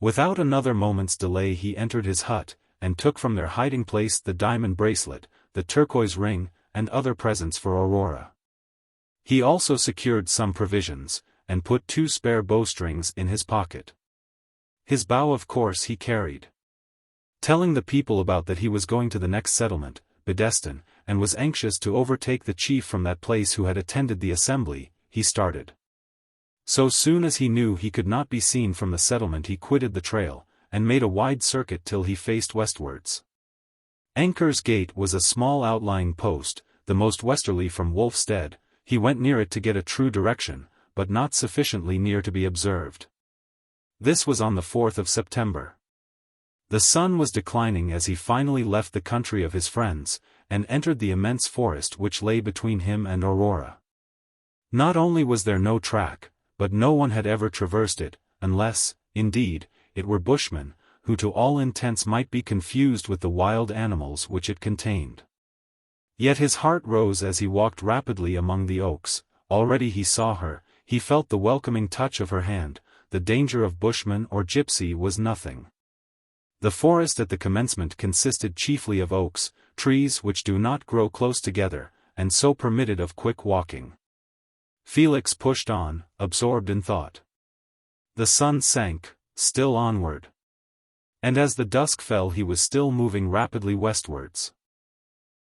Without another moment's delay he entered his hut, and took from their hiding-place the diamond bracelet, the turquoise ring, and other presents for Aurora. He also secured some provisions, and put 2 spare bowstrings in his pocket. His bow of course he carried. Telling the people about that he was going to the next settlement, Bedestin, and was anxious to overtake the chief from that place who had attended the assembly, he started. So soon as he knew he could not be seen from the settlement he quitted the trail, and made a wide circuit till he faced westwards. Anchor's Gate was a small outlying post, the most westerly from Wolfstead. He went near it to get a true direction, but not sufficiently near to be observed. This was on the 4th of September. The sun was declining as he finally left the country of his friends, and entered the immense forest which lay between him and Aurora. Not only was there no track, but no one had ever traversed it, unless, indeed, it were bushmen, who to all intents might be confused with the wild animals which it contained. Yet his heart rose as he walked rapidly among the oaks. Already he saw her, he felt the welcoming touch of her hand, the danger of bushman or gypsy was nothing. The forest at the commencement consisted chiefly of oaks, trees which do not grow close together, and so permitted of quick walking. Felix pushed on, absorbed in thought. The sun sank, still onward. And as the dusk fell he was still moving rapidly westwards.